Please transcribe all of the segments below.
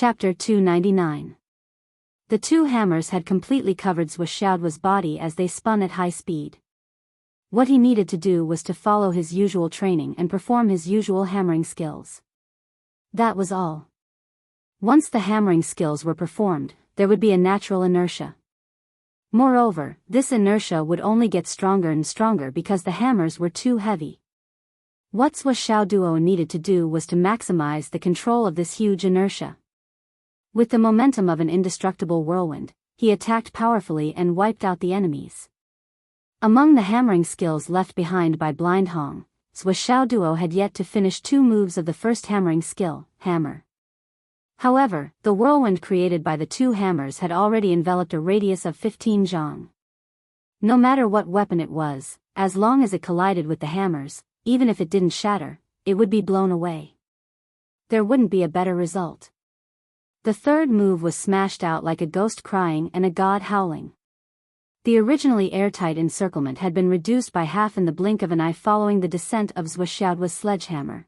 Chapter 299. The two hammers had completely covered Zhuoxiaoduo's body as they spun at high speed. What he needed to do was to follow his usual training and perform his usual hammering skills. That was all. Once the hammering skills were performed, there would be a natural inertia. Moreover, this inertia would only get stronger and stronger because the hammers were too heavy. What Zhuoxiaoduo needed to do was to maximize the control of this huge inertia. With the momentum of an indestructible whirlwind, he attacked powerfully and wiped out the enemies. Among the hammering skills left behind by Blind Hong, Zhuoxiaoduo had yet to finish 2 moves of the first hammering skill, hammer. However, the whirlwind created by the 2 hammers had already enveloped a radius of 15 zhang. No matter what weapon it was, as long as it collided with the hammers, even if it didn't shatter, it would be blown away. There wouldn't be a better result. The third move was smashed out like a ghost crying and a god howling. The originally airtight encirclement had been reduced by half in the blink of an eye following the descent of Zhuoxiaoduo's sledgehammer.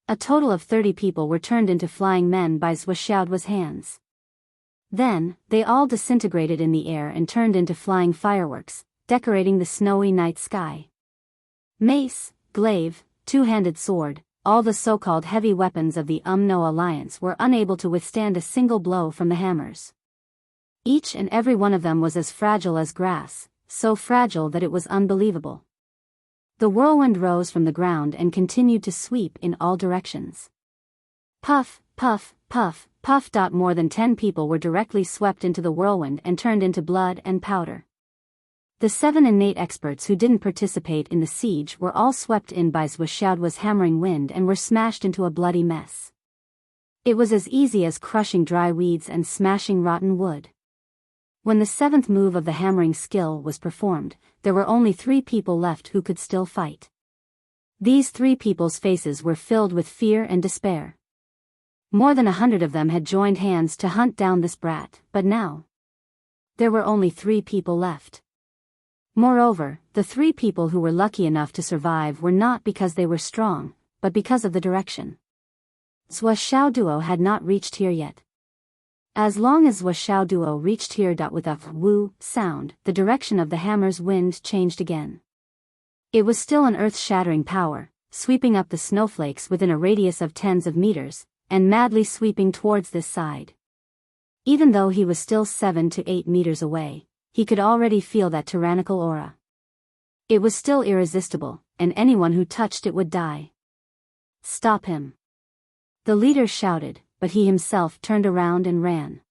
A total of 30 people were turned into flying men by Zhuoxiaoduo's hands. Then, they all disintegrated in the air and turned into flying fireworks, decorating the snowy night sky. Mace, glaive, two-handed sword, all the so-called heavy weapons of the No alliance were unable to withstand a single blow from the hammers. Each and every one of them was as fragile as grass, so fragile that it was unbelievable. The whirlwind rose from the ground and continued to sweep in all directions. Puff, puff, puff, puff. More than 10 people were directly swept into the whirlwind and turned into blood and powder. The 7 innate experts who didn't participate in the siege were all swept in by Zhuoxiaoduo's hammering wind and were smashed into a bloody mess. It was as easy as crushing dry weeds and smashing rotten wood. When the 7th move of the hammering skill was performed, there were only 3 people left who could still fight. These 3 people's faces were filled with fear and despair. More than 100 of them had joined hands to hunt down this brat, but now there were only 3 people left. Moreover, the 3 people who were lucky enough to survive were not because they were strong, but because of the direction. Zhuoxiaoduo had not reached here yet. As long as Zhuoxiaoduo reached here with a woo sound, the direction of the hammer's wind changed again. It was still an earth-shattering power, sweeping up the snowflakes within a radius of tens of meters, and madly sweeping towards this side. Even though he was still 7 to 8 meters away, he could already feel that tyrannical aura. It was still irresistible, and anyone who touched it would die. Stop him! The leader shouted, but he himself turned around and ran.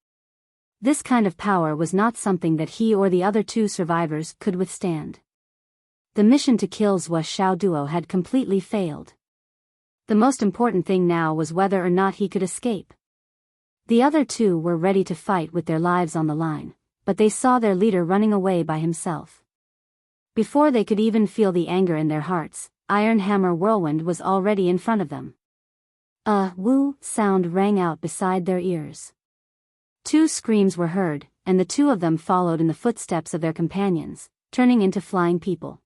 This kind of power was not something that he or the other 2 survivors could withstand. The mission to kill Zhuoxiaoduo had completely failed. The most important thing now was whether or not he could escape. The other 2 were ready to fight with their lives on the line, but they saw their leader running away by himself. Before they could even feel the anger in their hearts, Iron Hammer Whirlwind was already in front of them. A woo sound rang out beside their ears. 2 screams were heard, and the 2 of them followed in the footsteps of their companions, turning into flying people.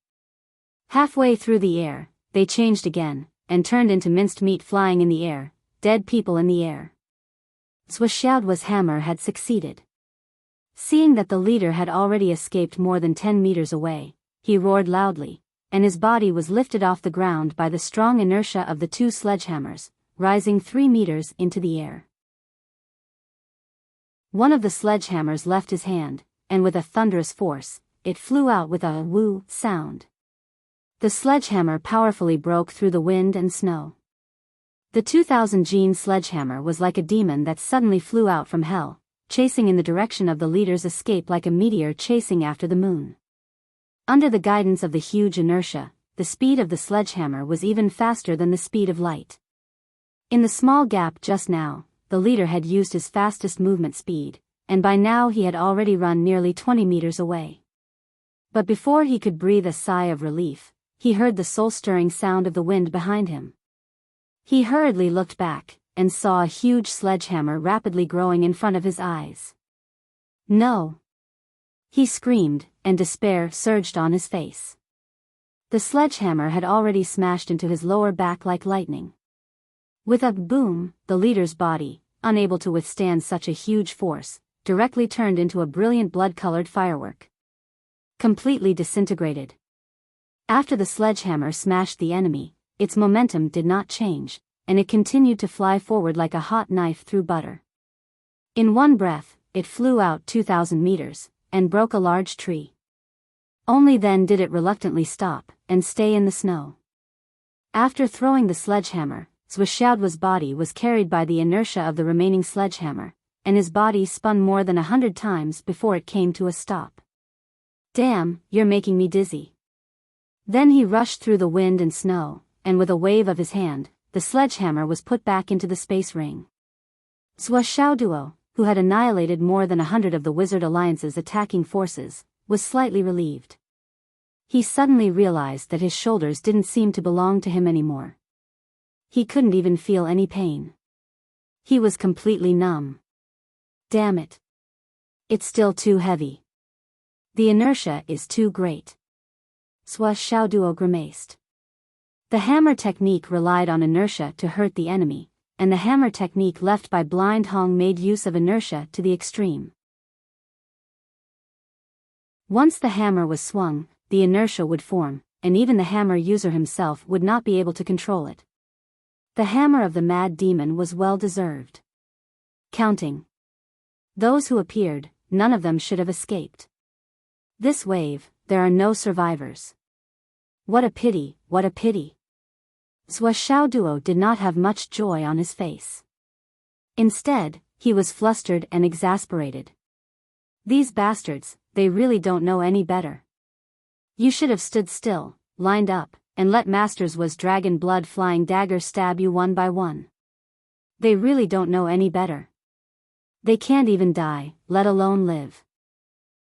Halfway through the air, they changed again, and turned into minced meat flying in the air, dead people in the air. Zhuoxiaoduo's hammer had succeeded. Seeing that the leader had already escaped more than 10 meters away, he roared loudly, and his body was lifted off the ground by the strong inertia of the 2 sledgehammers, rising 3 meters into the air. One of the sledgehammers left his hand, and with a thunderous force, it flew out with a woo sound. The sledgehammer powerfully broke through the wind and snow. The 2000 gene sledgehammer was like a demon that suddenly flew out from hell, chasing in the direction of the leader's escape like a meteor chasing after the moon. Under the guidance of the huge inertia, the speed of the sledgehammer was even faster than the speed of light. In the small gap just now, the leader had used his fastest movement speed, and by now he had already run nearly 20 meters away. But before he could breathe a sigh of relief, he heard the soul-stirring sound of the wind behind him. He hurriedly looked back, and saw a huge sledgehammer rapidly growing in front of his eyes. No! He screamed, and despair surged on his face. The sledgehammer had already smashed into his lower back like lightning. With a boom, the leader's body, unable to withstand such a huge force, directly turned into a brilliant blood-colored firework. Completely disintegrated. After the sledgehammer smashed the enemy, its momentum did not change, and it continued to fly forward like a hot knife through butter. In one breath, it flew out 2,000 meters, and broke a large tree. Only then did it reluctantly stop, and stay in the snow. After throwing the sledgehammer, Zhuoxiaoduo's body was carried by the inertia of the remaining sledgehammer, and his body spun more than 100 times before it came to a stop. "Damn, you're making me dizzy." Then he rushed through the wind and snow, and with a wave of his hand, the sledgehammer was put back into the space ring. Zhuoxiaoduo, who had annihilated more than 100 of the Wizard Alliance's attacking forces, was slightly relieved. He suddenly realized that his shoulders didn't seem to belong to him anymore. He couldn't even feel any pain. He was completely numb. Damn it. It's still too heavy. The inertia is too great. Zhuoxiaoduo grimaced. The hammer technique relied on inertia to hurt the enemy, and the hammer technique left by Blind Hong made use of inertia to the extreme. Once the hammer was swung, the inertia would form, and even the hammer user himself would not be able to control it. The hammer of the mad demon was well deserved. Counting those who appeared, none of them should have escaped. This wave, there are no survivors. What a pity, what a pity. Zhuoxiaoduo did not have much joy on his face. Instead, he was flustered and exasperated. These bastards, they really don't know any better. You should have stood still, lined up, and let Master Zhuo's dragon blood flying dagger stab you one by one. They really don't know any better. They can't even die, let alone live.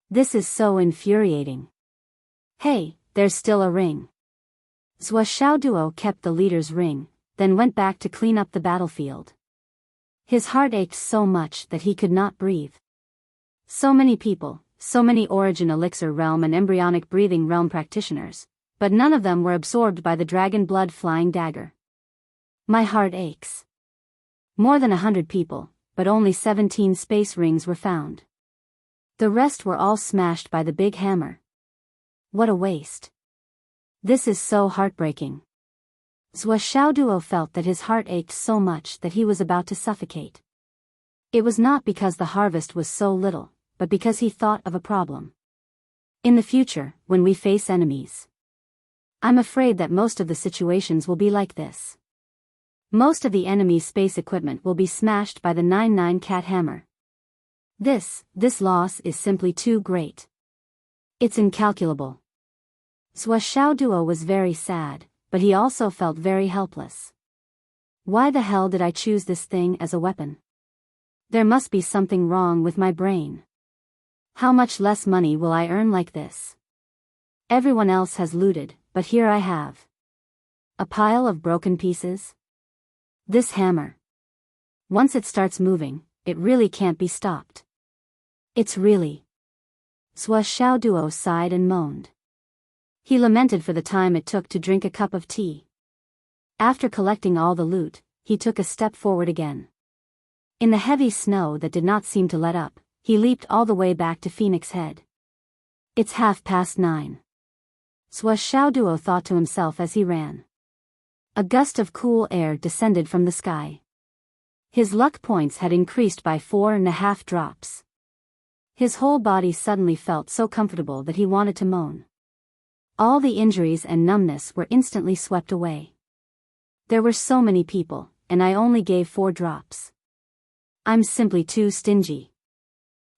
This is so infuriating. Hey, there's still a ring. Zhuoxiaoduo kept the leader's ring, then went back to clean up the battlefield. His heart ached so much that he could not breathe. So many people, so many Origin Elixir Realm and Embryonic Breathing Realm practitioners, but none of them were absorbed by the dragon blood flying dagger. My heart aches. More than 100 people, but only 17 space rings were found. The rest were all smashed by the big hammer. What a waste. This is so heartbreaking. Zhuoxiaoduo felt that his heart ached so much that he was about to suffocate. It was not because the harvest was so little, but because he thought of a problem. In the future, when we face enemies, I'm afraid that most of the situations will be like this. Most of the enemy's space equipment will be smashed by the 99 cat hammer. This loss is simply too great. It's incalculable. Zhuoxiaoduo was very sad, but he also felt very helpless. Why the hell did I choose this thing as a weapon? There must be something wrong with my brain. How much less money will I earn like this? Everyone else has looted, but here I have a pile of broken pieces. This hammer. Once it starts moving, it really can't be stopped. It's really. Zhuoxiaoduo sighed and moaned. He lamented for the time it took to drink a cup of tea. After collecting all the loot, he took a step forward again. In the heavy snow that did not seem to let up, he leaped all the way back to Phoenix Head. It's 9:30. Zhuoxiaoduo thought to himself as he ran. A gust of cool air descended from the sky. His luck points had increased by 4.5 drops. His whole body suddenly felt so comfortable that he wanted to moan. All the injuries and numbness were instantly swept away. There were so many people, and I only gave 4 drops. I'm simply too stingy.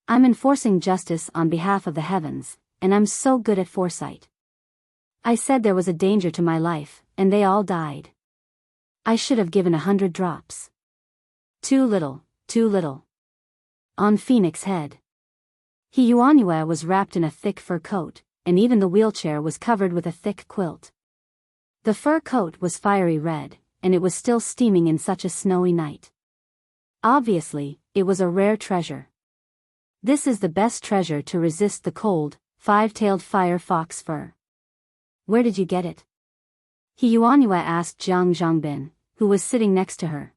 I'm enforcing justice on behalf of the heavens, and I'm so good at foresight. I said there was a danger to my life, and they all died. I should have given 100 drops. Too little, too little. On Phoenix Head, He Yuanyue was wrapped in a thick fur coat, and even the wheelchair was covered with a thick quilt. The fur coat was fiery red, and it was still steaming in such a snowy night. Obviously, it was a rare treasure. This is the best treasure to resist the cold, 5-tailed fire fox fur. Where did you get it? He Yuanyue asked Jiang Zhangbin, who was sitting next to her.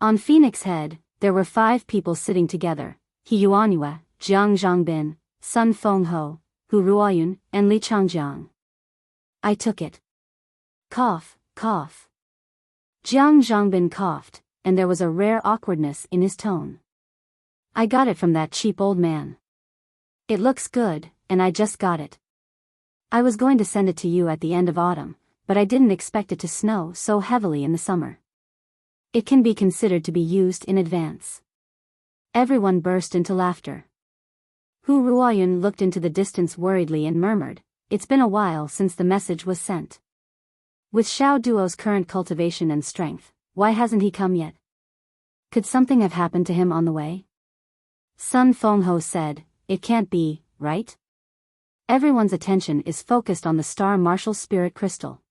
On Phoenix Head, there were 5 people sitting together: He Yuanhua, Jiang Zhongbin, Sun Fengho, Hu Ruoyun, and Li Changjiang. I took it. Cough, cough. Jiang Zhongbin coughed, and there was a rare awkwardness in his tone. I got it from that cheap old man. It looks good, and I just got it. I was going to send it to you at the end of autumn, but I didn't expect it to snow so heavily in the summer. It can be considered to be used in advance. Everyone burst into laughter. Hu Ruoyun looked into the distance worriedly and murmured, "It's been a while since the message was sent. With Xiao Duo's current cultivation and strength, why hasn't he come yet? Could something have happened to him on the way?" Sun Fengho said, "It can't be, right? Everyone's attention is focused on the star martial spirit crystal.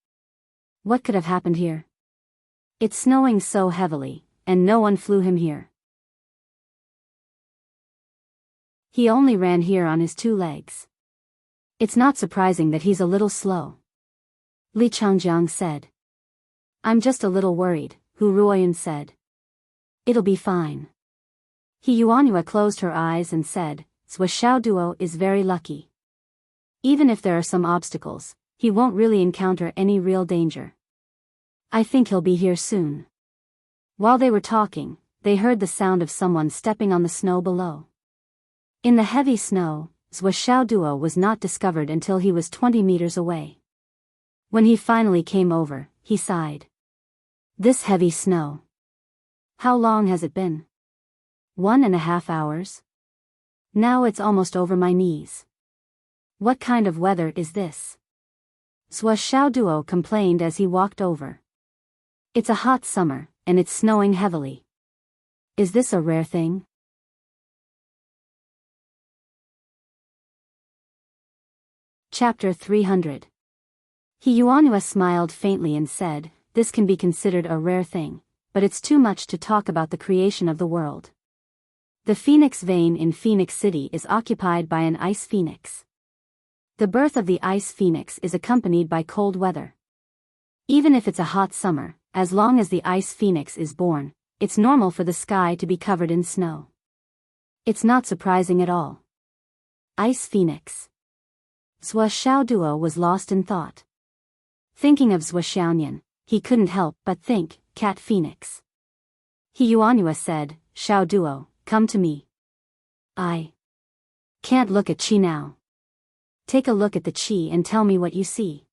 What could have happened here? It's snowing so heavily, and no one flew him here. He only ran here on his 2 legs. It's not surprising that he's a little slow." Li Changjiang said. "I'm just a little worried," Hu Ruoyun said. "It'll be fine." He Yuanhua closed her eyes and said, "Zhou Xiao Duo is very lucky. Even if there are some obstacles, he won't really encounter any real danger. I think he'll be here soon." While they were talking, they heard the sound of someone stepping on the snow below. In the heavy snow, Zhou Xiao Duo was not discovered until he was 20 meters away. When he finally came over, he sighed. "This heavy snow. How long has it been? 1.5 hours? Now it's almost over my knees. What kind of weather is this?" Zhou Xiao Duo complained as he walked over. "It's a hot summer, and it's snowing heavily. Is this a rare thing?" Chapter 300. He Yuanhua smiled faintly and said, "This can be considered a rare thing, but it's too much to talk about the creation of the world. The Phoenix Vein in Phoenix City is occupied by an ice phoenix. The birth of the ice phoenix is accompanied by cold weather. Even if it's a hot summer, as long as the ice phoenix is born, it's normal for the sky to be covered in snow. It's not surprising at all." Ice phoenix. Zhou Xiao Duo was lost in thought. Thinking of Zhou Xiaonian, he couldn't help but think, cat phoenix. He Yuanhua said, "Xiao Duo, come to me. I can't look at Qi now. Take a look at the Qi and tell me what you see."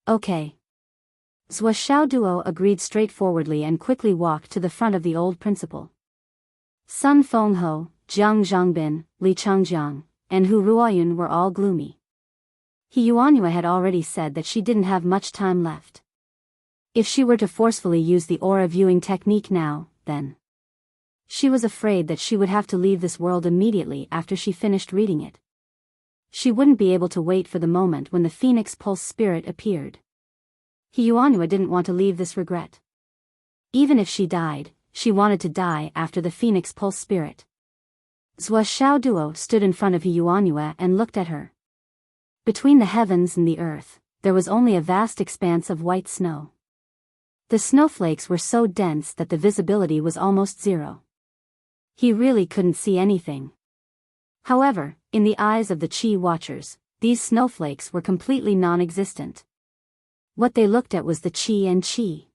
"Okay." Zhou Xiao Duo agreed straightforwardly and quickly walked to the front of the old principal. Sun Fengho, Jiang Zhongbin, Li Changjiang, and Hu Ruoyun were all gloomy. He Yuanhua had already said that she didn't have much time left. If she were to forcefully use the aura viewing technique now, then she was afraid that she would have to leave this world immediately after she finished reading it. She wouldn't be able to wait for the moment when the Phoenix Pulse Spirit appeared. He Yuanhua didn't want to leave this regret. Even if she died, she wanted to die after the Phoenix Pulse Spirit. Zhou Xiao Duo stood in front of He Yuanhua and looked at her. Between the heavens and the earth, there was only a vast expanse of white snow. The snowflakes were so dense that the visibility was almost zero. He really couldn't see anything. However, in the eyes of the Qi watchers, these snowflakes were completely non-existent. What they looked at was the Qi and Qi.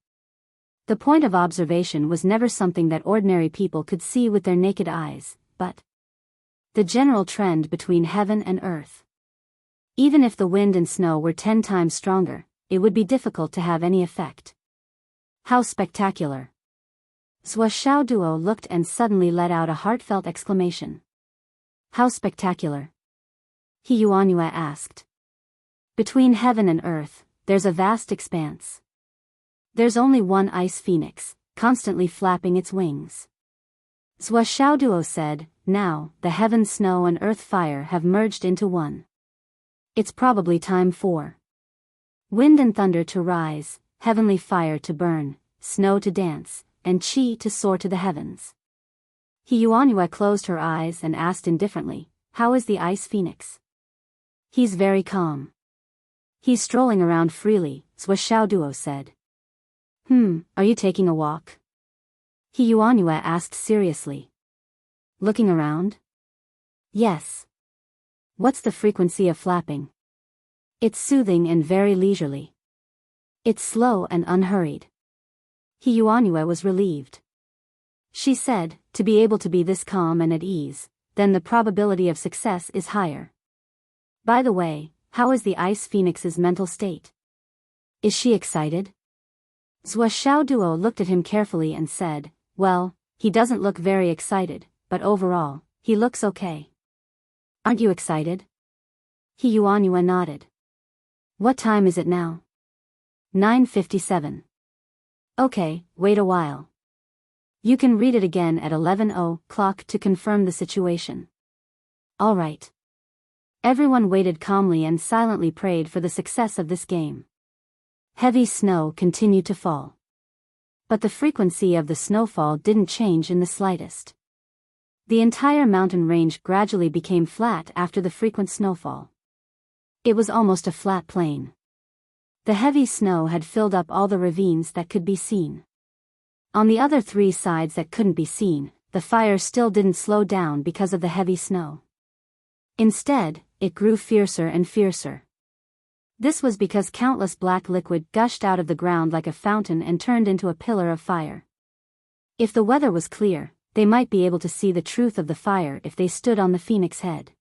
The point of observation was never something that ordinary people could see with their naked eyes, but the general trend between heaven and earth. Even if the wind and snow were 10 times stronger, it would be difficult to have any effect. How spectacular! Zhou Xiao Duo looked and suddenly let out a heartfelt exclamation. "How spectacular?" He Yuanhua asked. "Between heaven and earth, there's a vast expanse. There's only one ice phoenix, constantly flapping its wings." Zhou Xiao Duo said, "Now, the heaven snow and earth fire have merged into one. It's probably time for wind and thunder to rise, heavenly fire to burn, snow to dance, and Qi to soar to the heavens." He Yuanhua closed her eyes and asked indifferently, "How is the ice phoenix?" "He's very calm. He's strolling around freely," Zhou Xiao Duo said. Are you taking a walk?" He Yuanyue asked seriously. Looking around? Yes. What's the frequency of flapping? It's soothing and very leisurely. It's slow and unhurried. He Yuanyue was relieved. She said, to be able to be this calm and at ease, then the probability of success is higher. By the way, how is the Ice Phoenix's mental state? Is she excited? Zhua Xiaoduo looked at him carefully and said, well, he doesn't look very excited, but overall, he looks okay. Aren't you excited? He Yuanyue nodded. What time is it now? 9:57. Okay, wait a while. You can read it again at 11:00 to confirm the situation. All right. Everyone waited calmly and silently prayed for the success of this game. Heavy snow continued to fall. But the frequency of the snowfall didn't change in the slightest. The entire mountain range gradually became flat after the frequent snowfall. It was almost a flat plain. The heavy snow had filled up all the ravines that could be seen. On the other 3 sides that couldn't be seen, the fire still didn't slow down because of the heavy snow. Instead, it grew fiercer and fiercer. This was because countless black liquid gushed out of the ground like a fountain and turned into a pillar of fire. If the weather was clear, they might be able to see the truth of the fire if they stood on the phoenix head.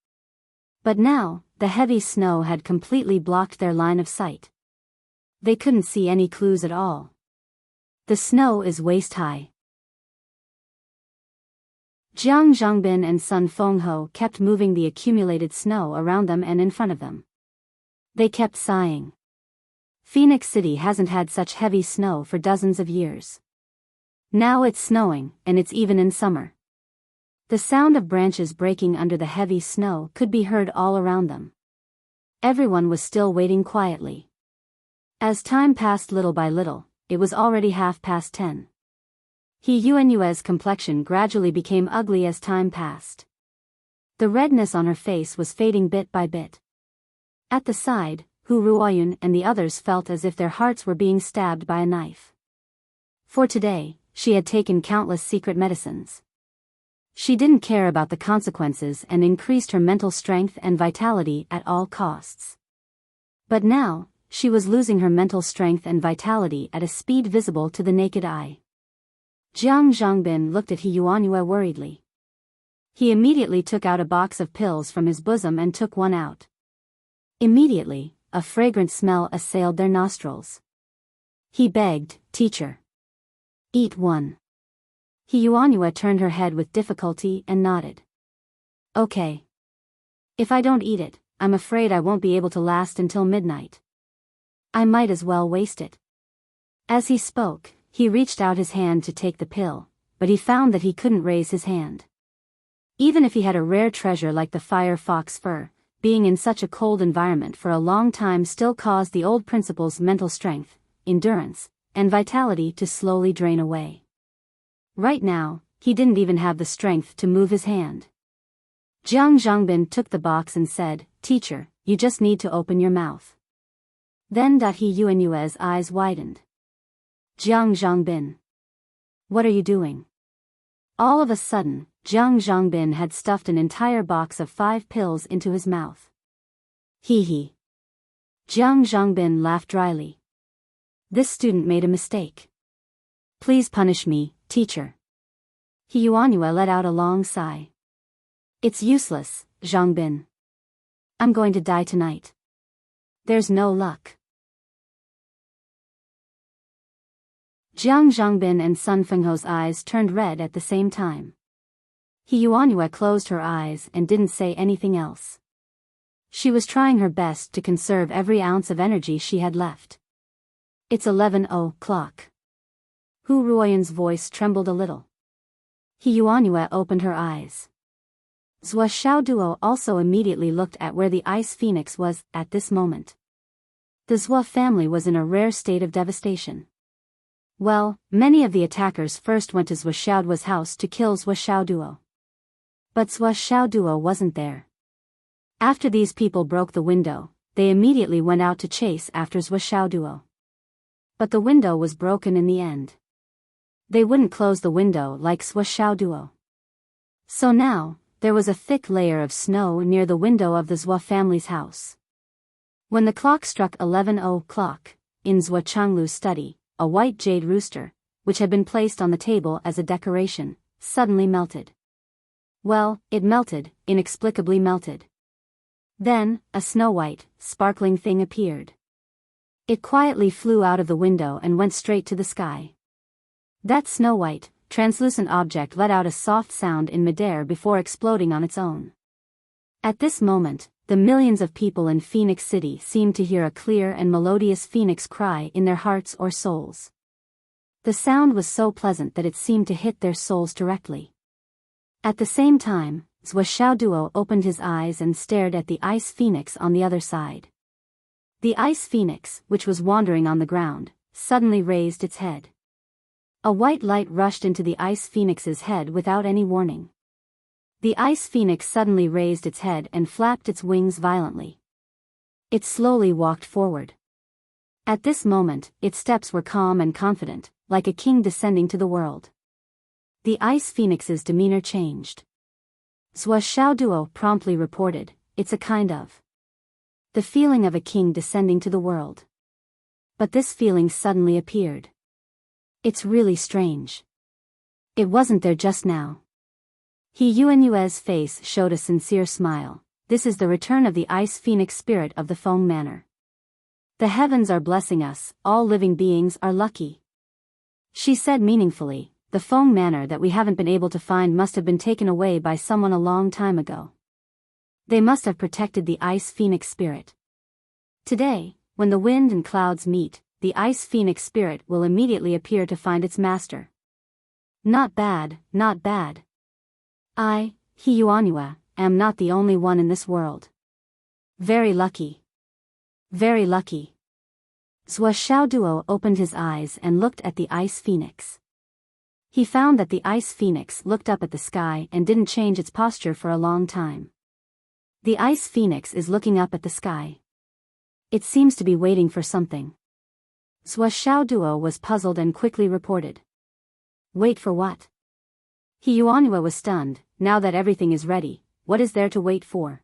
But now, the heavy snow had completely blocked their line of sight. They couldn't see any clues at all. The snow is waist-high. Jiang Zhangbin and Sun Fengho kept moving the accumulated snow around them and in front of them. They kept sighing. Phoenix City hasn't had such heavy snow for dozens of years. Now it's snowing, and it's even in summer. The sound of branches breaking under the heavy snow could be heard all around them. Everyone was still waiting quietly. As time passed little by little, it was already 10:30. He Yuanyue's complexion gradually became ugly as time passed. The redness on her face was fading bit by bit. At the side, Hu Ruoyun and the others felt as if their hearts were being stabbed by a knife. For today, she had taken countless secret medicines. She didn't care about the consequences and increased her mental strength and vitality at all costs. But now, she was losing her mental strength and vitality at a speed visible to the naked eye. Jiang Zhangbin looked at He Yuanyue worriedly. He immediately took out a box of pills from his bosom and took one out. Immediately, a fragrant smell assailed their nostrils. He begged, "Teacher, eat one." He Yuanyue turned her head with difficulty and nodded. Okay. If I don't eat it, I'm afraid I won't be able to last until midnight. I might as well waste it. As he spoke, he reached out his hand to take the pill, but he found that he couldn't raise his hand. Even if he had a rare treasure like the fire fox fur, being in such a cold environment for a long time still caused the old principal's mental strength, endurance, and vitality to slowly drain away. Right now, he didn't even have the strength to move his hand. Jiang Zhangbin took the box and said, "Teacher, you just need to open your mouth." Then He Yuanyue's eyes widened. Jiang Zhangbin. What are you doing? All of a sudden, Jiang Zhangbin had stuffed an entire box of 5 pills into his mouth. He. Jiang Zhangbin laughed dryly. This student made a mistake. Please punish me, teacher. He Yuanyue let out a long sigh. It's useless, Zhangbin. I'm going to die tonight. There's no luck. Jiang Zhangbin and Sun Fengho's eyes turned red at the same time. He Yuanyue closed her eyes and didn't say anything else. She was trying her best to conserve every ounce of energy she had left. It's 11:00. Hu Ruoyun's voice trembled a little. He Yuanyue opened her eyes. Zhua Xiaoduo also immediately looked at where the ice phoenix was at this moment. The Zhua family was in a rare state of devastation. Well, many of the attackers first went to Zhua Xiaoduo's house to kill Zhua Xiaoduo. But Zhua Xiaoduo wasn't there. After these people broke the window, they immediately went out to chase after Zhua Xiaoduo. But the window was broken in the end. They wouldn't close the window like Zhuo Duo. So now, there was a thick layer of snow near the window of the Zhuo family's house. When the clock struck 11 o'clock, in Zhuo Changlu's study, a white jade rooster, which had been placed on the table as a decoration, suddenly melted. Well, it melted, inexplicably melted. Then, a snow-white, sparkling thing appeared. It quietly flew out of the window and went straight to the sky. That snow-white, translucent object let out a soft sound in midair before exploding on its own. At this moment, the millions of people in Phoenix City seemed to hear a clear and melodious phoenix cry in their hearts or souls. The sound was so pleasant that it seemed to hit their souls directly. At the same time, Zhuo Duo opened his eyes and stared at the ice phoenix on the other side. The ice phoenix, which was wandering on the ground, suddenly raised its head. A white light rushed into the ice phoenix's head without any warning. The ice phoenix suddenly raised its head and flapped its wings violently. It slowly walked forward. At this moment, its steps were calm and confident, like a king descending to the world. The ice phoenix's demeanor changed. Zhuo Duo promptly reported, "It's a kind of the feeling of a king descending to the world." But this feeling suddenly appeared. It's really strange. It wasn't there just now. He Yuanyue's face showed a sincere smile. This is the return of the ice phoenix spirit of the Feng Manor. The heavens are blessing us, all living beings are lucky. She said meaningfully, the Feng Manor that we haven't been able to find must have been taken away by someone a long time ago. They must have protected the ice phoenix spirit. Today, when the wind and clouds meet, the ice phoenix spirit will immediately appear to find its master. Not bad, not bad. I, He Yuanyue, am not the only one in this world. Very lucky. Very lucky. Zhuo Duo opened his eyes and looked at the ice phoenix. He found that the ice phoenix looked up at the sky and didn't change its posture for a long time. The ice phoenix is looking up at the sky. It seems to be waiting for something. Zhuo Duo was puzzled and quickly reported. Wait for what? He Yuanyue was stunned. Now that everything is ready, what is there to wait for?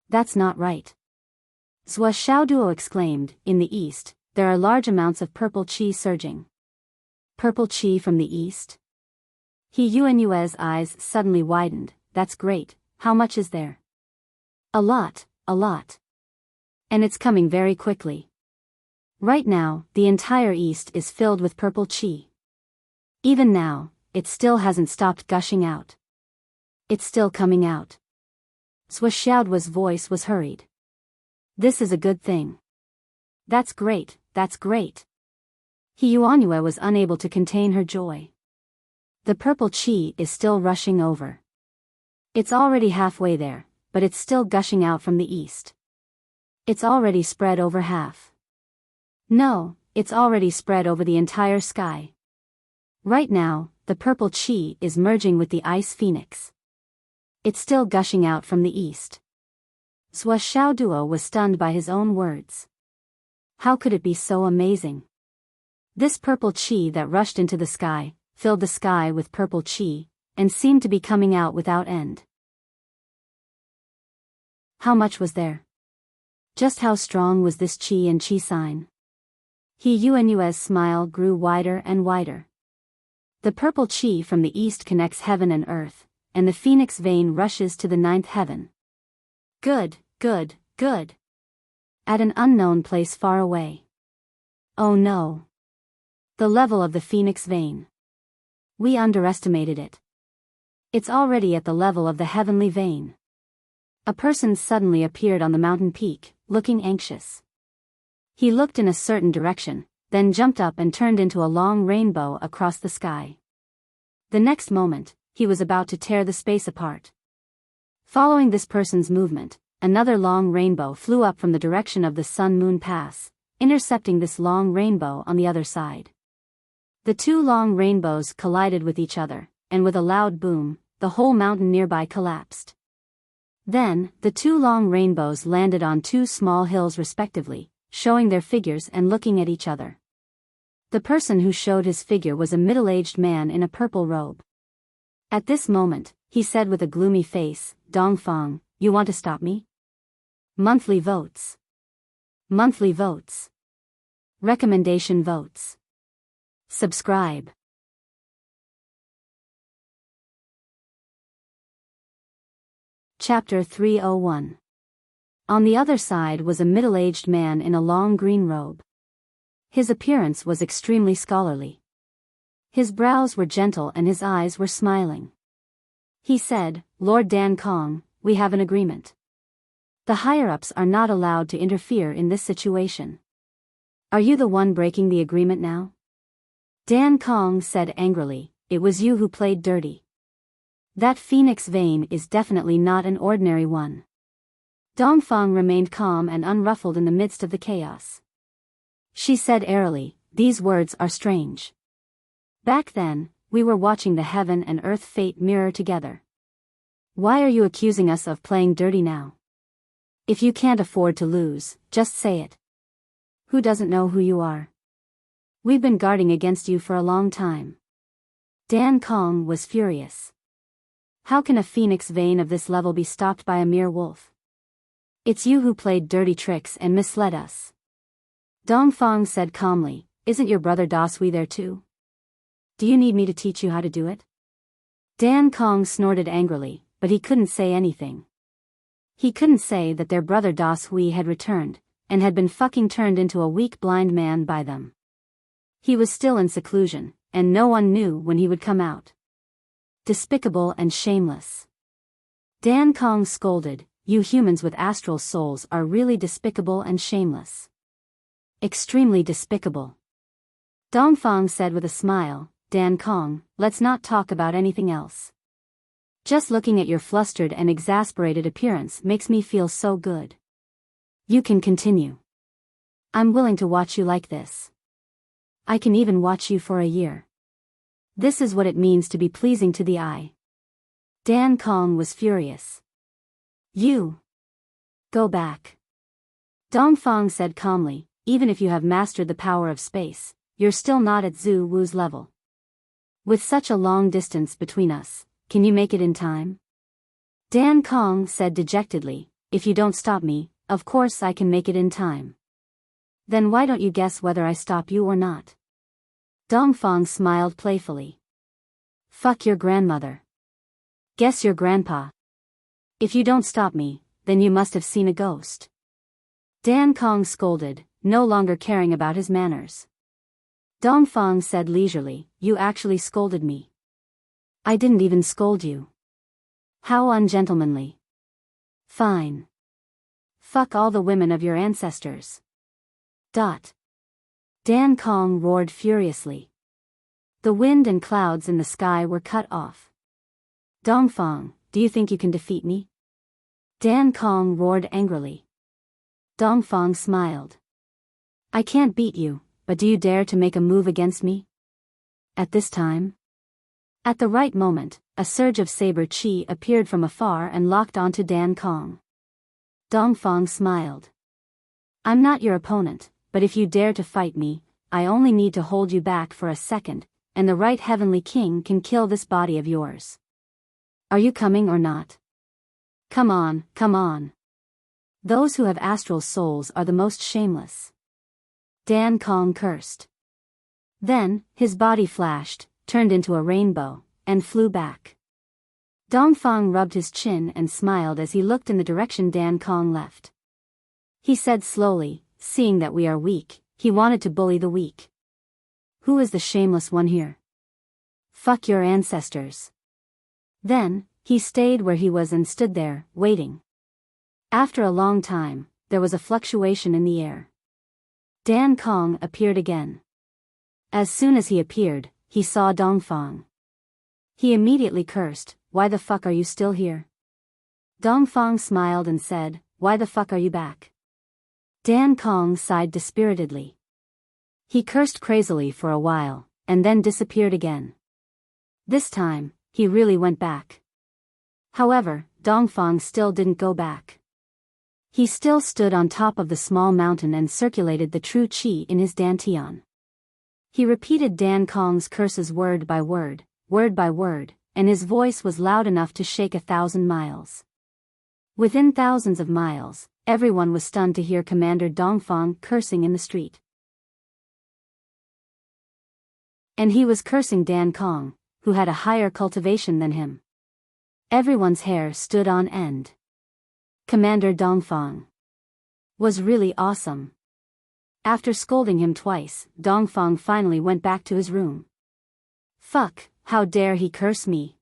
That's not right. Zhuo Duo exclaimed, in the east, there are large amounts of purple qi surging. Purple qi from the east? He Yuanyue's eyes suddenly widened. That's great, how much is there? A lot, a lot. And it's coming very quickly. Right now, the entire east is filled with purple qi. Even now, it still hasn't stopped gushing out. It's still coming out. Zhuo's voice was hurried. This is a good thing. That's great, that's great. He Yuanyue was unable to contain her joy. The purple qi is still rushing over. It's already halfway there, but it's still gushing out from the east. It's already spread over half. No, it's already spread over the entire sky. Right now, the purple qi is merging with the ice phoenix. It's still gushing out from the east. Zhuo Duo was stunned by his own words. How could it be so amazing? This purple qi that rushed into the sky, filled the sky with purple qi, and seemed to be coming out without end. How much was there? Just how strong was this qi and qi sign? He Yuanyue's smile grew wider and wider. The purple qi from the east connects heaven and earth, and the phoenix vein rushes to the ninth heaven. Good, good, good. At an unknown place far away. Oh no. The level of the phoenix vein. We underestimated it. It's already at the level of the heavenly vein. A person suddenly appeared on the mountain peak, looking anxious. He looked in a certain direction, then jumped up and turned into a long rainbow across the sky. The next moment, he was about to tear the space apart. Following this person's movement, another long rainbow flew up from the direction of the Sun-Moon Pass, intercepting this long rainbow on the other side. The two long rainbows collided with each other, and with a loud boom, the whole mountain nearby collapsed. Then, the two long rainbows landed on two small hills respectively, showing their figures and looking at each other. The person who showed his figure was a middle-aged man in a purple robe. At this moment, he said with a gloomy face, Dongfang, you want to stop me? Monthly votes. Monthly votes. Recommendation votes. Subscribe. Chapter 301. On the other side was a middle-aged man in a long green robe. His appearance was extremely scholarly. His brows were gentle and his eyes were smiling. He said, Lord Dan Kong, we have an agreement. The higher-ups are not allowed to interfere in this situation. Are you the one breaking the agreement now? Dan Kong said angrily, it was you who played dirty. That phoenix vein is definitely not an ordinary one. Dongfang remained calm and unruffled in the midst of the chaos. She said airily, these words are strange. Back then, we were watching the heaven and earth fate mirror together. Why are you accusing us of playing dirty now? If you can't afford to lose, just say it. Who doesn't know who you are? We've been guarding against you for a long time. Dan Kong was furious. How can a phoenix vein of this level be stopped by a mere wolf? It's you who played dirty tricks and misled us. Dongfang said calmly, isn't your brother Dasui there too? Do you need me to teach you how to do it? Dan Kong snorted angrily, but he couldn't say anything. He couldn't say that their brother Dasui had returned, and had been fucking turned into a weak blind man by them. He was still in seclusion, and no one knew when he would come out. Despicable and shameless. Dan Kong scolded, you humans with astral souls are really despicable and shameless. Extremely despicable. Dongfang said with a smile, Dan Kong, let's not talk about anything else. Just looking at your flustered and exasperated appearance makes me feel so good. You can continue. I'm willing to watch you like this. I can even watch you for a year. This is what it means to be pleasing to the eye. Dan Kong was furious. You. Go back. Dongfang said calmly, even if you have mastered the power of space, you're still not at Zhu Wu's level. With such a long distance between us, can you make it in time? Dan Kong said dejectedly, if you don't stop me, of course I can make it in time. Then why don't you guess whether I stop you or not? Dongfang smiled playfully. Fuck your grandmother. Guess your grandpa. If you don't stop me, then you must have seen a ghost. Dan Kong scolded, no longer caring about his manners. Dongfang said leisurely, you actually scolded me. I didn't even scold you. How ungentlemanly. Fine. Fuck all the women of your ancestors. Dan Kong roared furiously. The wind and clouds in the sky were cut off. Dongfang, do you think you can defeat me? Dan Kong roared angrily. Dongfang smiled. I can't beat you, but do you dare to make a move against me? At this time? At the right moment, a surge of saber chi appeared from afar and locked onto Dan Kong. Dongfang smiled. I'm not your opponent, but if you dare to fight me, I only need to hold you back for a second, and the right heavenly king can kill this body of yours. Are you coming or not? Come on, come on. Those who have astral souls are the most shameless. Dan Kong cursed. Then, his body flashed, turned into a rainbow, and flew back. Dongfang rubbed his chin and smiled as he looked in the direction Dan Kong left. He said slowly, seeing that we are weak, he wanted to bully the weak. Who is the shameless one here? Fuck your ancestors. Then, he stayed where he was and stood there, waiting. After a long time, there was a fluctuation in the air. Dan Kong appeared again. As soon as he appeared, he saw Dongfang. He immediately cursed, why the fuck are you still here? Dongfang smiled and said, why the fuck are you back? Dan Kong sighed dispiritedly. He cursed crazily for a while, and then disappeared again. This time, he really went back. However, Dongfang still didn't go back. He still stood on top of the small mountain and circulated the true qi in his dantian. He repeated Dan Kong's curses word by word, and his voice was loud enough to shake 1,000 miles. Within thousands of miles, everyone was stunned to hear Commander Dongfang cursing in the street. And he was cursing Dan Kong, who had a higher cultivation than him. Everyone's hair stood on end. Commander Dongfang was really awesome. After scolding him twice, Dongfang finally went back to his room. Fuck, how dare he curse me?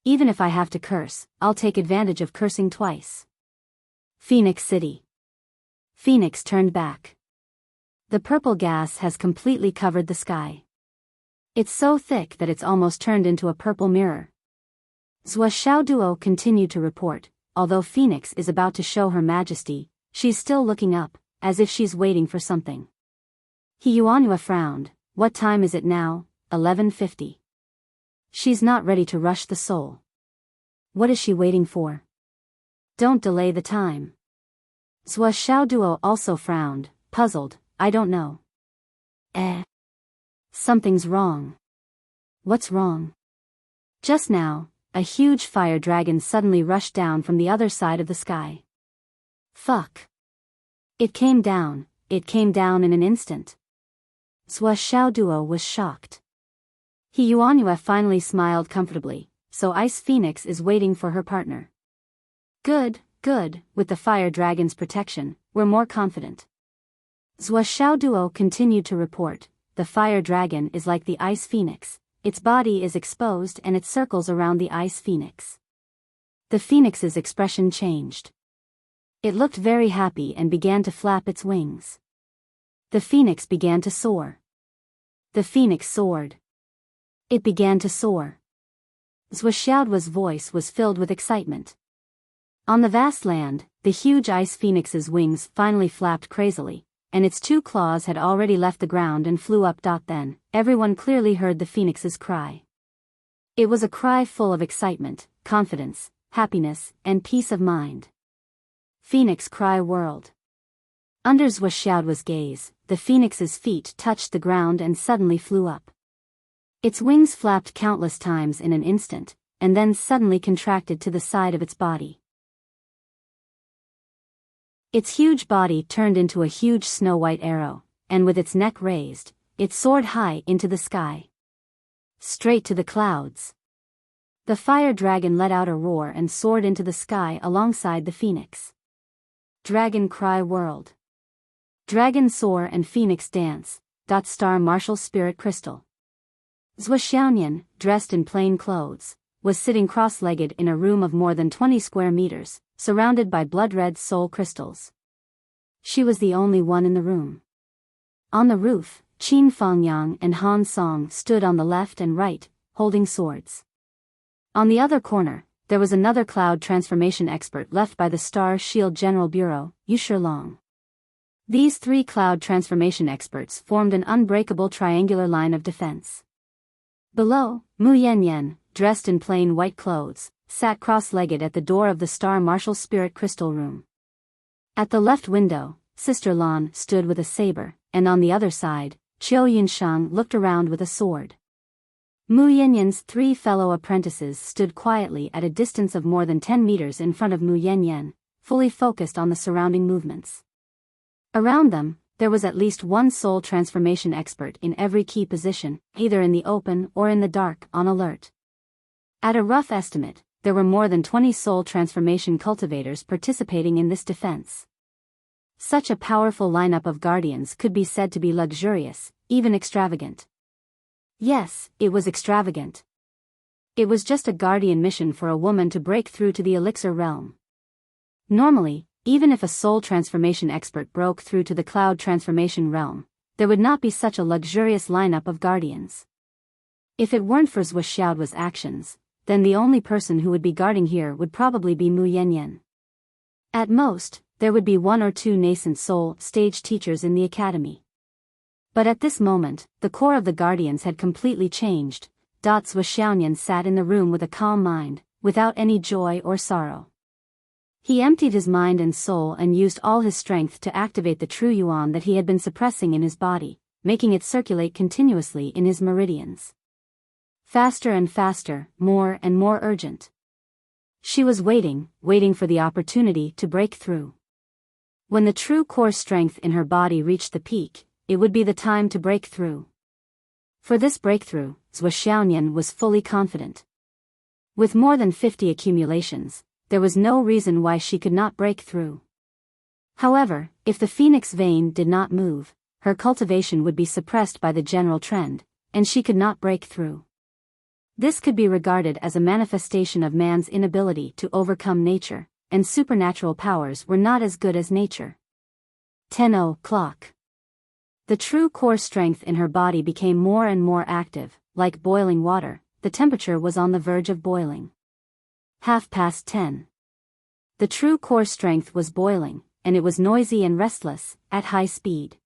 Even if I have to curse, I'll take advantage of cursing twice. Phoenix City. Phoenix turned back. The purple gas has completely covered the sky. It's so thick that it's almost turned into a purple mirror. Zhua Xiaoduo continued to report, although Phoenix is about to show her majesty, she's still looking up, as if she's waiting for something. He Yuanhua frowned. What time is it now? 11:50. She's not ready to rush the soul. What is she waiting for? Don't delay the time. Zhua Xiaoduo also frowned, puzzled. I don't know. Something's wrong. What's wrong? Just now, a huge fire dragon suddenly rushed down from the other side of the sky. Fuck. It came down in an instant. Zhua Xiaoduo was shocked. He Yuanhua finally smiled comfortably, so Ice Phoenix is waiting for her partner. Good, with the fire dragon's protection, we're more confident. Zhua Xiaoduo continued to report, the fire dragon is like the Ice Phoenix, its body is exposed and it circles around the Ice Phoenix. The phoenix's expression changed. It looked very happy and began to flap its wings. The phoenix began to soar. The phoenix soared. It began to soar. Zhua Xiaoduo's voice was filled with excitement. On the vast land, the huge ice phoenix's wings finally flapped crazily, and its 2 claws had already left the ground and flew up. Then, everyone clearly heard the phoenix's cry. It was a cry full of excitement, confidence, happiness, and peace of mind. Phoenix cry whirled. Under Zhua Xiaoduo's gaze, the phoenix's feet touched the ground and suddenly flew up. Its wings flapped countless times in an instant, and then suddenly contracted to the side of its body. Its huge body turned into a huge snow-white arrow, and with its neck raised, it soared high into the sky. Straight to the clouds. The fire dragon let out a roar and soared into the sky alongside the phoenix. Dragon cry whirled. Dragon soar and phoenix dance. Star martial spirit crystal. Zhua Xiaoyan, dressed in plain clothes, was sitting cross-legged in a room of more than 20 square meters, surrounded by blood-red soul crystals. She was the only one in the room. On the roof, Qin Fangyang and Han Song stood on the left and right, holding swords. On the other corner, there was another cloud transformation expert left by the Star Shield General Bureau, Yu Shilong. These 3 cloud transformation experts formed an unbreakable triangular line of defense. Below, Mu Yanyan, dressed in plain white clothes, sat cross-legged at the door of the Star Martial Spirit Crystal Room. At the left window, Sister Lan stood with a saber, and on the other side, Qiu Yunshang looked around with a sword. Mu Yanyan's 3 fellow apprentices stood quietly at a distance of more than 10 meters in front of Mu Yanyan, fully focused on the surrounding movements. Around them, there was at least 1 soul transformation expert in every key position, either in the open or in the dark, on alert. At a rough estimate, there were more than 20 soul transformation cultivators participating in this defense. Such a powerful lineup of guardians could be said to be luxurious, even extravagant. Yes, it was extravagant. It was just a guardian mission for a woman to break through to the elixir realm. Normally, even if a soul transformation expert broke through to the cloud transformation realm, there would not be such a luxurious lineup of guardians. If it weren't for Zhua Xiaoduo's actions, then the only person who would be guarding here would probably be Mu Yanyan. At most, there would be 1 or 2 nascent soul stage teachers in the academy. But at this moment, the core of the guardians had completely changed. Zhua Xiaoyan sat in the room with a calm mind, without any joy or sorrow. He emptied his mind and soul and used all his strength to activate the true yuan that he had been suppressing in his body, making it circulate continuously in his meridians. Faster and faster, more and more urgent. She was waiting for the opportunity to break through. When the true core strength in her body reached the peak, it would be the time to break through. For this breakthrough, Zhou Xiaonian was fully confident. With more than 50 accumulations, there was no reason why she could not break through. However, if the phoenix vein did not move, her cultivation would be suppressed by the general trend, and she could not break through. This could be regarded as a manifestation of man's inability to overcome nature, and supernatural powers were not as good as nature. 10 o'clock. The true core strength in her body became more and more active, like boiling water. The temperature was on the verge of boiling. 10:30. The true core strength was boiling, and it was noisy and restless, at high speed.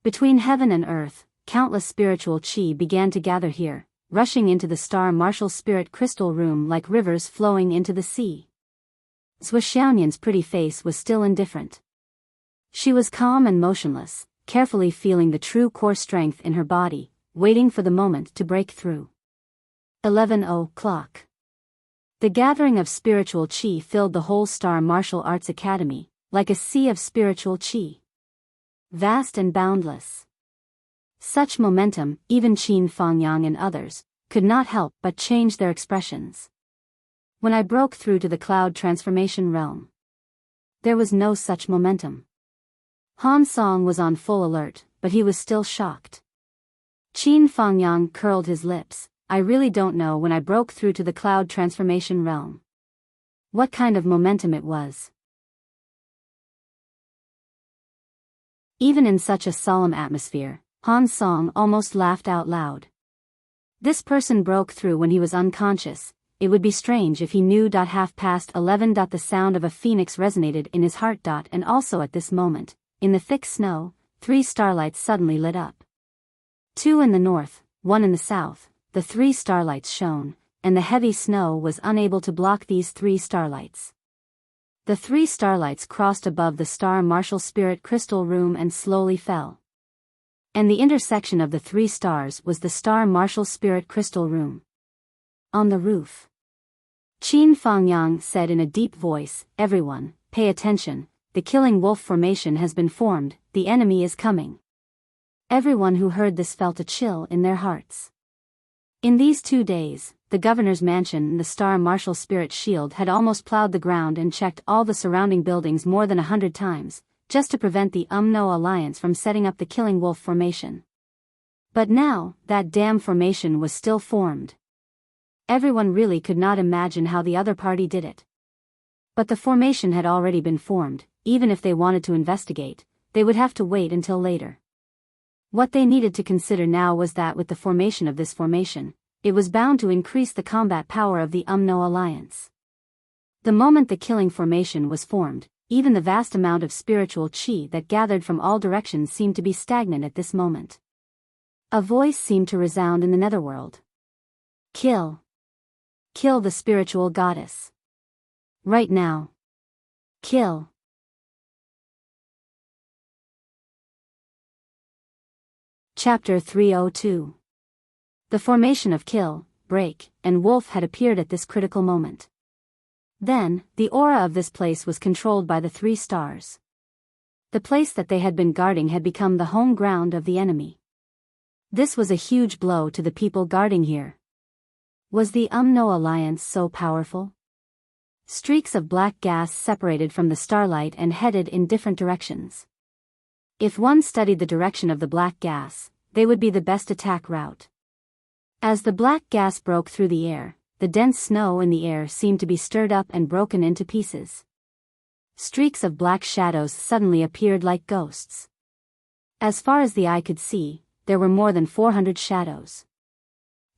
Between heaven and earth, countless spiritual chi began to gather here, rushing into the star martial spirit crystal room like rivers flowing into the sea. Zhou Xiaonian's pretty face was still indifferent. She was calm and motionless, carefully feeling the true core strength in her body, waiting for the moment to break through. 11 o'clock. The gathering of spiritual chi filled the whole Star Martial Arts Academy, like a sea of spiritual chi. Vast and boundless. Such momentum, even Qin Fangyang and others, could not help but change their expressions. When I broke through to the cloud transformation realm, there was no such momentum. Han Song was on full alert, but he was still shocked. Qin Fangyang curled his lips. I really don't know when I broke through to the cloud transformation realm. What kind of momentum it was. Even in such a solemn atmosphere, Han Song almost laughed out loud. This person broke through when he was unconscious. It would be strange if he knew. 11:30. The sound of a phoenix resonated in his heart. And also at this moment, in the thick snow, 3 starlights suddenly lit up. 2 in the north, 1 in the south. The 3 starlights shone, and the heavy snow was unable to block these 3 starlights. The 3 starlights crossed above the Star Martial Spirit Crystal Room and slowly fell. And the intersection of the 3 stars was the Star Martial Spirit Crystal Room. On the roof, Qin Fangyang said in a deep voice, "Everyone, pay attention, the Killing Wolf formation has been formed, the enemy is coming." Everyone who heard this felt a chill in their hearts. In these 2 days, the governor's mansion and the Star Martial Spirit Shield had almost plowed the ground and checked all the surrounding buildings more than 100 times, just to prevent the UMNO alliance from setting up the Killing Wolf formation. But now, that damn formation was still formed. Everyone really could not imagine how the other party did it. But the formation had already been formed. Even if they wanted to investigate, they would have to wait until later. What they needed to consider now was that with the formation of this formation, it was bound to increase the combat power of the UMNO alliance. The moment the killing formation was formed, even the vast amount of spiritual chi that gathered from all directions seemed to be stagnant at this moment. A voice seemed to resound in the netherworld. Kill. Kill the spiritual goddess. Right now. Kill. Chapter 302. The formation of Kill, Break, and Wolf had appeared at this critical moment. Then, the aura of this place was controlled by the 3 stars. The place that they had been guarding had become the home ground of the enemy. This was a huge blow to the people guarding here. Was the UMNO alliance so powerful? Streaks of black gas separated from the starlight and headed in different directions. If one studied the direction of the black gas, they would be the best attack route. As the black gas broke through the air, the dense snow in the air seemed to be stirred up and broken into pieces. Streaks of black shadows suddenly appeared like ghosts. As far as the eye could see, there were more than 400 shadows.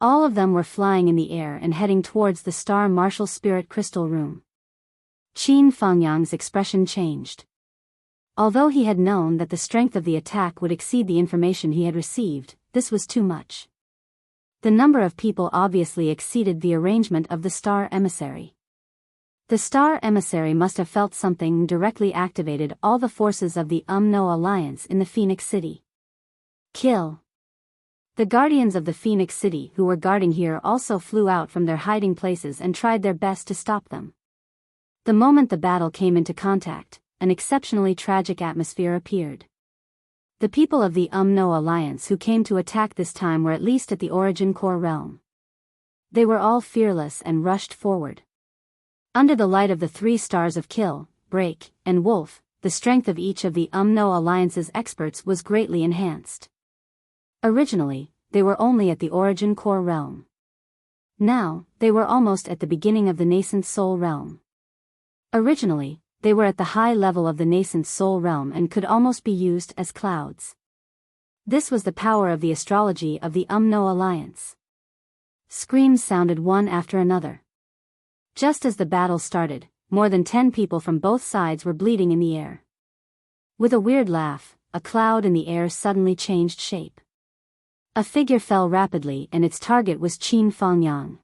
All of them were flying in the air and heading towards the Star Martial Spirit Crystal Room. Qin Fangyang's expression changed. Although he had known that the strength of the attack would exceed the information he had received, this was too much. The number of people obviously exceeded the arrangement of the Star Emissary. The Star Emissary must have felt something and directly activated all the forces of the UMNO alliance in the Phoenix City. Kill. The guardians of the Phoenix City who were guarding here also flew out from their hiding places and tried their best to stop them. The moment the battle came into contact, an exceptionally tragic atmosphere appeared. The people of the Umno Alliance who came to attack this time were at least at the origin core realm. They were all fearless and rushed forward. Under the light of the 3 stars of Kill, Break, and Wolf, the strength of each of the Umno Alliance's experts was greatly enhanced. Originally, they were only at the origin core realm. Now, they were almost at the beginning of the nascent soul realm. Originally, they were at the high level of the nascent soul realm and could almost be used as clouds. This was the power of the astrology of the Umno Alliance. Screams sounded one after another. Just as the battle started, more than 10 people from both sides were bleeding in the air. With a weird laugh, a cloud in the air suddenly changed shape. A figure fell rapidly and its target was Qin Fangyang.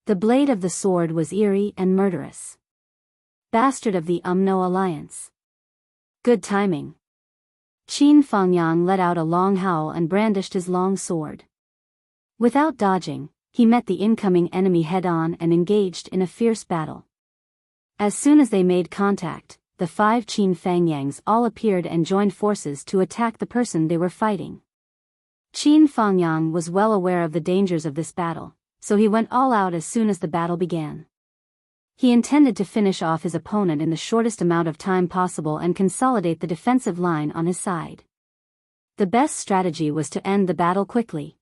The blade of the sword was eerie and murderous. Bastard of the Umno Alliance. Good timing. Qin Fangyang let out a long howl and brandished his long sword. Without dodging, he met the incoming enemy head-on and engaged in a fierce battle. As soon as they made contact, the 5 Qin Fangyangs all appeared and joined forces to attack the person they were fighting. Qin Fangyang was well aware of the dangers of this battle, so he went all out as soon as the battle began. He intended to finish off his opponent in the shortest amount of time possible and consolidate the defensive line on his side. The best strategy was to end the battle quickly.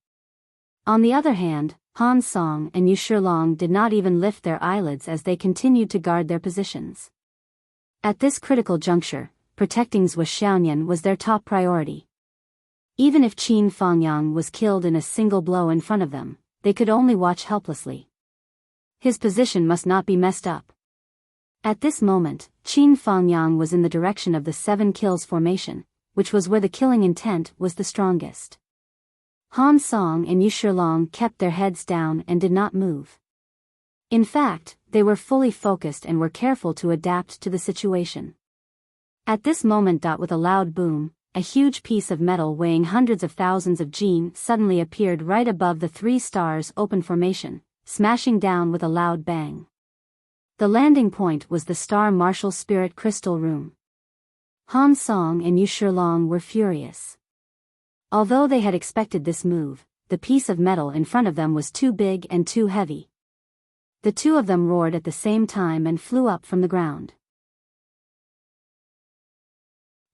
On the other hand, Han Song and Yu Shilong did not even lift their eyelids as they continued to guard their positions. At this critical juncture, protecting Zhou Xiaoyan was their top priority. Even if Qin Fangyang was killed in a single blow in front of them, they could only watch helplessly. His position must not be messed up. At this moment, Qin Fangyang was in the direction of the 7 kills formation, which was where the killing intent was the strongest. Han Song and Yu Shilong kept their heads down and did not move. In fact, they were fully focused and were careful to adapt to the situation. At this moment, with a loud boom, a huge piece of metal weighing hundreds of thousands of Jin suddenly appeared right above the 3 stars open formation, smashing down with a loud bang. The landing point was the Star Martial Spirit Crystal Room. Han Song and Yu Shilong were furious. Although they had expected this move, the piece of metal in front of them was too big and too heavy. The 2 of them roared at the same time and flew up from the ground.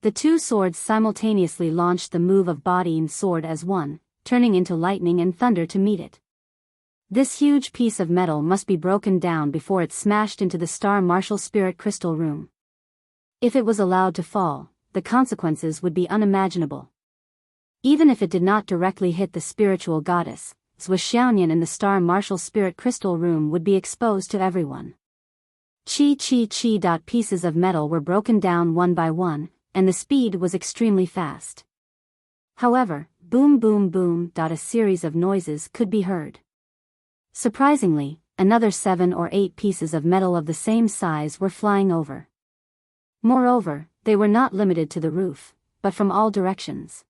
The 2 swords simultaneously launched the move of body and sword as one, turning into lightning and thunder to meet it. This huge piece of metal must be broken down before it smashed into the Star Martial Spirit Crystal Room. If it was allowed to fall, the consequences would be unimaginable. Even if it did not directly hit the spiritual goddess, Zhou Xiaoyan in the Star Martial Spirit Crystal Room would be exposed to everyone. Pieces of metal were broken down one by one, and the speed was extremely fast. However, boom boom boom. A series of noises could be heard. Surprisingly, another 7 or 8 pieces of metal of the same size were flying over. Moreover, they were not limited to the roof, but from all directions.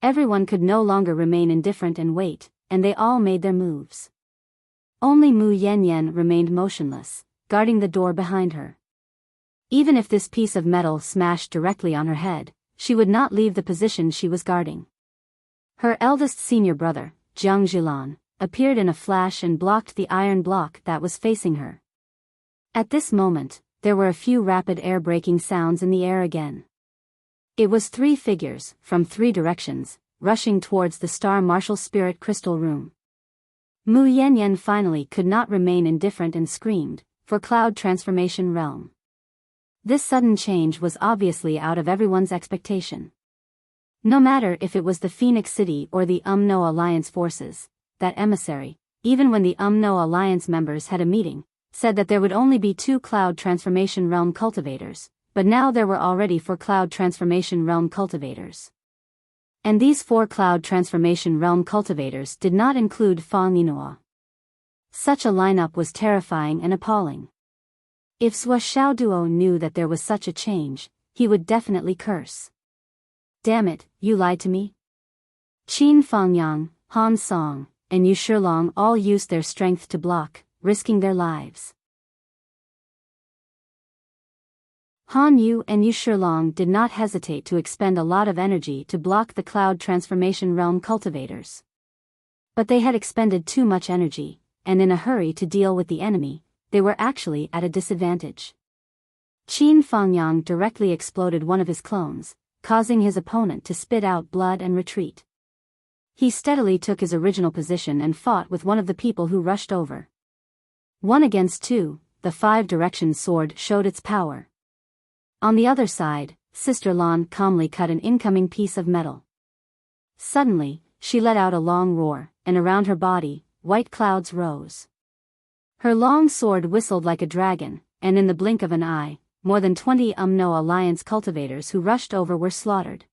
Everyone could no longer remain indifferent and wait, and they all made their moves. Only Mu Yanyan remained motionless, guarding the door behind her. Even if this piece of metal smashed directly on her head, she would not leave the position she was guarding. Her eldest senior brother, Jiang Zhilan, appeared in a flash and blocked the iron block that was facing her. At this moment, there were a few rapid air-breaking sounds in the air again. It was 3 figures, from 3 directions, rushing towards the Star Martial Spirit Crystal Room. Mu Yanyan finally could not remain indifferent and screamed, "For Cloud Transformation Realm." This sudden change was obviously out of everyone's expectation. No matter if it was the Phoenix City or the Umno Alliance forces, that emissary, even when the Umno Alliance members had a meeting, said that there would only be 2 Cloud Transformation Realm cultivators, but now there were already 4 Cloud Transformation Realm cultivators. And these 4 Cloud Transformation Realm cultivators did not include Fang Yinhua. Such a lineup was terrifying and appalling. If Zhou Xiaoduo knew that there was such a change, he would definitely curse. "Damn it, you lied to me?" Qin Fangyang, Han Song, and Yu Shilong all used their strength to block, risking their lives. Han Yu and Yu Shilong did not hesitate to expend a lot of energy to block the Cloud Transformation Realm cultivators. But they had expended too much energy, and in a hurry to deal with the enemy, they were actually at a disadvantage. Qin Fangyang directly exploded one of his clones, causing his opponent to spit out blood and retreat. He steadily took his original position and fought with one of the people who rushed over. 1 against 2, the 5-direction sword showed its power. On the other side, Sister Lan calmly cut an incoming piece of metal. Suddenly, she let out a long roar, and around her body, white clouds rose. Her long sword whistled like a dragon, and in the blink of an eye, more than 20 Umno Alliance cultivators who rushed over were slaughtered.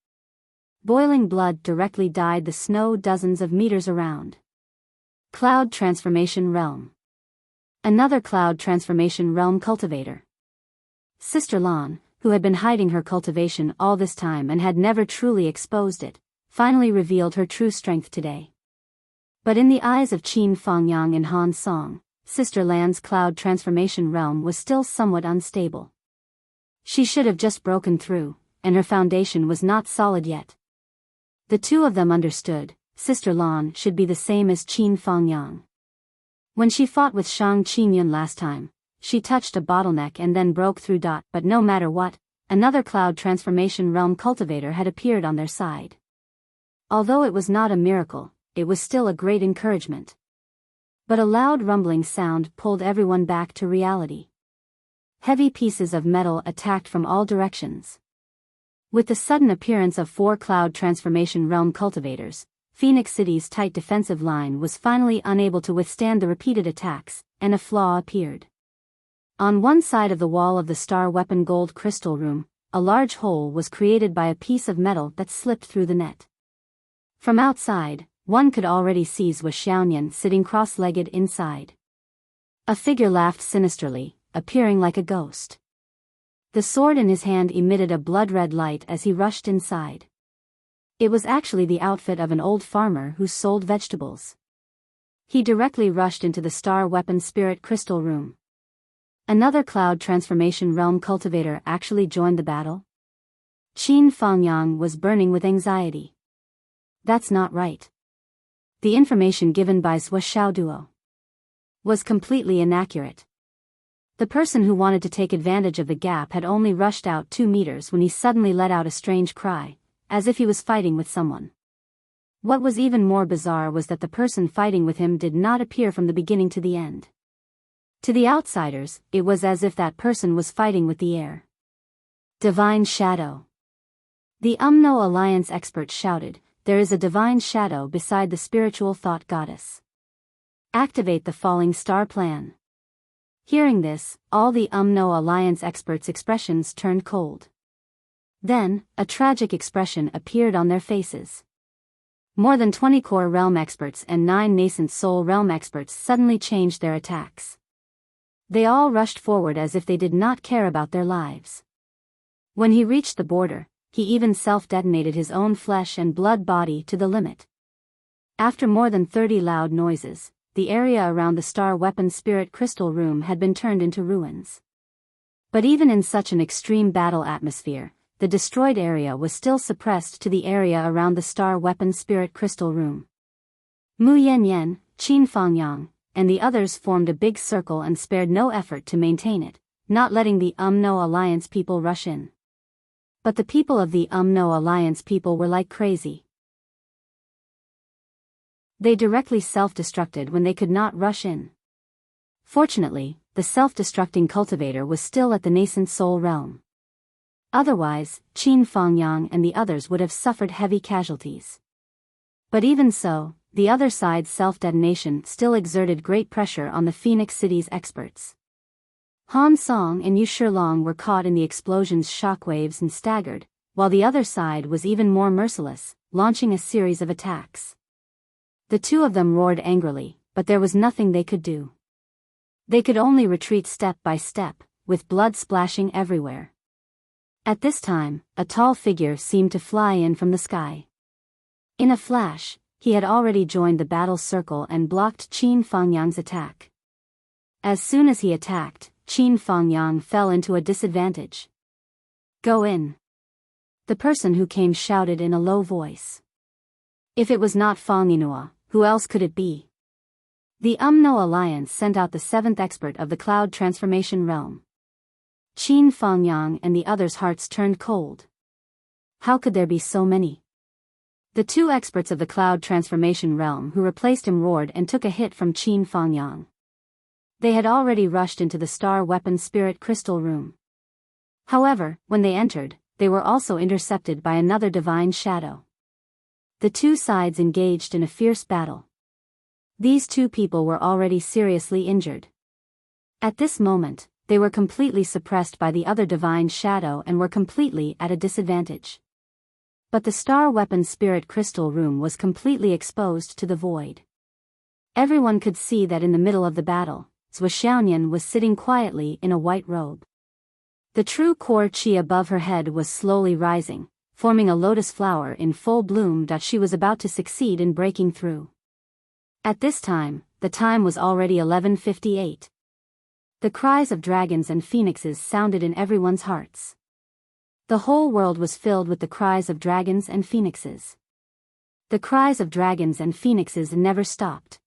Boiling blood directly dyed the snow dozens of meters around. Cloud Transformation Realm. Another Cloud Transformation Realm cultivator. Sister Lan, who had been hiding her cultivation all this time and had never truly exposed it, finally revealed her true strength today. But in the eyes of Qin Fangyang and Han Song, Sister Lan's Cloud Transformation Realm was still somewhat unstable. She should have just broken through, and her foundation was not solid yet. The two of them understood, Sister Lan should be the same as Qin Fangyang. When she fought with Shang Qingyun last time, she touched a bottleneck and then broke through. But no matter what, another Cloud Transformation Realm cultivator had appeared on their side. Although it was not a miracle, it was still a great encouragement. But a loud rumbling sound pulled everyone back to reality. Heavy pieces of metal attacked from all directions. With the sudden appearance of 4 Cloud Transformation Realm cultivators, Phoenix City's tight defensive line was finally unable to withstand the repeated attacks, and a flaw appeared. On one side of the wall of the Star Weapon Gold Crystal Room, a large hole was created by a piece of metal that slipped through the net. From outside, one could already see Zhou Xiaoyan sitting cross-legged inside. A figure laughed sinisterly, appearing like a ghost. The sword in his hand emitted a blood-red light as he rushed inside. It was actually the outfit of an old farmer who sold vegetables. He directly rushed into the Star Weapon Spirit Crystal Room. Another Cloud Transformation Realm cultivator actually joined the battle? Qin Fangyang was burning with anxiety. That's not right. The information given by Zhou Xiaoduo was completely inaccurate. The person who wanted to take advantage of the gap had only rushed out 2 meters when he suddenly let out a strange cry, as if he was fighting with someone. What was even more bizarre was that the person fighting with him did not appear from the beginning to the end. To the outsiders, it was as if that person was fighting with the air. Divine Shadow. The Umno Alliance expert shouted, "There is a divine shadow beside the spiritual thought goddess. Activate the falling star plan." Hearing this, all the Umno Alliance experts' expressions turned cold. Then, a tragic expression appeared on their faces. More than 20 core realm experts and 9 nascent soul realm experts suddenly changed their attacks. They all rushed forward as if they did not care about their lives. When he reached the border, he even self-detonated his own flesh and blood body to the limit. After more than 30 loud noises, the area around the Star Weapon Spirit Crystal Room had been turned into ruins. But even in such an extreme battle atmosphere, the destroyed area was still suppressed to the area around the Star Weapon Spirit Crystal Room. Mu Yanyan, Qin Fangyang, and the others formed a big circle and spared no effort to maintain it, not letting the Umno Alliance people rush in. But the people of the Umno Alliance people were like crazy. They directly self-destructed when they could not rush in. Fortunately, the self-destructing cultivator was still at the nascent soul realm. Otherwise, Qin Fangyang and the others would have suffered heavy casualties. But even so, the other side's self-detonation still exerted great pressure on the Phoenix City's experts. Han Song and Yu Shilong were caught in the explosion's shockwaves and staggered, while the other side was even more merciless, launching a series of attacks. The two of them roared angrily, but there was nothing they could do. They could only retreat step by step, with blood splashing everywhere. At this time, a tall figure seemed to fly in from the sky. In a flash, he had already joined the battle circle and blocked Qin Fangyang's attack. As soon as he attacked, Qin Fangyang fell into a disadvantage. Go in. The person who came shouted in a low voice. If it was not Fanginua, who else could it be? The Umno Alliance sent out the 7th expert of the Cloud Transformation Realm. Qin Fangyang and the others' hearts turned cold. How could there be so many? The 2 experts of the Cloud Transformation Realm who replaced him roared and took a hit from Qin Fangyang. They had already rushed into the Star Weapon Spirit Crystal Room. However, when they entered, they were also intercepted by another divine shadow. The 2 sides engaged in a fierce battle. These 2 people were already seriously injured. At this moment, they were completely suppressed by the other divine shadow and were completely at a disadvantage. But the Star Weapon Spirit Crystal Room was completely exposed to the void. Everyone could see that in the middle of the battle, Zhou Xiaonian was sitting quietly in a white robe. The true core chi above her head was slowly rising, forming a lotus flower in full bloom that she was about to succeed in breaking through. At this time, the time was already 11:58. The cries of dragons and phoenixes sounded in everyone's hearts. The whole world was filled with the cries of dragons and phoenixes. The cries of dragons and phoenixes never stopped.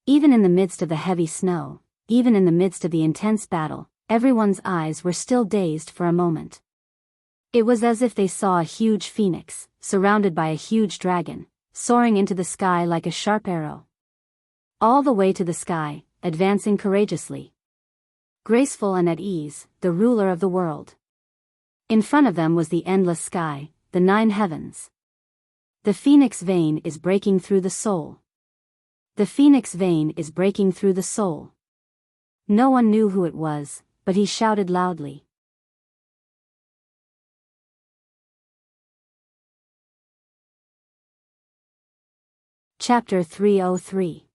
Even in the midst of the heavy snow, even in the midst of the intense battle, everyone's eyes were still dazed for a moment. It was as if they saw a huge phoenix, surrounded by a huge dragon, soaring into the sky like a sharp arrow. All the way to the sky, advancing courageously. Graceful and at ease, the ruler of the world. In front of them was the endless sky, the 9 heavens. The phoenix vein is breaking through the soul. The phoenix vein is breaking through the soul. No one knew who it was, but he shouted loudly. Chapter 303.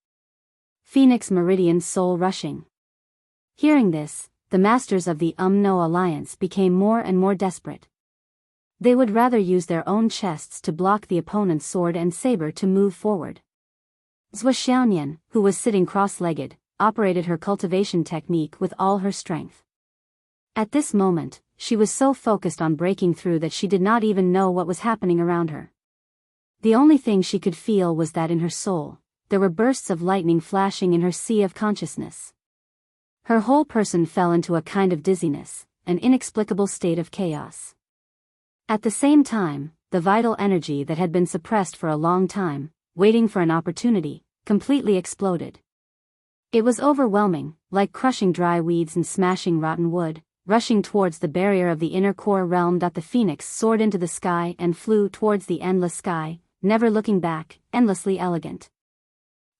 Phoenix Meridian Soul Rushing. Hearing this, the masters of the Umno Alliance became more and more desperate. They would rather use their own chests to block the opponent's sword and saber to move forward. Zhou Xiaonian, who was sitting cross-legged, operated her cultivation technique with all her strength. At this moment, she was so focused on breaking through that she did not even know what was happening around her. The only thing she could feel was that in her soul, there were bursts of lightning flashing in her sea of consciousness. Her whole person fell into a kind of dizziness, an inexplicable state of chaos. At the same time, the vital energy that had been suppressed for a long time, waiting for an opportunity, completely exploded. It was overwhelming, like crushing dry weeds and smashing rotten wood, rushing towards the barrier of the inner core realm. The phoenix soared into the sky and flew towards the endless sky, never looking back, endlessly elegant.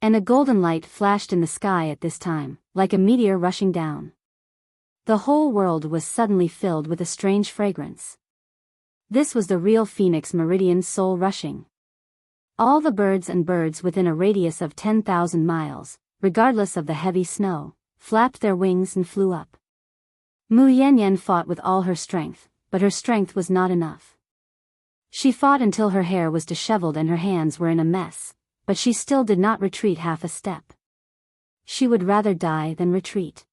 And a golden light flashed in the sky at this time, like a meteor rushing down. The whole world was suddenly filled with a strange fragrance. This was the real Phoenix Meridian soul rushing. All the birds within a radius of 10,000 miles, regardless of the heavy snow, flapped their wings and flew up. Mu Yanyan fought with all her strength, but her strength was not enough. She fought until her hair was disheveled and her hands were in a mess, but she still did not retreat half a step. She would rather die than retreat.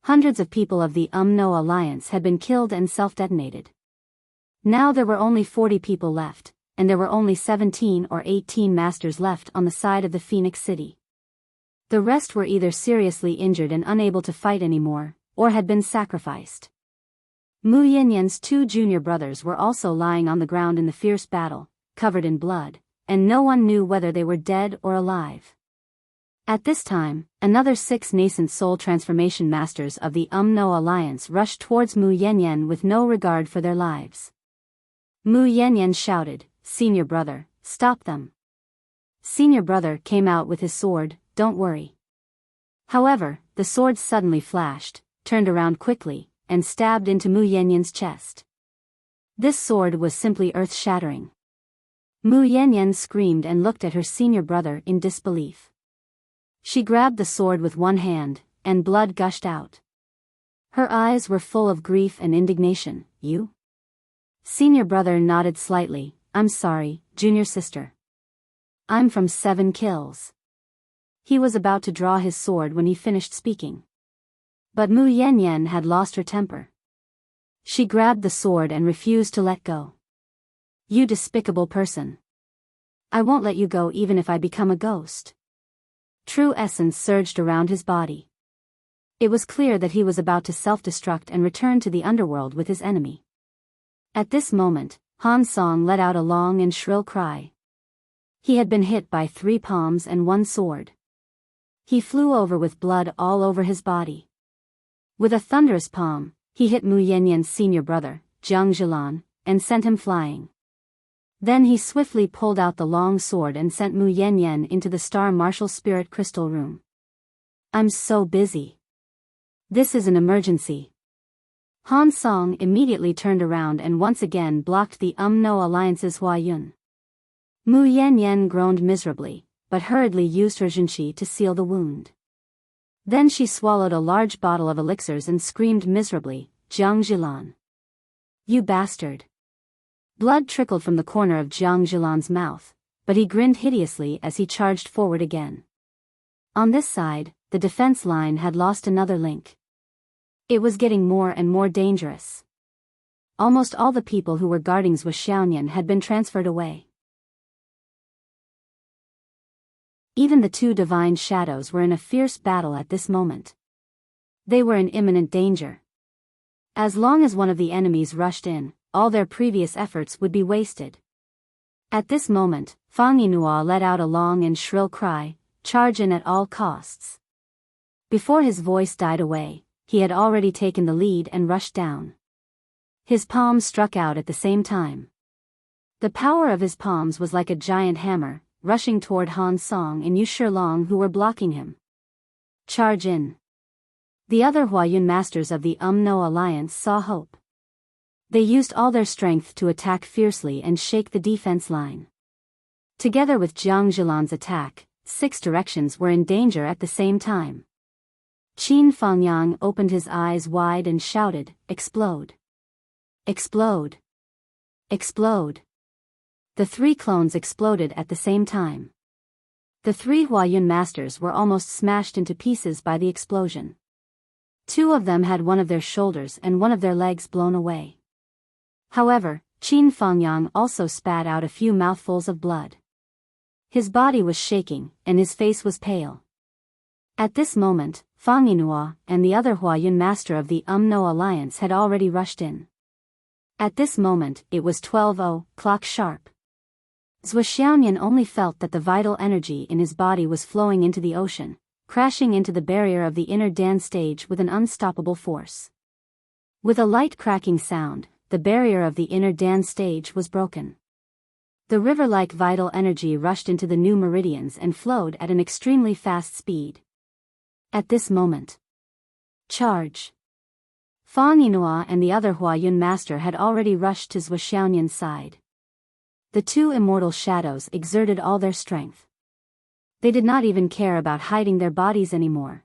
Hundreds of people of the Umno Alliance had been killed and self-detonated. Now there were only 40 people left, and there were only 17 or 18 masters left on the side of the Phoenix City. The rest were either seriously injured and unable to fight anymore, or had been sacrificed. Mu Yanyan's 2 junior brothers were also lying on the ground in the fierce battle, covered in blood, and no one knew whether they were dead or alive. At this time, another 6 nascent soul transformation masters of the Umno Alliance rushed towards Mu Yanyan with no regard for their lives. Mu Yanyan shouted, "Senior brother, stop them." Senior brother came out with his sword, "Don't worry." However, the sword suddenly flashed, turned around quickly, and stabbed into Mu Yanyan's chest. This sword was simply earth-shattering. Mu Yanyan screamed and looked at her senior brother in disbelief. She grabbed the sword with one hand, and blood gushed out. Her eyes were full of grief and indignation. "You? Senior brother nodded slightly. I'm sorry, junior sister. I'm from 7 kills. He was about to draw his sword when he finished speaking. But Mu Yanyan had lost her temper. She grabbed the sword and refused to let go. You despicable person. I won't let you go even if I become a ghost. True essence surged around his body. It was clear that he was about to self-destruct and return to the underworld with his enemy. At this moment, Han Song let out a long and shrill cry. He had been hit by 3 palms and 1 sword. He flew over with blood all over his body. With a thunderous palm, he hit Mu Yanyan's senior brother, Jiang Zhilan, and sent him flying. Then he swiftly pulled out the long sword and sent Mu Yanyan into the Star Martial Spirit Crystal Room. I'm so busy. This is an emergency. Han Song immediately turned around and once again blocked the No Alliance's Hua Yun. Mu Yanyan groaned miserably, but hurriedly used her Zhenqi to seal the wound. Then she swallowed a large bottle of elixirs and screamed miserably, Jiang Zhilan. You bastard. Blood trickled from the corner of Jiang Zhilan's mouth, but he grinned hideously as he charged forward again. On this side, the defense line had lost another link. It was getting more and more dangerous. Almost all the people who were guarding Zhuxiaoyan had been transferred away. Even the 2 divine shadows were in a fierce battle at this moment. They were in imminent danger. As long as one of the enemies rushed in, all their previous efforts would be wasted. At this moment, Fang Yinhua let out a long and shrill cry, charge in at all costs. Before his voice died away, he had already taken the lead and rushed down. His palms struck out at the same time. The power of his palms was like a giant hammer, rushing toward Han Song and Yu Shilong who were blocking him. Charge in. The other Huayun masters of the No Alliance saw hope. They used all their strength to attack fiercely and shake the defense line. Together with Jiang Zhilan's attack, 6 directions were in danger at the same time. Qin Fangyang opened his eyes wide and shouted, Explode! Explode! Explode! The 3 clones exploded at the same time. The 3 Huayun masters were almost smashed into pieces by the explosion. 2 of them had one of their shoulders and one of their legs blown away. However, Qin Fangyang also spat out a few mouthfuls of blood. His body was shaking, and his face was pale. At this moment, Fang Yinhua and the other Huayun master of the No Alliance had already rushed in. At this moment, it was 12:00 sharp. Zhuxiaoyan only felt that the vital energy in his body was flowing into the ocean, crashing into the barrier of the inner Dan stage with an unstoppable force. With a light cracking sound, the barrier of the inner Dan stage was broken. The river-like vital energy rushed into the new meridians and flowed at an extremely fast speed. At this moment, charge! Fang Yinhua and the other Huayun master had already rushed to Zhuxiaoyan's side. The 2 immortal shadows exerted all their strength. They did not even care about hiding their bodies anymore.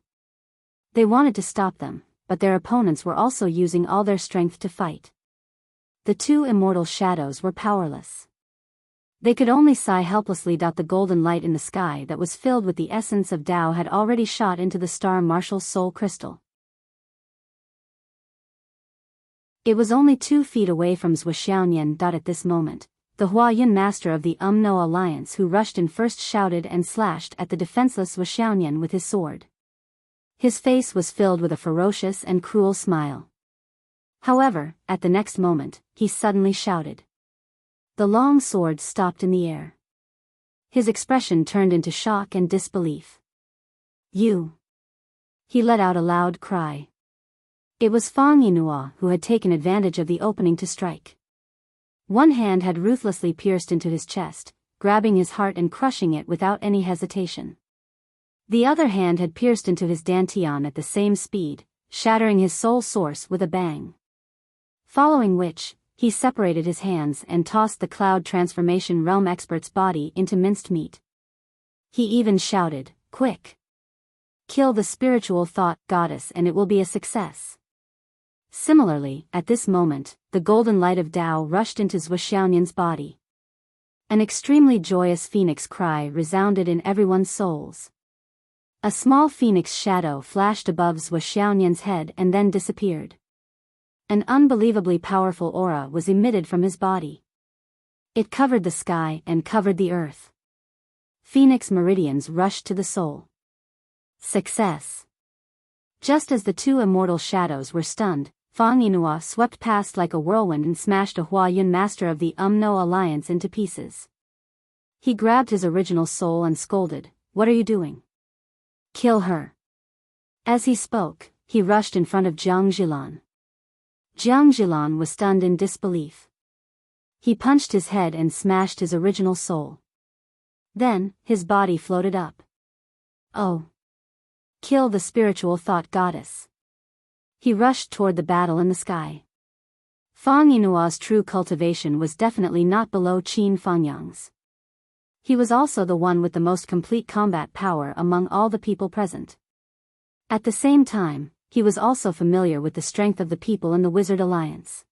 They wanted to stop them, but their opponents were also using all their strength to fight. The 2 immortal shadows were powerless. They could only sigh helplessly. The golden light in the sky that was filled with the essence of Tao had already shot into the Star Marshal's soul crystal. It was only 2 feet away from Zhuxiaoyan. At this moment, the Huayun master of the No Alliance who rushed in first shouted and slashed at the defenseless Zhuxiaoyan with his sword. His face was filled with a ferocious and cruel smile. However, at the next moment, he suddenly shouted. The long sword stopped in the air. His expression turned into shock and disbelief. You! He let out a loud cry. It was Fang Yinhua who had taken advantage of the opening to strike. One hand had ruthlessly pierced into his chest, grabbing his heart and crushing it without any hesitation. The other hand had pierced into his dantian at the same speed, shattering his soul source with a bang. Following which, he separated his hands and tossed the Cloud Transformation Realm expert's body into minced meat. He even shouted, Quick! Kill the spiritual thought goddess and it will be a success. Similarly, at this moment, the golden light of Tao rushed into Zhou Xiaonin's body. An extremely joyous phoenix cry resounded in everyone's souls. A small phoenix shadow flashed above Zhou Xiaonin's head and then disappeared. An unbelievably powerful aura was emitted from his body. It covered the sky and covered the earth. Phoenix meridians rushed to the soul. Success. Just as the two immortal shadows were stunned, Fang Yinhua swept past like a whirlwind and smashed a Huayun master of the Alliance into pieces. He grabbed his original soul and scolded, "What are you doing? Kill her." As he spoke, he rushed in front of Jiang Zhilan. Jiang Zhilan was stunned in disbelief. He punched his head and smashed his original soul. Then, his body floated up. "Oh! Kill the spiritual thought goddess." He rushed toward the battle in the sky. Fang Yinua's true cultivation was definitely not below Qin Fangyang's. He was also the one with the most complete combat power among all the people present. At the same time, he was also familiar with the strength of the people in the Wizard Alliance.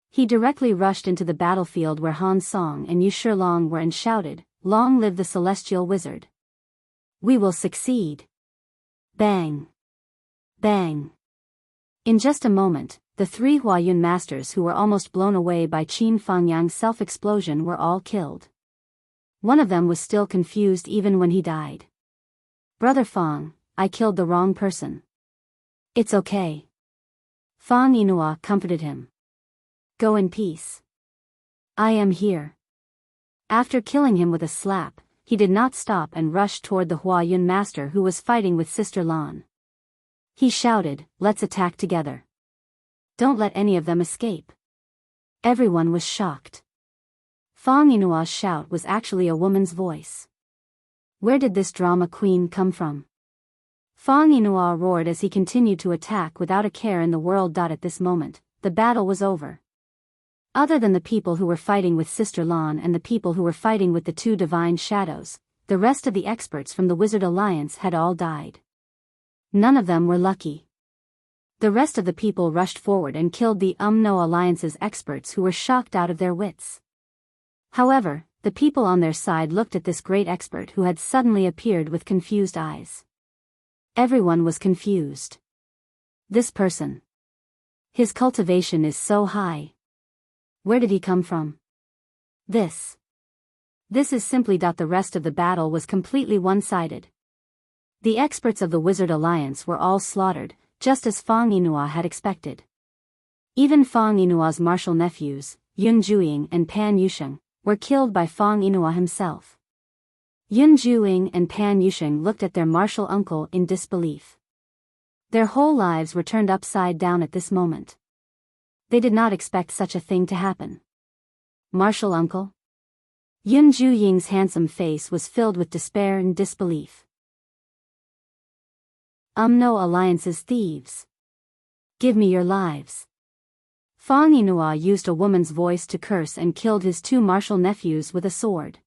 He directly rushed into the battlefield where Han Song and Yu Shilong were and shouted, "Long live the Celestial Wizard! We will succeed!" Bang! Bang! In just a moment, the three Huayun masters who were almost blown away by Qin Fangyang's self-explosion were all killed. One of them was still confused even when he died. "Brother Fang, I killed the wrong person." "It's okay." Fang Yinhua comforted him. "Go in peace. I am here." After killing him with a slap, he did not stop and rushed toward the Huayun master who was fighting with Sister Lan. He shouted, "Let's attack together. Don't let any of them escape." Everyone was shocked. Fang Yinua's shout was actually a woman's voice. Where did this drama queen come from? Fang Yinhua roared as he continued to attack without a care in the world. At this moment, the battle was over. Other than the people who were fighting with Sister Lan and the people who were fighting with the two divine shadows, the rest of the experts from the Wizard Alliance had all died. None of them were lucky. The rest of the people rushed forward and killed the Alliance's experts who were shocked out of their wits. However, the people on their side looked at this great expert who had suddenly appeared with confused eyes. Everyone was confused. This person. His cultivation is so high. Where did he come from? This is simply. The rest of the battle was completely one-sided. The experts of the Wizard Alliance were all slaughtered, just as Fang Yinhua had expected. Even Fang Yinua's martial nephews, Yun Juiying and Pan Yusheng, were killed by Fang Yinhua himself. Yun Juiying and Pan Yusheng looked at their martial uncle in disbelief. Their whole lives were turned upside down at this moment. They did not expect such a thing to happen. Martial uncle? Yun Juiying's handsome face was filled with despair and disbelief. Alliance's thieves. Give me your lives. Fang Yinhua used a woman's voice to curse and killed his two martial nephews with a sword.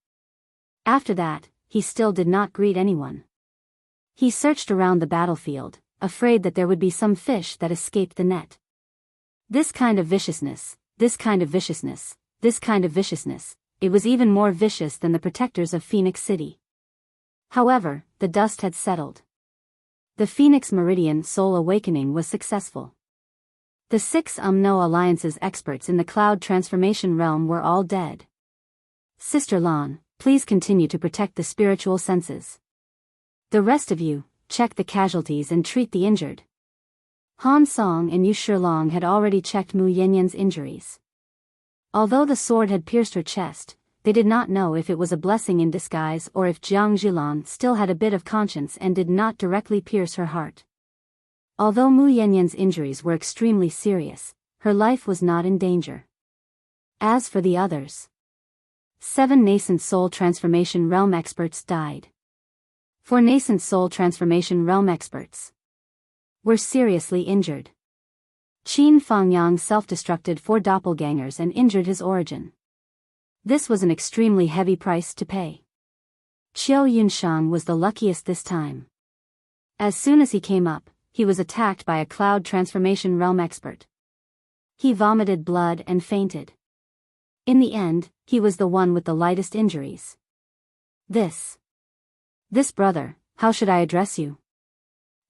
After that, he still did not greet anyone. He searched around the battlefield, afraid that there would be some fish that escaped the net. This kind of viciousness, this kind of viciousness, this kind of viciousness, it was even more vicious than the protectors of Phoenix City. However, the dust had settled. The Phoenix Meridian Soul Awakening was successful. The 6 Alliance's experts in the cloud transformation realm were all dead. Sister Lan, please continue to protect the spiritual senses. The rest of you, check the casualties and treat the injured. Han Song and Yu Shilong had already checked Mu Yanyan's injuries. Although the sword had pierced her chest, they did not know if it was a blessing in disguise or if Jiang Zhilan still had a bit of conscience and did not directly pierce her heart. Although Mu Yanyan's injuries were extremely serious, her life was not in danger. As for the others, 7 nascent soul transformation realm experts died. 4 nascent soul transformation realm experts were seriously injured. Qin Fangyang self-destructed 4 doppelgangers and injured his origin. This was an extremely heavy price to pay. Qiu Yunshang was the luckiest this time. As soon as he came up, he was attacked by a cloud transformation realm expert. He vomited blood and fainted. In the end, he was the one with the lightest injuries. This brother, how should I address you?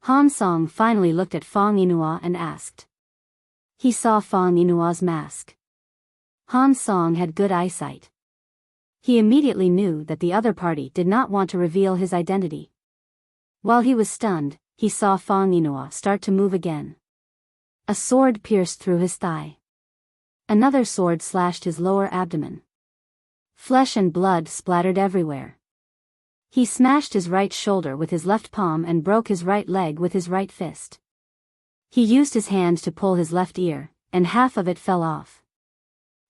Han Song finally looked at Fong Yinhua and asked. He saw Fong Yinhua's mask. Han Song had good eyesight. He immediately knew that the other party did not want to reveal his identity. While he was stunned, he saw Fong Yinhua start to move again. A sword pierced through his thigh. Another sword slashed his lower abdomen. Flesh and blood splattered everywhere. He smashed his right shoulder with his left palm and broke his right leg with his right fist. He used his hand to pull his left ear, and half of it fell off.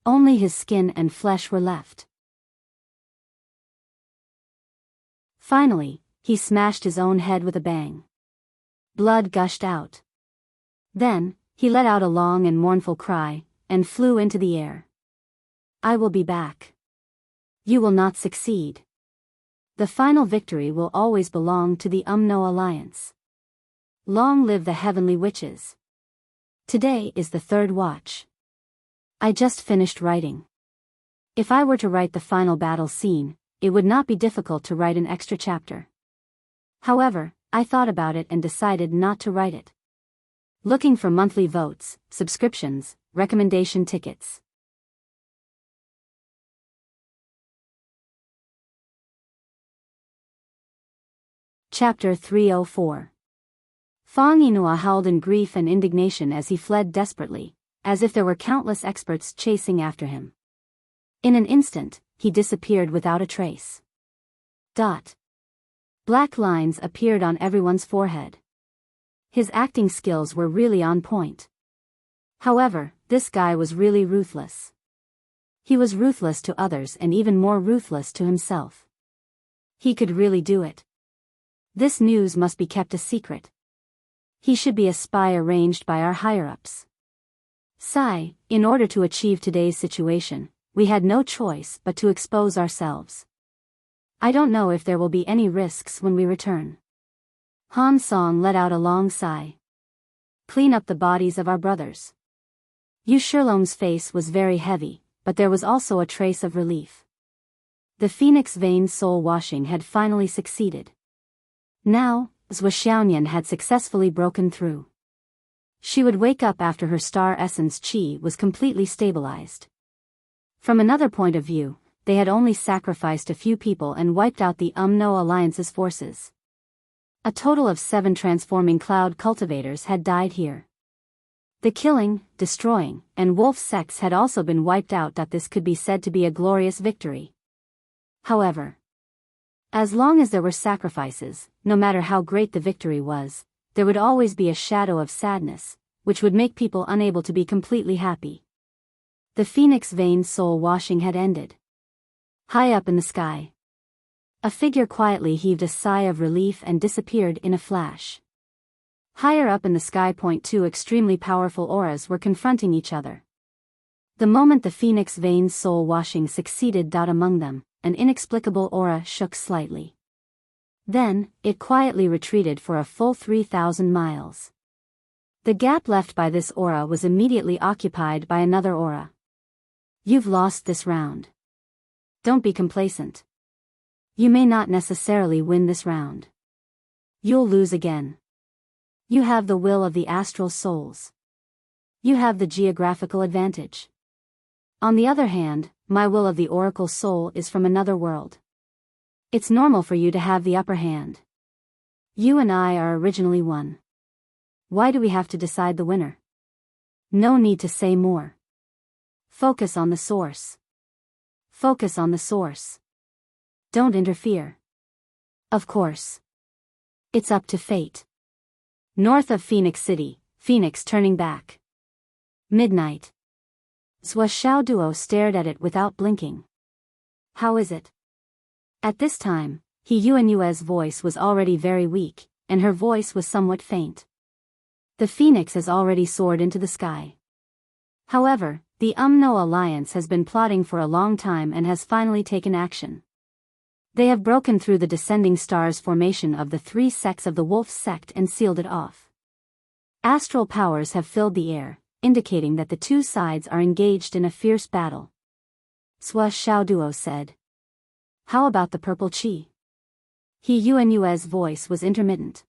Only his skin and flesh were left. Finally, he smashed his own head with a bang. Blood gushed out. Then, he let out a long and mournful cry, and flew into the air. I will be back. You will not succeed. The final victory will always belong to the Umno Alliance. Long live the heavenly witches. Today is the third watch. I just finished writing. If I were to write the final battle scene, it would not be difficult to write an extra chapter. However, I thought about it and decided not to write it. Looking for monthly votes, subscriptions, recommendation tickets. Chapter 304. Fong Yinhua howled in grief and indignation as he fled desperately, as if there were countless experts chasing after him. In an instant, he disappeared without a trace. Black lines appeared on everyone's forehead. His acting skills were really on point. However, this guy was really ruthless. He was ruthless to others and even more ruthless to himself. He could really do it. This news must be kept a secret. He should be a spy arranged by our higher-ups. Sigh, in order to achieve today's situation, we had no choice but to expose ourselves. I don't know if there will be any risks when we return. Han Song let out a long sigh. Clean up the bodies of our brothers. Yu Shilong's face was very heavy, but there was also a trace of relief. The Phoenix Vein soul washing had finally succeeded. Now, Zhou Xiaoyan had successfully broken through. She would wake up after her star essence qi was completely stabilized. From another point of view, they had only sacrificed a few people and wiped out the Umno Alliance's forces. A total of 7 transforming cloud cultivators had died here. The killing, destroying, and wolf sects had also been wiped out. This could be said to be a glorious victory. However, as long as there were sacrifices, no matter how great the victory was, there would always be a shadow of sadness, which would make people unable to be completely happy. The Phoenix Vein soul washing had ended. High up in the sky, a figure quietly heaved a sigh of relief and disappeared in a flash. Higher up in the sky, 2 extremely powerful auras were confronting each other. The moment the Phoenix Vein soul washing succeeded, among them, an inexplicable aura shook slightly. Then, it quietly retreated for a full 3,000 miles. The gap left by this aura was immediately occupied by another aura. You've lost this round. Don't be complacent. You may not necessarily win this round. You'll lose again. You have the will of the astral souls. You have the geographical advantage. On the other hand, my will of the oracle soul is from another world. It's normal for you to have the upper hand. You and I are originally one. Why do we have to decide the winner? No need to say more. Focus on the source. Focus on the source. Don't interfere. Of course. It's up to fate. North of Phoenix City, Phoenix turning back. Midnight. Zhou Xiaoduo stared at it without blinking. How is it? At this time, He Yuanyue's voice was already very weak, and her voice was somewhat faint. The phoenix has already soared into the sky. However, the Umno Alliance has been plotting for a long time and has finally taken action. They have broken through the descending stars formation of the 3 sects of the wolf sect and sealed it off. Astral powers have filled the air, indicating that the two sides are engaged in a fierce battle. Swa Xiaoduo said. How about the purple chi? He Yuan's voice was intermittent.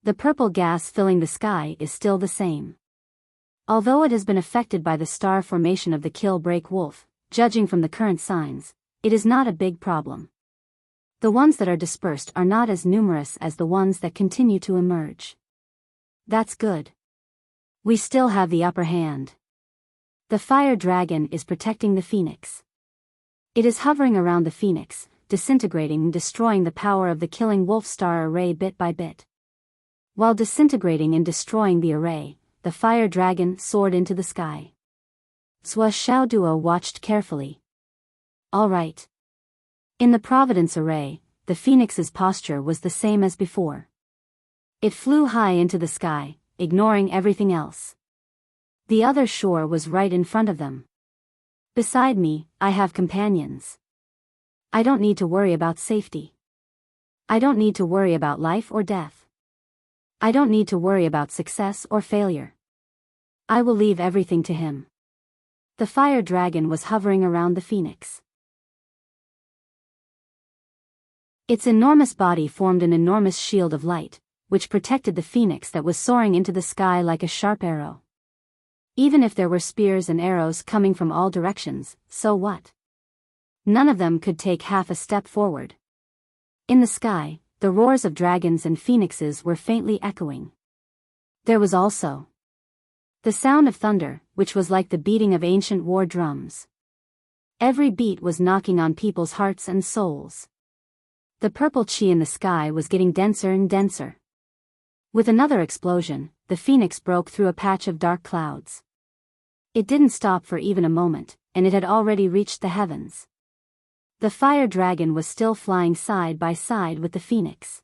The purple gas filling the sky is still the same. Although it has been affected by the star formation of the kill-break wolf, judging from the current signs, it is not a big problem. The ones that are dispersed are not as numerous as the ones that continue to emerge. That's good. We still have the upper hand. The fire dragon is protecting the phoenix. It is hovering around the phoenix, disintegrating and destroying the power of the killing wolf star array bit by bit. While disintegrating and destroying the array, the fire dragon soared into the sky. Swa Xiaoduo watched carefully. All right. In the Providence array, the phoenix's posture was the same as before. It flew high into the sky, ignoring everything else. The other shore was right in front of them. Beside me, I have companions. I don't need to worry about safety. I don't need to worry about life or death. I don't need to worry about success or failure. I will leave everything to him. The fire dragon was hovering around the phoenix. Its enormous body formed an enormous shield of light, which protected the phoenix that was soaring into the sky like a sharp arrow. Even if there were spears and arrows coming from all directions, so what? None of them could take half a step forward. In the sky, the roars of dragons and phoenixes were faintly echoing. There was also the sound of thunder, which was like the beating of ancient war drums. Every beat was knocking on people's hearts and souls. The purple chi in the sky was getting denser and denser. With another explosion, the phoenix broke through a patch of dark clouds. It didn't stop for even a moment, and it had already reached the heavens. The fire dragon was still flying side by side with the phoenix.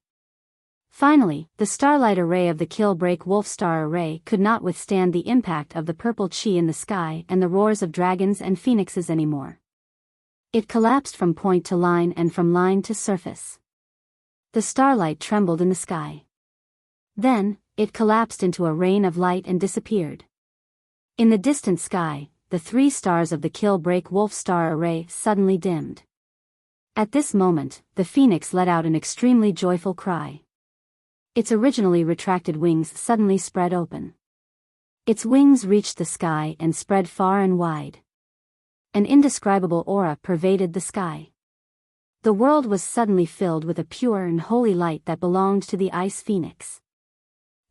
Finally, the starlight array of the kill-break wolf star array could not withstand the impact of the purple chi in the sky and the roars of dragons and phoenixes anymore. It collapsed from point to line and from line to surface. The starlight trembled in the sky. Then, it collapsed into a rain of light and disappeared. In the distant sky, the 3 stars of the kill-break wolf star array suddenly dimmed. At this moment, the phoenix let out an extremely joyful cry. Its originally retracted wings suddenly spread open. Its wings reached the sky and spread far and wide. An indescribable aura pervaded the sky. The world was suddenly filled with a pure and holy light that belonged to the ice phoenix.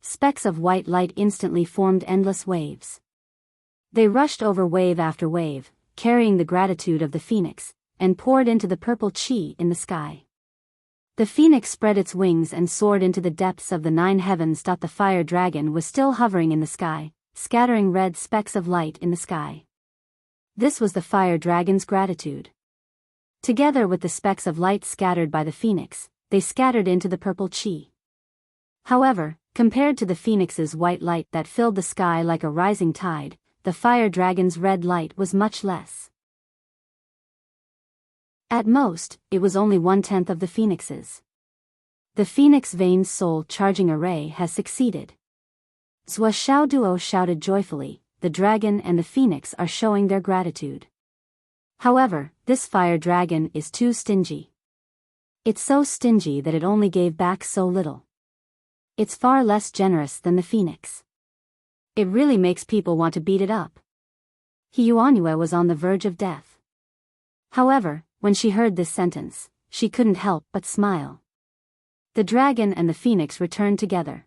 Specks of white light instantly formed endless waves. They rushed over wave after wave, carrying the gratitude of the phoenix, and poured into the purple chi in the sky. The phoenix spread its wings and soared into the depths of the 9 heavens. The fire dragon was still hovering in the sky, scattering red specks of light in the sky. This was the fire dragon's gratitude. Together with the specks of light scattered by the phoenix, they scattered into the purple chi. However, compared to the phoenix's white light that filled the sky like a rising tide, the fire dragon's red light was much less. At most, it was only 1/10 of the phoenix's. The phoenix vein soul charging array has succeeded. Swa Xiaoduo shouted joyfully, the dragon and the phoenix are showing their gratitude. However, this fire dragon is too stingy. It's so stingy that it only gave back so little. It's far less generous than the phoenix. It really makes people want to beat it up. He Yuanyue was on the verge of death. However, when she heard this sentence, she couldn't help but smile. The dragon and the phoenix returned together.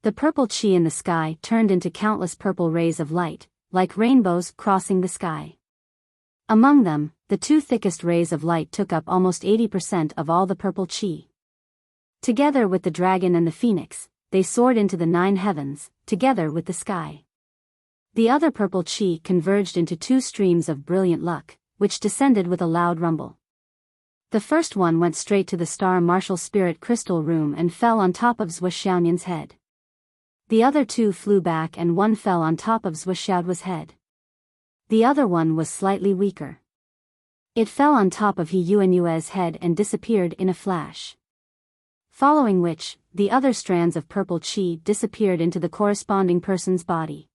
The purple chi in the sky turned into countless purple rays of light, like rainbows crossing the sky. Among them, the 2 thickest rays of light took up almost 80% of all the purple chi. Together with the dragon and the phoenix, they soared into the 9 heavens, together with the sky. The other purple chi converged into 2 streams of brilliant luck, which descended with a loud rumble. The first one went straight to the star martial spirit crystal room and fell on top of Zhou Xiaoyan's head. The other 2 flew back and one fell on top of Zhou Xiaoduo's head. The other one was slightly weaker. It fell on top of He Yuanyue's head and disappeared in a flash. Following which, the other strands of purple qi disappeared into the corresponding person's body.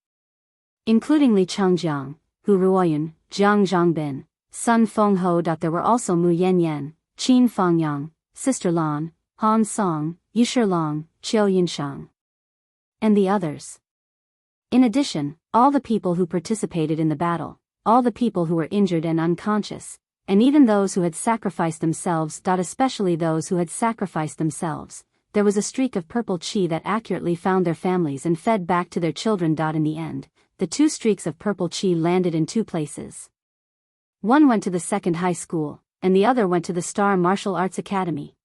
Including Li Chengjiang, Hu Ruoyun, Jiang Zhongbin, Sun Fengho. There were also Mu Yanyan, Qin Fengyang, Sister Lan, Han Song, Yushi Long, Qiu Yinshang, and the others. In addition, all the people who participated in the battle, all the people who were injured and unconscious, and even those who had sacrificed themselves. Especially those who had sacrificed themselves. There was a streak of purple qi that accurately found their families and fed back to their children. In the end, the two streaks of purple qi landed in two places. One went to the second high school, and the other went to the Star Martial Arts Academy.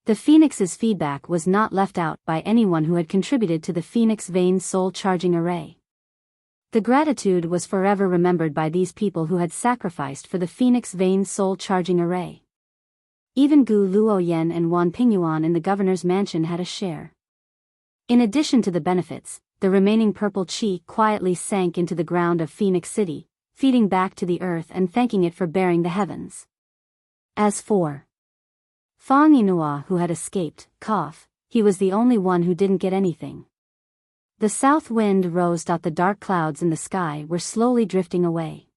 The Phoenix's feedback was not left out by anyone who had contributed to the Phoenix Vein Soul Charging Array. The gratitude was forever remembered by these people who had sacrificed for the Phoenix Vein Soul Charging Array. Even Gu Luoyen and Wan Pingyuan in the governor's mansion had a share. In addition to the benefits, the remaining purple qi quietly sank into the ground of Phoenix City, feeding back to the earth and thanking it for bearing the heavens. As for Fang Yinhua, who had escaped, he was the only one who didn't get anything. The south wind rose. The dark clouds in the sky were slowly drifting away.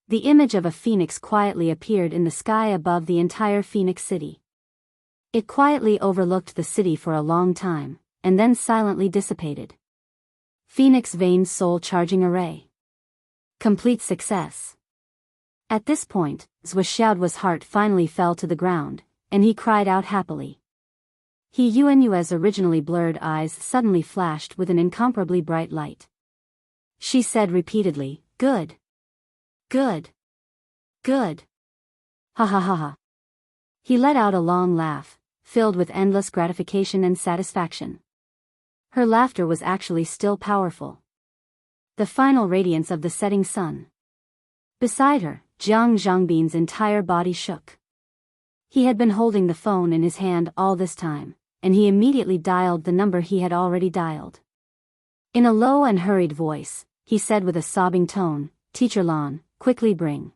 The image of a phoenix quietly appeared in the sky above the entire Phoenix City. It quietly overlooked the city for a long time, and then silently dissipated. Phoenix Vein Soul Charging Array. Complete success. At this point, Zhou Xiaoduo's heart finally fell to the ground, and he cried out happily. He Yuanyue's originally blurred eyes suddenly flashed with an incomparably bright light. She said repeatedly, "Good. Good. Good. Ha ha ha ha." He let out a long laugh, filled with endless gratification and satisfaction. Her laughter was actually still powerful. The final radiance of the setting sun. Beside her, Jiang Zhongbin's entire body shook. He had been holding the phone in his hand all this time, and he immediately dialed the number he had already dialed. In a low and hurried voice, he said with a sobbing tone, "Teacher Lan, quickly bring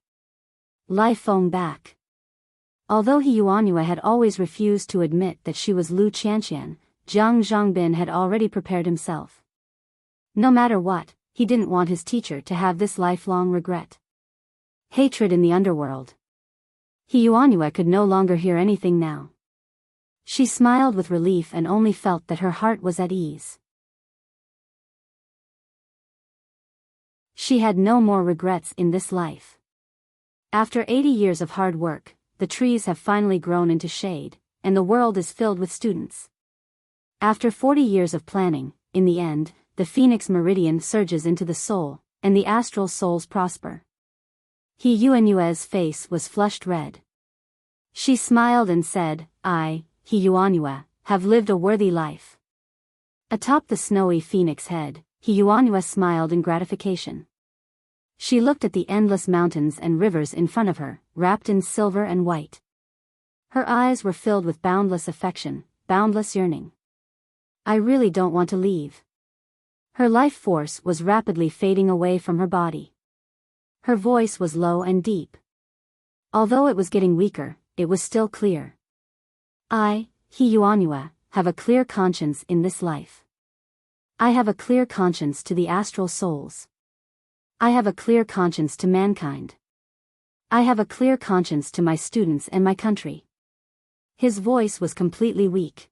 Lai Feng back." Although He Yuanyue had always refused to admit that she was Lu Qianqian, Jiang Zhongbin had already prepared himself. No matter what, he didn't want his teacher to have this lifelong regret. Hatred in the underworld. He Yuanyue could no longer hear anything now. She smiled with relief and only felt that her heart was at ease. She had no more regrets in this life. After 80 years of hard work, the trees have finally grown into shade, and the world is filled with students. After 40 years of planning, in the end, the Phoenix Meridian surges into the soul, and the astral souls prosper. He Yuanyue's face was flushed red. She smiled and said, "I, He Yuanyue, have lived a worthy life." Atop the snowy phoenix head, He Yuanyue smiled in gratification. She looked at the endless mountains and rivers in front of her, wrapped in silver and white. Her eyes were filled with boundless affection, boundless yearning. "I really don't want to leave." Her life force was rapidly fading away from her body. Her voice was low and deep. Although it was getting weaker, it was still clear. "I, He Yuanyue, have a clear conscience in this life. I have a clear conscience to the astral souls. I have a clear conscience to mankind. I have a clear conscience to my students and my country." His voice was completely weak.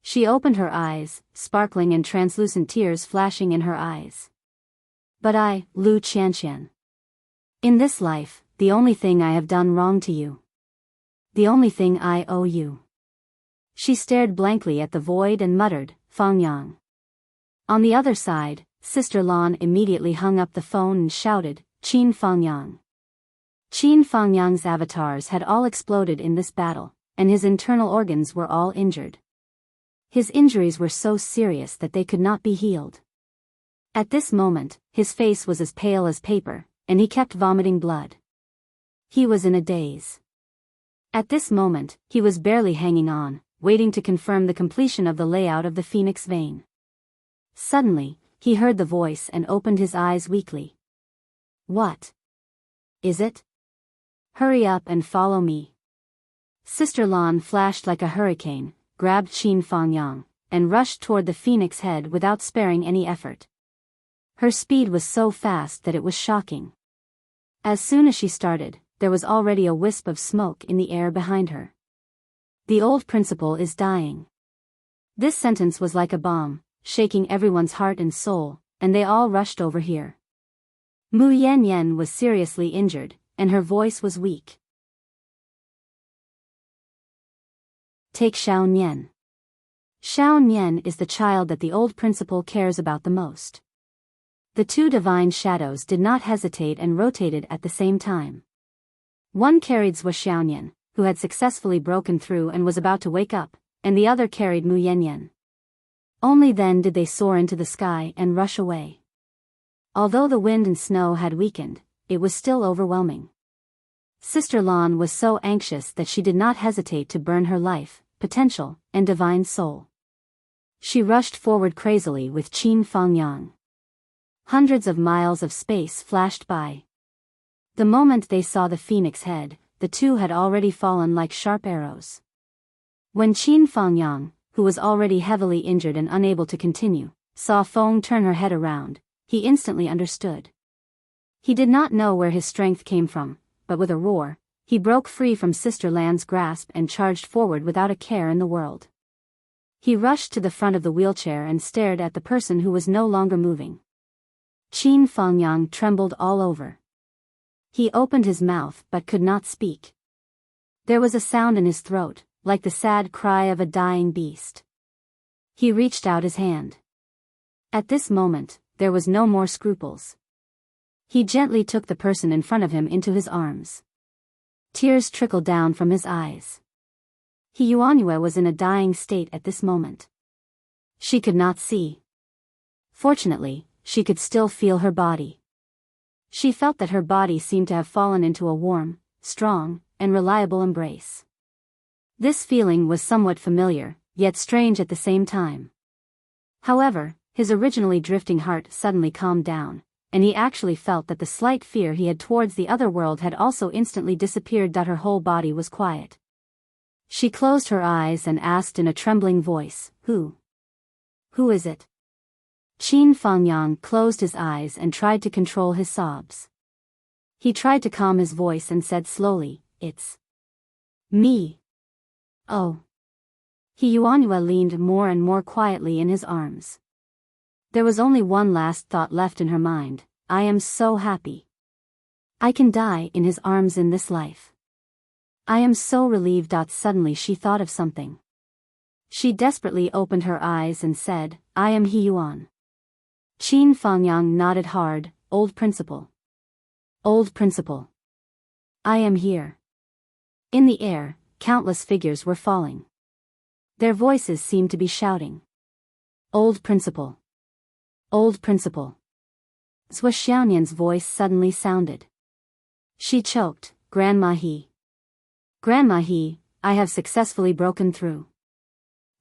She opened her eyes, sparkling and translucent tears flashing in her eyes. "But I, Lu Qianqian. In this life, the only thing I have done wrong to you. The only thing I owe you." She stared blankly at the void and muttered, "Fengyang." On the other side, Sister Lan immediately hung up the phone and shouted, "Qin Fengyang." Qin Fengyang's avatars had all exploded in this battle, and his internal organs were all injured. His injuries were so serious that they could not be healed. At this moment, his face was as pale as paper, and he kept vomiting blood. He was in a daze. At this moment, he was barely hanging on, waiting to confirm the completion of the layout of the Phoenix Vein. Suddenly, he heard the voice and opened his eyes weakly. "What is it? Hurry up and follow me." Sister Lan flashed like a hurricane, grabbed Qin Fangyang, and rushed toward the phoenix head without sparing any effort. Her speed was so fast that it was shocking. As soon as she started, there was already a wisp of smoke in the air behind her. The old principal is dying. This sentence was like a bomb, shaking everyone's heart and soul, and they all rushed over here. Mu Yanyan was seriously injured, and her voice was weak. Take Xiao Nian. Xiao Nian is the child that the old principal cares about the most. The two divine shadows did not hesitate and rotated at the same time. One carried Zhou Xiaonian, who had successfully broken through and was about to wake up, and the other carried Mu Yanyan. Only then did they soar into the sky and rush away. Although the wind and snow had weakened, it was still overwhelming. Sister Lan was so anxious that she did not hesitate to burn her life, potential, and divine soul. She rushed forward crazily with Qin Fangyang. Hundreds of miles of space flashed by. The moment they saw the phoenix head, the two had already fallen like sharp arrows. When Qin Fangyang, who was already heavily injured and unable to continue, saw Feng turn her head around, he instantly understood. He did not know where his strength came from, but with a roar, he broke free from Sister Lan's grasp and charged forward without a care in the world. He rushed to the front of the wheelchair and stared at the person who was no longer moving. Qin Fangyang trembled all over. He opened his mouth but could not speak. There was a sound in his throat, like the sad cry of a dying beast. He reached out his hand. At this moment, there was no more scruples. He gently took the person in front of him into his arms. Tears trickled down from his eyes. He Yuanyue was in a dying state at this moment. She could not see. Fortunately, she could still feel her body. She felt that her body seemed to have fallen into a warm, strong, and reliable embrace. This feeling was somewhat familiar, yet strange at the same time. However, his originally drifting heart suddenly calmed down, and he actually felt that the slight fear he had towards the other world had also instantly disappeared. Her whole body was quiet. She closed her eyes and asked in a trembling voice, Who? Who is it? Qin Fangyang closed his eyes and tried to control his sobs. He tried to calm his voice and said slowly, It's me. Oh. He Yuanyue leaned more and more quietly in his arms. There was only one last thought left in her mind, I am so happy. I can die in his arms in this life. I am so relieved. Suddenly she thought of something. She desperately opened her eyes and said, I am He Yuan. Qin Fangyang nodded hard, Old Principal. Old Principal. I am here. In the air, countless figures were falling. Their voices seemed to be shouting. Old Principal. Old Principal. Zhou Xiaonian's voice suddenly sounded. She choked, Grandma He. Grandma He, I have successfully broken through.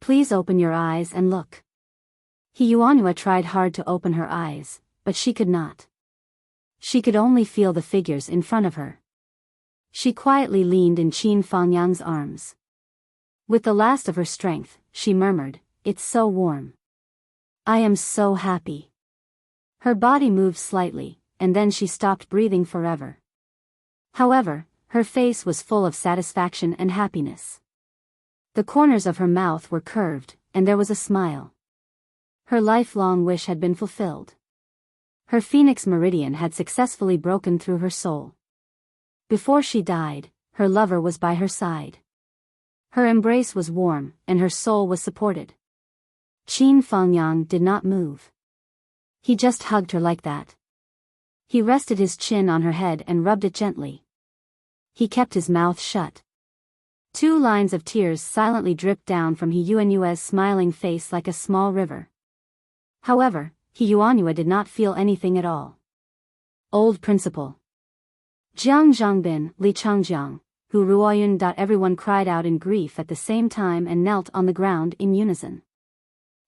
Please open your eyes and look. He Yuanyue tried hard to open her eyes, but she could not. She could only feel the figures in front of her. She quietly leaned in Qin Fangyang's arms. With the last of her strength, she murmured, It's so warm. I am so happy. Her body moved slightly, and then she stopped breathing forever. However, her face was full of satisfaction and happiness. The corners of her mouth were curved, and there was a smile. Her lifelong wish had been fulfilled. Her phoenix meridian had successfully broken through her soul. Before she died, her lover was by her side. Her embrace was warm, and her soul was supported. Qin Fangyang did not move. He just hugged her like that. He rested his chin on her head and rubbed it gently. He kept his mouth shut. 2 lines of tears silently dripped down from He Yuanyue's smiling face like a small river. However, He Yuanyue did not feel anything at all. Old Principal. Jiang Zhangbin, Li Changjiang, Hu Ruoyun. Everyone cried out in grief at the same time and knelt on the ground in unison.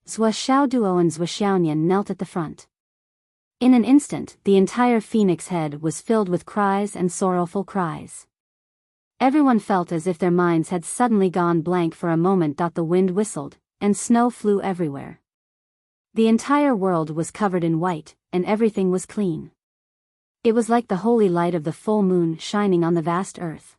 Zhou Xiaoduo and Zhou Xiaonian knelt at the front. In an instant, the entire phoenix head was filled with cries and sorrowful cries. Everyone felt as if their minds had suddenly gone blank for a moment. The wind whistled, and snow flew everywhere. The entire world was covered in white, and everything was clean. It was like the holy light of the full moon shining on the vast earth.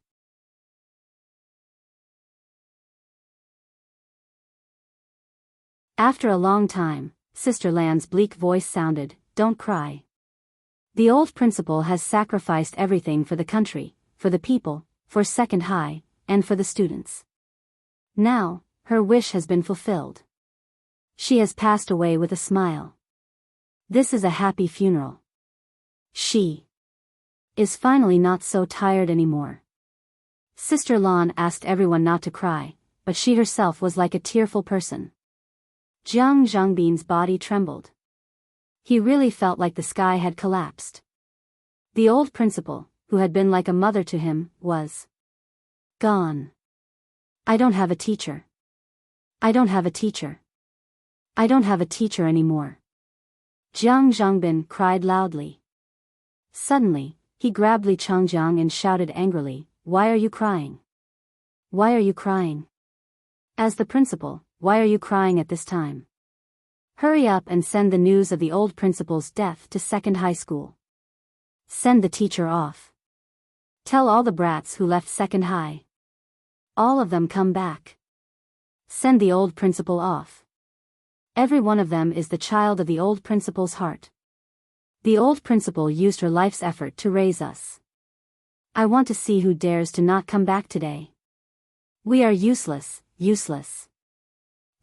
After a long time, Sister Lan's bleak voice sounded, "Don't cry. The old principal has sacrificed everything for the country, for the people, for Second High, and for the students. Now, her wish has been fulfilled. She has passed away with a smile. This is a happy funeral. She is finally not so tired anymore." Sister Lan asked everyone not to cry, but she herself was like a tearful person. Jiang Zhongbin's body trembled. He really felt like the sky had collapsed. The old principal, who had been like a mother to him, was gone. "I don't have a teacher. I don't have a teacher. I don't have a teacher anymore." Jiang Zhongbin cried loudly. Suddenly, he grabbed Li Changjiang and shouted angrily, "Why are you crying? Why are you crying? As the principal, why are you crying at this time? Hurry up and send the news of the old principal's death to Second High School. Send the teacher off. Tell all the brats who left Second High. All of them come back. Send the old principal off. Every one of them is the child of the old principal's heart. The old principal used her life's effort to raise us. I want to see who dares to not come back today. We are useless, useless."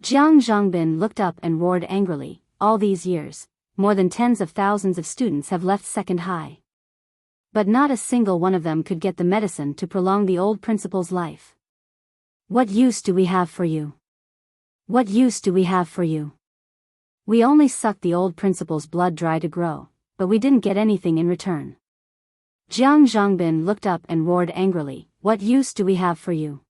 Jiang Zhongbin looked up and roared angrily, "All these years, more than tens of thousands of students have left Second High. But not a single one of them could get the medicine to prolong the old principal's life. What use do we have for you? What use do we have for you? We only sucked the old principal's blood dry to grow, but we didn't get anything in return." Jiang Zhongbin looked up and roared angrily, "What use do we have for you?"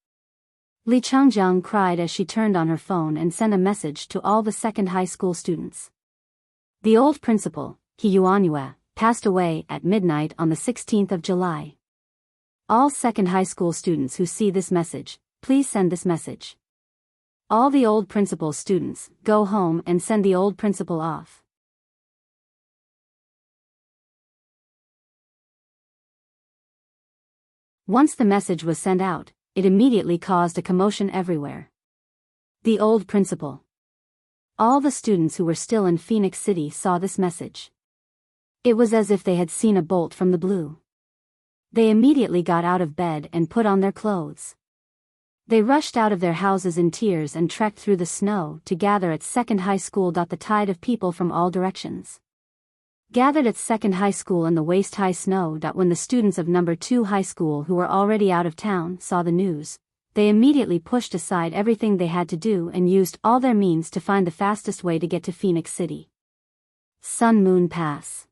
Li Changjiang cried as she turned on her phone and sent a message to all the Second High School students. The old principal, He Yuanyue, passed away at midnight on the 16th of July. All Second High School students who see this message, please send this message. All the old principal's students, go home and send the old principal off. Once the message was sent out, it immediately caused a commotion everywhere. The old principal. All the students who were still in Phoenix City saw this message. It was as if they had seen a bolt from the blue. They immediately got out of bed and put on their clothes. They rushed out of their houses in tears and trekked through the snow to gather at Second High School. The tide of people from all directions gathered at Second High School in the waist-high snow. When the students of No. 2 High School who were already out of town saw the news, they immediately pushed aside everything they had to do and used all their means to find the fastest way to get to Phoenix City. Sun Moon Pass.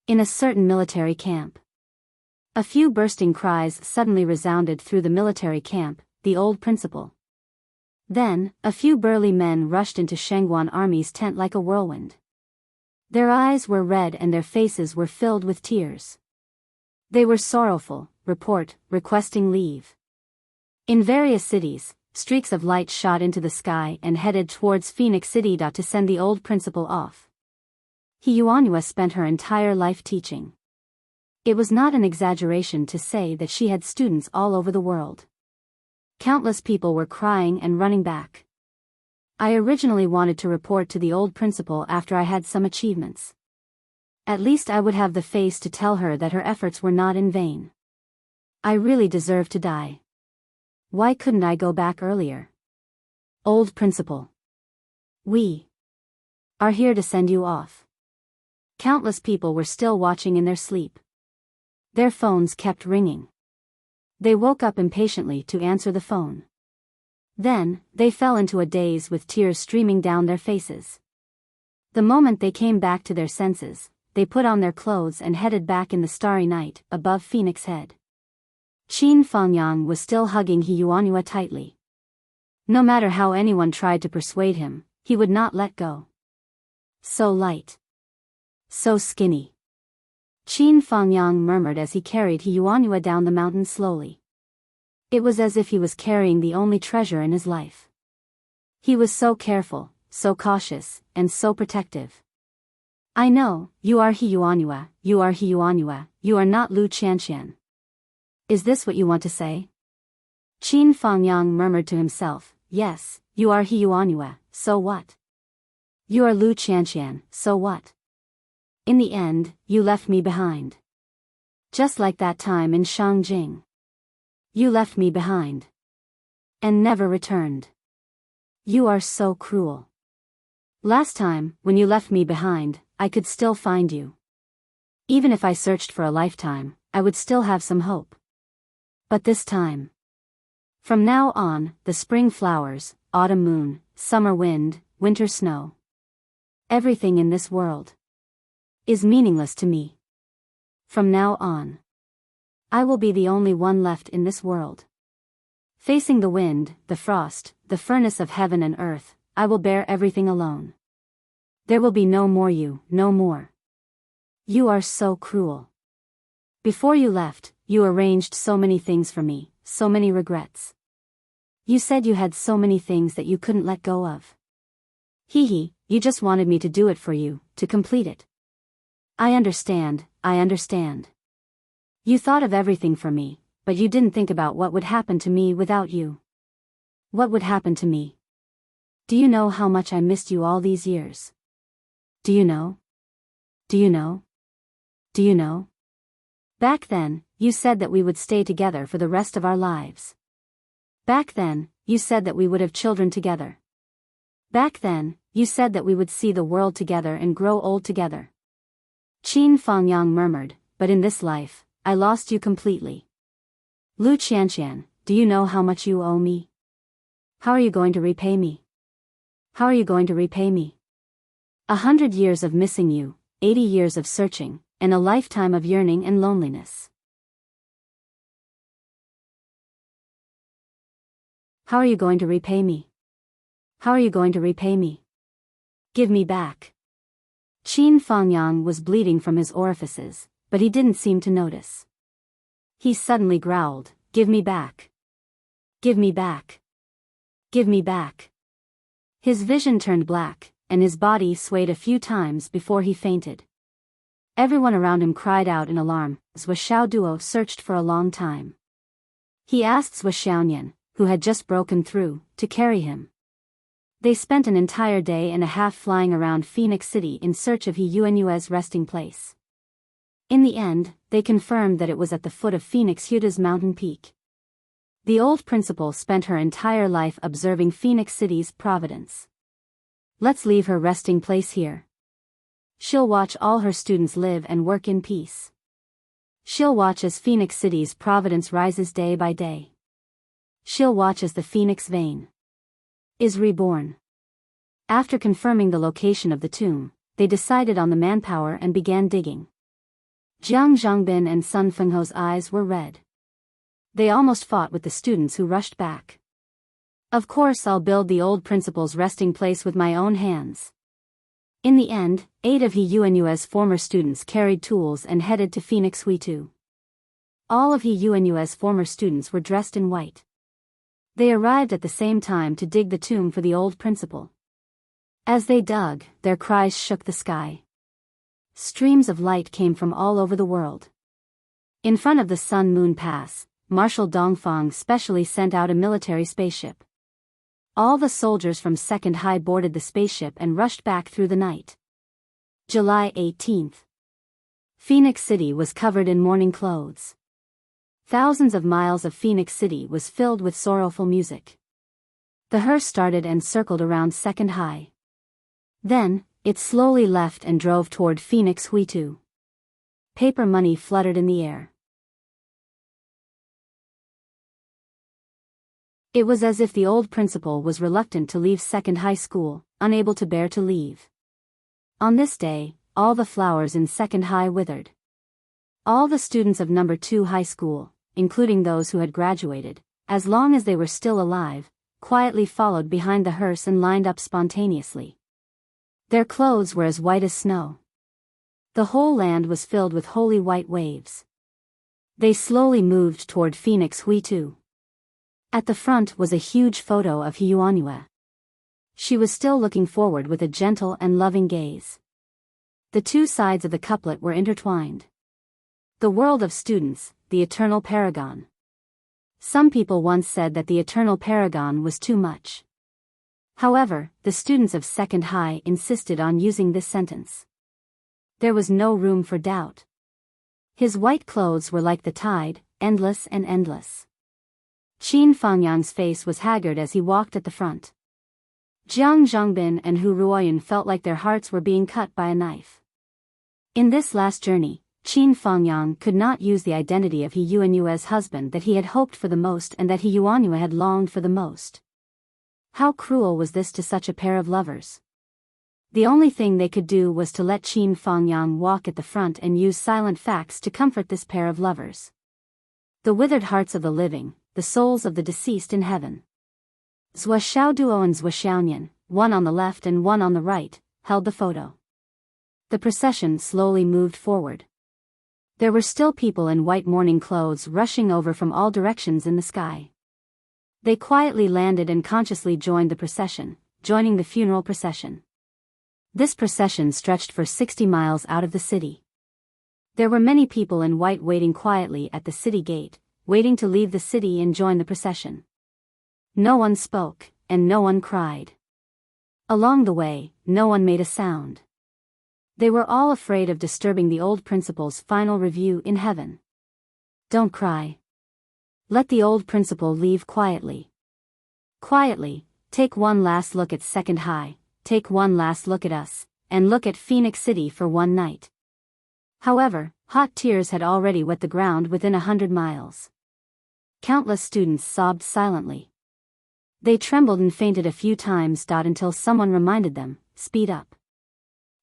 In a certain military camp. A few bursting cries suddenly resounded through the military camp, the old principal. Then, a few burly men rushed into Shangguan Army's tent like a whirlwind. Their eyes were red and their faces were filled with tears. They were sorrowful, requesting leave. In various cities, streaks of light shot into the sky and headed towards Phoenix City. To send the old principal off. He Yuanyue spent her entire life teaching. It was not an exaggeration to say that she had students all over the world. Countless people were crying and running back. I originally wanted to report to the old principal after I had some achievements. At least I would have the face to tell her that her efforts were not in vain. I really deserve to die. Why couldn't I go back earlier? Old principal. We are here to send you off. Countless people were still watching in their sleep. Their phones kept ringing. They woke up impatiently to answer the phone. Then, they fell into a daze with tears streaming down their faces. The moment they came back to their senses, they put on their clothes and headed back in the starry night, above Phoenix Head. Qin Fengyang was still hugging He Yuanyue tightly. No matter how anyone tried to persuade him, he would not let go. So light. So skinny. Qin Fengyang murmured as he carried He Yuanyue down the mountain slowly. It was as if he was carrying the only treasure in his life. He was so careful, so cautious, and so protective. I know, you are He Yuanhua, you are He Yuanhua, you are not Lu Qianqian. Is this what you want to say? Qin Fangyang murmured to himself, yes, you are He Yuanhua, so what? You are Lu Qianqian, so what? In the end, you left me behind. Just like that time in Shangjing. You left me behind. And never returned. You are so cruel. Last time, when you left me behind, I could still find you. Even if I searched for a lifetime, I would still have some hope. But this time. From now on, the spring flowers, autumn moon, summer wind, winter snow. Everything in this world is meaningless to me. From now on, I will be the only one left in this world. Facing the wind, the frost, the furnace of heaven and earth, I will bear everything alone. There will be no more you, no more. You are so cruel. Before you left, you arranged so many things for me, so many regrets. You said you had so many things that you couldn't let go of. You just wanted me to do it for you, to complete it. I understand, I understand. You thought of everything for me, but you didn't think about what would happen to me without you. What would happen to me? Do you know how much I missed you all these years? Do you know? Do you know? Do you know? Back then, you said that we would stay together for the rest of our lives. Back then, you said that we would have children together. Back then, you said that we would see the world together and grow old together. Qin Fangyang murmured, but in this life, I lost you completely. Lu Qianqian, do you know how much you owe me? How are you going to repay me? How are you going to repay me? 100 years of missing you, 80 years of searching, and a lifetime of yearning and loneliness. How are you going to repay me? How are you going to repay me? Give me back. Qin Fangyang was bleeding from his orifices, but he didn't seem to notice. He suddenly growled, give me back. Give me back. Give me back. His vision turned black, and his body swayed a few times before he fainted. Everyone around him cried out in alarm, as Zhou Xiaoduo searched for a long time. He asked Zhou Xiaonian, who had just broken through, to carry him. They spent an entire day and a half flying around Phoenix City in search of He Yuanyue's resting place. In the end, they confirmed that it was at the foot of Phoenix Huda's mountain peak. The old principal spent her entire life observing Phoenix City's providence. Let's leave her resting place here. She'll watch all her students live and work in peace. She'll watch as Phoenix City's providence rises day by day. She'll watch as the Phoenix vein is reborn. After confirming the location of the tomb, they decided on the manpower and began digging. Jiang Zhangbin and Sun Fengho's eyes were red. They almost fought with the students who rushed back. Of course I'll build the old principal's resting place with my own hands. In the end, 8 of He Yuanyue's former students carried tools and headed to Phoenix Huitu. All of He Yuanyue's former students were dressed in white. They arrived at the same time to dig the tomb for the old principal. As they dug, their cries shook the sky. Streams of light came from all over the world. In front of the Sun-Moon Pass, Marshal Dongfang specially sent out a military spaceship. All the soldiers from Second High boarded the spaceship and rushed back through the night. July 18th. Phoenix City was covered in mourning clothes. Thousands of miles of Phoenix City was filled with sorrowful music. The hearse started and circled around Second High. Then, it slowly left and drove toward Phoenix Huitu. Paper money fluttered in the air. It was as if the old principal was reluctant to leave Second High School, unable to bear to leave. On this day, all the flowers in Second High withered. All the students of Number 2 High School, including those who had graduated, as long as they were still alive, quietly followed behind the hearse and lined up spontaneously. Their clothes were as white as snow. The whole land was filled with holy white waves. They slowly moved toward Phoenix Huitu. At the front was a huge photo of Hyuanue. She was still looking forward with a gentle and loving gaze. The two sides of the couplet were intertwined. The world of students, the eternal paragon. Some people once said that the eternal paragon was too much. However, the students of second high insisted on using this sentence. There was no room for doubt. His white clothes were like the tide, endless and endless. Qin Fangyang's face was haggard as he walked at the front. Jiang Zhongbin and Hu Ruoyan felt like their hearts were being cut by a knife. In this last journey, Qin Fangyang could not use the identity of Hyuanue's husband that he had hoped for the most and that Hyuanue had longed for the most. How cruel was this to such a pair of lovers? The only thing they could do was to let Qin Fangyang walk at the front and use silent facts to comfort this pair of lovers. The withered hearts of the living, the souls of the deceased in heaven. Zhua Xiaoduo and Zhua Xiaonian, one on the left and one on the right, held the photo. The procession slowly moved forward. There were still people in white mourning clothes rushing over from all directions in the sky. They quietly landed and consciously joined the procession, joining the funeral procession. This procession stretched for 60 miles out of the city. There were many people in white waiting quietly at the city gate, waiting to leave the city and join the procession. No one spoke, and no one cried. Along the way, no one made a sound. They were all afraid of disturbing the old principal's final review in heaven. Don't cry. Let the old principal leave quietly. Quietly, take one last look at Second High, take one last look at us, and look at Phoenix City for one night. However, hot tears had already wet the ground within 100 miles. Countless students sobbed silently. They trembled and fainted a few times. Until someone reminded them, speed up.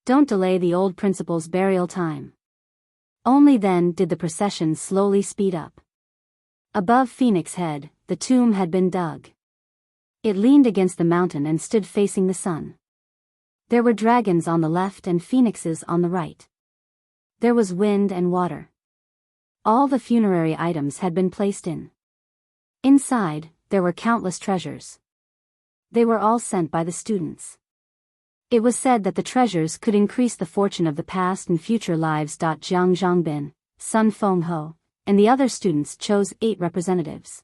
Don't delay the old principal's burial time. Only then did the procession slowly speed up. Above Phoenix Head, the tomb had been dug. It leaned against the mountain and stood facing the sun. There were dragons on the left and phoenixes on the right. There was wind and water. All the funerary items had been placed in. Inside, there were countless treasures. They were all sent by the students. It was said that the treasures could increase the fortune of the past and future lives. Jiang Zhongbin, Sun Fengho, and the other students chose 8 representatives.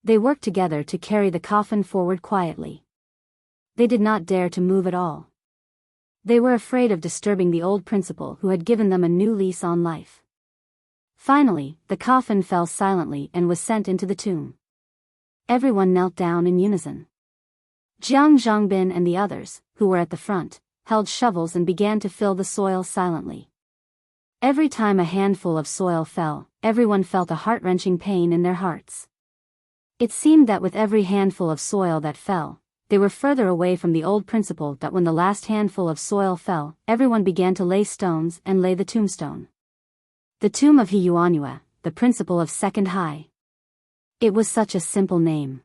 They worked together to carry the coffin forward quietly. They did not dare to move at all. They were afraid of disturbing the old principal who had given them a new lease on life. Finally, the coffin fell silently and was sent into the tomb. Everyone knelt down in unison. Jiang Zhongbin and the others, who were at the front, held shovels and began to fill the soil silently. Every time a handful of soil fell, everyone felt a heart-wrenching pain in their hearts. It seemed that with every handful of soil that fell, they were further away from the old principal. When the last handful of soil fell, everyone began to lay stones and lay the tombstone. The tomb of Hyuanue, the principal of Second High. It was such a simple name.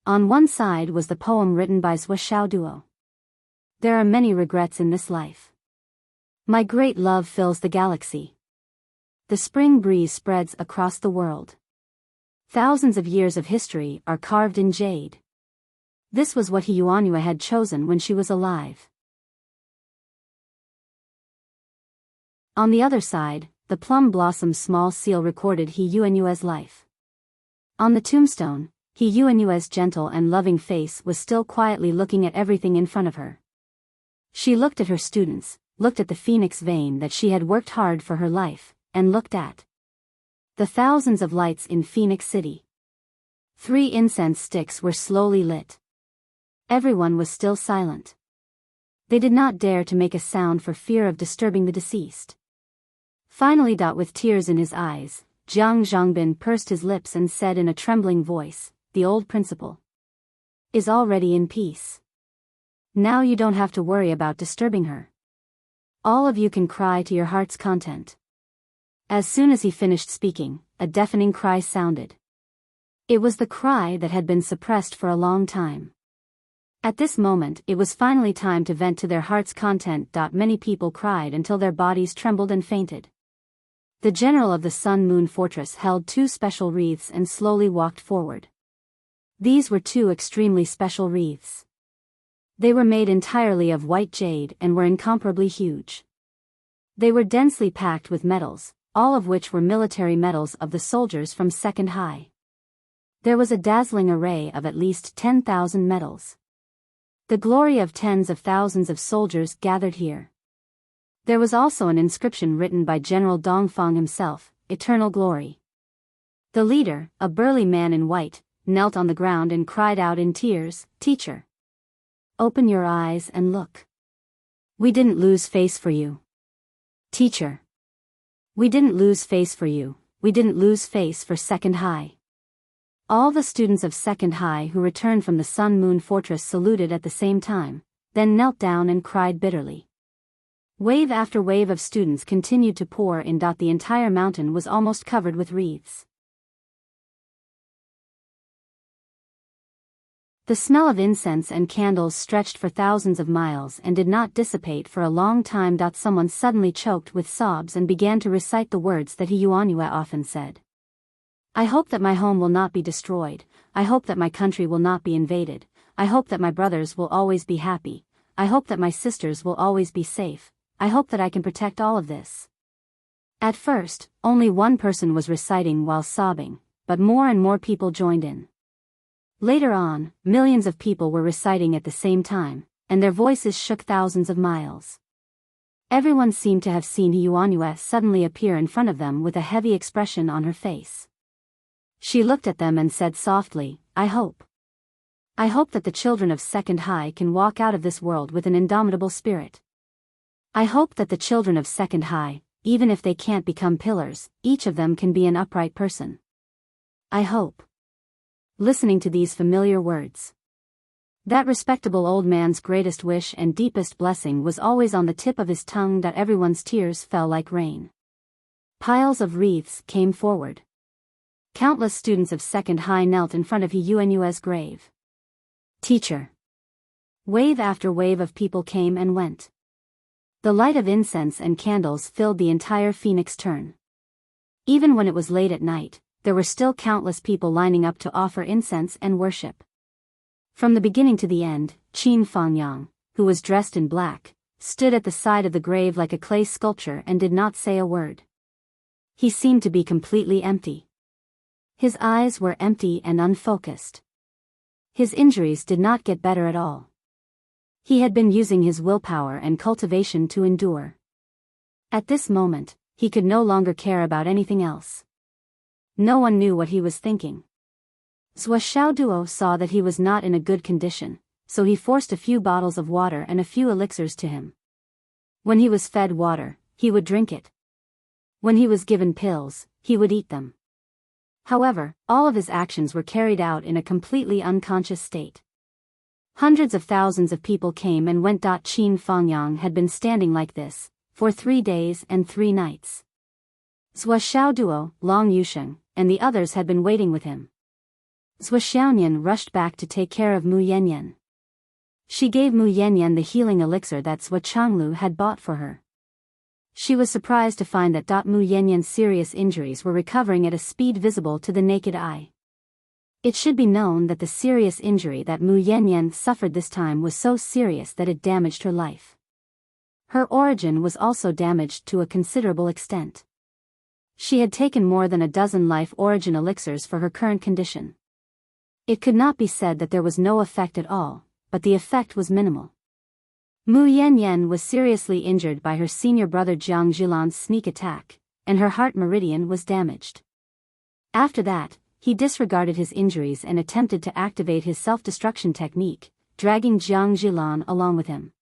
On one side was the poem written by Zhua Xiaoduo. There are many regrets in this life. My great love fills the galaxy. The spring breeze spreads across the world. Thousands of years of history are carved in jade. This was what Hyuanue had chosen when she was alive. On the other side, the plum blossom small seal recorded Hyuanue's life. On the tombstone, Hyuanue's gentle and loving face was still quietly looking at everything in front of her. She looked at her students, looked at the phoenix vein that she had worked hard for her life, and looked at the thousands of lights in Phoenix City. 3 incense sticks were slowly lit. Everyone was still silent. They did not dare to make a sound for fear of disturbing the deceased. Finally, with tears in his eyes, Jiang Zhongbin pursed his lips and said in a trembling voice, "The old principal is already in peace. Now you don't have to worry about disturbing her. All of you can cry to your heart's content." As soon as he finished speaking, a deafening cry sounded. It was the cry that had been suppressed for a long time. At this moment, it was finally time to vent to their heart's content. Many people cried until their bodies trembled and fainted. The general of the Sun Moon Fortress held 2 special wreaths and slowly walked forward. These were two extremely special wreaths. They were made entirely of white jade and were incomparably huge. They were densely packed with metals, all of which were military medals of the soldiers from Second High. There was a dazzling array of at least 10,000 medals. The glory of tens of thousands of soldiers gathered here. There was also an inscription written by General Dongfang himself, Eternal Glory. The leader, a burly man in white, knelt on the ground and cried out in tears, "Teacher! Open your eyes and look. We didn't lose face for you. Teacher! We didn't lose face for you, we didn't lose face for Second High." All the students of Second High who returned from the Sun Moon Fortress saluted at the same time, then knelt down and cried bitterly. Wave after wave of students continued to pour in. The entire mountain was almost covered with wreaths. The smell of incense and candles stretched for thousands of miles and did not dissipate for a long time. Someone suddenly choked with sobs and began to recite the words that he Yuanyue often said. "I hope that my home will not be destroyed, I hope that my country will not be invaded, I hope that my brothers will always be happy, I hope that my sisters will always be safe, I hope that I can protect all of this." At first, only one person was reciting while sobbing, but more and more people joined in. Later on, millions of people were reciting at the same time, and their voices shook thousands of miles. Everyone seemed to have seen Yuanyue suddenly appear in front of them with a heavy expression on her face. She looked at them and said softly, I hope that the children of Second High can walk out of this world with an indomitable spirit. I hope that the children of Second High, even if they can't become pillars, each of them can be an upright person. I hope." Listening to these familiar words, that respectable old man's greatest wish and deepest blessing was always on the tip of his tongue. Everyone's tears fell like rain. Piles of wreaths came forward. Countless students of Second High knelt in front of Yuanyue's grave. "Teacher!" Wave after wave of people came and went. The light of incense and candles filled the entire Phoenix Turn. Even when it was late at night, there were still countless people lining up to offer incense and worship. From the beginning to the end, Qin Fangyang, who was dressed in black, stood at the side of the grave like a clay sculpture and did not say a word. He seemed to be completely empty. His eyes were empty and unfocused. His injuries did not get better at all. He had been using his willpower and cultivation to endure. At this moment, he could no longer care about anything else. No one knew what he was thinking. Zhou Xiaoduo saw that he was not in a good condition, so he forced a few bottles of water and a few elixirs to him. When he was fed water, he would drink it. When he was given pills, he would eat them. However, all of his actions were carried out in a completely unconscious state. Hundreds of thousands of people came and went. Qin Fangyang had been standing like this for 3 days and 3 nights. Zhou Xiaoduo, Long Yusheng, and the others had been waiting with him. Zhou Xiaonian rushed back to take care of Mu Yanyan. She gave Mu Yanyan the healing elixir that Zhou Changlu had bought for her. She was surprised to find that Mu Yanyan's serious injuries were recovering at a speed visible to the naked eye. It should be known that the serious injury that Mu Yanyan suffered this time was so serious that it damaged her life. Her origin was also damaged to a considerable extent. She had taken more than a dozen life origin elixirs for her current condition. It could not be said that there was no effect at all, but the effect was minimal. Mu Yanyan was seriously injured by her senior brother Jiang Zhilan's sneak attack, and her heart meridian was damaged. After that, he disregarded his injuries and attempted to activate his self-destruction technique, dragging Jiang Zhilan along with him.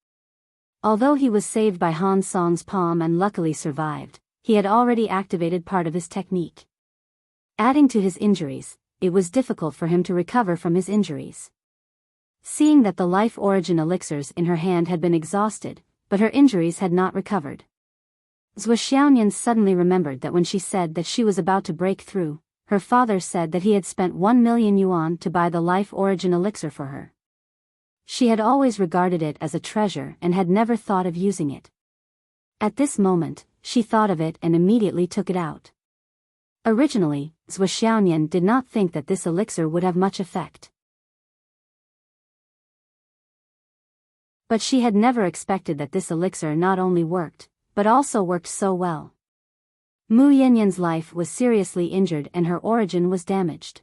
Although he was saved by Han Song's palm and luckily survived, he had already activated part of his technique. Adding to his injuries, it was difficult for him to recover from his injuries. Seeing that the life origin elixirs in her hand had been exhausted, but her injuries had not recovered, Zhou Xiaonian suddenly remembered that when she said that she was about to break through, her father said that he had spent 1 million yuan to buy the life origin elixir for her. She had always regarded it as a treasure and had never thought of using it. At this moment, she thought of it and immediately took it out. Originally, Zhou Xiaonian did not think that this elixir would have much effect. But she had never expected that this elixir not only worked, but also worked so well. Mu Yanyan's life was seriously injured and her origin was damaged.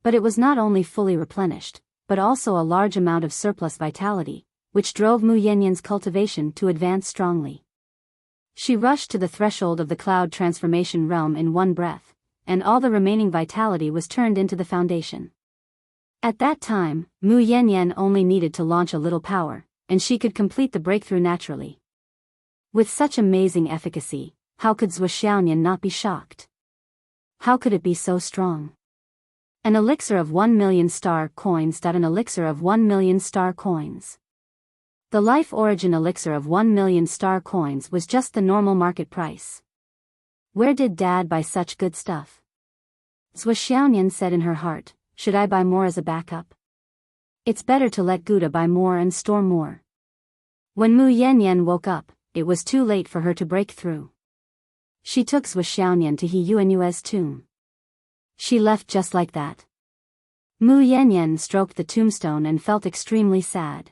But it was not only fully replenished, but also a large amount of surplus vitality, which drove Mu Yanyan's cultivation to advance strongly. She rushed to the threshold of the cloud transformation realm in one breath, and all the remaining vitality was turned into the foundation. At that time, Mu Yanyan only needed to launch a little power, and she could complete the breakthrough naturally. With such amazing efficacy, how could Zhou Xiaoyan not be shocked? How could it be so strong? An elixir of 1,000,000 star coins. An elixir of 1,000,000 star coins. The life origin elixir of 1,000,000 star coins was just the normal market price. Where did Dad buy such good stuff? Zhou Xiaoyan said in her heart, should I buy more as a backup? It's better to let Gouda buy more and store more. When Mu Yanyan woke up, it was too late for her to break through. She took Zhou Xiaoyan to He Yuanyue's tomb. She left just like that. Mu Yanyan stroked the tombstone and felt extremely sad.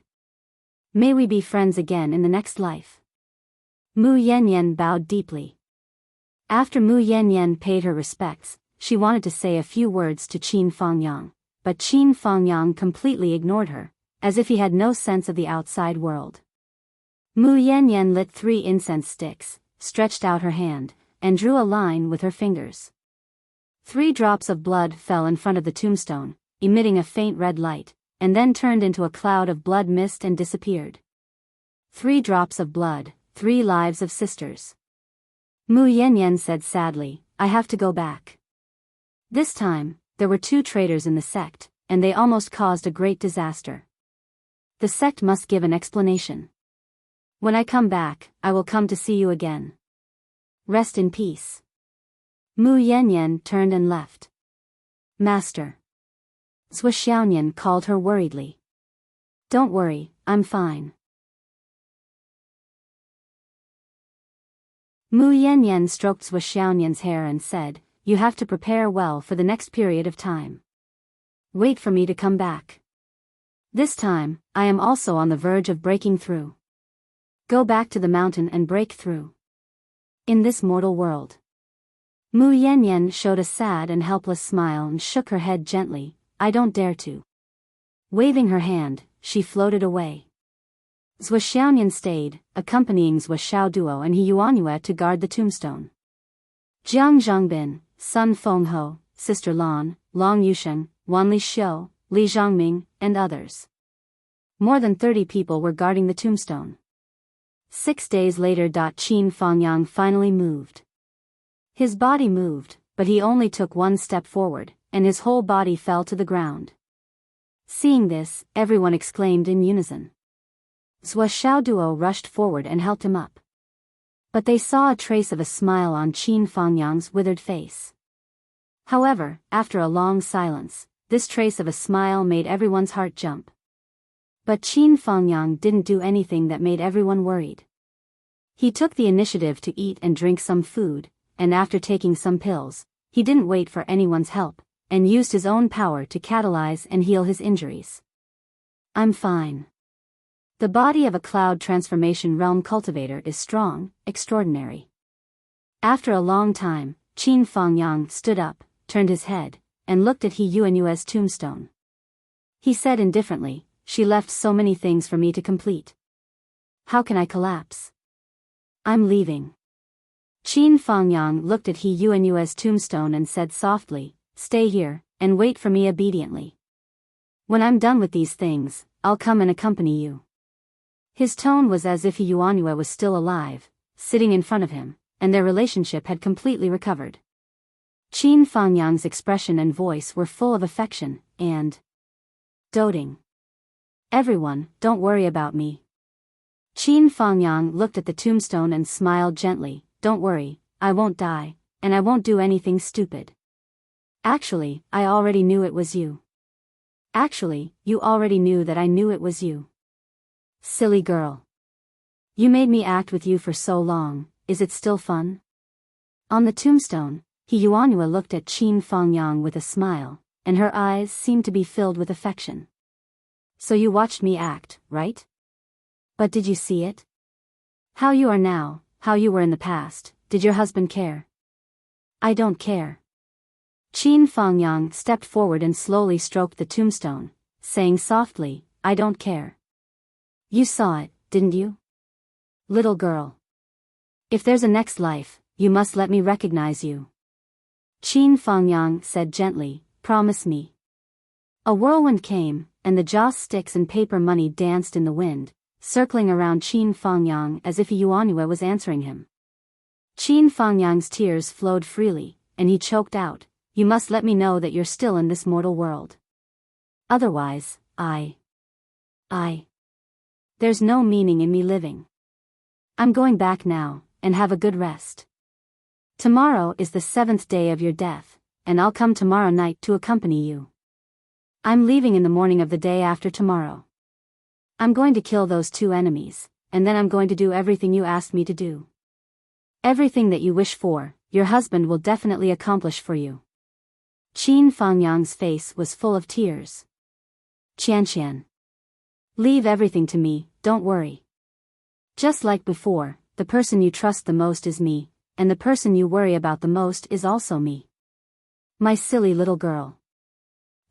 May we be friends again in the next life. Mu Yanyan bowed deeply. After Mu Yanyan paid her respects, she wanted to say a few words to Qin Fangyang, but Qin Fangyang completely ignored her, as if he had no sense of the outside world. Mu Yanyan lit 3 incense sticks, stretched out her hand, and drew a line with her fingers. 3 drops of blood fell in front of the tombstone, emitting a faint red light, and then turned into a cloud of blood mist and disappeared. 3 drops of blood, 3 lives of sisters. Mu Yanyan said sadly, I have to go back. This time, there were 2 traitors in the sect, and they almost caused a great disaster. The sect must give an explanation. When I come back, I will come to see you again. Rest in peace. Mu Yanyan turned and left. Master. Zhou Xiaoyan called her worriedly. Don't worry, I'm fine. Mu Yanyan stroked Zhou Xiaoyan's hair and said, you have to prepare well for the next period of time. Wait for me to come back. This time, I am also on the verge of breaking through. Go back to the mountain and break through. In this mortal world. Mu Yanyan showed a sad and helpless smile and shook her head gently, I don't dare to. Waving her hand, she floated away. Zhou Xiaoyan stayed, accompanying Zhou Xiaoduo and He Yuanyue to guard the tombstone. Jiang Zhongbin, Sun Fengho, Sister Lan, Long Yusheng, Wanli Xiu, Li Zhongming, and others. More than 30 people were guarding the tombstone. 6 days later. Qin Fangyang finally moved. His body moved, but he only took 1 step forward, and his whole body fell to the ground. Seeing this, everyone exclaimed in unison. Zhou Xiaoduo rushed forward and helped him up. But they saw a trace of a smile on Qin Fangyang's withered face. However, after a long silence, this trace of a smile made everyone's heart jump. But Qin Fangyang didn't do anything that made everyone worried. He took the initiative to eat and drink some food, and after taking some pills, he didn't wait for anyone's help, and used his own power to catalyze and heal his injuries. I'm fine. The body of a cloud transformation realm cultivator is strong, extraordinary. After a long time, Qin Fangyang stood up, turned his head, and looked at He Yuanyue's tombstone. He said indifferently, she left so many things for me to complete. How can I collapse? I'm leaving. Qin Fangyang looked at He Yuanyue's tombstone and said softly, stay here, and wait for me obediently. When I'm done with these things, I'll come and accompany you. His tone was as if He Yuanyue was still alive, sitting in front of him, and their relationship had completely recovered. Qin Fangyang's expression and voice were full of affection, and doting. Everyone, don't worry about me. Qin Fangyang looked at the tombstone and smiled gently, don't worry, I won't die, and I won't do anything stupid. Actually, I already knew it was you. Actually, you already knew that I knew it was you. Silly girl. You made me act with you for so long, is it still fun? On the tombstone, He Yuanyue looked at Qin Fangyang with a smile, and her eyes seemed to be filled with affection. So you watched me act, right? But did you see it? How you are now, how you were in the past, did your husband care? I don't care. Qin Fangyang stepped forward and slowly stroked the tombstone, saying softly, I don't care. You saw it, didn't you? Little girl. If there's a next life, you must let me recognize you. Qin Fangyang said gently, promise me. A whirlwind came, and the joss sticks and paper money danced in the wind, circling around Qin Fangyang as if Yuanue was answering him. Qin Fangyang's tears flowed freely, and he choked out, you must let me know that you're still in this mortal world. Otherwise, there's no meaning in me living. I'm going back now, and have a good rest. Tomorrow is the 7th day of your death, and I'll come tomorrow night to accompany you. I'm leaving in the morning of the day after tomorrow. I'm going to kill those 2 enemies, and then I'm going to do everything you asked me to do. Everything that you wish for, your husband will definitely accomplish for you. Qin Fangyang's face was full of tears. Qianqian. Leave everything to me, don't worry. Just like before, the person you trust the most is me, and the person you worry about the most is also me. My silly little girl.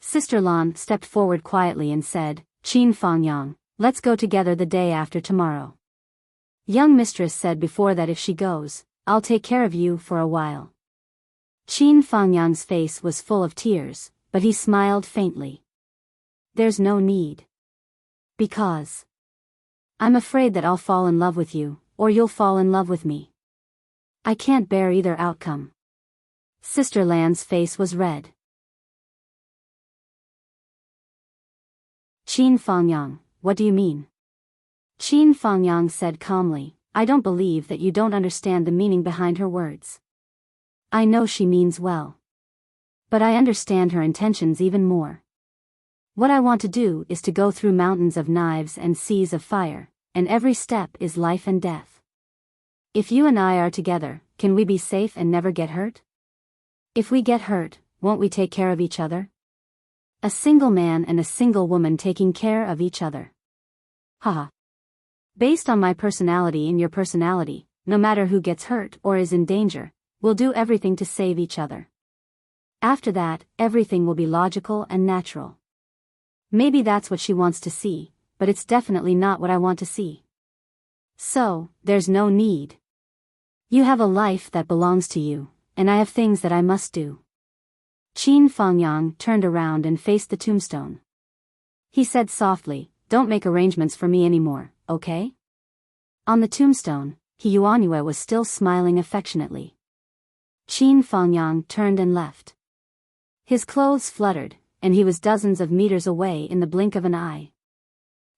Sister Lan stepped forward quietly and said, Qin Fangyang, let's go together the day after tomorrow. Young mistress said before that if she goes, I'll take care of you for a while. Qin Fangyang's face was full of tears, but he smiled faintly. There's no need. Because I'm afraid that I'll fall in love with you, or you'll fall in love with me. I can't bear either outcome. Sister Lan's face was red. Qin Fangyang, what do you mean? Qin Fangyang said calmly, I don't believe that you don't understand the meaning behind her words. I know she means well. But I understand her intentions even more. What I want to do is to go through mountains of knives and seas of fire, and every step is life and death. If you and I are together, can we be safe and never get hurt? If we get hurt, won't we take care of each other? A single man and a single woman taking care of each other. Haha. Based on my personality and your personality, no matter who gets hurt or is in danger, we'll do everything to save each other. After that, everything will be logical and natural. Maybe that's what she wants to see, but it's definitely not what I want to see. So, there's no need. You have a life that belongs to you, and I have things that I must do. Qin Fangyang turned around and faced the tombstone. He said softly, don't make arrangements for me anymore, okay? On the tombstone, Yuanue was still smiling affectionately. Qin Fangyang turned and left. His clothes fluttered, and he was dozens of meters away in the blink of an eye.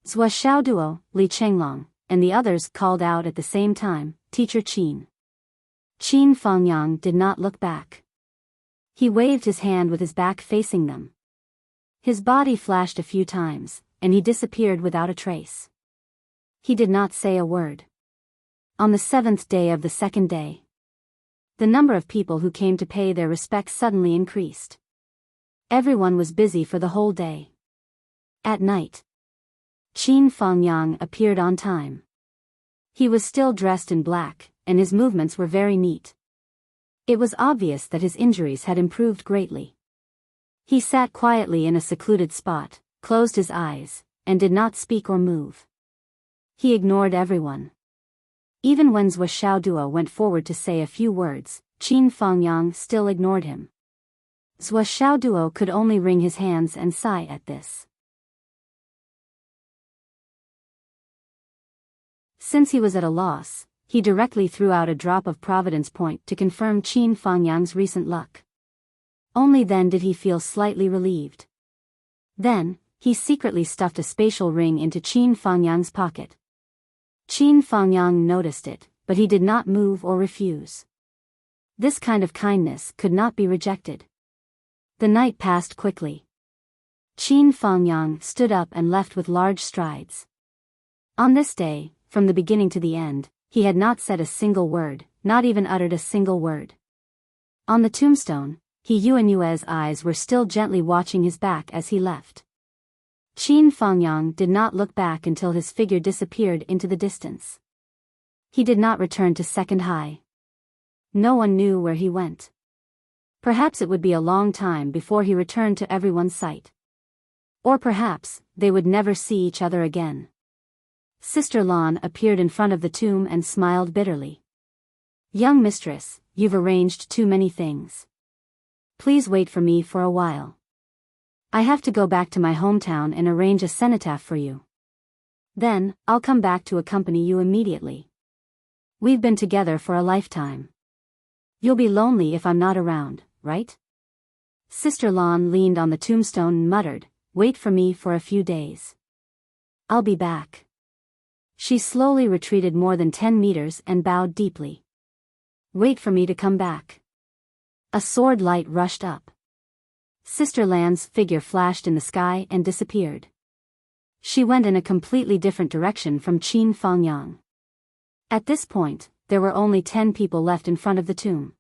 Zhua Xiaoduo, Li Chenglong, and the others called out at the same time, Teacher Qin. Qin Fangyang did not look back. He waved his hand with his back facing them. His body flashed a few times, and he disappeared without a trace. He did not say a word. On the 7th day of the 2nd day, the number of people who came to pay their respects suddenly increased. Everyone was busy for the whole day. At night, Qin Fangyang appeared on time. He was still dressed in black, and his movements were very neat. It was obvious that his injuries had improved greatly. He sat quietly in a secluded spot, closed his eyes, and did not speak or move. He ignored everyone. Even when Zhua Xiaoduo went forward to say a few words, Qin Fangyang still ignored him. Zhua Xiaoduo could only wring his hands and sigh at this. Since he was at a loss, he directly threw out a drop of Providence Point to confirm Qin Fangyang's recent luck. Only then did he feel slightly relieved. Then, he secretly stuffed a spatial ring into Qin Fangyang's pocket. Qin Fangyang noticed it, but he did not move or refuse. This kind of kindness could not be rejected. The night passed quickly. Qin Fangyang stood up and left with large strides. On this day, from the beginning to the end, he had not said a single word, not even uttered a single word. On the tombstone, Yuanue's eyes were still gently watching his back as he left. Qin Fangyang did not look back until his figure disappeared into the distance. He did not return to second high. No one knew where he went. Perhaps it would be a long time before he returned to everyone's sight. Or perhaps they would never see each other again. Sister Lan appeared in front of the tomb and smiled bitterly. Young mistress, you've arranged too many things. Please wait for me for a while. I have to go back to my hometown and arrange a cenotaph for you. Then, I'll come back to accompany you immediately. We've been together for a lifetime. You'll be lonely if I'm not around, right? Sister Lan leaned on the tombstone and muttered, "Wait for me for a few days. I'll be back." She slowly retreated more than 10 meters and bowed deeply. "Wait for me to come back." A sword light rushed up. Sister Lan's figure flashed in the sky and disappeared. She went in a completely different direction from Qin Fangyang. At this point, there were only 10 people left in front of the tomb.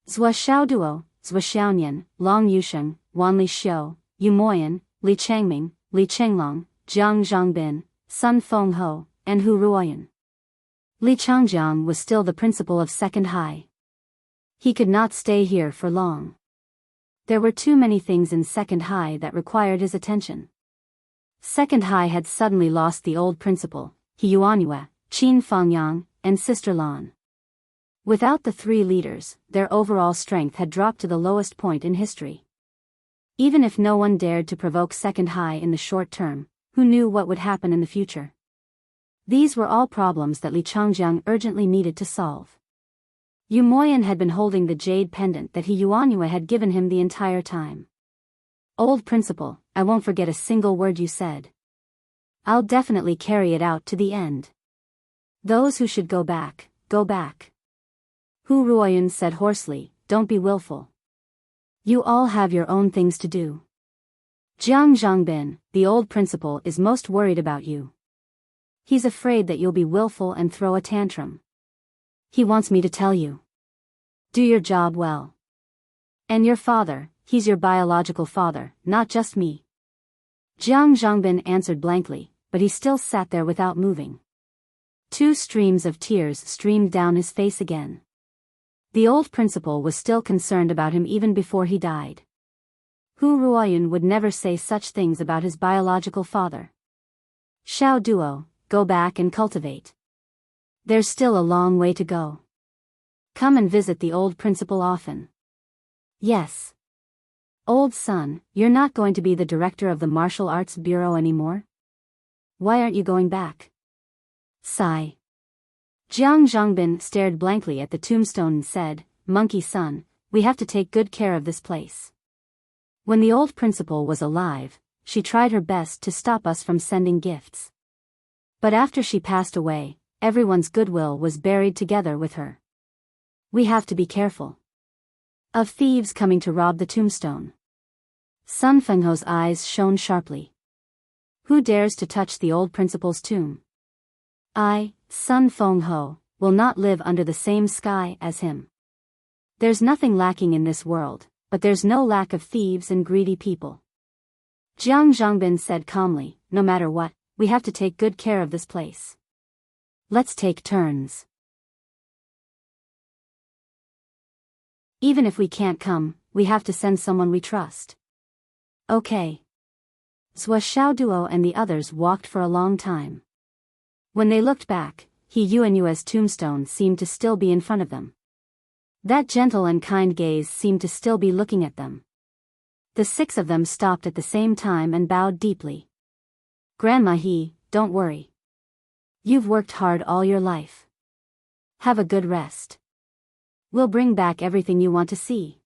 Zhua Xiaoduo, Zhua Xiaonian, Long Yusheng, Wan Li Xiu, Yu Moyan, Li Changming, Li Chenglong, Jiang Zhongbin, Sun Fengho, and Hu Ruoyan. Li Changjiang was still the principal of Second High. He could not stay here for long. There were too many things in Second High that required his attention. Second High had suddenly lost the old principal, He Yuanyue, Qin Fangyang, and Sister Lan. Without the three leaders, their overall strength had dropped to the lowest point in history. Even if no one dared to provoke Second High in the short term, who knew what would happen in the future? These were all problems that Li Changjiang urgently needed to solve. Yu Moyan had been holding the jade pendant that He Yuanyue had given him the entire time. "Old principal, I won't forget a single word you said. I'll definitely carry it out to the end. Those who should go back, go back." Hu Ruoyan said hoarsely, "Don't be willful. You all have your own things to do. Jiang Zhongbin, the old principal, is most worried about you. He's afraid that you'll be willful and throw a tantrum. He wants me to tell you. Do your job well. And your father, he's your biological father, not just me." Jiang Zhongbin answered blankly, but he still sat there without moving. 2 streams of tears streamed down his face again. The old principal was still concerned about him even before he died. Hu Ruoyan would never say such things about his biological father. "Xiao Duo, go back and cultivate. There's still a long way to go. Come and visit the old principal often." "Yes. Old son, you're not going to be the director of the Martial Arts Bureau anymore? Why aren't you going back?" Sigh. Jiang Zhongbin stared blankly at the tombstone and said, "Monkey son, we have to take good care of this place. When the old principal was alive, she tried her best to stop us from sending gifts. But after she passed away, everyone's goodwill was buried together with her. We have to be careful of thieves coming to rob the tombstone." Sun Fengho's eyes shone sharply. "Who dares to touch the old principal's tomb? I, Sun Fengho, will not live under the same sky as him. There's nothing lacking in this world, but there's no lack of thieves and greedy people." Jiang Zhongbin said calmly, "No matter what, we have to take good care of this place. Let's take turns. Even if we can't come, we have to send someone we trust." "Okay." Zhua Xiaoduo and the others walked for a long time. When they looked back, He Yuanyue's tombstone seemed to still be in front of them. That gentle and kind gaze seemed to still be looking at them. The 6 of them stopped at the same time and bowed deeply. "Grandma He, don't worry. You've worked hard all your life. Have a good rest. We'll bring back everything you want to see."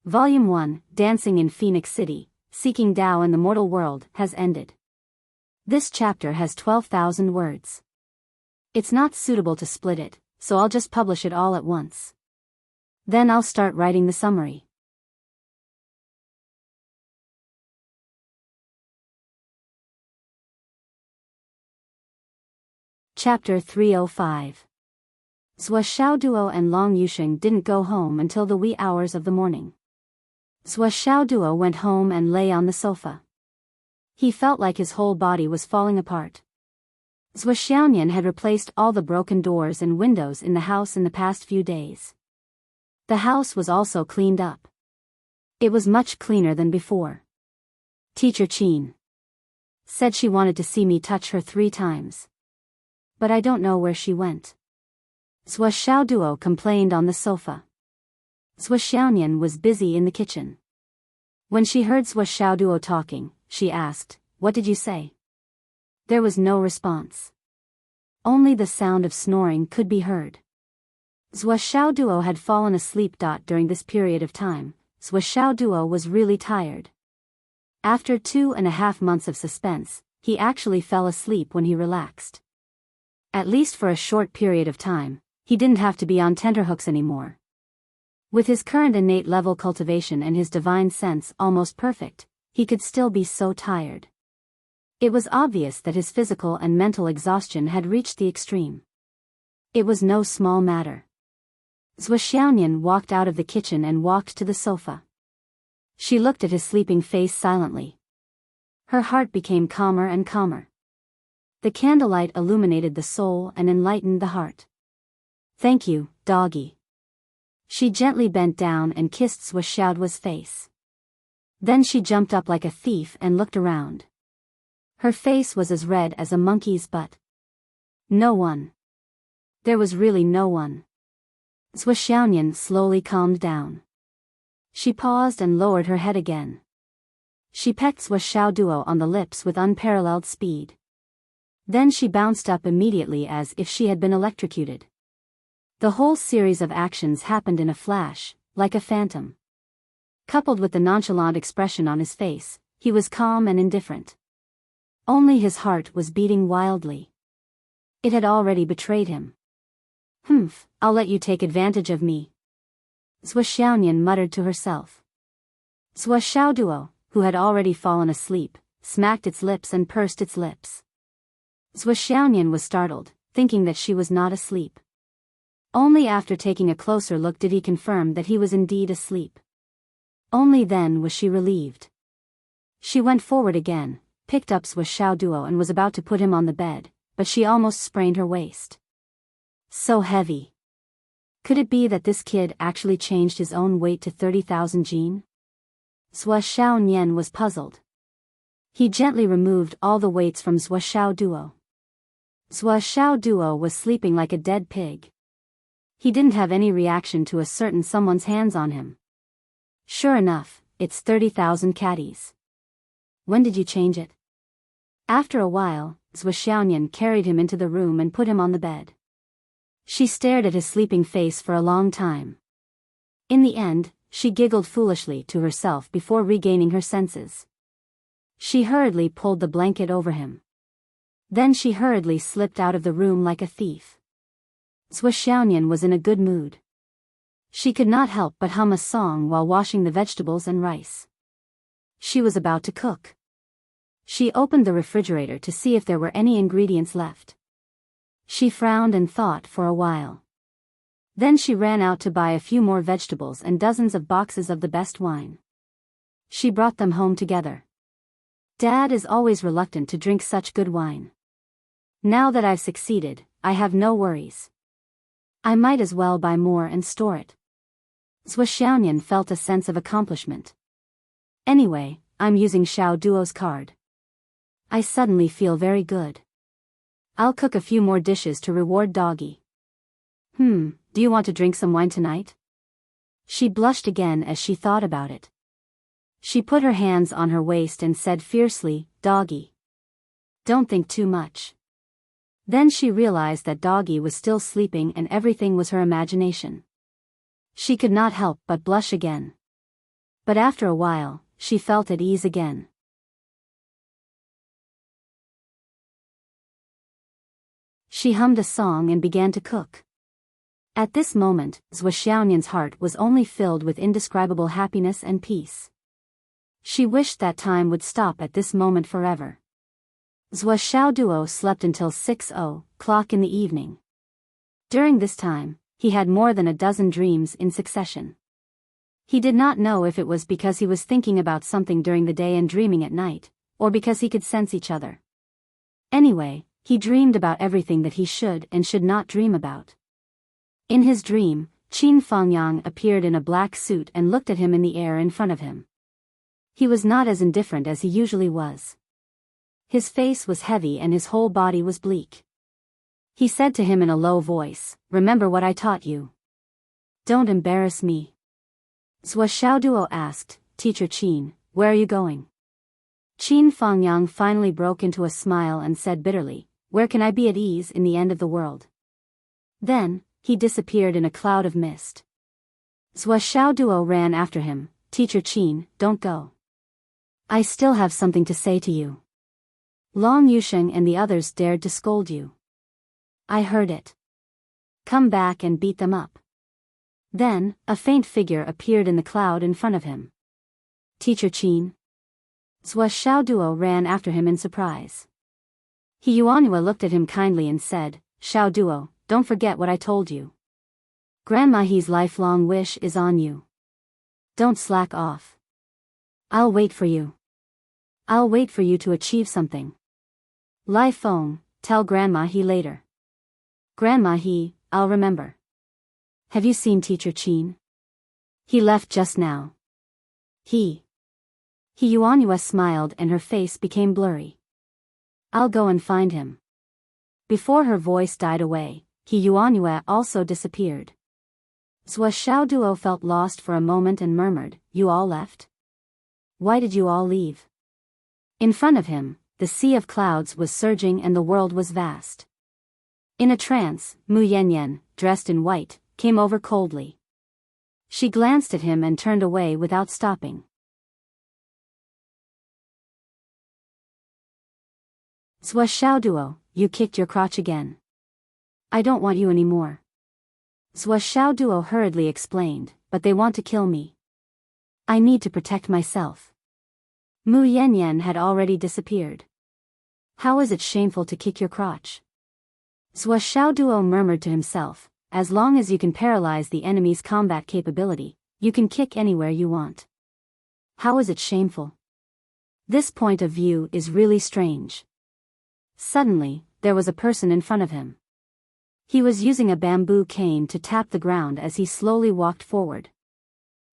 Volume 1, Dancing in Phoenix City, Seeking Tao in the Mortal World, has ended. This chapter has 12,000 words. It's not suitable to split it, so I'll just publish it all at once. Then I'll start writing the summary. Chapter 305. Zhua Xiaoduo and Long Yusheng didn't go home until the wee hours of the morning. Zhua Xiaoduo went home and lay on the sofa. He felt like his whole body was falling apart. Zhou Xiaoyan had replaced all the broken doors and windows in the house in the past few days. The house was also cleaned up. It was much cleaner than before. Teacher Qin said she wanted to see me touch her 3 times. But I don't know where she went. Zhou Xiaoduo complained on the sofa. Zhou Xiaoyan was busy in the kitchen. When she heard Zhou Xiaoduo talking, she asked, "What did you say?" There was no response. Only the sound of snoring could be heard. Zhou Xiaoduo had fallen asleep. During this period of time, Zhou Xiaoduo was really tired. After 2.5 months of suspense, he actually fell asleep when he relaxed. At least for a short period of time, he didn't have to be on tenterhooks anymore. With his current innate level cultivation and his divine sense almost perfect, he could still be so tired. It was obvious that his physical and mental exhaustion had reached the extreme. It was no small matter. Zhou Xiaoyan walked out of the kitchen and walked to the sofa. She looked at his sleeping face silently. Her heart became calmer and calmer. The candlelight illuminated the soul and enlightened the heart. "Thank you, doggy." She gently bent down and kissed Zhou Xiaoduo's face. Then she jumped up like a thief and looked around. Her face was as red as a monkey's butt. No one. There was really no one. Zhou Xiaoyan slowly calmed down. She paused and lowered her head again. She pecked Zhou Xiaoduo on the lips with unparalleled speed. Then she bounced up immediately as if she had been electrocuted. The whole series of actions happened in a flash, like a phantom. Coupled with the nonchalant expression on his face, he was calm and indifferent. Only his heart was beating wildly. It had already betrayed him. "Humph, I'll let you take advantage of me," Zhou Xiaoyan muttered to herself. Zhou Xiaoduo, who had already fallen asleep, smacked its lips and pursed its lips. Zhou Xiaoyan was startled, thinking that she was not asleep. Only after taking a closer look did he confirm that he was indeed asleep. Only then was she relieved. She went forward again, picked up Zhou Xiaoduo and was about to put him on the bed, but she almost sprained her waist. So heavy. Could it be that this kid actually changed his own weight to 30,000 jin? Zhou Xiaoyan was puzzled. He gently removed all the weights from Zhou Xiaoduo. Zhou Xiaoduo was sleeping like a dead pig. He didn't have any reaction to a certain someone's hands on him. Sure enough, it's 30,000 catties. When did you change it? After a while, Zhou Xiaoyan carried him into the room and put him on the bed. She stared at his sleeping face for a long time. In the end, she giggled foolishly to herself before regaining her senses. She hurriedly pulled the blanket over him. Then she hurriedly slipped out of the room like a thief. Zhou Xiaoyan was in a good mood. She could not help but hum a song while washing the vegetables and rice. She was about to cook. She opened the refrigerator to see if there were any ingredients left. She frowned and thought for a while. Then she ran out to buy a few more vegetables and dozens of boxes of the best wine. She brought them home together. Dad is always reluctant to drink such good wine. Now that I've succeeded, I have no worries. I might as well buy more and store it. Zhou Xiaoyan felt a sense of accomplishment. Anyway, I'm using Xiao Duo's card. I suddenly feel very good. I'll cook a few more dishes to reward doggy. Do you want to drink some wine tonight? She blushed again as she thought about it. She put her hands on her waist and said fiercely, "Doggy. Don't think too much." Then she realized that doggy was still sleeping and everything was her imagination. She could not help but blush again. But after a while, she felt at ease again. She hummed a song and began to cook. At this moment, Zhou Xiaoyan's heart was only filled with indescribable happiness and peace. She wished that time would stop at this moment forever. Zhou Xiaoduo slept until 6:00 in the evening. During this time, he had more than a dozen dreams in succession. He did not know if it was because he was thinking about something during the day and dreaming at night, or because he could sense each other. Anyway, he dreamed about everything that he should and should not dream about. In his dream, Qin Fangyang appeared in a black suit and looked at him in the air in front of him. He was not as indifferent as he usually was. His face was heavy and his whole body was bleak. He said to him in a low voice, "Remember what I taught you. Don't embarrass me." Zhou Xiaoduo asked, "Teacher Qin, where are you going?" Qin Fangyang finally broke into a smile and said bitterly, "Where can I be at ease in the end of the world?" Then, he disappeared in a cloud of mist. Zhou Xiaoduo ran after him, "Teacher Qin, don't go. I still have something to say to you. Long Yusheng and the others dared to scold you. I heard it. Come back and beat them up." Then, a faint figure appeared in the cloud in front of him. "Teacher Qin." Zhou Xiaoduo ran after him in surprise. He Yuanhua looked at him kindly and said, "Xiaoduo, don't forget what I told you. Grandma He's lifelong wish is on you. Don't slack off. I'll wait for you. I'll wait for you to achieve something. Lai Feng, tell Grandma He later. Grandma He, I'll remember. Have you seen Teacher Qin? He left just now." He Yuanhua smiled and her face became blurry. "I'll go and find him." Before her voice died away, He Yuanhua also disappeared. Zhou Xiaoduo felt lost for a moment and murmured, "You all left? Why did you all leave?" In front of him, the sea of clouds was surging and the world was vast. In a trance, Mu Yanyan, dressed in white, came over coldly. She glanced at him and turned away without stopping. "Zhou Xiaoduo, you kicked your crotch again. I don't want you anymore." Zhou Xiaoduo hurriedly explained, "But they want to kill me. I need to protect myself." Mu Yanyan had already disappeared. "How is it shameful to kick your crotch?" Zhou Xiaoduo murmured to himself, "As long as you can paralyze the enemy's combat capability, you can kick anywhere you want. How is it shameful? This point of view is really strange." Suddenly, there was a person in front of him. He was using a bamboo cane to tap the ground as he slowly walked forward.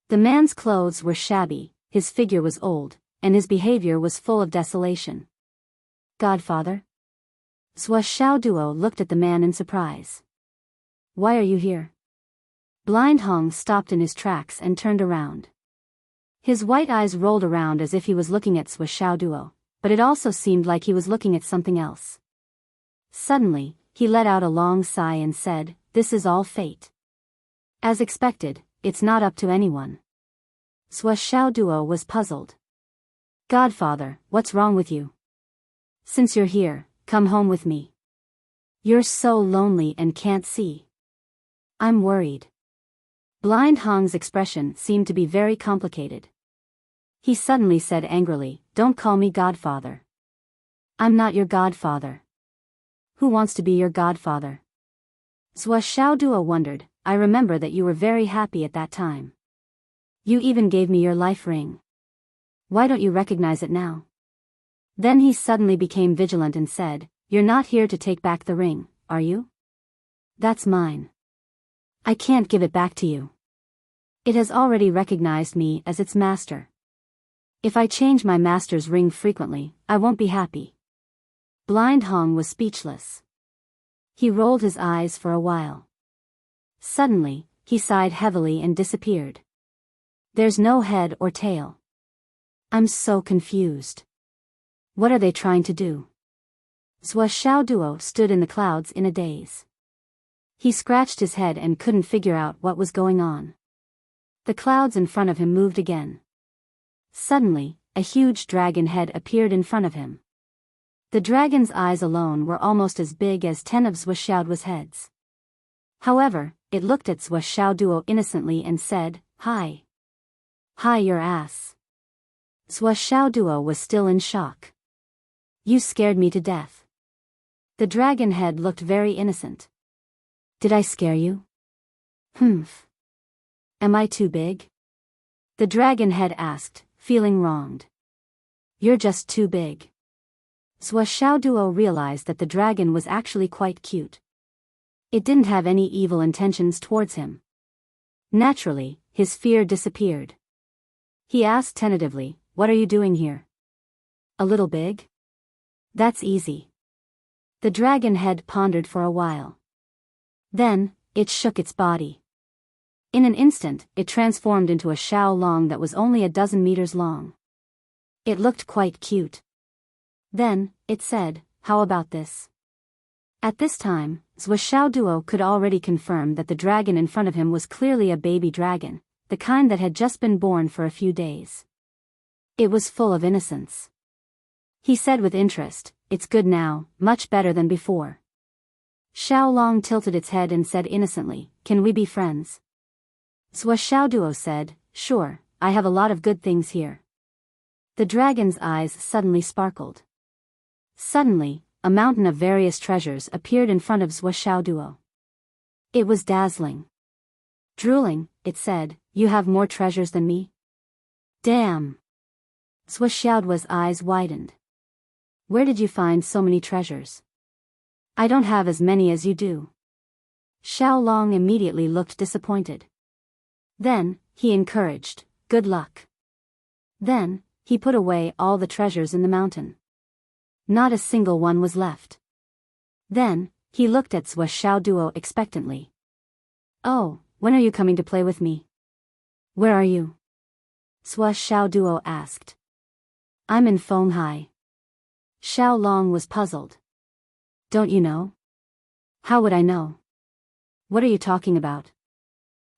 The man's clothes were shabby, his figure was old, and his behavior was full of desolation. "Godfather?" Zhou Xiaoduo looked at the man in surprise. "Why are you here?" Blind Hong stopped in his tracks and turned around. His white eyes rolled around as if he was looking at Zhou Xiaoduo, but it also seemed like he was looking at something else. Suddenly, he let out a long sigh and said, "This is all fate. As expected, it's not up to anyone." Zhou Xiaoduo was puzzled. "Godfather, what's wrong with you? Since you're here, come home with me. You're so lonely and can't see. I'm worried." Blind Hong's expression seemed to be very complicated. He suddenly said angrily, "Don't call me godfather. I'm not your godfather. Who wants to be your godfather?" Zhou Xiaoduo wondered, "I remember that you were very happy at that time. You even gave me your life ring. Why don't you recognize it now?" Then he suddenly became vigilant and said, "You're not here to take back the ring, are you? That's mine. I can't give it back to you. It has already recognized me as its master. If I change my master's ring frequently, I won't be happy." Blind Hong was speechless. He rolled his eyes for a while. Suddenly, he sighed heavily and disappeared. "There's no head or tail. I'm so confused. What are they trying to do?" Zhou Xiaoduo stood in the clouds in a daze. He scratched his head and couldn't figure out what was going on. The clouds in front of him moved again. Suddenly, a huge dragon head appeared in front of him. The dragon's eyes alone were almost as big as 10 of Zhou Xiaoduo's heads. However, it looked at Zhou Xiaoduo innocently and said, "Hi. Hi your ass." Zhou Xiaoduo was still in shock. "You scared me to death." The dragon head looked very innocent. "Did I scare you? Humph. Am I too big?" The dragon head asked, feeling wronged. You're just too big. Xiaoduo realized that the dragon was actually quite cute. It didn't have any evil intentions towards him. Naturally, his fear disappeared. He asked tentatively, "What are you doing here?" "A little big?" "That's easy." The dragon head pondered for a while. Then, it shook its body. In an instant, it transformed into a Xiaolong that was only a dozen meters long. It looked quite cute. Then, it said, "How about this?" At this time, Xiaoduo could already confirm that the dragon in front of him was clearly a baby dragon, the kind that had just been born for a few days. It was full of innocence. He said with interest, "It's good now, much better than before." Xiaolong tilted its head and said innocently, "Can we be friends?" Xiaoduo said, "Sure, I have a lot of good things here." The dragon's eyes suddenly sparkled. Suddenly, a mountain of various treasures appeared in front of Xiaoduo. It was dazzling. Drooling, it said, "You have more treasures than me?" "Damn!" Xiaoduo's eyes widened. "Where did you find so many treasures?" "I don't have as many as you do." Xiaolong immediately looked disappointed. Then, he encouraged, "Good luck." Then, he put away all the treasures in the mountain. Not a single one was left. Then, he looked at Xiaoduo expectantly. "Oh, when are you coming to play with me?" "Where are you?" Xiaoduo asked. "I'm in Fenghai." Xiaolong was puzzled. "Don't you know?" "How would I know? What are you talking about?"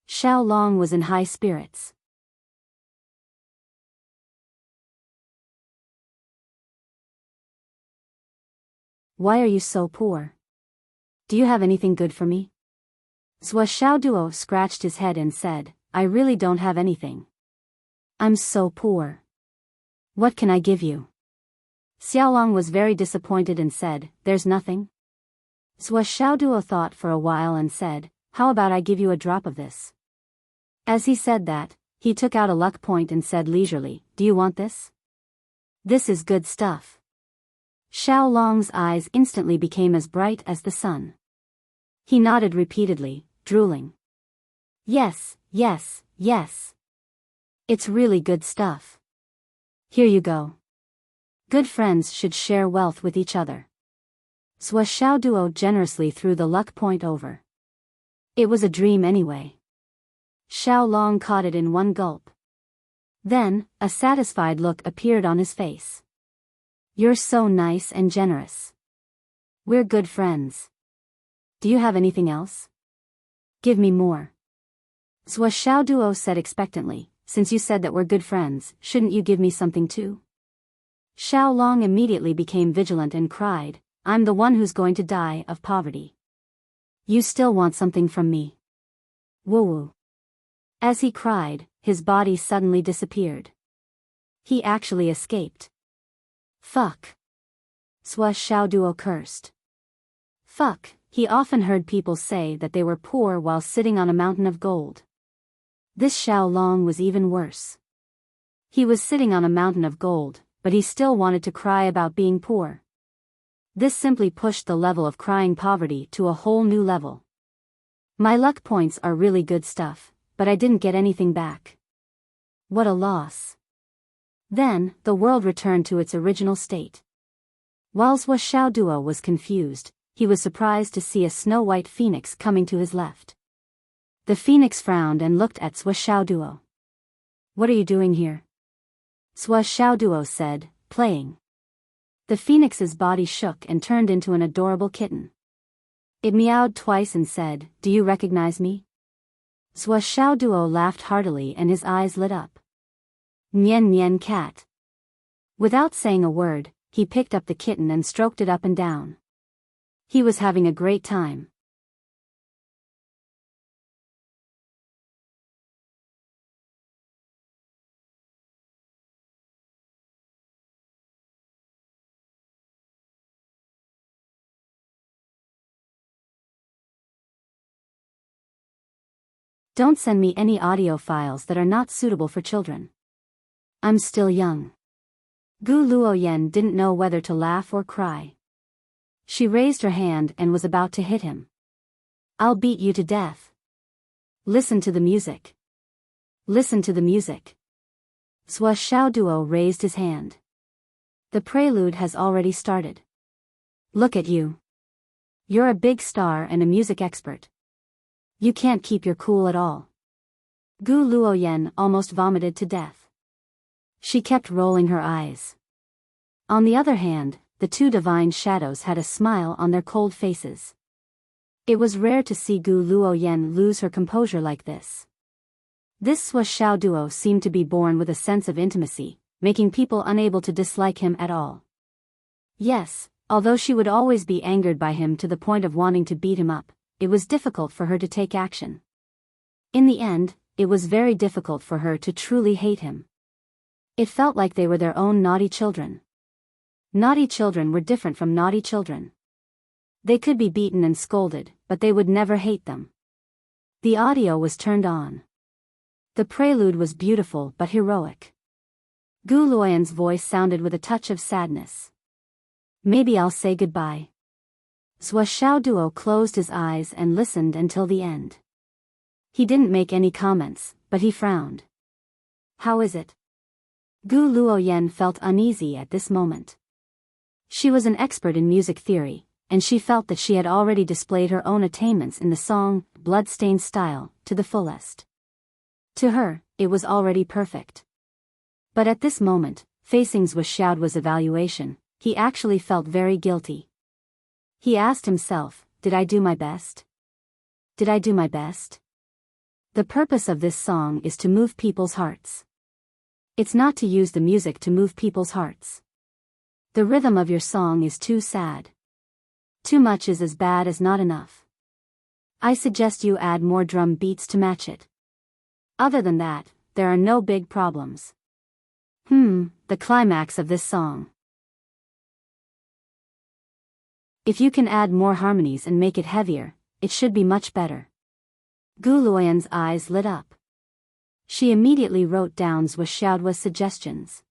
Xiaolong was in high spirits. "Why are you so poor? Do you have anything good for me?" Xiaoduo scratched his head and said, "I really don't have anything. I'm so poor. What can I give you?" Xiaolong was very disappointed and said, "There's nothing." Xiaoduo thought for a while and said, "How about I give you a drop of this?" As he said that, he took out a luck point and said leisurely, "Do you want this? This is good stuff." Xiaolong's eyes instantly became as bright as the sun. He nodded repeatedly, drooling. "Yes, yes, yes. It's really good stuff. Here you go." Good friends should share wealth with each other. Xiaoduo generously threw the luck point over. It was a dream anyway. Xiaolong caught it in one gulp. Then, a satisfied look appeared on his face. "You're so nice and generous. We're good friends. Do you have anything else? Give me more." Xiaoduo said expectantly, "Since you said that we're good friends, shouldn't you give me something too?" Xiaolong immediately became vigilant and cried, "I'm the one who's going to die of poverty. You still want something from me? Woo-woo." As he cried, his body suddenly disappeared. He actually escaped. "Fuck." Xiaoduo cursed. Fuck, he often heard people say that they were poor while sitting on a mountain of gold. This Xiaolong was even worse. He was sitting on a mountain of gold, but he still wanted to cry about being poor. This simply pushed the level of crying poverty to a whole new level. "My luck points are really good stuff, but I didn't get anything back. What a loss." Then, the world returned to its original state. While Xiaoduo was confused, he was surprised to see a snow-white phoenix coming to his left. The phoenix frowned and looked at Xiaoduo. "What are you doing here?" Xiaoduo said, "Playing." The phoenix's body shook and turned into an adorable kitten. It meowed twice and said, "Do you recognize me?" Xiaoduo laughed heartily and his eyes lit up. "Nyen nyen cat." Without saying a word, he picked up the kitten and stroked it up and down. He was having a great time. Don't send me any audio files that are not suitable for children. I'm still young. Gu Luoyen didn't know whether to laugh or cry. She raised her hand and was about to hit him. I'll beat you to death. Listen to the music. Listen to the music. Zhou Xiaoduo raised his hand. The prelude has already started. Look at you. You're a big star and a music expert. You can't keep your cool at all. Gu Luoyen almost vomited to death. She kept rolling her eyes. On the other hand, the two divine shadows had a smile on their cold faces. It was rare to see Gu Luoyen lose her composure like this. This Zhou Xiaoduo seemed to be born with a sense of intimacy, making people unable to dislike him at all. Yes, although she would always be angered by him to the point of wanting to beat him up, it was difficult for her to take action. In the end, it was very difficult for her to truly hate him. It felt like they were their own naughty children. Naughty children were different from naughty children. They could be beaten and scolded, but they would never hate them. The audio was turned on. The prelude was beautiful but heroic. Gu Luoyen's voice sounded with a touch of sadness. Maybe I'll say goodbye. Zhou Xiaoduo closed his eyes and listened until the end. He didn't make any comments, but he frowned. How is it? Gu Luoyen felt uneasy at this moment. She was an expert in music theory, and she felt that she had already displayed her own attainments in the song, Bloodstained style, to the fullest. To her, it was already perfect. But at this moment, facing Zhou Xiaoduo's evaluation, he actually felt very guilty. He asked himself, did I do my best? Did I do my best? The purpose of this song is to move people's hearts. It's not to use the music to move people's hearts. The rhythm of your song is too sad. Too much is as bad as not enough. I suggest you add more drum beats to match it. Other than that, there are no big problems. The climax of this song. If you can add more harmonies and make it heavier, it should be much better. Gu Luoyen's eyes lit up. She immediately wrote down Zhou Xiaoduo's suggestions.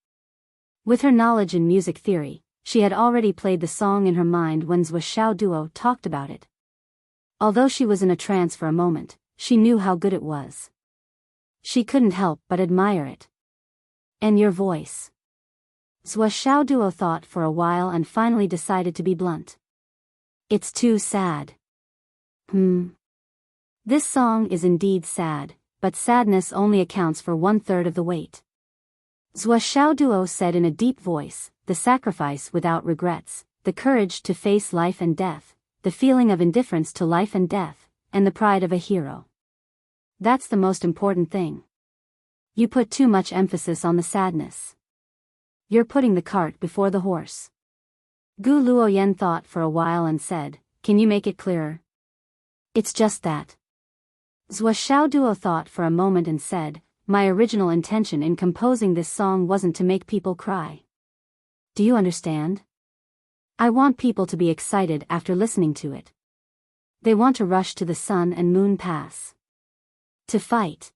With her knowledge in music theory, she had already played the song in her mind when Zhou Xiaoduo talked about it. Although she was in a trance for a moment, she knew how good it was. She couldn't help but admire it. And your voice? Zhou Xiaoduo thought for a while and finally decided to be blunt. It's too sad. This song is indeed sad, but sadness only accounts for 1/3 of the weight. Zhou Xiaoduo said in a deep voice, the sacrifice without regrets, the courage to face life and death, the feeling of indifference to life and death, and the pride of a hero. That's the most important thing. You put too much emphasis on the sadness. You're putting the cart before the horse. Gu Luoyen thought for a while and said, can you make it clearer? It's just that. Zhou Xiaoduo thought for a moment and said, my original intention in composing this song wasn't to make people cry. Do you understand? I want people to be excited after listening to it. They want to rush to the sun and moon pass. To fight.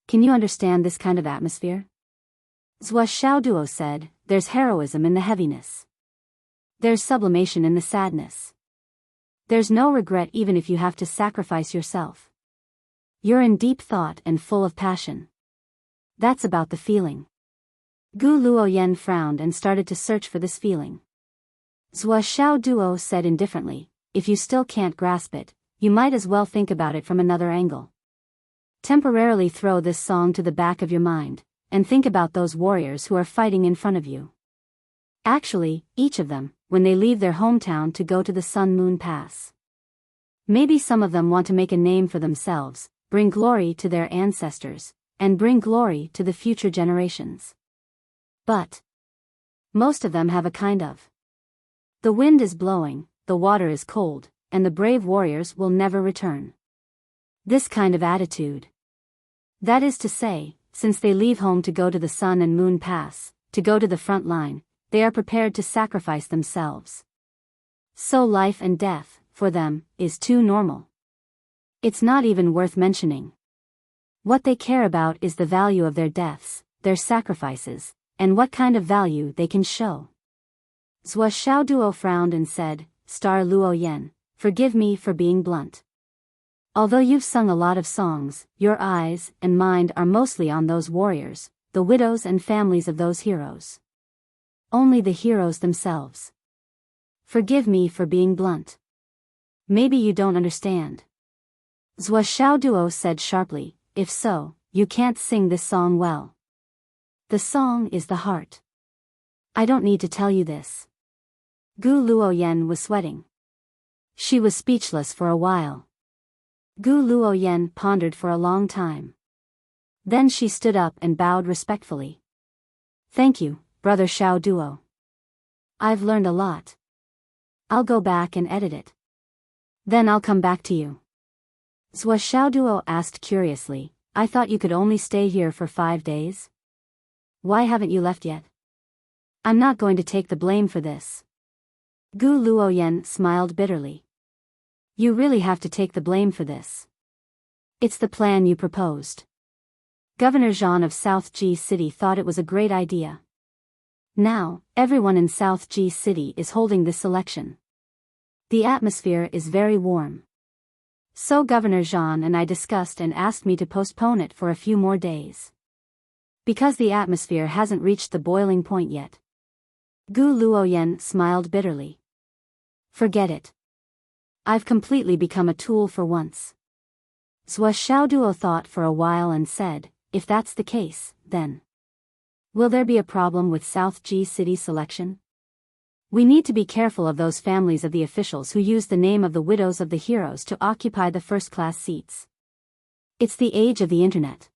Can you understand this kind of atmosphere? Zhou Xiaoduo said, there's heroism in the heaviness. There's sublimation in the sadness. There's no regret even if you have to sacrifice yourself. You're in deep thought and full of passion. That's about the feeling. Gu Luoyen frowned and started to search for this feeling. Zhou Xiaoduo said indifferently, if you still can't grasp it, you might as well think about it from another angle. Temporarily throw this song to the back of your mind, and think about those warriors who are fighting in front of you. Actually, each of them, when they leave their hometown to go to the Sun-Moon Pass. Maybe some of them want to make a name for themselves, bring glory to their ancestors, and bring glory to the future generations. But most of them have a kind of. The wind is blowing, the water is cold, and the brave warriors will never return. This kind of attitude. That is to say, since they leave home to go to the Sun and Moon Pass, to go to the front line, they are prepared to sacrifice themselves. So life and death, for them, is too normal. It's not even worth mentioning. What they care about is the value of their deaths, their sacrifices, and what kind of value they can show. Zhua Xiaoduo frowned and said, Star Luo Yen, forgive me for being blunt. Although you've sung a lot of songs, your eyes and mind are mostly on those warriors, the widows and families of those heroes. Only the heroes themselves. Forgive me for being blunt. Maybe you don't understand. Zhua Xiaoduo said sharply, if so, you can't sing this song well. The song is the heart. I don't need to tell you this. Gu Luoyen was sweating. She was speechless for a while. Gu Luoyen pondered for a long time. Then she stood up and bowed respectfully. Thank you, Brother Xiaoduo. I've learned a lot. I'll go back and edit it. Then I'll come back to you. Zhua Xiaoduo asked curiously, I thought you could only stay here for 5 days? Why haven't you left yet? I'm not going to take the blame for this. Gu Luoyen smiled bitterly. You really have to take the blame for this. It's the plan you proposed. Governor Zhan of South Ji City thought it was a great idea. Now, everyone in South Ji City is holding this election. The atmosphere is very warm. So Governor Zhan and I discussed and asked me to postpone it for a few more days. Because the atmosphere hasn't reached the boiling point yet. Gu Luoyen smiled bitterly. Forget it. I've completely become a tool for once. Zhua Xiaoduo thought for a while and said, if that's the case, then will there be a problem with South Ji City selection? We need to be careful of those families of the officials who use the name of the widows of the heroes to occupy the first-class seats. It's the age of the internet.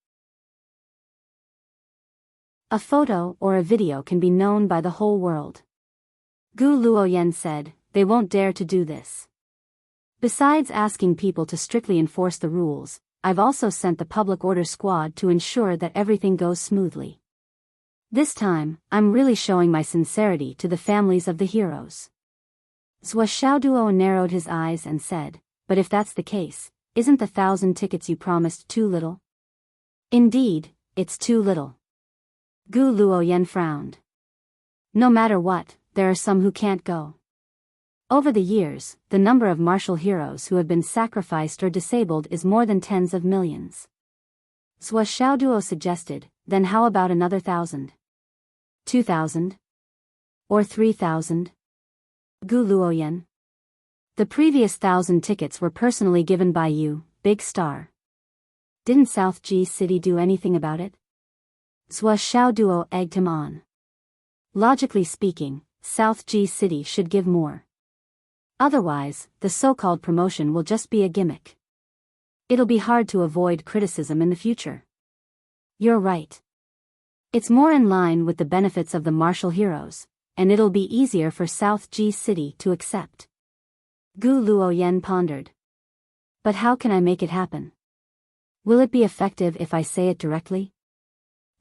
A photo or a video can be known by the whole world. Gu Luoyen said, they won't dare to do this. Besides asking people to strictly enforce the rules, I've also sent the public order squad to ensure that everything goes smoothly. This time, I'm really showing my sincerity to the families of the heroes. Zhua Xiaoduo narrowed his eyes and said, but if that's the case, isn't the 1,000 tickets you promised too little? Indeed, it's too little. Gu Luoyen frowned. No matter what, there are some who can't go. Over the years, the number of martial heroes who have been sacrificed or disabled is more than tens of millions. Zhua Xiaoduo suggested, then how about another 1,000? 2,000? Or 3,000? Gu Luoyen. The previous 1,000 tickets were personally given by you, Big Star. Didn't South Ji City do anything about it? Zhua Xiaoduo egged him on. Logically speaking, South Ji City should give more. Otherwise, the so-called promotion will just be a gimmick. It'll be hard to avoid criticism in the future. You're right. It's more in line with the benefits of the martial heroes, and it'll be easier for South Ji City to accept. Gu Luoyen pondered. But how can I make it happen? Will it be effective if I say it directly?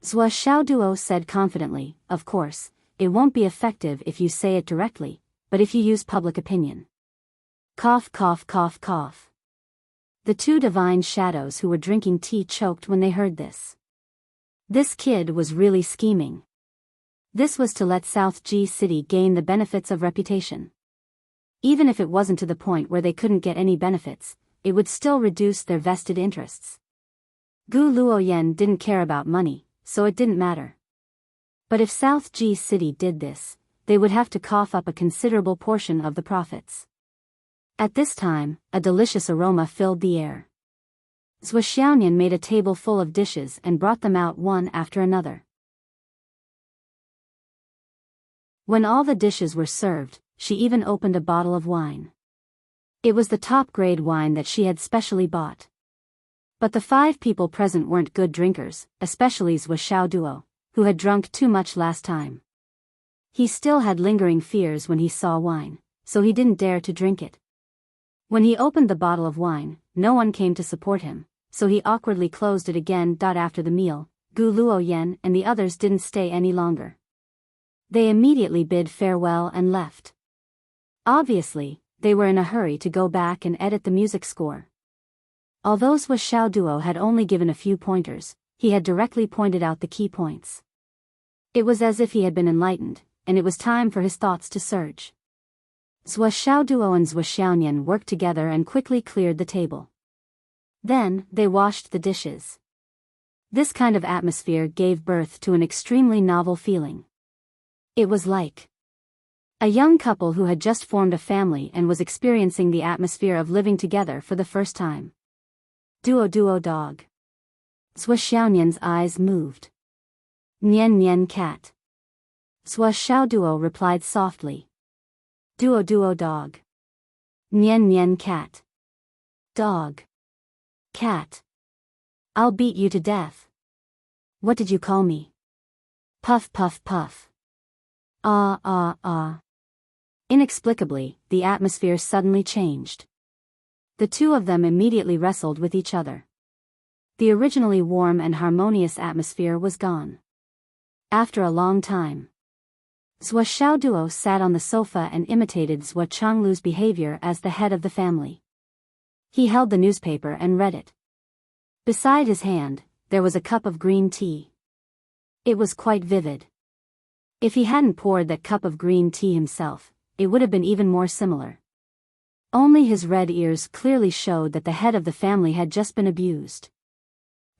Zhua Xiaoduo said confidently, of course, it won't be effective if you say it directly, but if you use public opinion. Cough cough cough cough. The two divine shadows who were drinking tea choked when they heard this. This kid was really scheming. This was to let South Ji City gain the benefits of reputation. Even if it wasn't to the point where they couldn't get any benefits, it would still reduce their vested interests. Gu Luoyen didn't care about money, so it didn't matter. But if South Ji City did this, they would have to cough up a considerable portion of the profits. At this time, a delicious aroma filled the air. Zhua Xiaonian made a table full of dishes and brought them out one after another. When all the dishes were served, she even opened a bottle of wine. It was the top-grade wine that she had specially bought. But the 5 people present weren't good drinkers, especially Zhua Xiaoduo, who had drunk too much last time. He still had lingering fears when he saw wine, so he didn't dare to drink it. When he opened the bottle of wine, no one came to support him, so he awkwardly closed it again. After the meal, Gu Luoyen and the others didn't stay any longer. They immediately bid farewell and left. Obviously, they were in a hurry to go back and edit the music score. Although Zhua Xiaoduo had only given a few pointers, he had directly pointed out the key points. It was as if he had been enlightened, and it was time for his thoughts to surge. Zhua Xiaoduo and Zhua Xiaonian worked together and quickly cleared the table. Then, they washed the dishes. This kind of atmosphere gave birth to an extremely novel feeling. It was like a young couple who had just formed a family and was experiencing the atmosphere of living together for the first time. Duo dog. Zhua Xiaonian's eyes moved. Nian cat. Zhua Xiaoduo replied softly. Duo dog. Nian cat. Dog. Cat. I'll beat you to death. What did you call me? Puff puff puff. Ah. Inexplicably, the atmosphere suddenly changed. The two of them immediately wrestled with each other. The originally warm and harmonious atmosphere was gone. After a long time, Zhua Xiaoduo sat on the sofa and imitated Zhua Changlu's behavior as the head of the family. He held the newspaper and read it. Beside his hand, there was a cup of green tea. It was quite vivid. If he hadn't poured that cup of green tea himself, it would have been even more similar. Only his red ears clearly showed that the head of the family had just been abused.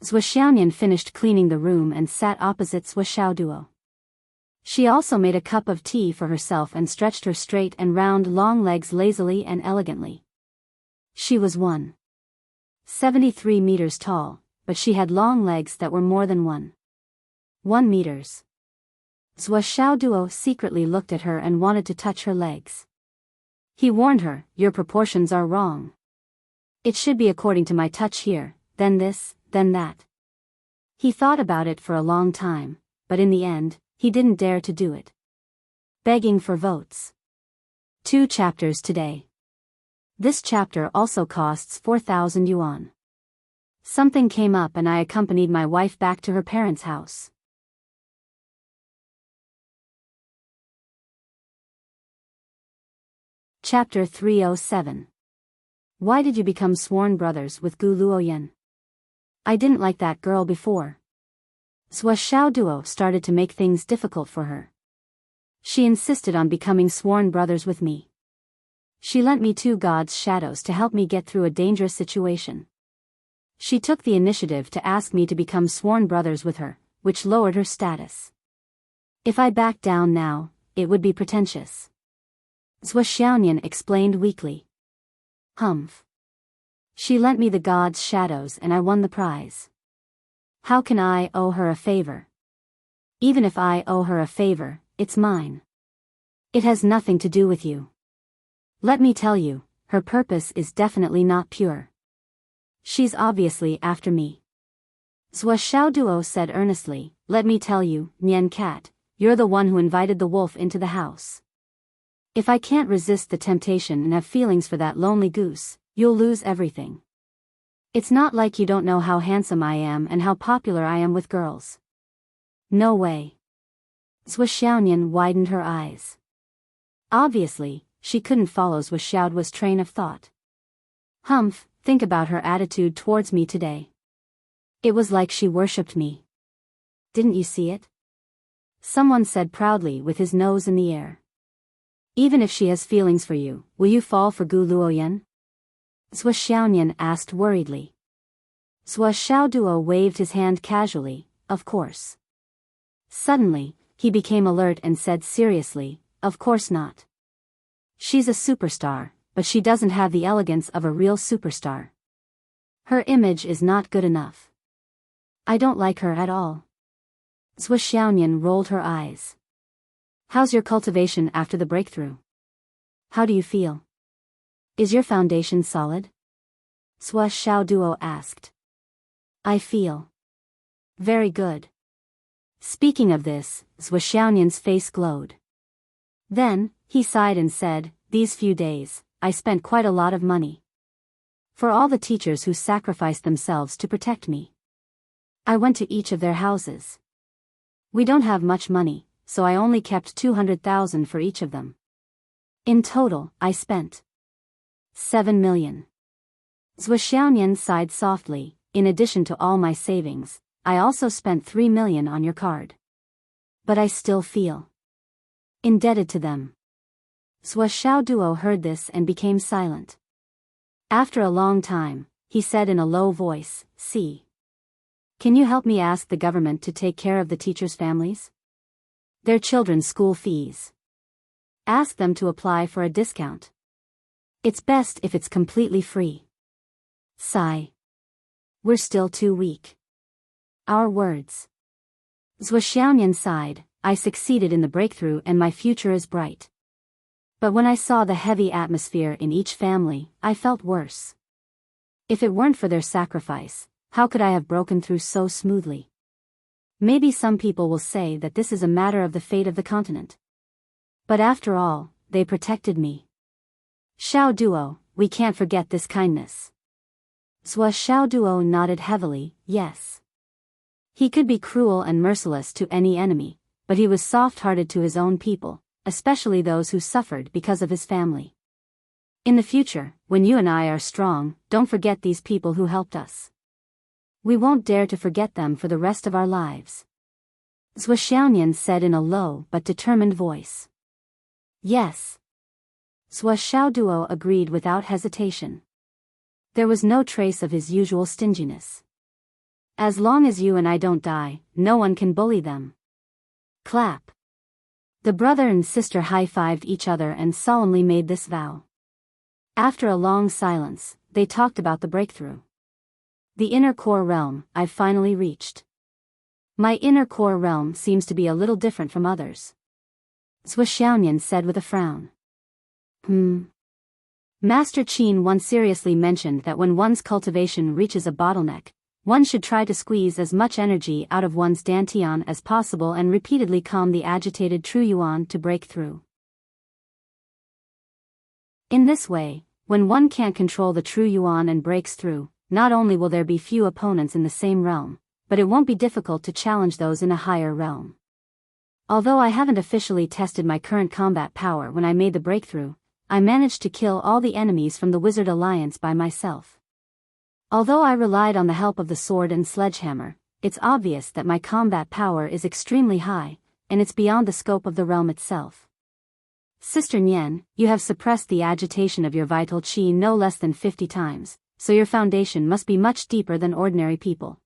Zhua Xiaonian finished cleaning the room and sat opposite Zhua Xiaoduo. She also made a cup of tea for herself and stretched her straight and round long legs lazily and elegantly. She was 173 meters tall, but she had long legs that were more than 1 meters. Zhua Xiaoduo secretly looked at her and wanted to touch her legs. He warned her, "Your proportions are wrong. It should be according to my touch here, then this, then that." He thought about it for a long time, but in the end, he didn't dare to do it. Begging for votes. 2 chapters today. This chapter also costs 4,000 yuan. Something came up and I accompanied my wife back to her parents' house. Chapter 307. Why did you become sworn brothers with Gu Luoyan? I didn't like that girl before. Zhua Xiaoduo started to make things difficult for her. She insisted on becoming sworn brothers with me. She lent me 2 gods' shadows to help me get through a dangerous situation. She took the initiative to ask me to become sworn brothers with her, which lowered her status. If I backed down now, it would be pretentious. Zhua Xiaonian explained weakly. Humph. She lent me the gods' shadows and I won the prize. How can I owe her a favor? Even if I owe her a favor, it's mine. It has nothing to do with you. Let me tell you, her purpose is definitely not pure. She's obviously after me. Zhua Xiaoduo said earnestly, "Let me tell you, Nian cat, you're the one who invited the wolf into the house. If I can't resist the temptation and have feelings for that lonely goose, you'll lose everything. It's not like you don't know how handsome I am and how popular I am with girls." No way. Zhua Xiaonian widened her eyes. Obviously, she couldn't follow Zhua Xiaoduo's train of thought. Humph, think about her attitude towards me today. It was like she worshipped me. Didn't you see it? Someone said proudly with his nose in the air. Even if she has feelings for you, will you fall for Gu Luoyan? Zhua Xiaonian asked worriedly. Zhua Xiaoduo waved his hand casually, "Of course." Suddenly, he became alert and said seriously, "Of course not. She's a superstar, but she doesn't have the elegance of a real superstar. Her image is not good enough. I don't like her at all." Zhua Xiaonian rolled her eyes. "How's your cultivation after the breakthrough? How do you feel? Is your foundation solid?" Zhua Xiaoduo asked. "I feel very good." Speaking of this, Zhua Xiaonian's face glowed. Then, he sighed and said, "These few days, I spent quite a lot of money. For all the teachers who sacrificed themselves to protect me. I went to each of their houses. We don't have much money, so I only kept 200,000 for each of them. In total, I spent 7 million. Zhua Xiaonian sighed softly. "In addition to all my savings, I also spent 3 million on your card." But I still feel indebted to them. Zhuo Xiaoduo heard this and became silent. After a long time, he said in a low voice, "See. Can you help me ask the government to take care of the teachers' families? Their children's school fees. Ask them to apply for a discount. It's best if it's completely free." Sigh. We're still too weak. Our words. Zhuo Xiaoyan sighed, I succeeded in the breakthrough and my future is bright. But when I saw the heavy atmosphere in each family, I felt worse. If it weren't for their sacrifice, how could I have broken through so smoothly? Maybe some people will say that this is a matter of the fate of the continent. But after all, they protected me. Xiao Duo, we can't forget this kindness. Zhuo Xiaoduo nodded heavily, yes. He could be cruel and merciless to any enemy, but he was soft-hearted to his own people, especially those who suffered because of his family. In the future, when you and I are strong, don't forget these people who helped us. We won't dare to forget them for the rest of our lives. Zhuo Xiaoyan said in a low but determined voice. Yes. Zhuo Xiaoduo agreed without hesitation. There was no trace of his usual stinginess. As long as you and I don't die, no one can bully them. Clap. The brother and sister high-fived each other and solemnly made this vow. After a long silence, they talked about the breakthrough. The inner core realm, I've finally reached. My inner core realm seems to be a little different from others. Zhuo Xiaoyan said with a frown. Master Qin once seriously mentioned that when one's cultivation reaches a bottleneck, one should try to squeeze as much energy out of one's dantian as possible and repeatedly calm the agitated true yuan to break through. In this way, when one can't control the true yuan and breaks through, not only will there be few opponents in the same realm, but it won't be difficult to challenge those in a higher realm. Although I haven't officially tested my current combat power when I made the breakthrough, I managed to kill all the enemies from the Wizard Alliance by myself. Although I relied on the help of the sword and sledgehammer, it's obvious that my combat power is extremely high, and it's beyond the scope of the realm itself. Sister Nian, you have suppressed the agitation of your vital qi no less than 50 times, so your foundation must be much deeper than ordinary people.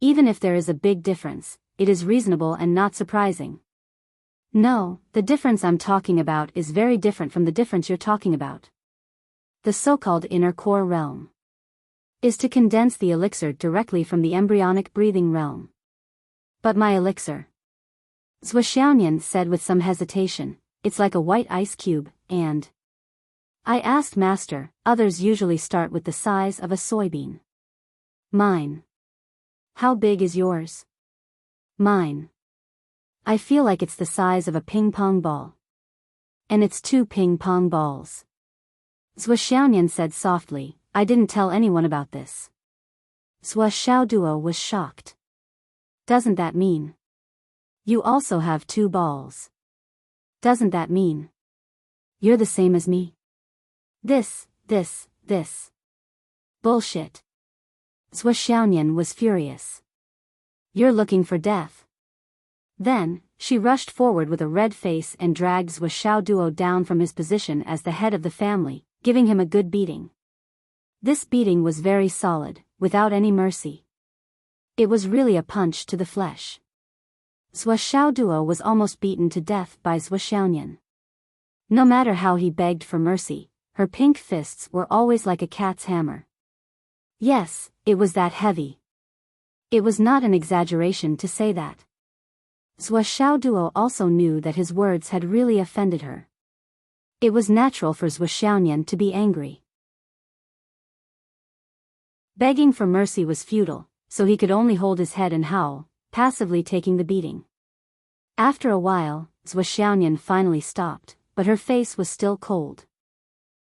Even if there is a big difference, it is reasonable and not surprising. No, the difference I'm talking about is very different from the difference you're talking about. The so-called inner core realm is to condense the elixir directly from the embryonic breathing realm. But my elixir, Zhuo Xiaoyan said with some hesitation, it's like a white ice cube, and I asked Master, others usually start with the size of a soybean. Mine. How big is yours? Mine. I feel like it's the size of a ping-pong ball. And it's 2 ping-pong balls. Zhuo Xiaoyan said softly, I didn't tell anyone about this. Zhuo Xiaoduo was shocked. Doesn't that mean you also have 2 balls? Doesn't that mean you're the same as me? This. Bullshit. Zhuo Xiaoyan was furious. You're looking for death. Then, she rushed forward with a red face and dragged Zhuo Xiaoduo down from his position as the head of the family, giving him a good beating. This beating was very solid, without any mercy. It was really a punch to the flesh. Zhuo Xiaoduo was almost beaten to death by Zhuo Xiaoyan. No matter how he begged for mercy, her pink fists were always like a cat's hammer. Yes, it was that heavy. It was not an exaggeration to say that. Zhuo Xiaoduo also knew that his words had really offended her. It was natural for Zhuo Xiaoyan to be angry. Begging for mercy was futile, so he could only hold his head and howl, passively taking the beating. After a while, Zhuo Xiaoyan finally stopped, but her face was still cold.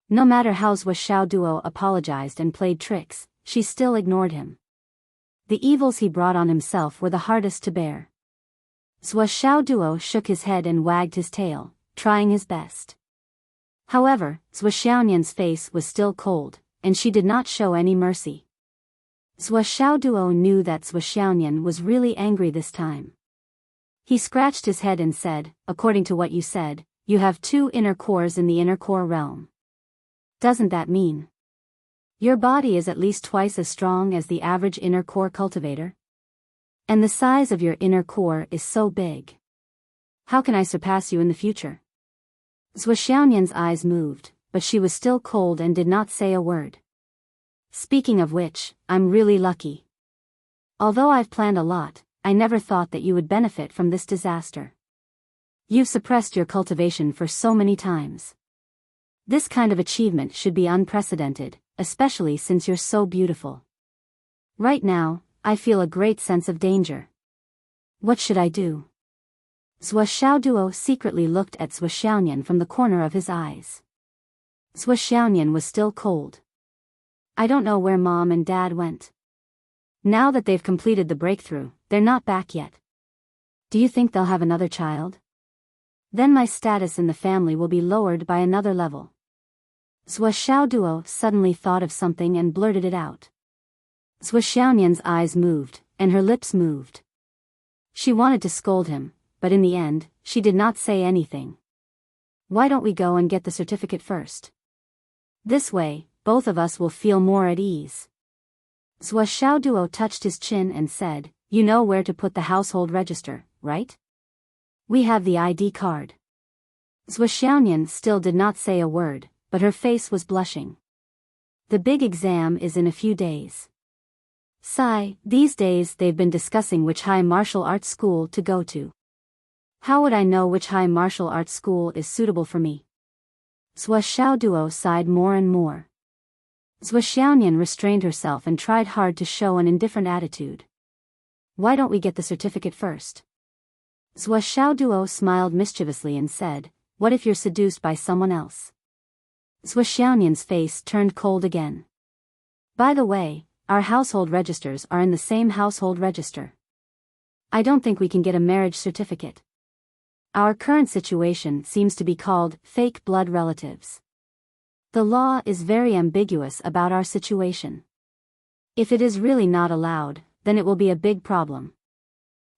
No matter how Zhuo Xiaoduo apologized and played tricks, she still ignored him. The evils he brought on himself were the hardest to bear. Zhuo Xiaoduo shook his head and wagged his tail, trying his best. However, Zhuo Xiaoyan's face was still cold, and she did not show any mercy. Zhuo Xiaoduo knew that Zhuo Xiaoyan was really angry this time. He scratched his head and said, according to what you said, you have 2 inner cores in the inner core realm. Doesn't that mean your body is at least twice as strong as the average inner core cultivator? And the size of your inner core is so big. How can I surpass you in the future? Zhou Xiaonian's eyes moved, but she was still cold and did not say a word. Speaking of which, I'm really lucky. Although I've planned a lot, I never thought that you would benefit from this disaster. You've suppressed your cultivation for so many times. This kind of achievement should be unprecedented, especially since you're so beautiful. Right now, I feel a great sense of danger. What should I do? Zhou Xiaoduo secretly looked at Zhou Xiaonian from the corner of his eyes. Zhou Xiaonian was still cold. I don't know where Mom and Dad went. Now that they've completed the breakthrough, they're not back yet. Do you think they'll have another child? Then my status in the family will be lowered by another level. Zhou Xiaoduo suddenly thought of something and blurted it out. Zhou Xiaonian's eyes moved, and her lips moved. She wanted to scold him, but in the end, she did not say anything. Why don't we go and get the certificate first? This way, both of us will feel more at ease. Zhou Xiaoduo touched his chin and said, you know where to put the household register, right? We have the ID card. Zhou Xiaonian still did not say a word, but her face was blushing. The big exam is in a few days. Sigh, these days they've been discussing which high martial arts school to go to. How would I know which high martial arts school is suitable for me? Zhou Xiaoduo sighed more and more. Zhou Xiaonian restrained herself and tried hard to show an indifferent attitude. Why don't we get the certificate first? Zhou Xiaoduo smiled mischievously and said, what if you're seduced by someone else? Zhou Xiaonian's face turned cold again. By the way, our household registers are in the same household register. I don't think we can get a marriage certificate. Our current situation seems to be called fake blood relatives. The law is very ambiguous about our situation. If it is really not allowed, then it will be a big problem.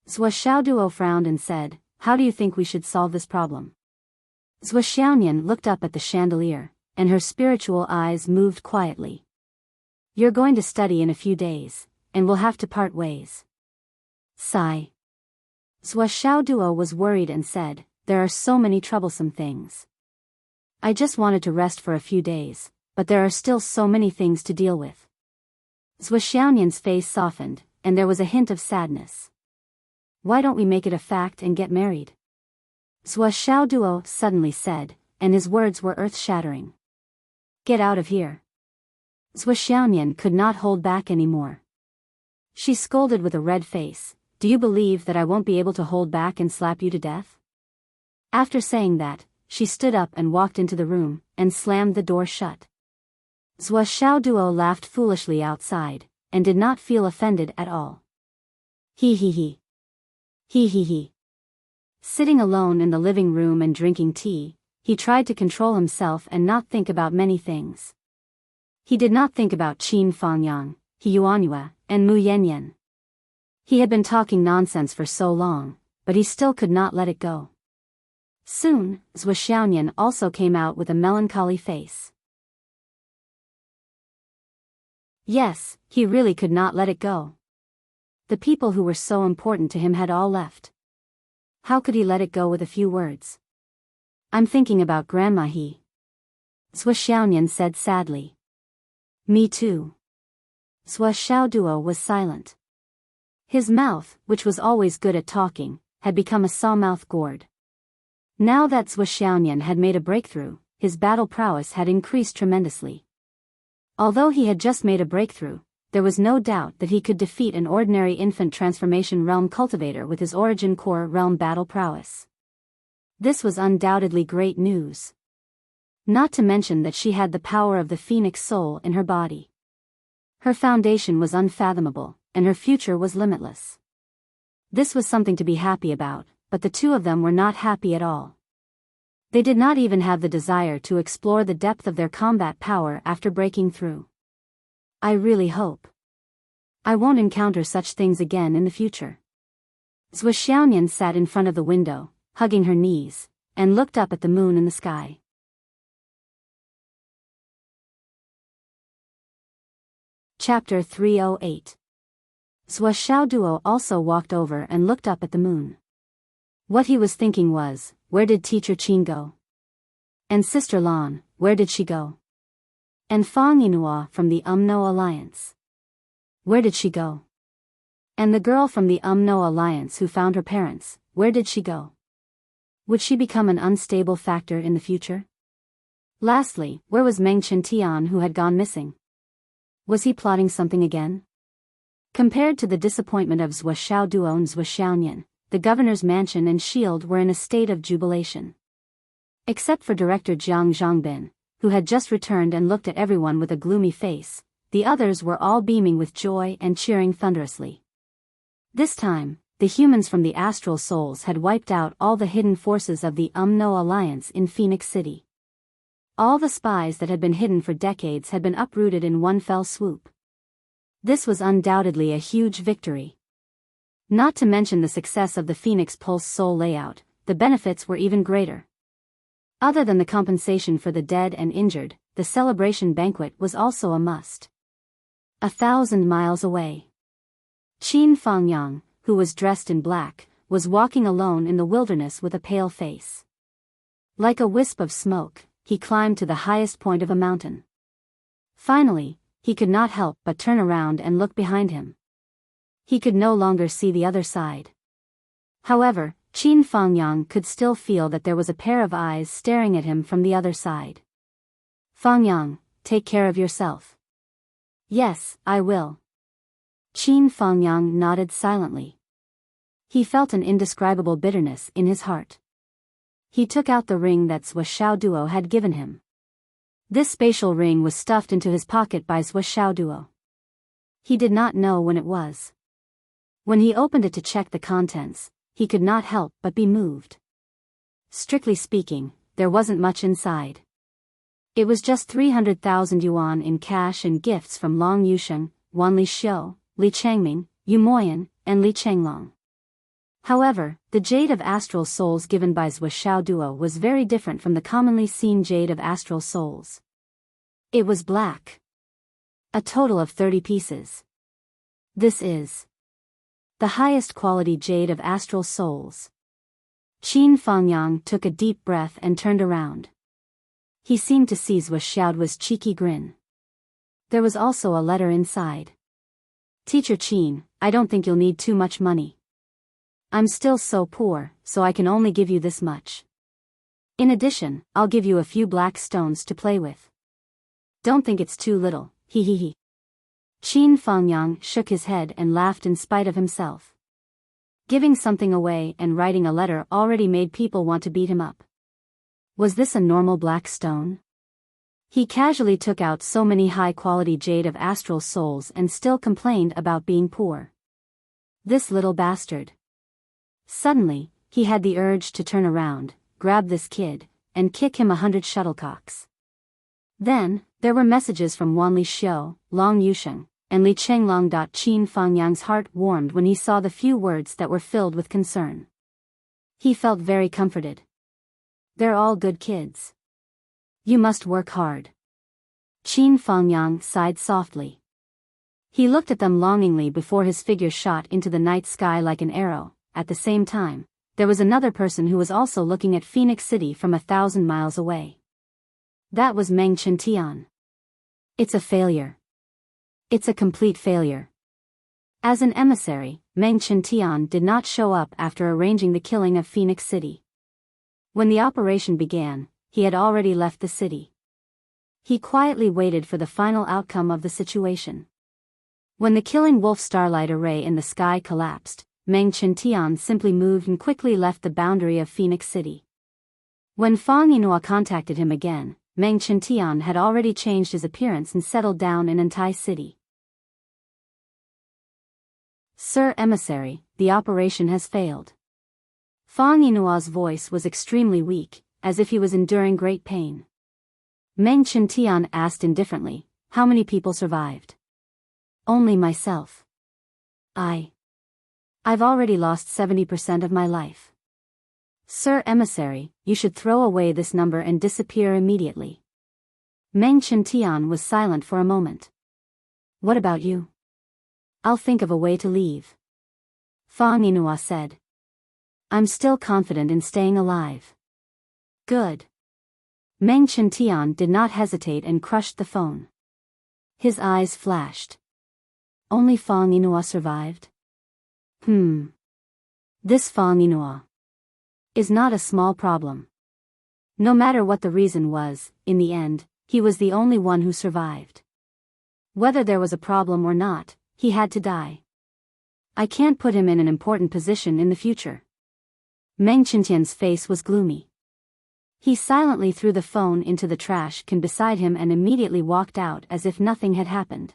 Zhou Xiaoduo frowned and said, how do you think we should solve this problem? Zhou Xiaonian looked up at the chandelier, and her spiritual eyes moved quietly. You're going to study in a few days, and we'll have to part ways. Sigh. Zhou Xiaoduo was worried and said, there are so many troublesome things. I just wanted to rest for a few days, but there are still so many things to deal with. Zhou Xiaonian's face softened, and there was a hint of sadness. Why don't we make it a fact and get married? Zhou Xiaoduo suddenly said, and his words were earth-shattering. Get out of here. Zhou Xiaonian could not hold back anymore. She scolded with a red face, do you believe that I won't be able to hold back and slap you to death? After saying that, she stood up and walked into the room, and slammed the door shut. Zhou Xiaoduo laughed foolishly outside, and did not feel offended at all. He. He. Sitting alone in the living room and drinking tea, he tried to control himself and not think about many things. He did not think about Qin Fangyang, He Yuanyue, and Mu Yanyan. He had been talking nonsense for so long, but he still could not let it go. Soon, Zhou Xiaonian also came out with a melancholy face. Yes, he really could not let it go. The people who were so important to him had all left. How could he let it go with a few words? I'm thinking about Grandma He. Zhou Xiaonian said sadly. Me too. Zhou Xiaoduo was silent. His mouth, which was always good at talking, had become a sawmouth gourd. Now that Zhou Xiaonian had made a breakthrough, his battle prowess had increased tremendously. Although he had just made a breakthrough, there was no doubt that he could defeat an ordinary infant transformation realm cultivator with his origin core realm battle prowess. This was undoubtedly great news. Not to mention that she had the power of the phoenix soul in her body. Her foundation was unfathomable, and her future was limitless. This was something to be happy about, but the two of them were not happy at all. They did not even have the desire to explore the depth of their combat power after breaking through. I really hope I won't encounter such things again in the future. Zhou Xiaoyan sat in front of the window, hugging her knees, and looked up at the moon in the sky. Chapter 308. Zhou Xiaoduo also walked over and looked up at the moon. What he was thinking was, where did Teacher Qin go? And Sister Lan, where did she go? And Fang Yinhua from the Umno Alliance. Where did she go? And the girl from the Umno Alliance who found her parents, where did she go? Would she become an unstable factor in the future? Lastly, where was Meng Qiantian who had gone missing? Was he plotting something again? Compared to the disappointment of Zhou Xiaoduo and Zhou Xiaoyan, the governor's mansion and shield were in a state of jubilation. Except for Director Jiang Zhongbin, who had just returned and looked at everyone with a gloomy face, the others were all beaming with joy and cheering thunderously. This time, the humans from the Astral Souls had wiped out all the hidden forces of the Umno Alliance in Phoenix City. All the spies that had been hidden for decades had been uprooted in one fell swoop. This was undoubtedly a huge victory. Not to mention the success of the Phoenix Pulse Soul layout, the benefits were even greater. Other than the compensation for the dead and injured, the celebration banquet was also a must. 1,000 miles away. Qin Fangyang, who was dressed in black, was walking alone in the wilderness with a pale face. Like a wisp of smoke, he climbed to the highest point of a mountain. Finally, he could not help but turn around and look behind him. He could no longer see the other side. However, Qin Fangyang could still feel that there was a pair of eyes staring at him from the other side. Fangyang, take care of yourself. Yes, I will. Qin Fangyang nodded silently. He felt an indescribable bitterness in his heart. He took out the ring that Zhou Xiaoduo had given him. This spatial ring was stuffed into his pocket by Zhou Xiaoduo. He did not know when it was. When he opened it to check the contents, he could not help but be moved. Strictly speaking, there wasn't much inside. It was just 300,000 yuan in cash and gifts from Long Yusheng, Wan Li Xiu, Li Changming, Yu Moyan, and Li Chenglong. However, the jade of astral souls given by Zhou Xiaoduo was very different from the commonly seen jade of astral souls. It was black. A total of 30 pieces. This is the highest quality jade of astral souls. Qin Fangyang took a deep breath and turned around. He seemed to see Zhou Xiaoduo's cheeky grin. There was also a letter inside. Teacher Qin, I don't think you'll need too much money. I'm still so poor, so I can only give you this much. In addition, I'll give you a few black stones to play with. Don't think it's too little, he. Qin Fangyang shook his head and laughed in spite of himself. Giving something away and writing a letter already made people want to beat him up. Was this a normal black stone? He casually took out so many high-quality jade of astral souls and still complained about being poor. This little bastard. Suddenly, he had the urge to turn around, grab this kid, and kick him 100 shuttlecocks. Then, there were messages from Wan Li Xiu, Long Yusheng, and Li Chenglong. Qin Fangyang's heart warmed when he saw the few words that were filled with concern. He felt very comforted. They're all good kids. You must work hard. Qin Fangyang sighed softly. He looked at them longingly before his figure shot into the night sky like an arrow. At the same time, there was another person who was also looking at Phoenix City from 1,000 miles away. That was Meng Qiantian. It's a failure. It's a complete failure. As an emissary, Meng Qiantian did not show up after arranging the killing of Phoenix City. When the operation began, he had already left the city. He quietly waited for the final outcome of the situation. When the killing wolf starlight array in the sky collapsed, Meng Qiantian simply moved and quickly left the boundary of Phoenix City. When Fang Yinhua contacted him again, Meng Qiantian had already changed his appearance and settled down in Antai City. Sir Emissary, the operation has failed. Fang Yinhua's voice was extremely weak, as if he was enduring great pain. Meng Qiantian asked indifferently, how many people survived? Only myself. I've already lost 70% of my life. Sir Emissary, you should throw away this number and disappear immediately. Meng Chintian was silent for a moment. What about you? I'll think of a way to leave. Fa Ninua said. I'm still confident in staying alive. Good. Meng Chintian did not hesitate and crushed the phone. His eyes flashed. Only Fa Ninua survived? This Fa Ninua is not a small problem. No matter what the reason was, in the end, he was the only one who survived. Whether there was a problem or not, he had to die. I can't put him in an important position in the future. Meng Chintian's face was gloomy. He silently threw the phone into the trash can beside him and immediately walked out as if nothing had happened.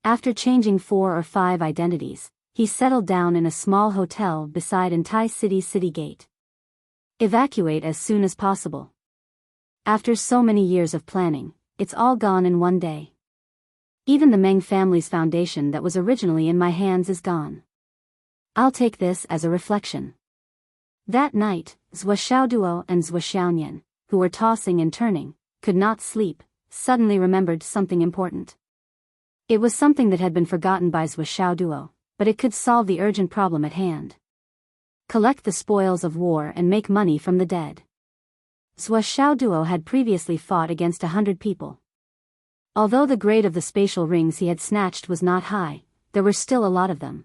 After changing 4 or 5 identities, he settled down in a small hotel beside Entai city gate. Evacuate as soon as possible. After so many years of planning, it's all gone in one day. Even the Meng family's foundation that was originally in my hands is gone. I'll take this as a reflection. That night, Zhua Xiaoduo and Zhua Xiaonian, who were tossing and turning, could not sleep, suddenly remembered something important. It was something that had been forgotten by Zhua Xiaoduo, but it could solve the urgent problem at hand. Collect the spoils of war and make money from the dead. Zhua Xiaoduo had previously fought against 100 people. Although the grade of the spatial rings he had snatched was not high, there were still a lot of them.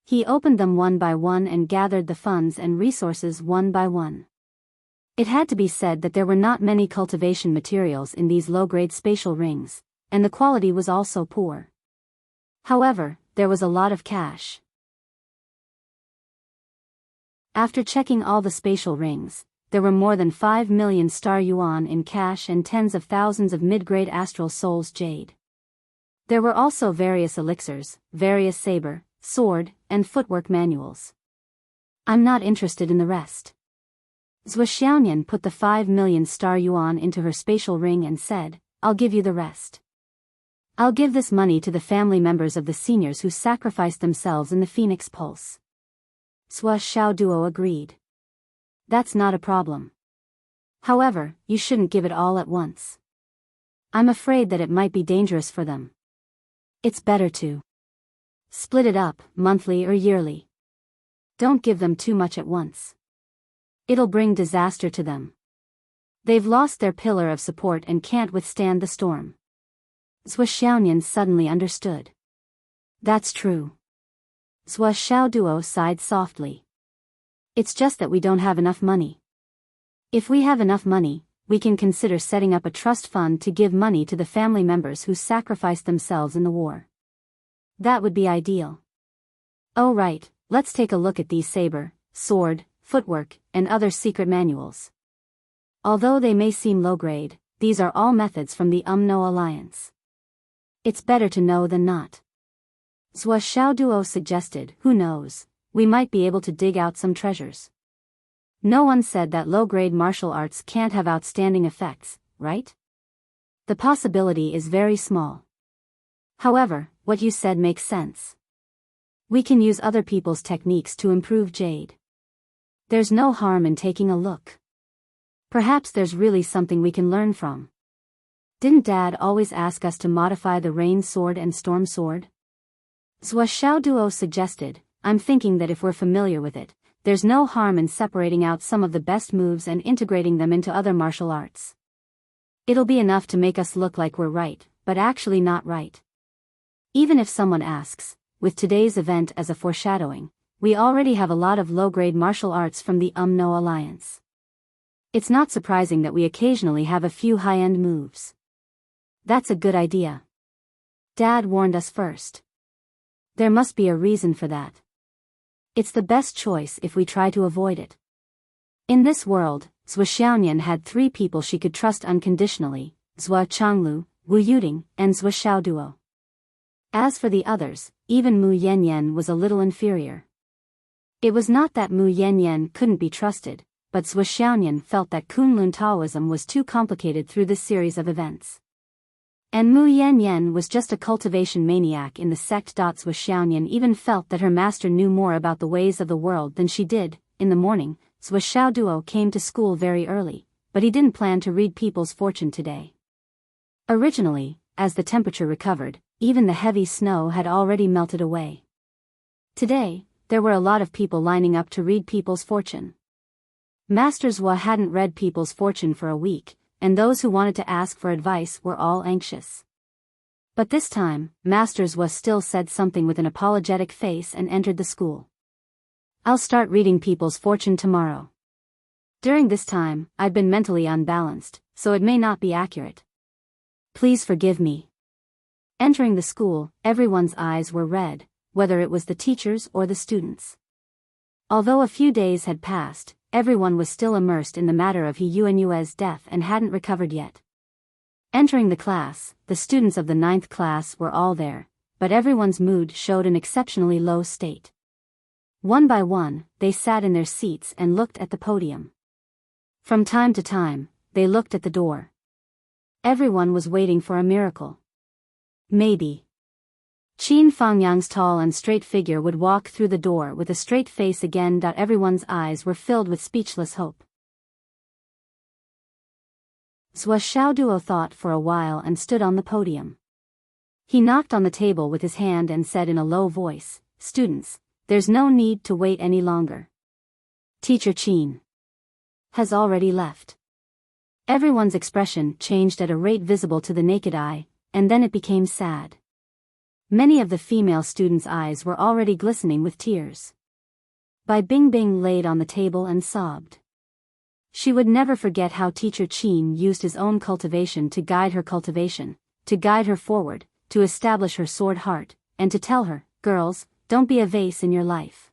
He opened them one by one and gathered the funds and resources one by one. It had to be said that there were not many cultivation materials in these low-grade spatial rings, and the quality was also poor. However, there was a lot of cash. After checking all the spatial rings, there were more than 5 million star yuan in cash and tens of thousands of mid-grade astral souls jade. There were also various elixirs, various saber, sword, and footwork manuals. I'm not interested in the rest. Zhua Xiaonian put the 5 million star yuan into her spatial ring and said, I'll give you the rest. I'll give this money to the family members of the seniors who sacrificed themselves in the Phoenix Pulse. Zhua Xiaoduo agreed. That's not a problem. However, you shouldn't give it all at once. I'm afraid that it might be dangerous for them. It's better to split it up, monthly or yearly. Don't give them too much at once. It'll bring disaster to them. They've lost their pillar of support and can't withstand the storm. Zhua Xiaonian suddenly understood. That's true. Zhua Xiaoduo sighed softly. It's just that we don't have enough money. If we have enough money, we can consider setting up a trust fund to give money to the family members who sacrificed themselves in the war. That would be ideal. Oh right, let's take a look at these saber, sword, footwork, and other secret manuals. Although they may seem low-grade, these are all methods from the UMNO Alliance. It's better to know than not. Zhua Xiaoduo suggested, who knows, we might be able to dig out some treasures. No one said that low-grade martial arts can't have outstanding effects, right? The possibility is very small. However, what you said makes sense. We can use other people's techniques to improve jade. There's no harm in taking a look. Perhaps there's really something we can learn from. Didn't Dad always ask us to modify the rain sword and storm sword? Zhua Xiaoduo suggested, I'm thinking that if we're familiar with it, there's no harm in separating out some of the best moves and integrating them into other martial arts. It'll be enough to make us look like we're right, but actually not right. Even if someone asks, with today's event as a foreshadowing, we already have a lot of low-grade martial arts from the UMNO Alliance. It's not surprising that we occasionally have a few high-end moves. That's a good idea. Dad warned us first. There must be a reason for that. It's the best choice if we try to avoid it. In this world, Zhua Xiaonian had 3 people she could trust unconditionally, Zhua Changlu, Wu Yuding, and Zhua Xiaoduo. As for the others, even Mu Yanyan was a little inferior. It was not that Mu Yanyan couldn't be trusted, but Zhua Xiaonian felt that Kunlun Taoism was too complicated through this series of events. And Mu Yan Yan was just a cultivation maniac in the sect. Zhua Xiaoyan even felt that her master knew more about the ways of the world than she did. In the morning, Zhua Xiaoduo came to school very early, but he didn't plan to read people's fortune today. Originally, as the temperature recovered, even the heavy snow had already melted away. Today, there were a lot of people lining up to read people's fortune. Master Zhua hadn't read people's fortune for a week, and those who wanted to ask for advice were all anxious. But this time, Master Zhua still said something with an apologetic face and entered the school. I'll start reading people's fortune tomorrow. During this time, I've been mentally unbalanced, so it may not be accurate. Please forgive me. Entering the school, everyone's eyes were red, whether it was the teachers or the students. Although a few days had passed, everyone was still immersed in the matter of He Yuanyue's death and hadn't recovered yet. Entering the class, the students of the 9th class were all there, but everyone's mood showed an exceptionally low state. One by one, they sat in their seats and looked at the podium. From time to time, they looked at the door. Everyone was waiting for a miracle. Maybe Qin Fangyang's tall and straight figure would walk through the door with a straight face again. Everyone's eyes were filled with speechless hope. Zhua Xiaoduo thought for a while and stood on the podium. He knocked on the table with his hand and said in a low voice, "Students, there's no need to wait any longer. Teacher Qin has already left." Everyone's expression changed at a rate visible to the naked eye, and then it became sad. Many of the female students' eyes were already glistening with tears. Bai Bingbing laid on the table and sobbed. She would never forget how Teacher Qin used his own cultivation to guide her cultivation, to guide her forward, to establish her sword heart, and to tell her, "Girls, don't be a vase in your life.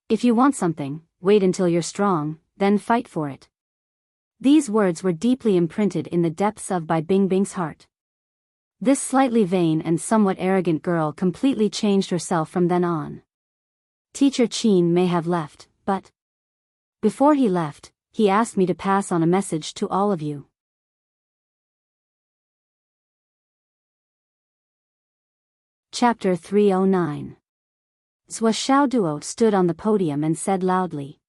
If you want something, wait until you're strong, then fight for it." These words were deeply imprinted in the depths of Bai Bingbing's heart. This slightly vain and somewhat arrogant girl completely changed herself from then on. Teacher Qin may have left, but before he left, he asked me to pass on a message to all of you. Chapter 309. Zhua Xiaoduo stood on the podium and said loudly.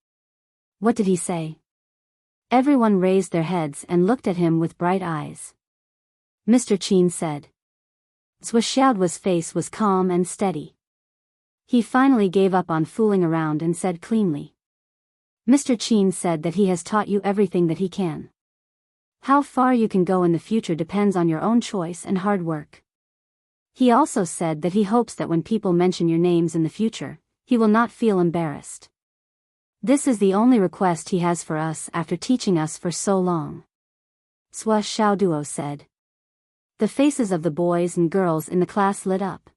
What did he say? Everyone raised their heads and looked at him with bright eyes. Mr. Qin said. Zhua Xiaoduo's face was calm and steady. He finally gave up on fooling around and said cleanly. Mr. Qin said that he has taught you everything that he can. How far you can go in the future depends on your own choice and hard work. He also said that he hopes that when people mention your names in the future, he will not feel embarrassed. This is the only request he has for us after teaching us for so long. Zhua Xiaoduo said. The faces of the boys and girls in the class lit up.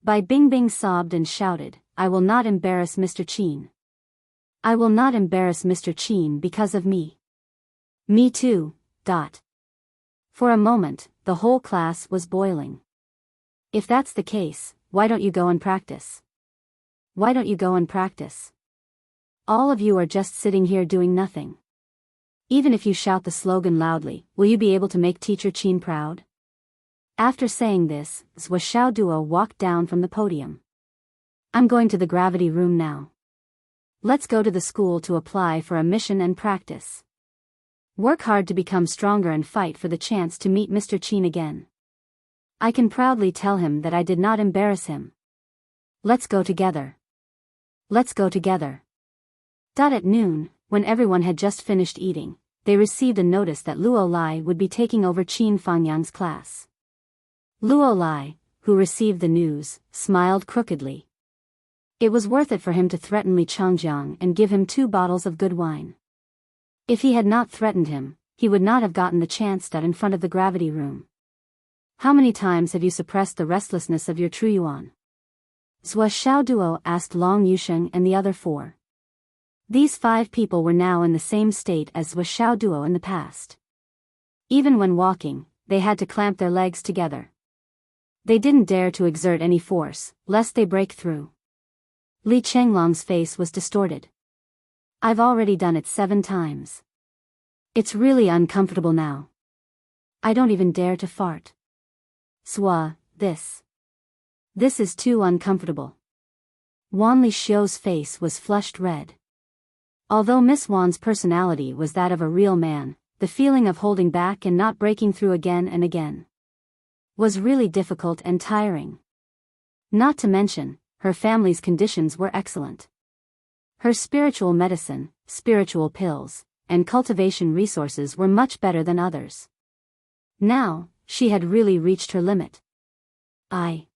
Bai Bingbing sobbed and shouted, I will not embarrass Mr. Qin. I will not embarrass Mr. Qin because of me. Me too. For a moment, the whole class was boiling. If that's the case, why don't you go and practice? Why don't you go and practice? All of you are just sitting here doing nothing. Even if you shout the slogan loudly, will you be able to make Teacher Qin proud? After saying this, Zhua Xiaoduo walked down from the podium. I'm going to the gravity room now. Let's go to the school to apply for a mission and practice. Work hard to become stronger and fight for the chance to meet Mr. Qin again. I can proudly tell him that I did not embarrass him. Let's go together. Let's go together. At noon, when everyone had just finished eating, they received a notice that Luo Lai would be taking over Qin Fangyang's class. Luo Lai, who received the news, smiled crookedly. It was worth it for him to threaten Li Changjiang and give him 2 bottles of good wine. If he had not threatened him, he would not have gotten the chance in front of the gravity room. How many times have you suppressed the restlessness of your true yuan? Zhua Xiaoduo asked Long Yusheng and the other 4. These 5 people were now in the same state as Zhua Xiaoduo in the past. Even when walking, they had to clamp their legs together. They didn't dare to exert any force, lest they break through. Li Chenglong's face was distorted. I've already done it 7 times. It's really uncomfortable now. I don't even dare to fart. Swa, this is too uncomfortable. Wanli Xiu's face was flushed red. Although Miss Wan's personality was that of a real man, the feeling of holding back and not breaking through again and again was really difficult and tiring. Not to mention, her family's conditions were excellent. Her spiritual medicine, spiritual pills, and cultivation resources were much better than others. Now, she had really reached her limit. I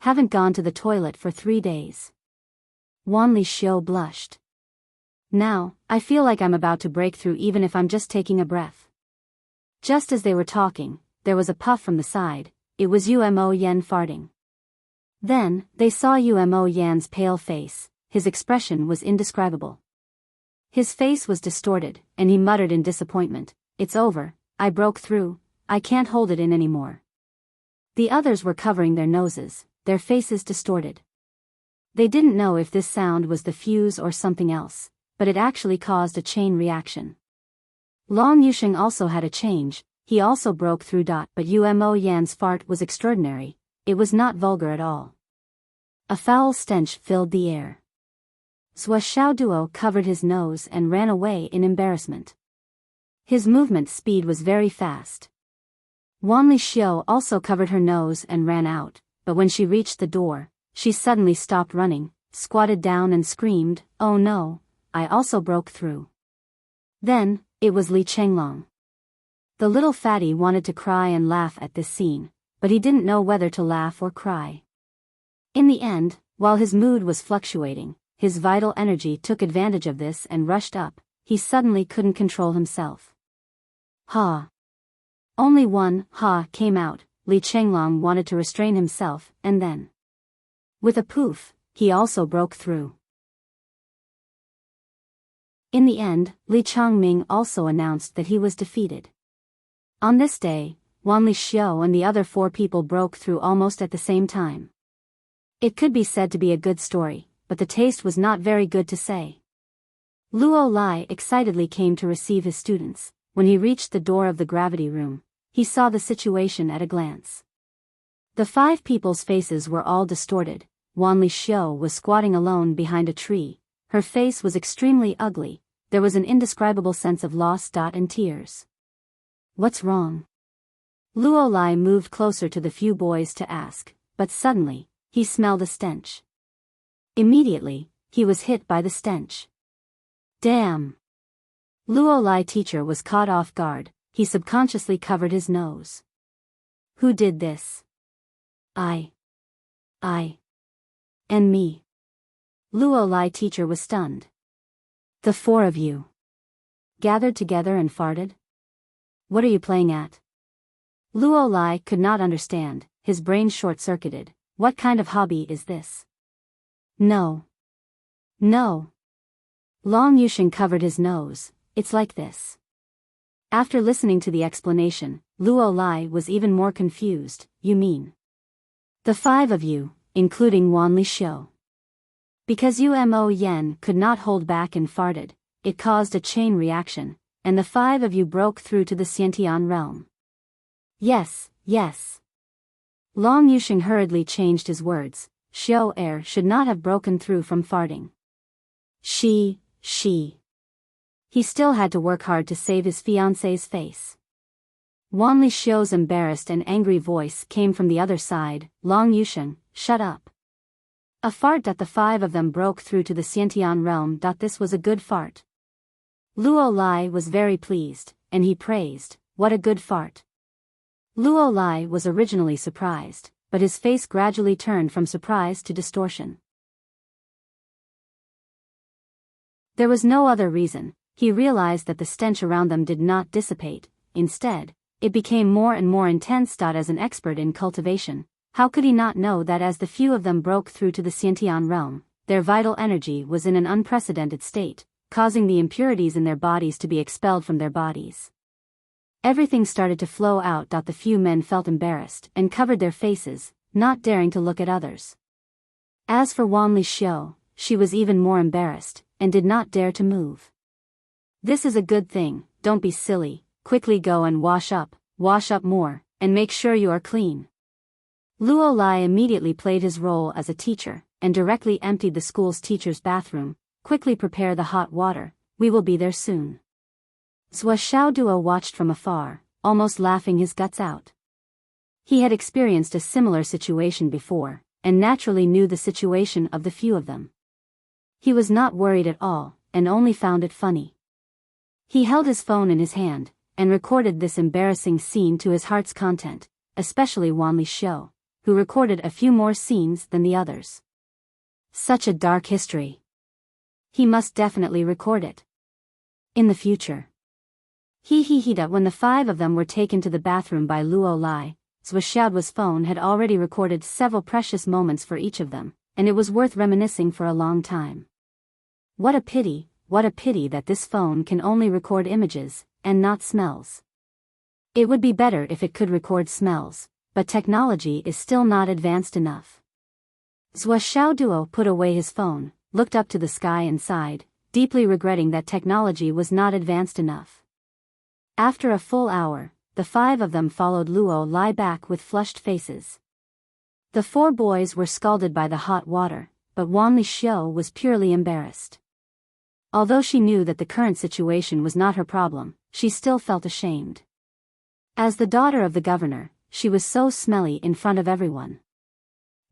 haven't gone to the toilet for 3 days. Wanli Xiu blushed. Now, I feel like I'm about to break through even if I'm just taking a breath. Just as they were talking, there was a puff from the side. It was Umo Yan farting. Then, they saw Umo Yan's pale face. His expression was indescribable. His face was distorted, and he muttered in disappointment, "It's over, I broke through, I can't hold it in anymore." The others were covering their noses, their faces distorted. They didn't know if this sound was the fuse or something else, but it actually caused a chain reaction. Long Yusheng also had a change, he also broke through. But Umo Yan's fart was extraordinary, it was not vulgar at all. A foul stench filled the air. Zhou Xiaoduo covered his nose and ran away in embarrassment. His movement speed was very fast. Wanli Xiu also covered her nose and ran out, but when she reached the door, she suddenly stopped running, squatted down and screamed, "Oh no, I also broke through." Then, it was Li Chenglong. The little fatty wanted to cry and laugh at this scene, but he didn't know whether to laugh or cry. In the end, while his mood was fluctuating, his vital energy took advantage of this and rushed up. He suddenly couldn't control himself. Ha! Only one ha came out. Li Chenglong wanted to restrain himself, and then, with a poof, he also broke through. In the end, Li Changming also announced that he was defeated. On this day, Wanli Xiu and the other 4 people broke through almost at the same time. It could be said to be a good story, but the taste was not very good to say. Luo Lai excitedly came to receive his students. When he reached the door of the gravity room, he saw the situation at a glance. The 5 people's faces were all distorted. Wanli Xiu was squatting alone behind a tree. Her face was extremely ugly. There was an indescribable sense of loss and tears. "What's wrong?" Luo Lai moved closer to the few boys to ask, but suddenly, he smelled a stench. Immediately, he was hit by the stench. Damn! Luo Lai teacher was caught off guard. He subconsciously covered his nose. Who did this? I. And me. Luo Lai teacher was stunned. The 4 of you gathered together and farted? What are you playing at? Luo Lai could not understand, his brain short-circuited. What kind of hobby is this? No. Long Yusheng covered his nose. It's like this. After listening to the explanation, Luo Lai was even more confused. You mean the 5 of you, including Wanli Xiu? Because Umo Yan could not hold back and farted, it caused a chain reaction, and the 5 of you broke through to the Xiantian realm. Yes. Long Yusheng hurriedly changed his words. Xiu Er should not have broken through from farting. She. He still had to work hard to save his fiancée's face. Wanli Xiu's embarrassed and angry voice came from the other side. Long Yusheng, shut up. A fart. The 5 of them broke through to the Xiantian realm. This was a good fart. Luo Lai was very pleased, and he praised, what a good fart. Luo Lai was originally surprised, but his face gradually turned from surprise to distortion. There was no other reason. He realized that the stench around them did not dissipate. Instead, it became more and more intense. As an expert in cultivation, how could he not know that as the few of them broke through to the Xiantian realm, their vital energy was in an unprecedented state, causing the impurities in their bodies to be expelled from their bodies. Everything started to flow out. The few men felt embarrassed and covered their faces, not daring to look at others. As for Wanli Xiu, she was even more embarrassed, and did not dare to move. This is a good thing, don't be silly, quickly go and wash up more, and make sure you are clean. Luo Lai immediately played his role as a teacher, and directly emptied the school's teacher's bathroom. Quickly prepare the hot water, we will be there soon. Zhou Xiaoduo watched from afar, almost laughing his guts out. He had experienced a similar situation before, and naturally knew the situation of the few of them. He was not worried at all, and only found it funny. He held his phone in his hand, and recorded this embarrassing scene to his heart's content, especially Wanli Xiu, who recorded a few more scenes than the others. Such a dark history. He must definitely record it. In the future. When the five of them were taken to the bathroom by Luo Lai, Zhou Xiaoduo's phone had already recorded several precious moments for each of them, and it was worth reminiscing for a long time. What a pity that this phone can only record images, and not smells. It would be better if it could record smells, but technology is still not advanced enough. Zhou Xiaoduo put away his phone, looked up to the sky and sighed, deeply regretting that technology was not advanced enough. After a full hour, the five of them followed Luo Lai back with flushed faces. The four boys were scalded by the hot water, but Wanli Xiu was purely embarrassed. Although she knew that the current situation was not her problem, she still felt ashamed. As the daughter of the governor, she was so smelly in front of everyone.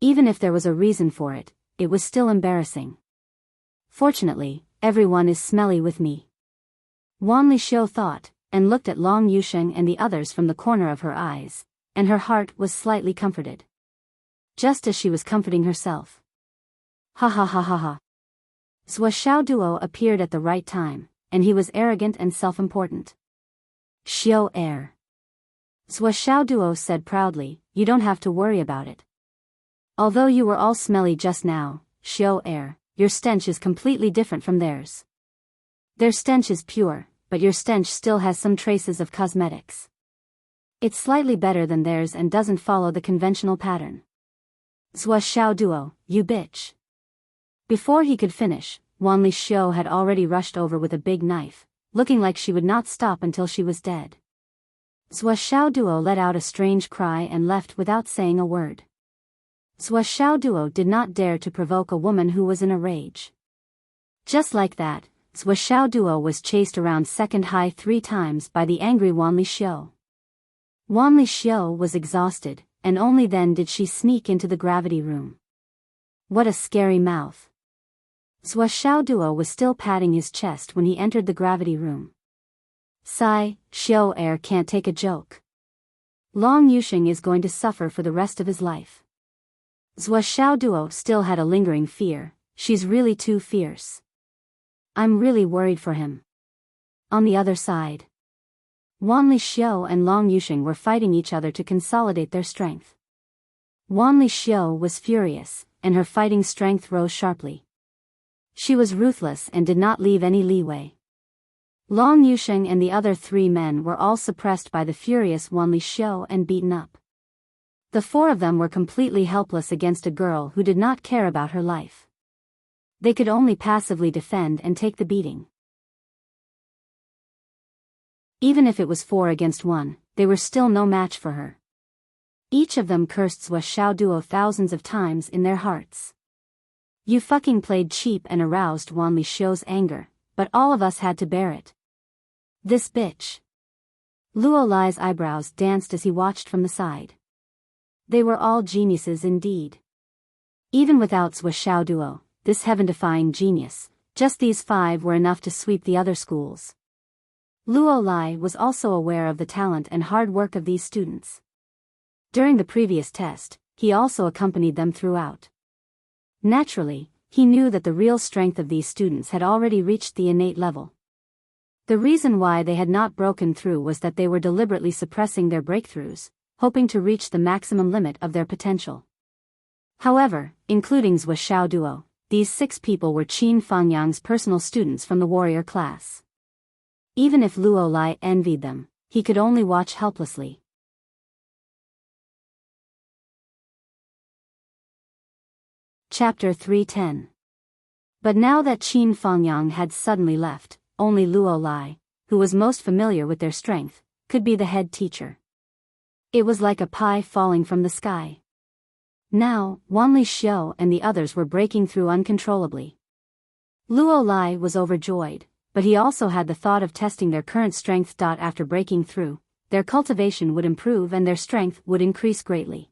Even if there was a reason for it, it was still embarrassing. Fortunately, everyone is smelly with me. Wanli Xiu thought, and looked at Long Yusheng and the others from the corner of her eyes, and her heart was slightly comforted. Just as she was comforting herself. Ha ha ha ha ha. Zhou Xiaoduo appeared at the right time, and he was arrogant and self-important. Xiu Air. Zhou Xiaoduo said proudly, you don't have to worry about it. Although you were all smelly just now, Xiu Air, your stench is completely different from theirs. Their stench is pure, but your stench still has some traces of cosmetics. It's slightly better than theirs and doesn't follow the conventional pattern. Zhou Xiaoduo, you bitch. Before he could finish, Wanli Xiu had already rushed over with a big knife, looking like she would not stop until she was dead. Zhou Xiaoduo let out a strange cry and left without saying a word. Zhou Xiaoduo did not dare to provoke a woman who was in a rage. Just like that, Zhou Xiaoduo was chased around second high 3 times by the angry Wanli Xiu. Wanli Xiu was exhausted, and only then did she sneak into the gravity room. What a scary mouth. Zhou Xiaoduo was still patting his chest when he entered the gravity room. Sigh, Xiu Air can't take a joke. Long Yusheng is going to suffer for the rest of his life. Zhou Xiaoduo still had a lingering fear, she's really too fierce. I'm really worried for him. On the other side, Wanli Xiu and Long Yusheng were fighting each other to consolidate their strength. Wanli Xiu was furious, and her fighting strength rose sharply. She was ruthless and did not leave any leeway. Long Yusheng and the other 3 men were all suppressed by the furious Wanli Xiu and beaten up. The 4 of them were completely helpless against a girl who did not care about her life. They could only passively defend and take the beating. Even if it was 4 against 1, they were still no match for her. Each of them cursed Zhou Xiaoduo thousands of times in their hearts. You fucking played cheap and aroused Wanli Xiu's anger, but all of us had to bear it. This bitch. Luo Lai's eyebrows danced as he watched from the side. They were all geniuses indeed. Even without Zhou Xiaoduo, this heaven-defying genius, just these 5 were enough to sweep the other schools. Luo Lai was also aware of the talent and hard work of these students. During the previous test, he also accompanied them throughout. Naturally, he knew that the real strength of these students had already reached the innate level. The reason why they had not broken through was that they were deliberately suppressing their breakthroughs, hoping to reach the maximum limit of their potential. However, including Zhou Xiaoduo, these 6 people were Qin Fangyang's personal students from the warrior class. Even if Luo Lai envied them, he could only watch helplessly. Chapter 310. But now that Qin Fangyang had suddenly left, only Luo Lai, who was most familiar with their strength, could be the head teacher. It was like a pie falling from the sky. Now, Wanli Xiao and the others were breaking through uncontrollably. Luo Lai was overjoyed, but he also had the thought of testing their current strength. After breaking through, their cultivation would improve and their strength would increase greatly.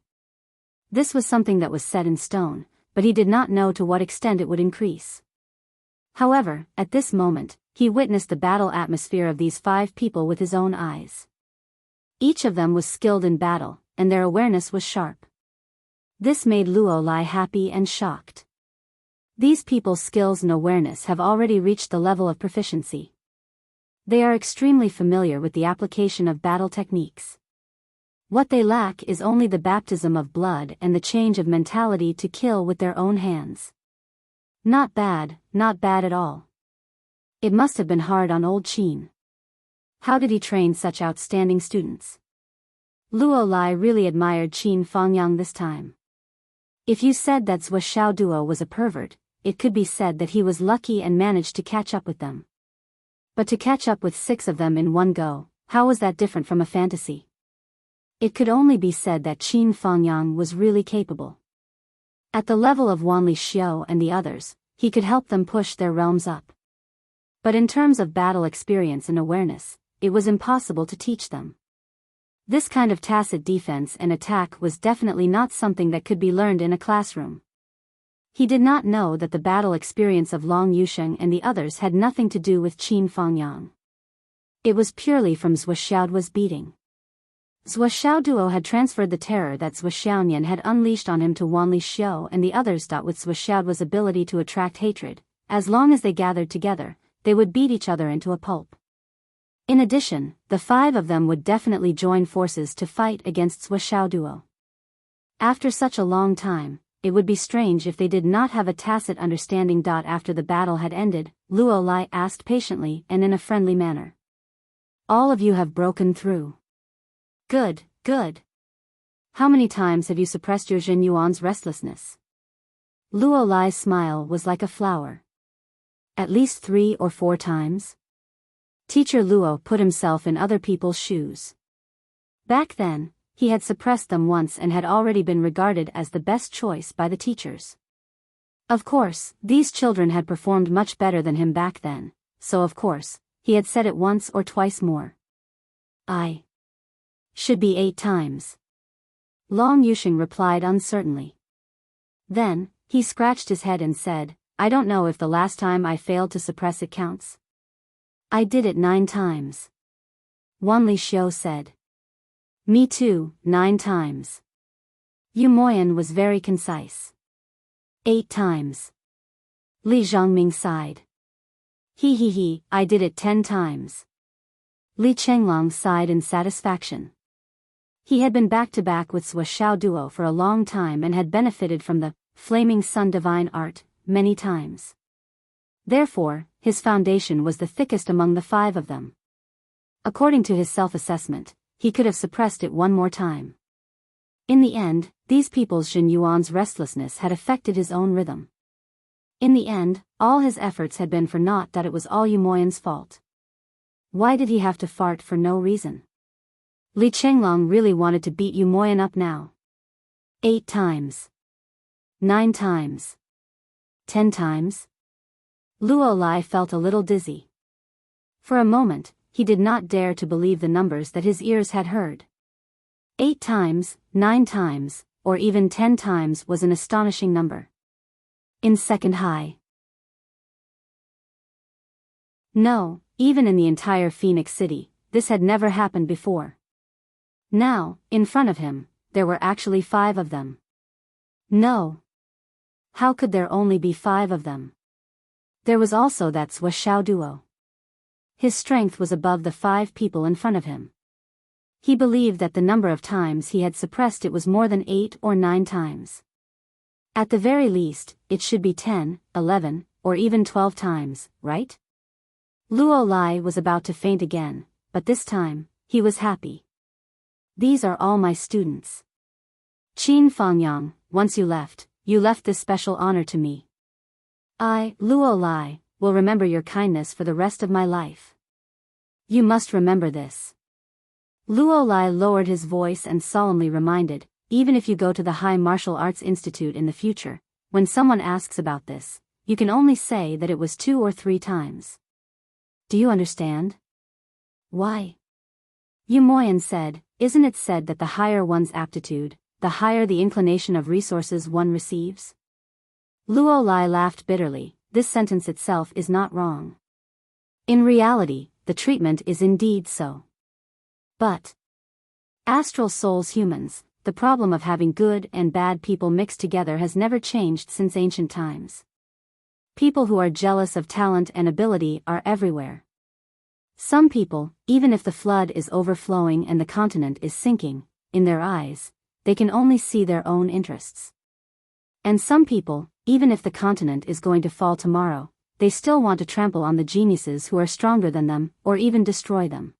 This was something that was set in stone, but he did not know to what extent it would increase. However, at this moment, he witnessed the battle atmosphere of these 5 people with his own eyes. Each of them was skilled in battle, and their awareness was sharp. This made Luo Lai happy and shocked. These people's skills and awareness have already reached the level of proficiency. They are extremely familiar with the application of battle techniques. What they lack is only the baptism of blood and the change of mentality to kill with their own hands. Not bad at all. It must have been hard on old Qin. How did he train such outstanding students? Luo Lai really admired Qin Fangyang this time. If you said that Zhou Xiaoduo was a pervert, it could be said that he was lucky and managed to catch up with them. But to catch up with 6 of them in one go, how was that different from a fantasy? It could only be said that Qin Fangyang was really capable. At the level of Wanli Xiao and the others, he could help them push their realms up. But in terms of battle experience and awareness, it was impossible to teach them. This kind of tacit defense and attack was definitely not something that could be learned in a classroom. He did not know that the battle experience of Long Yusheng and the others had nothing to do with Qin Fangyang. It was purely from Zhou Xiaoduo's beating. Zhou Xiaoduo had transferred the terror that Zhou Xiaonian had unleashed on him to Wanli Xiao and the others. With Zhou Xiaoduo's ability to attract hatred, as long as they gathered together, they would beat each other into a pulp. In addition, the 5 of them would definitely join forces to fight against Zhou Xiaoduo. After such a long time, it would be strange if they did not have a tacit understanding. After the battle had ended, Luo Lai asked patiently and in a friendly manner. All of you have broken through. Good. How many times have you suppressed your Jin Yuan's restlessness? Luo Lai's smile was like a flower. At least 3 or 4 times. Teacher Luo put himself in other people's shoes. Back then, he had suppressed them once and had already been regarded as the best choice by the teachers. Of course, these children had performed much better than him back then, so of course, he had said it once or twice more. I should be 8 times. Long Yusheng replied uncertainly. Then, he scratched his head and said, I don't know if the last time I failed to suppress it counts. I did it 9 times. Wanli Xiao said. Me too, 9 times. Yu Moyan was very concise. 8 times. Li Zhangming sighed. He, I did it 10 times. Li Chenglong sighed in satisfaction. He had been back-to-back with Zhou Xiaoduo for a long time and had benefited from the Flaming Sun divine art many times. Therefore, his foundation was the thickest among the 5 of them. According to his self-assessment, he could have suppressed it 1 more time. In the end, these people's Jin Yuan's restlessness had affected his own rhythm. In the end, all his efforts had been for naught. It was all Yu Moyan's fault. Why did he have to fart for no reason? Li Chenglong really wanted to beat Yu Moyan up now. 8 times. 9 times. 10 times? Luo Lai felt a little dizzy. For a moment, he did not dare to believe the numbers that his ears had heard. 8 times, 9 times, or even 10 times was an astonishing number. In second high. No, even in the entire Phoenix City, this had never happened before. Now, in front of him, there were actually 5 of them. No. How could there only be 5 of them? There was also that Zhou Xiaoduo. His strength was above the 5 people in front of him. He believed that the number of times he had suppressed it was more than 8 or 9 times. At the very least, it should be 10, 11, or even 12 times, right? Luo Lai was about to faint again, but this time, he was happy. These are all my students. Qin Fangyang, once you left this special honor to me. I, Luo Lai, will remember your kindness for the rest of my life. You must remember this. Luo Lai lowered his voice and solemnly reminded even if you go to the High Martial Arts Institute in the future, when someone asks about this, you can only say that it was 2 or 3 times. Do you understand? Why? Yu Moyan said, isn't it said that the higher one's aptitude, the higher the inclination of resources one receives? Luo Lai laughed bitterly. This sentence itself is not wrong. In reality, the treatment is indeed so. But astral souls humans, the problem of having good and bad people mixed together has never changed since ancient times. People who are jealous of talent and ability are everywhere. Some people, even if the flood is overflowing and the continent is sinking, in their eyes, they can only see their own interests. And some people, even if the continent is going to fall tomorrow, they still want to trample on the geniuses who are stronger than them, or even destroy them.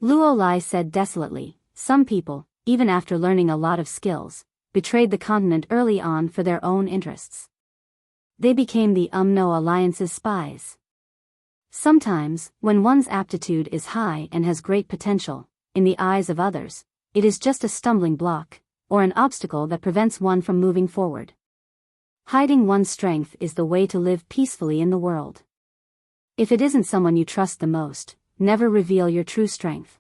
Luo Lai said desolately, some people, even after learning a lot of skills, betrayed the continent early on for their own interests. They became the UMNO Alliance's spies. Sometimes, when one's aptitude is high and has great potential, in the eyes of others, it is just a stumbling block, or an obstacle that prevents one from moving forward. Hiding one's strength is the way to live peacefully in the world. If it isn't someone you trust the most, never reveal your true strength.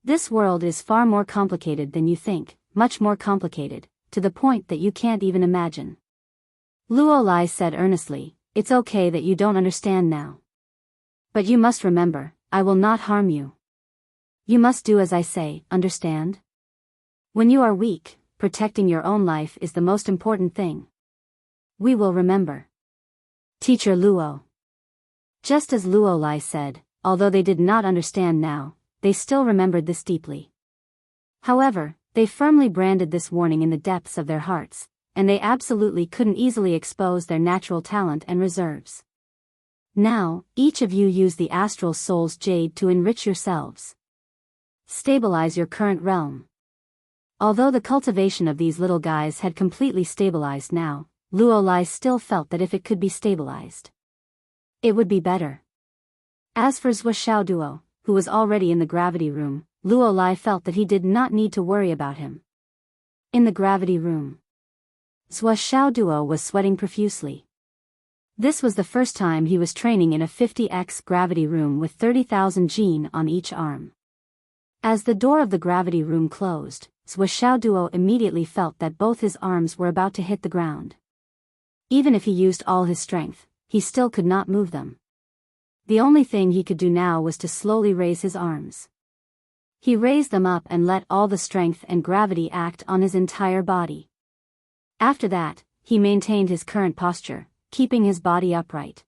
This world is far more complicated than you think, much more complicated, to the point that you can't even imagine. Luo Lai said earnestly, it's okay that you don't understand now. But you must remember, I will not harm you. You must do as I say, understand? When you are weak, protecting your own life is the most important thing. We will remember. Teacher Luo. Just as Luo Lai said, although they did not understand now, they still remembered this deeply. However, they firmly branded this warning in the depths of their hearts, and they absolutely couldn't easily expose their natural talent and reserves. Now, each of you use the astral soul's jade to enrich yourselves. Stabilize your current realm. Although the cultivation of these little guys had completely stabilized now, Luo Lai still felt that if it could be stabilized, it would be better. As for Zhou Xiaoduo, who was already in the gravity room, Luo Lai felt that he did not need to worry about him. In the gravity room, Zhou Xiaoduo was sweating profusely. This was the first time he was training in a 50x gravity room with 30,000 Jin on each arm. As the door of the gravity room closed, Zhou Xiaoduo immediately felt that both his arms were about to hit the ground. Even if he used all his strength, he still could not move them. The only thing he could do now was to slowly raise his arms. He raised them up and let all the strength and gravity act on his entire body. After that, he maintained his current posture, keeping his body upright.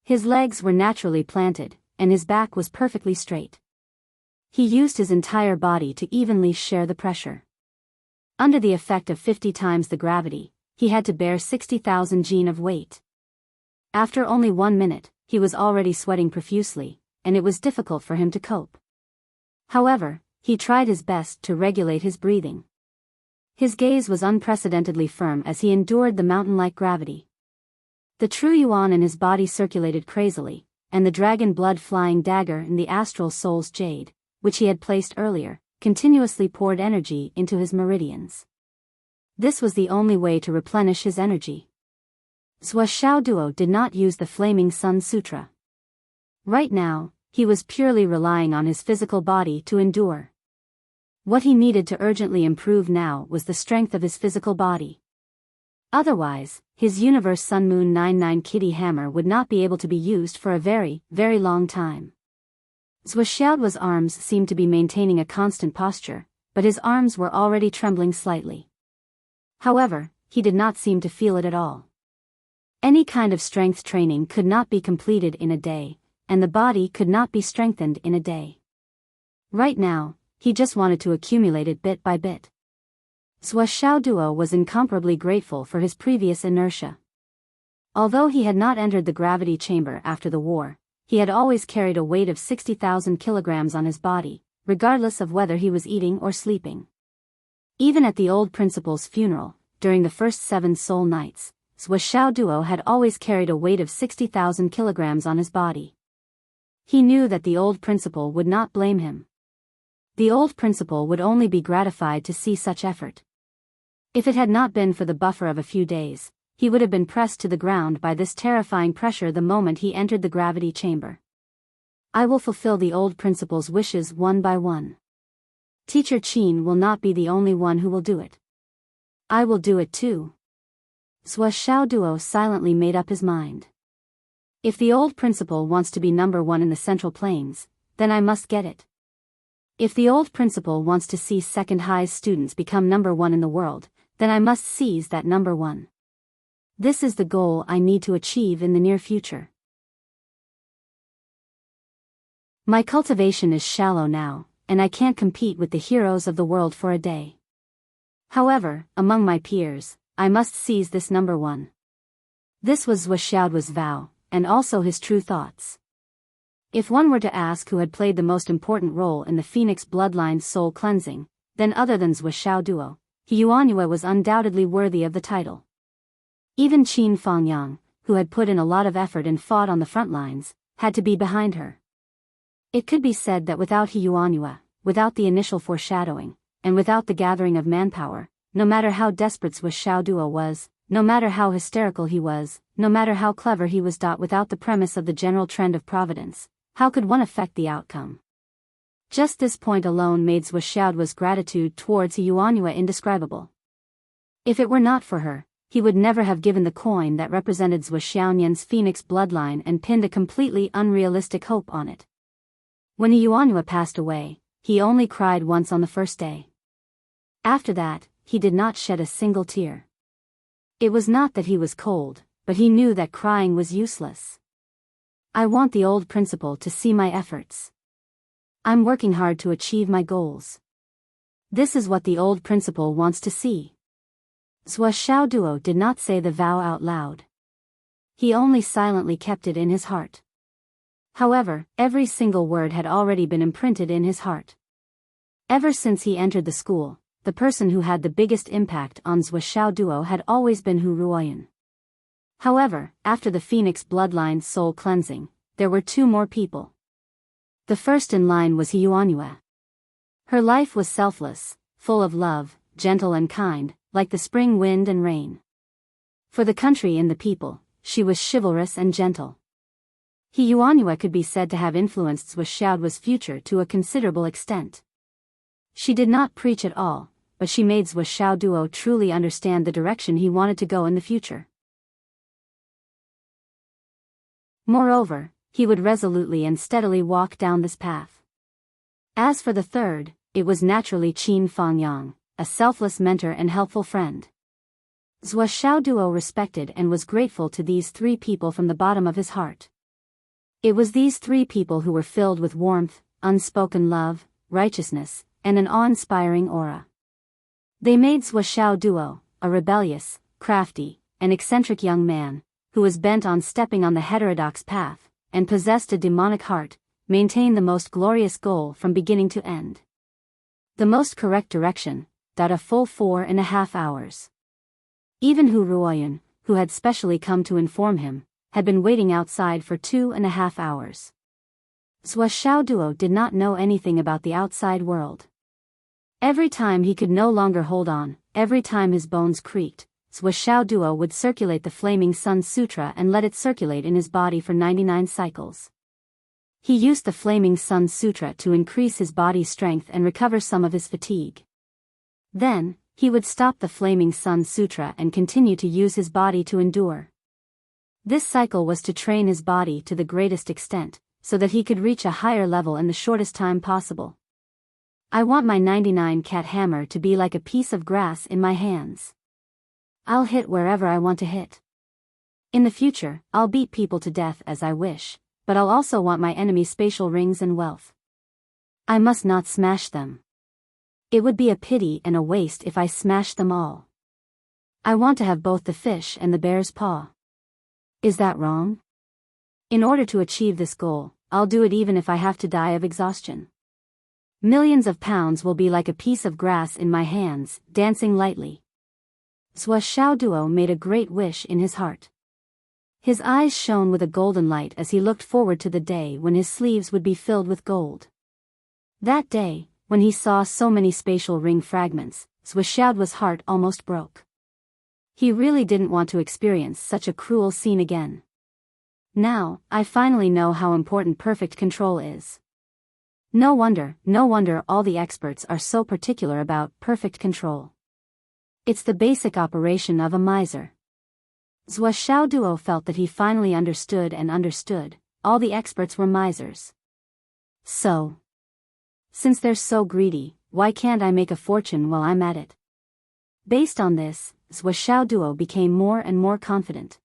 His legs were naturally planted, and his back was perfectly straight. He used his entire body to evenly share the pressure. Under the effect of 50 times the gravity, he had to bear 60,000 Jin of weight. After only 1 minute, he was already sweating profusely, and it was difficult for him to cope. However, he tried his best to regulate his breathing. His gaze was unprecedentedly firm as he endured the mountain-like gravity. The true yuan in his body circulated crazily, and the dragon blood-flying dagger in the astral soul's jade, which he had placed earlier, continuously poured energy into his meridians. This was the only way to replenish his energy. Zhou Xiaoduo did not use the Flaming Sun Sutra. Right now, he was purely relying on his physical body to endure. What he needed to urgently improve now was the strength of his physical body. Otherwise, his Universe Sun Moon 99 Kitty Hammer would not be able to be used for a very, very long time. Zhou Xiaoduo's arms seemed to be maintaining a constant posture, but his arms were already trembling slightly. However, he did not seem to feel it at all. Any kind of strength training could not be completed in a day, and the body could not be strengthened in a day. Right now, he just wanted to accumulate it bit by bit. Zhou Xiaoduo was incomparably grateful for his previous inertia. Although he had not entered the gravity chamber after the war, he had always carried a weight of 60,000 kilograms on his body, regardless of whether he was eating or sleeping. Even at the old principal's funeral, during the first 7 soul nights, Zhou Xiaoduo had always carried a weight of 60,000 kilograms on his body. He knew that the old principal would not blame him. The old principal would only be gratified to see such effort. If it had not been for the buffer of a few days, he would have been pressed to the ground by this terrifying pressure the moment he entered the gravity chamber. I will fulfill the old principal's wishes one by one. Teacher Qin will not be the only one who will do it. I will do it too. Zhou Xiaoduo silently made up his mind. If the old principal wants to be number one in the Central Plains, then I must get it. If the old principal wants to see second highest students become number one in the world, then I must seize that number one. This is the goal I need to achieve in the near future. My cultivation is shallow now, and I can't compete with the heroes of the world for a day. However, among my peers, I must seize this number one. This was Zhou Xiaoduo's vow, and also his true thoughts. If one were to ask who had played the most important role in the Phoenix bloodline's soul cleansing, then other than Zhou Xiaoduo, He Yuanyue was undoubtedly worthy of the title. Even Qin Fangyang, who had put in a lot of effort and fought on the front lines, had to be behind her. It could be said that without He Yuanyue, without the initial foreshadowing, and without the gathering of manpower, no matter how desperate Zhou Xiaoduo was, no matter how hysterical he was, no matter how clever he was, without the premise of the general trend of providence, how could one affect the outcome? Just this point alone made Zhou Xiaoduo's gratitude towards He Yuanyue indescribable. If it were not for her, he would never have given the coin that represented Zhou Xiaonian's Phoenix bloodline and pinned a completely unrealistic hope on it. When He Yuanyue passed away, he only cried once on the first day. After that, he did not shed a single tear. It was not that he was cold, but he knew that crying was useless. I want the old principal to see my efforts. I'm working hard to achieve my goals. This is what the old principal wants to see. Zhou Xiaoduo did not say the vow out loud. He only silently kept it in his heart. However, every single word had already been imprinted in his heart. Ever since he entered the school, the person who had the biggest impact on Zhou Xiaoduo had always been Hu Ruoyan. However, after the Phoenix bloodline's soul cleansing, there were two more people. The first in line was He Yuanyue. Her life was selfless, full of love, gentle and kind, like the spring wind and rain. For the country and the people, she was chivalrous and gentle. He Yuanyue could be said to have influenced Zhou Xiaoduo's future to a considerable extent. She did not preach at all, but she made Zhou Xiaoduo truly understand the direction he wanted to go in the future. Moreover, he would resolutely and steadily walk down this path. As for the third, it was naturally Qin Fangyang, a selfless mentor and helpful friend. Zhou Xiaoduo respected and was grateful to these three people from the bottom of his heart. It was these three people who were filled with warmth, unspoken love, righteousness, and an awe-inspiring aura. They made Zhou Xiaoduo, a rebellious, crafty, and eccentric young man, who was bent on stepping on the heterodox path, and possessed a demonic heart, maintain the most glorious goal from beginning to end. The most correct direction, that a full 4.5 hours. Even Hu Ruoyan, who had specially come to inform him, had been waiting outside for 2.5 hours. Zhou Xiaoduo did not know anything about the outside world. Every time he could no longer hold on, every time his bones creaked, Zhou Xiaoduo would circulate the Flaming Sun Sutra and let it circulate in his body for 99 cycles. He used the Flaming Sun Sutra to increase his body's strength and recover some of his fatigue. Then, he would stop the Flaming Sun Sutra and continue to use his body to endure. This cycle was to train his body to the greatest extent, so that he could reach a higher level in the shortest time possible. I want my 99 cat hammer to be like a piece of grass in my hands. I'll hit wherever I want to hit. In the future, I'll beat people to death as I wish, but I'll also want my enemy's spatial rings and wealth. I must not smash them. It would be a pity and a waste if I smashed them all. I want to have both the fish and the bear's paw. Is that wrong? In order to achieve this goal, I'll do it even if I have to die of exhaustion. Millions of pounds will be like a piece of grass in my hands, dancing lightly. Zhou Xiaoduo made a great wish in his heart. His eyes shone with a golden light as he looked forward to the day when his sleeves would be filled with gold. That day, When he saw so many spatial ring fragments, Zhuo's heart almost broke. He really didn't want to experience such a cruel scene again. Now, I finally know how important perfect control is. No wonder all the experts are so particular about perfect control. It's the basic operation of a miser. Zhuo felt that he finally understood. All the experts were misers. Since they're so greedy, why can't I make a fortune while I'm at it? Based on this, Zhuo became more and more confident.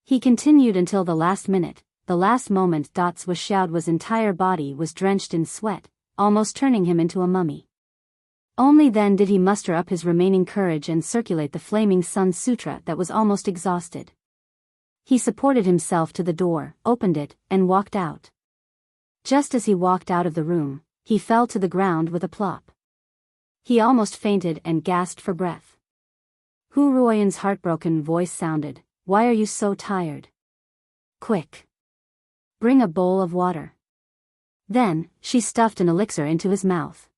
He continued until the last minute, the last moment. Zhuo's entire body was drenched in sweat, almost turning him into a mummy. Only then did he muster up his remaining courage and circulate the Flaming Sun Sutra that was almost exhausted. He supported himself to the door, opened it, and walked out. Just as he walked out of the room, he fell to the ground with a plop. He almost fainted and gasped for breath. Hu Ruoyan's heartbroken voice sounded, "Why are you so tired? Quick! Bring a bowl of water." Then, she stuffed an elixir into his mouth.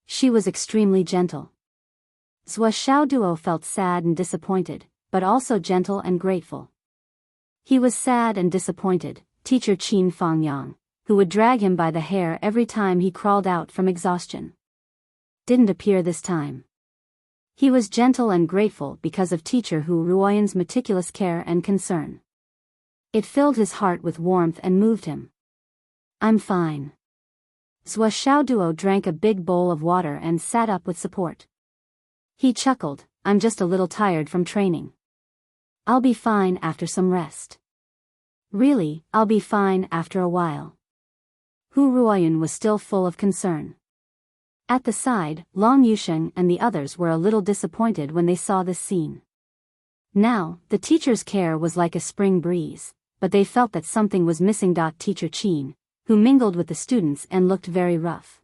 She was extremely gentle. Zhuo felt sad and disappointed, but also gentle and grateful. He was sad and disappointed. Teacher Qin Fangyang, who would drag him by the hair every time he crawled out from exhaustion, didn't appear this time. He was gentle and grateful because of Teacher Hu Ruoyan's meticulous care and concern. It filled his heart with warmth and moved him. "I'm fine." Zhuo drank a big bowl of water and sat up with support. He chuckled, "I'm just a little tired from training. I'll be fine after some rest." "Really, I'll be fine after a while." Hu Ruoyan was still full of concern. At the side, Long Yusheng and the others were a little disappointed when they saw this scene. Now, the teacher's care was like a spring breeze, but they felt that something was missing. Teacher Qin, who mingled with the students and looked very rough.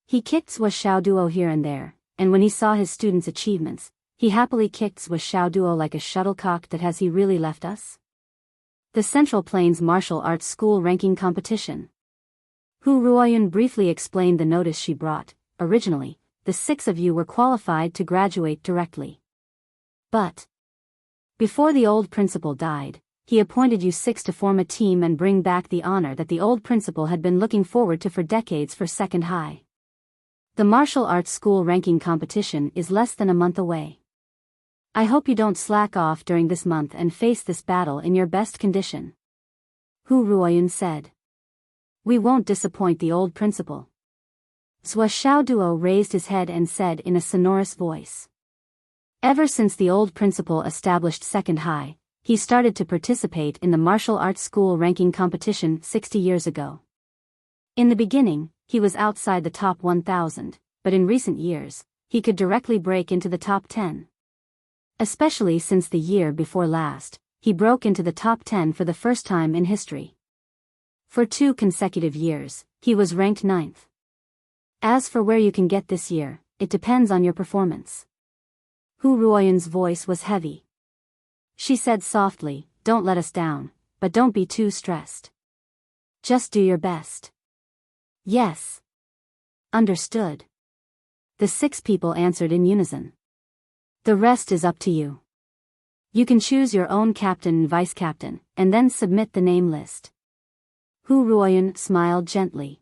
He kicked Zhuo here and there, and when he saw his students' achievements, he happily kicked Zhuo like a shuttlecock. That has he really left us? The Central Plains Martial Arts School ranking competition. Hu Ruoyan briefly explained the notice she brought. Originally, the 6 of you were qualified to graduate directly. But before the old principal died, he appointed you 6 to form a team and bring back the honor that the old principal had been looking forward to for decades for second high. The martial arts school ranking competition is less than a month away. I hope you don't slack off during this month and face this battle in your best condition. Hu Ruoyan said. We won't disappoint the old principal. Zhuo raised his head and said in a sonorous voice. Ever since the old principal established second high, he started to participate in the martial arts school ranking competition 60 years ago. In the beginning, he was outside the top 1,000, but in recent years, he could directly break into the top 10. Especially since the year before last, he broke into the top 10 for the first time in history. For 2 consecutive years, he was ranked 9th. As for where you can get this year, it depends on your performance. Hu Ruoyan's voice was heavy. She said softly, don't let us down, but don't be too stressed. Just do your best. Yes. Understood. The 6 people answered in unison. The rest is up to you. You can choose your own captain and vice captain, and then submit the name list. Hu Ruoyan smiled gently.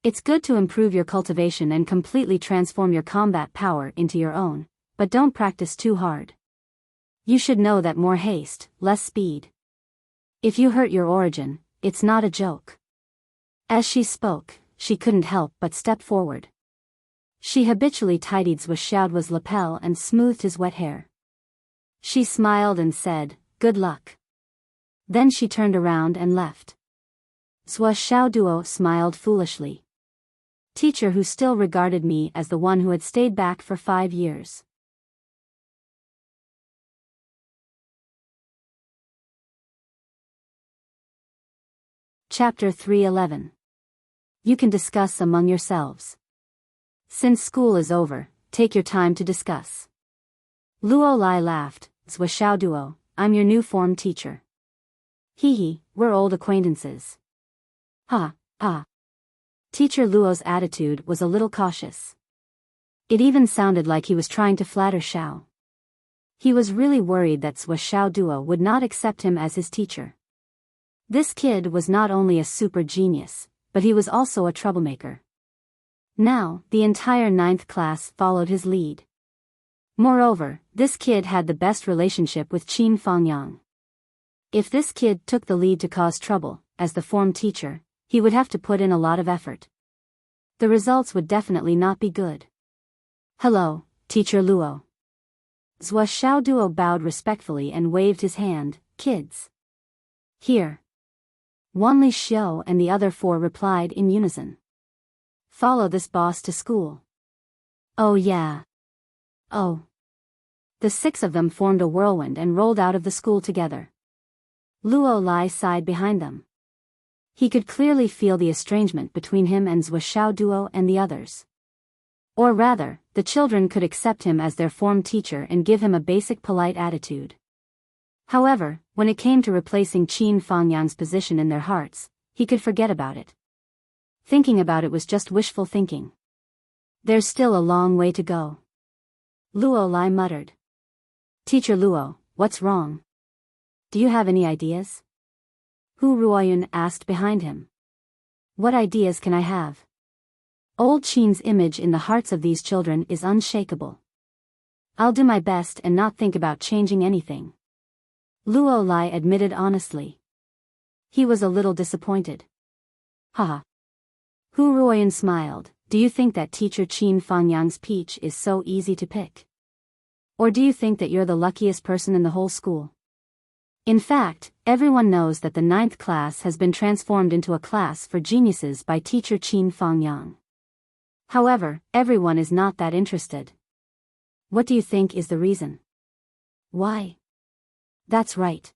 It's good to improve your cultivation and completely transform your combat power into your own, but don't practice too hard. You should know that more haste, less speed. If you hurt your origin, it's not a joke. As she spoke, she couldn't help but step forward. She habitually tidied Zhuo's lapel and smoothed his wet hair. She smiled and said, good luck. Then she turned around and left. Zhuo smiled foolishly. Teacher who still regarded me as the one who had stayed back for 5 years. Chapter 311. You can discuss among yourselves. Since school is over, take your time to discuss. Luo Lai laughed. Zhuo, I'm your new form teacher. Hee hee, we're old acquaintances. Ha, ah. Teacher Luo's attitude was a little cautious. It even sounded like he was trying to flatter Xiao. He was really worried that Xiao Duo would not accept him as his teacher. This kid was not only a super genius, but he was also a troublemaker. Now, the entire 9th class followed his lead. Moreover, this kid had the best relationship with Qin Fangyang. If this kid took the lead to cause trouble, as the form teacher, he would have to put in a lot of effort. The results would definitely not be good. Hello, Teacher Luo. Xiao Duo bowed respectfully and waved his hand. Kids. Here. Wanli Xiu and the other 4 replied in unison. Follow this boss to school. Oh yeah. Oh. The 6 of them formed a whirlwind and rolled out of the school together. Luo Lai sighed behind them. He could clearly feel the estrangement between him and Xiao Duo and the others. Or rather, the children could accept him as their form teacher and give him a basic polite attitude. However, when it came to replacing Qin Fangyang's position in their hearts, he could forget about it. Thinking about it was just wishful thinking. There's still a long way to go. Luo Lai muttered. Teacher Luo, what's wrong? Do you have any ideas? Hu Ruoyun asked behind him. What ideas can I have? Old Qin's image in the hearts of these children is unshakable. I'll do my best and not think about changing anything. Luo Lai admitted honestly. He was a little disappointed. Haha. Hu Ruoyun smiled. Do you think that teacher Qin Fangyang's peach is so easy to pick? Or do you think that you're the luckiest person in the whole school? In fact, everyone knows that the 9th class has been transformed into a class for geniuses by teacher Qin Fangyang. However, everyone is not that interested. What do you think is the reason? Why? That's right.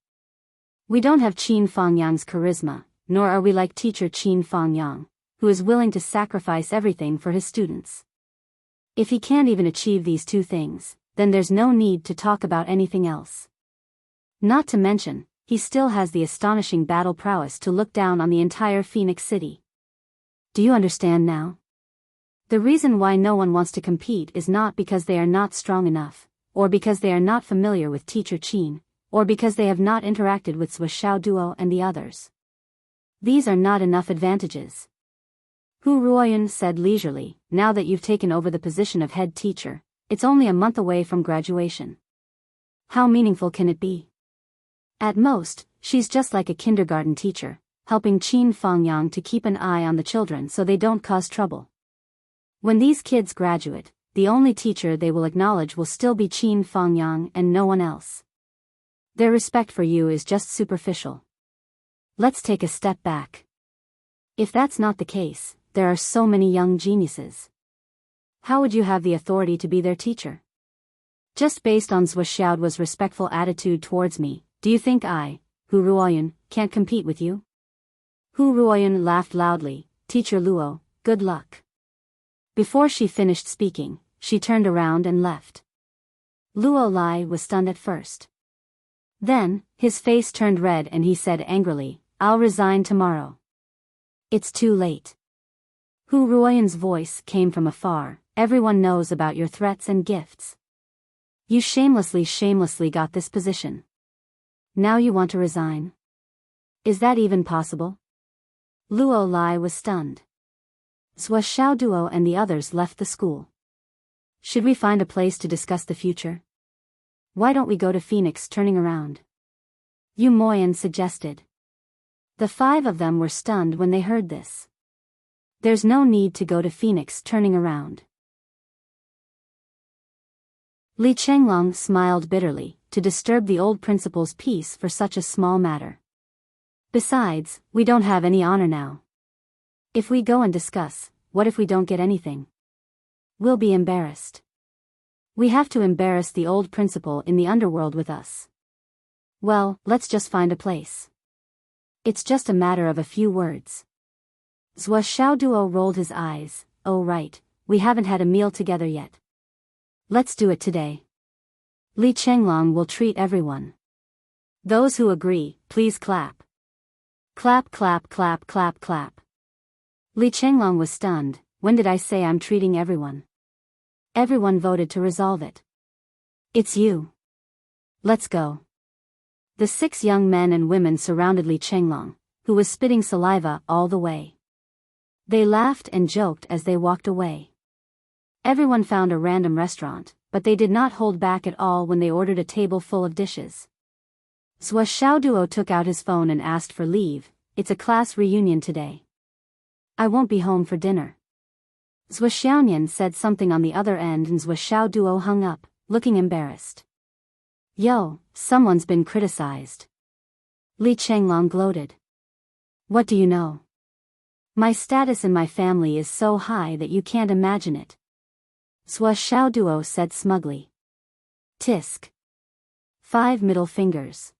We don't have Qin Fangyang's charisma, nor are we like teacher Qin Fangyang, who is willing to sacrifice everything for his students. If he can't even achieve these 2 things, then there's no need to talk about anything else. Not to mention, he still has the astonishing battle prowess to look down on the entire Phoenix City. Do you understand now? The reason why no one wants to compete is not because they are not strong enough, or because they are not familiar with teacher Qin, or because they have not interacted with Xiao Duo and the others. These are not enough advantages. Hu Ruoyun said leisurely, now that you've taken over the position of head teacher, it's only a month away from graduation. How meaningful can it be? At most, she's just like a kindergarten teacher, helping Qin Fangyang to keep an eye on the children so they don't cause trouble. When these kids graduate, the only teacher they will acknowledge will still be Qin Fangyang and no one else. Their respect for you is just superficial. Let's take a step back. If that's not the case, there are so many young geniuses. How would you have the authority to be their teacher? Just based on Xiaoduo's respectful attitude towards me, do you think I, Hu Ruoyun, can't compete with you? Hu Ruoyun laughed loudly. Teacher Luo, good luck. Before she finished speaking, she turned around and left. Luo Lai was stunned at first. Then, his face turned red and he said angrily, I'll resign tomorrow. It's too late. Hu Ruoyun's voice came from afar. Everyone knows about your threats and gifts. You shamelessly got this position. Now you want to resign? Is that even possible? Luo Lai was stunned. Xiao Duo and the others left the school. Should we find a place to discuss the future? Why don't we go to Phoenix turning around? Yu Moyan suggested. The 5 of them were stunned when they heard this. There's no need to go to Phoenix turning around. Li Chenglong smiled bitterly, to disturb the old principal's peace for such a small matter. Besides, we don't have any honor now. If we go and discuss, what if we don't get anything? We'll be embarrassed. We have to embarrass the old principal in the underworld with us. Well, let's just find a place. It's just a matter of a few words. Xiao Duo rolled his eyes. Oh right, we haven't had a meal together yet. Let's do it today. Li Chenglong will treat everyone. Those who agree, please clap. Clap clap clap clap clap. Li Chenglong was stunned. When did I say I'm treating everyone? Everyone voted to resolve it. It's you. Let's go. The 6 young men and women surrounded Li Chenglong, who was spitting saliva all the way. They laughed and joked as they walked away. Everyone found a random restaurant, but they did not hold back at all when they ordered a table full of dishes. Zhou Xiaoduo took out his phone and asked for leave. It's a class reunion today. I won't be home for dinner. Zhou Xiaonian said something on the other end and Zhou Xiaoduo hung up, looking embarrassed. Yo, someone's been criticized. Li Chenglong gloated. What do you know? My status in my family is so high that you can't imagine it. Zhou Xiaoduo said smugly. Tisk. 5 middle fingers.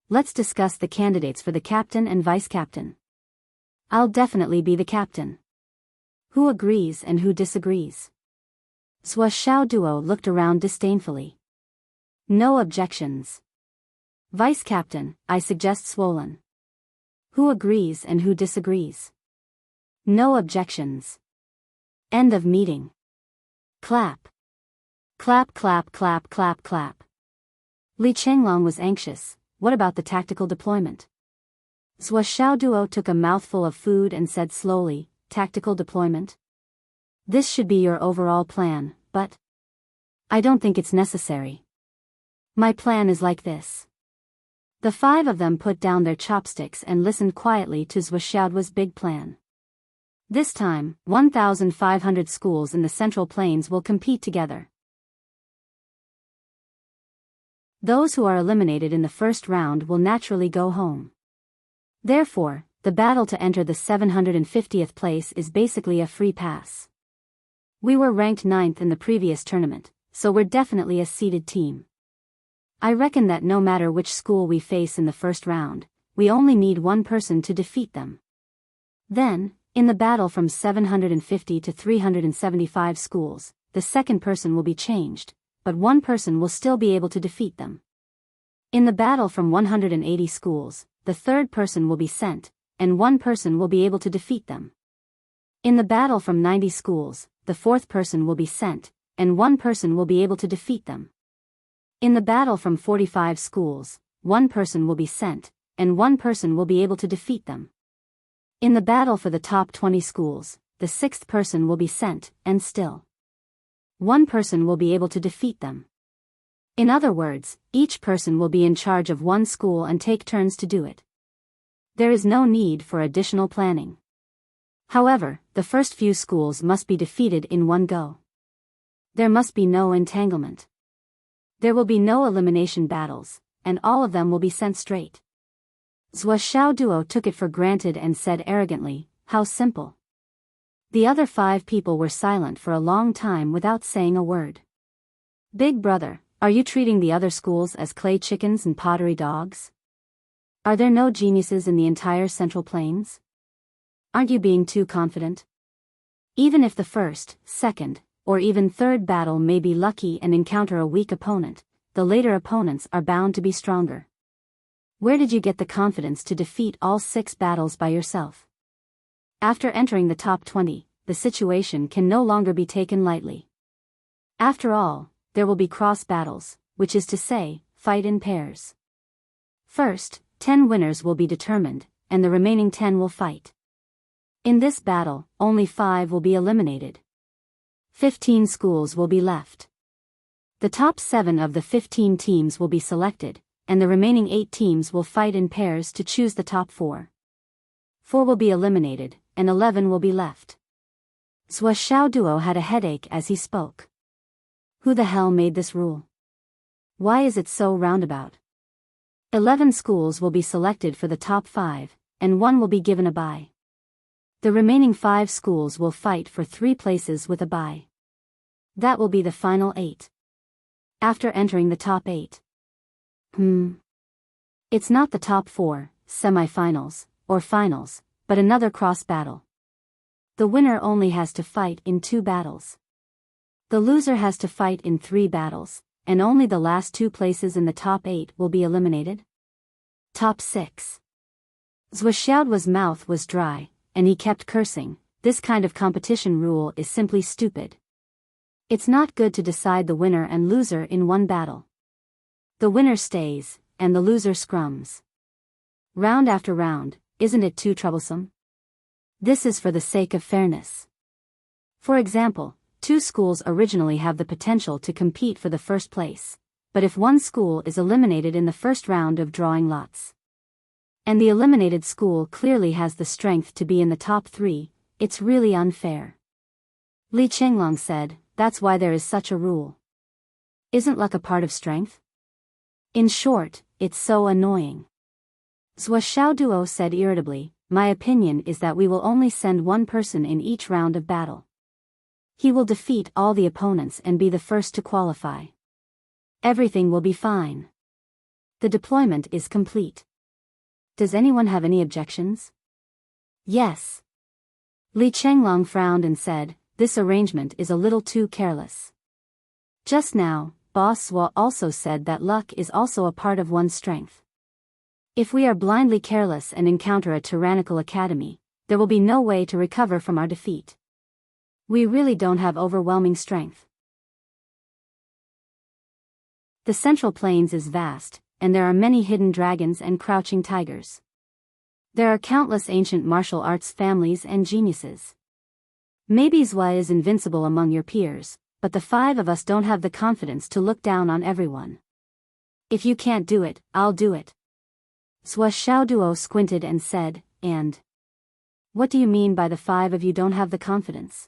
Let's discuss the candidates for the captain and vice-captain. I'll definitely be the captain. Who agrees and who disagrees? Zhou Xiaoduo looked around disdainfully. No objections. Vice-captain, I suggest Swollen. Who agrees and who disagrees? No objections. End of meeting. Clap. Clap clap clap clap clap. Li Chenglong was anxious. What about the tactical deployment? Zhou Xiaoduo took a mouthful of food and said slowly, tactical deployment? This should be your overall plan, but I don't think it's necessary. My plan is like this. The 5 of them put down their chopsticks and listened quietly to Zhou Xiaoduo's big plan. This time, 1,500 schools in the Central Plains will compete together. Those who are eliminated in the first round will naturally go home. Therefore, the battle to enter the 750th place is basically a free pass. We were ranked 9th in the previous tournament, so we're definitely a seeded team. I reckon that no matter which school we face in the first round, we only need one person to defeat them. Then, in the battle from 750 to 375 schools, the second person will be changed, but one person will still be able to defeat them. In the battle from 180 schools, the third person will be sent, and one person will be able to defeat them. In the battle from 90 schools, the fourth person will be sent, and one person will be able to defeat them. In the battle from 45 schools, one person will be sent, and one person will be able to defeat them. In the battle for the top 20 schools, the sixth person will be sent, and still one person will be able to defeat them. In other words, each person will be in charge of one school and take turns to do it. There is no need for additional planning. However, the first few schools must be defeated in one go. There must be no entanglement. There will be no elimination battles, and all of them will be sent straight. Zhou Xiaoduo took it for granted and said arrogantly, how simple. The other 5 people were silent for a long time without saying a word. Big brother, are you treating the other schools as clay chickens and pottery dogs? Are there no geniuses in the entire Central Plains? Aren't you being too confident? Even if the first, second, or even third battle may be lucky and encounter a weak opponent, the later opponents are bound to be stronger. Where did you get the confidence to defeat all 6 battles by yourself? After entering the top 20, the situation can no longer be taken lightly. After all, there will be cross battles, which is to say, fight in pairs. First, 10 winners will be determined, and the remaining 10 will fight. In this battle, only 5 will be eliminated. 15 schools will be left. The top 7 of the 15 teams will be selected, and the remaining 8 teams will fight in pairs to choose the top 4. 4 will be eliminated, and 11 will be left. Zhou Xiaoduo had a headache as he spoke. Who the hell made this rule? Why is it so roundabout? 11 schools will be selected for the top 5, and 1 will be given a bye. The remaining 5 schools will fight for 3 places with a bye. That will be the final 8. After entering the top 8. It's not the top 4, semi-finals, or finals, but another cross battle. The winner only has to fight in 2 battles. The loser has to fight in 3 battles, and only the last 2 places in the top 8 will be eliminated. Top 6. Zhou Xiaoduo's mouth was dry, and he kept cursing. This kind of competition rule is simply stupid. It's not good to decide the winner and loser in one battle. The winner stays, and the loser scrums. Round after round, isn't it too troublesome? This is for the sake of fairness. For example, two schools originally have the potential to compete for the first place, but if one school is eliminated in the first round of drawing lots, and the eliminated school clearly has the strength to be in the top 3, it's really unfair. Li Chenglong said, that's why there is such a rule. Isn't luck a part of strength? In short, it's so annoying. Zhua Xiaoduo said irritably, my opinion is that we will only send one person in each round of battle. He will defeat all the opponents and be the first to qualify. Everything will be fine. The deployment is complete. Does anyone have any objections? Yes. Li Chenglong frowned and said, this arrangement is a little too careless. Just now, Boss Zhua also said that luck is also a part of one's strength. If we are blindly careless and encounter a tyrannical academy, there will be no way to recover from our defeat. We really don't have overwhelming strength. The Central Plains is vast, and there are many hidden dragons and crouching tigers. There are countless ancient martial arts families and geniuses. Maybe Zhua is invincible among your peers, but the 5 of us don't have the confidence to look down on everyone. If you can't do it, I'll do it. Zhua Xiaoduo squinted and said, and? What do you mean by the 5 of you don't have the confidence?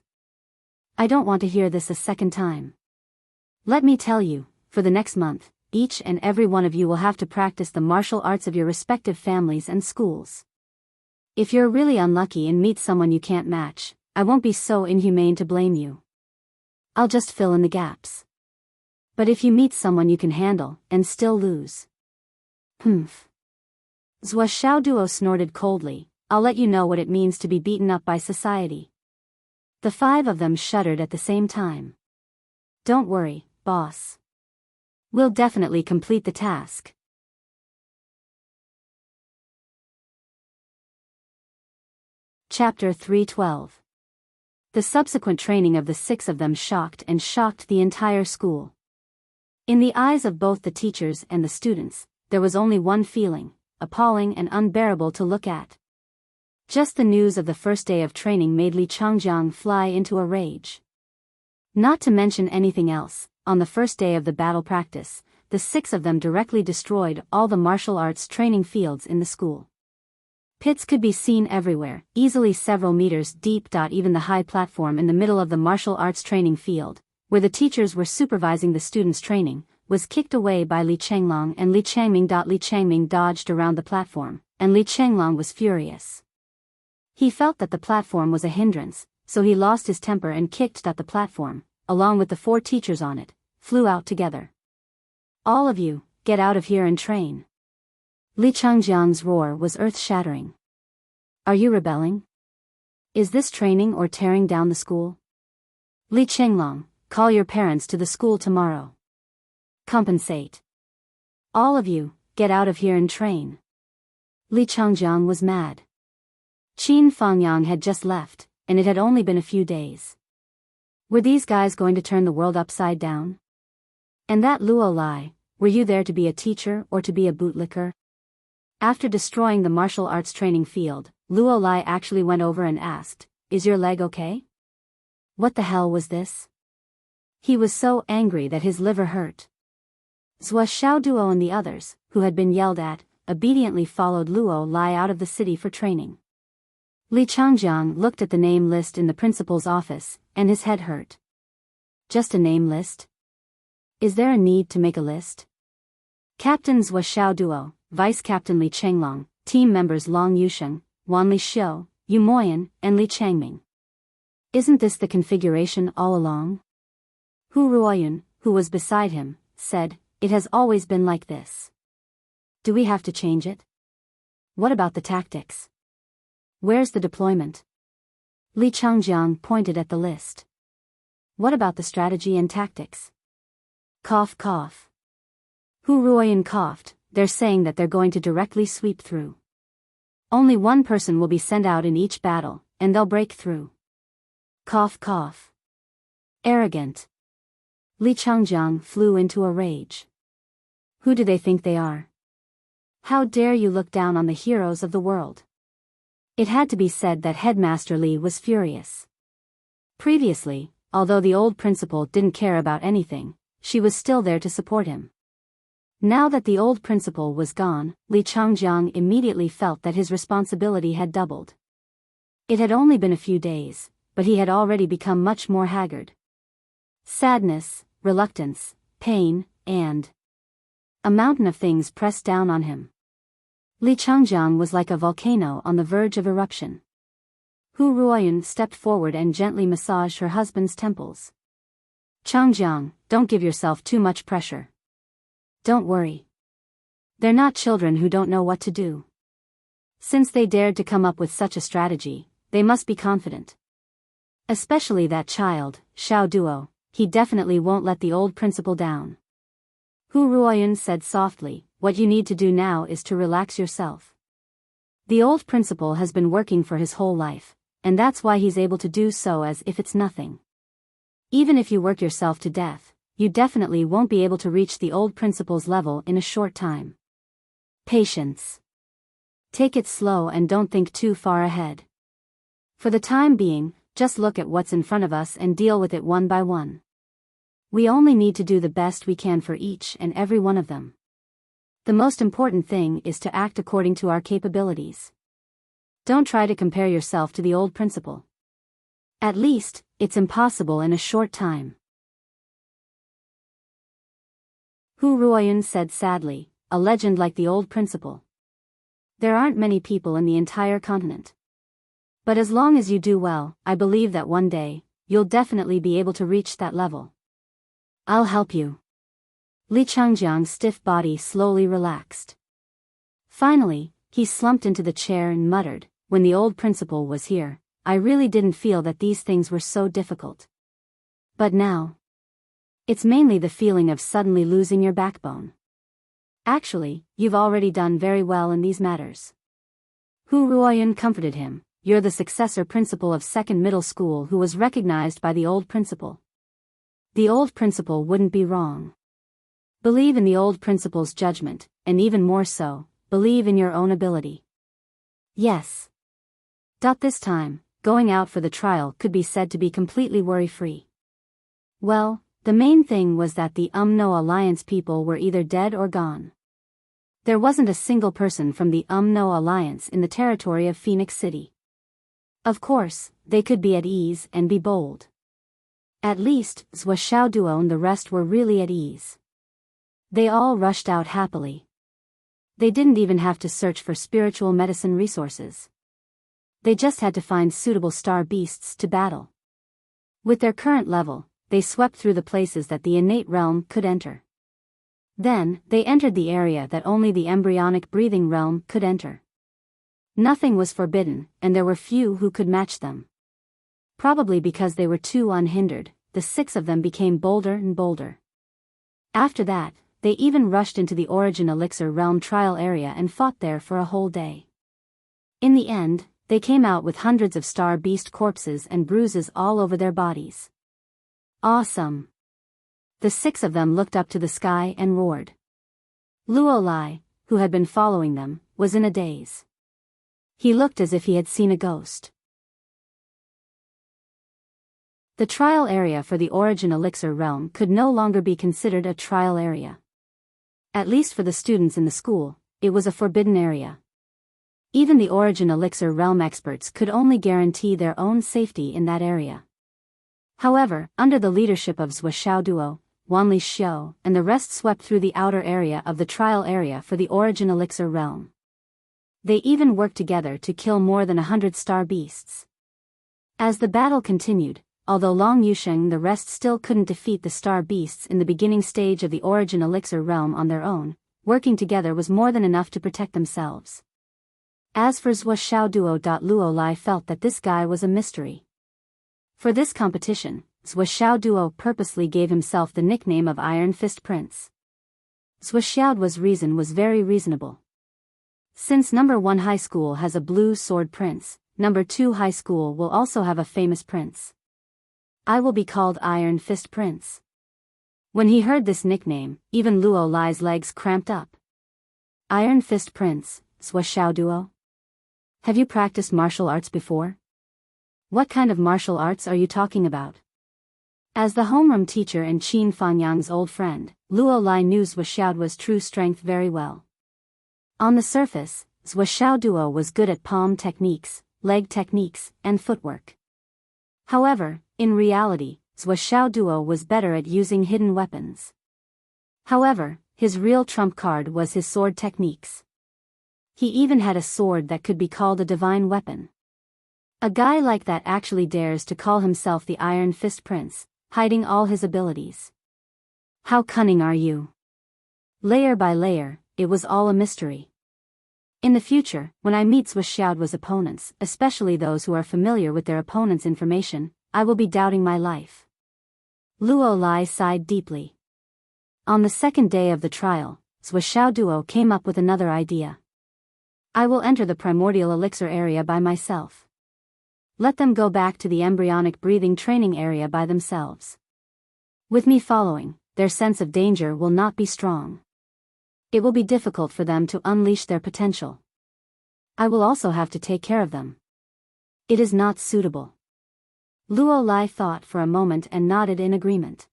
I don't want to hear this a second time. Let me tell you, for the next month, each and every one of you will have to practice the martial arts of your respective families and schools. If you're really unlucky and meet someone you can't match, I won't be so inhumane to blame you. I'll just fill in the gaps. But if you meet someone you can handle, and still lose. Zhua Xiaoduo snorted coldly, I'll let you know what it means to be beaten up by society. The 5 of them shuddered at the same time. Don't worry, boss. We'll definitely complete the task. Chapter 312. The subsequent training of the 6 of them shocked the entire school. In the eyes of both the teachers and the students, there was only one feeling, appalling and unbearable to look at. Just the news of the first day of training made Li Changjiang fly into a rage. Not to mention anything else, on the first day of the battle practice, the 6 of them directly destroyed all the martial arts training fields in the school. Pits could be seen everywhere, easily several meters deep. Even the high platform in the middle of the martial arts training field, where the teachers were supervising the students' training, was kicked away by Li Chenglong and Li Changming. Li Changming dodged around the platform, and Li Chenglong was furious. He felt that the platform was a hindrance, so he lost his temper and kicked the platform, along with the 4 teachers on it, flew out together. All of you, get out of here and train. Li Changjiang's roar was earth-shattering. Are you rebelling? Is this training or tearing down the school? Li Chenglong, call your parents to the school tomorrow. Compensate. All of you, get out of here and train. Li Changjiang was mad. Qin Fangyang had just left, and it had only been a few days. Were these guys going to turn the world upside down? And that Luo Lai, were you there to be a teacher or to be a bootlicker? After destroying the martial arts training field, Luo Lai actually went over and asked, is your leg okay? What the hell was this? He was so angry that his liver hurt. Zhua Xiaoduo and the others, who had been yelled at, obediently followed Luo Lai out of the city for training. Li Changjiang looked at the name list in the principal's office, and his head hurt. Just a name list? Is there a need to make a list? Captain Zhua Xiaoduo, Vice Captain Li Chenglong, team members Long Yusheng, Wan Li Xiu, Yu Moyan, and Li Changming. Isn't this the configuration all along? Hu Ruoyun, who was beside him, said, it has always been like this. Do we have to change it? What about the tactics? Where's the deployment? Li Changjiang pointed at the list. What about the strategy and tactics? Cough cough. Hu Ruoyun coughed, they're saying that they're going to directly sweep through. Only one person will be sent out in each battle, and they'll break through. Cough cough. Arrogant. Li Changjiang flew into a rage. Who do they think they are? How dare you look down on the heroes of the world? It had to be said that Headmaster Li was furious. Previously, although the old principal didn't care about anything, she was still there to support him. Now that the old principal was gone, Li Changjiang immediately felt that his responsibility had doubled. It had only been a few days, but he had already become much more haggard. Sadness, reluctance, pain, and a mountain of things pressed down on him. Li Changjiang was like a volcano on the verge of eruption. Hu Ruoyun stepped forward and gently massaged her husband's temples. Changjiang, don't give yourself too much pressure. Don't worry. They're not children who don't know what to do. Since they dared to come up with such a strategy, they must be confident. Especially that child, Xiao Duo, he definitely won't let the old principal down. Hu Ruoyun said softly, what you need to do now is to relax yourself. The old principal has been working for his whole life, and that's why he's able to do so as if it's nothing. Even if you work yourself to death, you definitely won't be able to reach the old principal's level in a short time. Patience. Take it slow and don't think too far ahead. For the time being, just look at what's in front of us and deal with it one by one. We only need to do the best we can for each and every one of them. The most important thing is to act according to our capabilities. Don't try to compare yourself to the old principal. At least, it's impossible in a short time. Hu Ruoyun said sadly, a legend like the old principal. There aren't many people in the entire continent. But as long as you do well, I believe that one day, you'll definitely be able to reach that level. I'll help you. Li Changjiang's stiff body slowly relaxed. Finally, he slumped into the chair and muttered, when the old principal was here, I really didn't feel that these things were so difficult. But now, it's mainly the feeling of suddenly losing your backbone. Actually, you've already done very well in these matters. Hu Ruoyun comforted him, you're the successor principal of second middle school who was recognized by the old principal. The old principal wouldn't be wrong. Believe in the old principal's judgment, and even more so, believe in your own ability. Yes. This time, going out for the trial could be said to be completely worry-free. Well, the main thing was that the No Alliance people were either dead or gone. There wasn't a single person from the No Alliance in the territory of Phoenix City. Of course, they could be at ease and be bold. At least, Zhou Xiaoduo and the rest were really at ease. They all rushed out happily. They didn't even have to search for spiritual medicine resources. They just had to find suitable star beasts to battle. With their current level, they swept through the places that the innate realm could enter. Then, they entered the area that only the embryonic breathing realm could enter. Nothing was forbidden, and there were few who could match them. Probably because they were too unhindered, the 6 of them became bolder and bolder. After that, they even rushed into the Origin Elixir realm trial area and fought there for a whole day. In the end, they came out with hundreds of star beast corpses and bruises all over their bodies. Awesome! The 6 of them looked up to the sky and roared. Luo Lai, who had been following them, was in a daze. He looked as if he had seen a ghost. The trial area for the Origin Elixir realm could no longer be considered a trial area. At least for the students in the school, it was a forbidden area. Even the Origin Elixir realm experts could only guarantee their own safety in that area. However, under the leadership of Zhou Xiaoduo, Wanli Xiu, and the rest swept through the outer area of the trial area for the Origin Elixir realm. They even worked together to kill more than 100 star beasts. As the battle continued, although Long Yusheng and the rest still couldn't defeat the star beasts in the beginning stage of the Origin Elixir realm on their own, working together was more than enough to protect themselves. As for Zhou Xiaoduo, Luo Lai felt that this guy was a mystery. For this competition, Zhou Xiaoduo purposely gave himself the nickname of Iron Fist Prince. Zhou Xiaoduo's reason was very reasonable. Since number 1 high school has a blue sword prince, number 2 high school will also have a famous prince. I will be called Iron Fist Prince. When he heard this nickname, even Luo Lai's legs cramped up. Iron Fist Prince, Zhua Xiao Duo? Have you practiced martial arts before? What kind of martial arts are you talking about? As the homeroom teacher and Qin Fangyang's old friend, Luo Lai knew Zhua Xiaoduo's true strength very well. On the surface, Zhua Xiaoduo was good at palm techniques, leg techniques, and footwork. However, in reality, Zhua Xiaoduo was better at using hidden weapons. However, his real trump card was his sword techniques. He even had a sword that could be called a divine weapon. A guy like that actually dares to call himself the Iron Fist Prince, hiding all his abilities. How cunning are you? Layer by layer, it was all a mystery. In the future, when I meet Zhua Xiaoduo's opponents, especially those who are familiar with their opponent's information, I will be doubting my life. Luo Lai sighed deeply. On the second day of the trial, Zhua Xiaoduo came up with another idea. I will enter the primordial elixir area by myself. Let them go back to the embryonic breathing training area by themselves. With me following, their sense of danger will not be strong. It will be difficult for them to unleash their potential. I will also have to take care of them. It is not suitable. Luo Lai thought for a moment and nodded in agreement.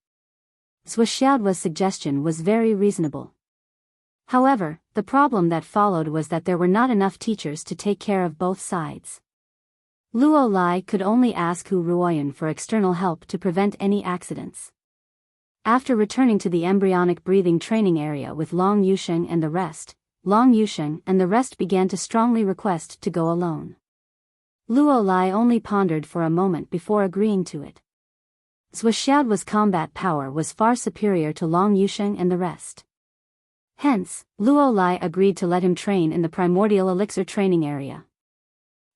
Zhua Xiaoduo's suggestion was very reasonable. However, the problem that followed was that there were not enough teachers to take care of both sides. Luo Lai could only ask Hu Ruoyan for external help to prevent any accidents. After returning to the embryonic breathing training area with Long Yusheng and the rest, Long Yusheng and the rest began to strongly request to go alone. Luo Lai only pondered for a moment before agreeing to it. Zhua Xiaoduo's combat power was far superior to Long Yusheng and the rest. Hence, Luo Lai agreed to let him train in the primordial elixir training area.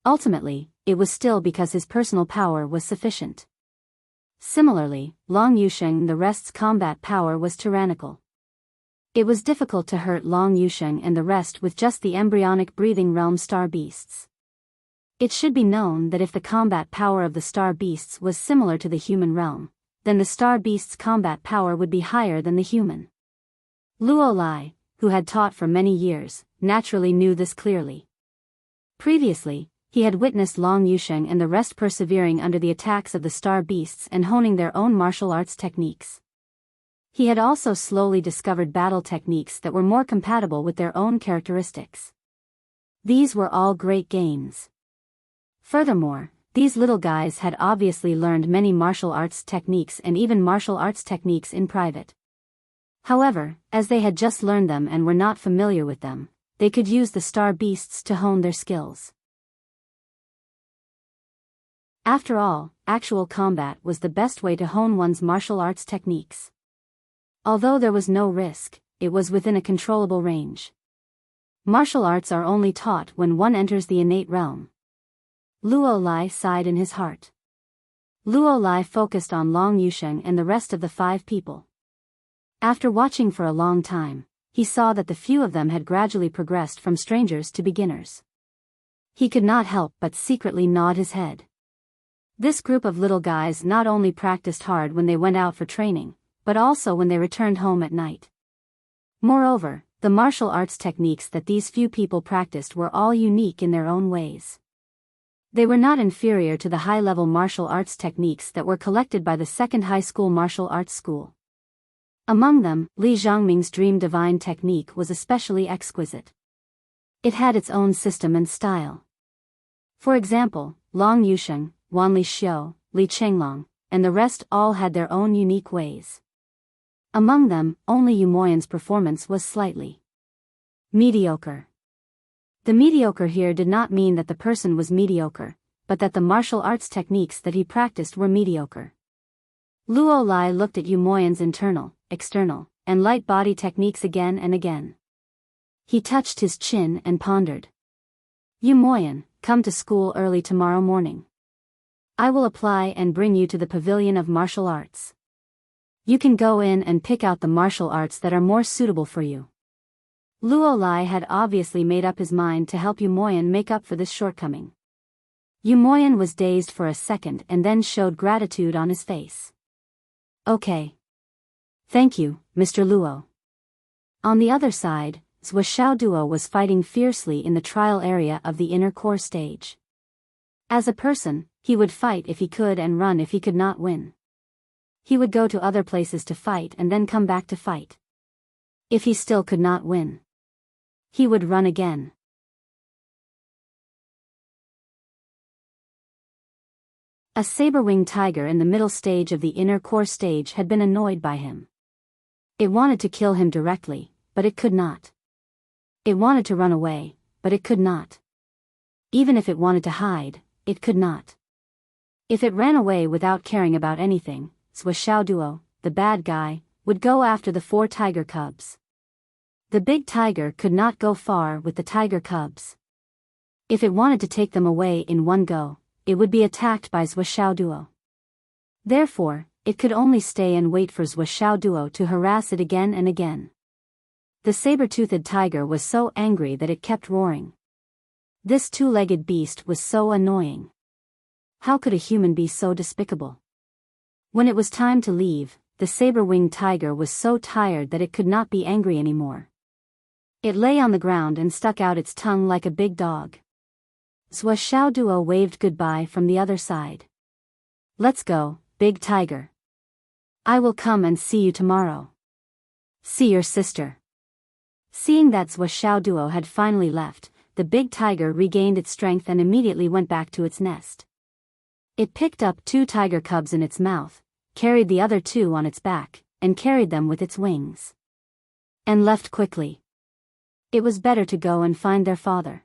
Ultimately, it was still because his personal power was sufficient. Similarly, Long Yusheng and the rest's combat power was tyrannical. It was difficult to hurt Long Yusheng and the rest with just the embryonic breathing realm star beasts. It should be known that if the combat power of the star beasts was similar to the human realm, then the star beasts' combat power would be higher than the human. Luo Lai, who had taught for many years, naturally knew this clearly. Previously, he had witnessed Long Yusheng and the rest persevering under the attacks of the star beasts and honing their own martial arts techniques. He had also slowly discovered battle techniques that were more compatible with their own characteristics. These were all great gains. Furthermore, these little guys had obviously learned many martial arts techniques and even martial arts techniques in private. However, as they had just learned them and were not familiar with them, they could use the star beasts to hone their skills. After all, actual combat was the best way to hone one's martial arts techniques. Although there was no risk, it was within a controllable range. Martial arts are only taught when one enters the innate realm. Luo Lai sighed in his heart. Luo Lai focused on Long Yusheng and the rest of the 5 people. After watching for a long time, he saw that the few of them had gradually progressed from strangers to beginners. He could not help but secretly nod his head. This group of little guys not only practiced hard when they went out for training, but also when they returned home at night. Moreover, the martial arts techniques that these few people practiced were all unique in their own ways. They were not inferior to the high-level martial arts techniques that were collected by the second high school martial arts school. Among them, Li Zhangming's Dream Divine technique was especially exquisite. It had its own system and style. For example, Long Yusheng, Wanli Xiu, Li Chenglong, and the rest all had their own unique ways. Among them, only Yu Moyan's performance was slightly mediocre. The mediocre here did not mean that the person was mediocre, but that the martial arts techniques that he practiced were mediocre. Luo Lai looked at Yu Moyan's internal, external, and light body techniques again and again. He touched his chin and pondered. Yu Moyan, come to school early tomorrow morning. I will apply and bring you to the pavilion of martial arts. You can go in and pick out the martial arts that are more suitable for you. Luo Lai had obviously made up his mind to help Yumoyan make up for this shortcoming. Yumoyan was dazed for a second and then showed gratitude on his face. Okay. Thank you, Mr. Luo. On the other side, Zhou Xiaoduo was fighting fiercely in the trial area of the inner core stage. As a person, he would fight if he could and run if he could not win. He would go to other places to fight and then come back to fight. If he still could not win, he would run again. A saber-winged tiger in the middle stage of the inner core stage had been annoyed by him. It wanted to kill him directly, but it could not. It wanted to run away, but it could not. Even if it wanted to hide, it could not. If it ran away without caring about anything, Zhou Xiaoduo, the bad guy, would go after the 4 tiger cubs. The big tiger could not go far with the tiger cubs. If it wanted to take them away in one go, it would be attacked by Zhou Xiaoduo. Therefore, it could only stay and wait for Zhou Xiaoduo to harass it again and again. The saber-toothed tiger was so angry that it kept roaring. This 2-legged beast was so annoying. How could a human be so despicable? When it was time to leave, the saber-winged tiger was so tired that it could not be angry anymore. It lay on the ground and stuck out its tongue like a big dog. Zhou Xiaoduo waved goodbye from the other side. Let's go, big tiger. I will come and see you tomorrow. See your sister. Seeing that Zhou Xiaoduo had finally left, the big tiger regained its strength and immediately went back to its nest. It picked up 2 tiger cubs in its mouth, carried the other 2 on its back, and carried them with its wings. And left quickly. It was better to go and find their father.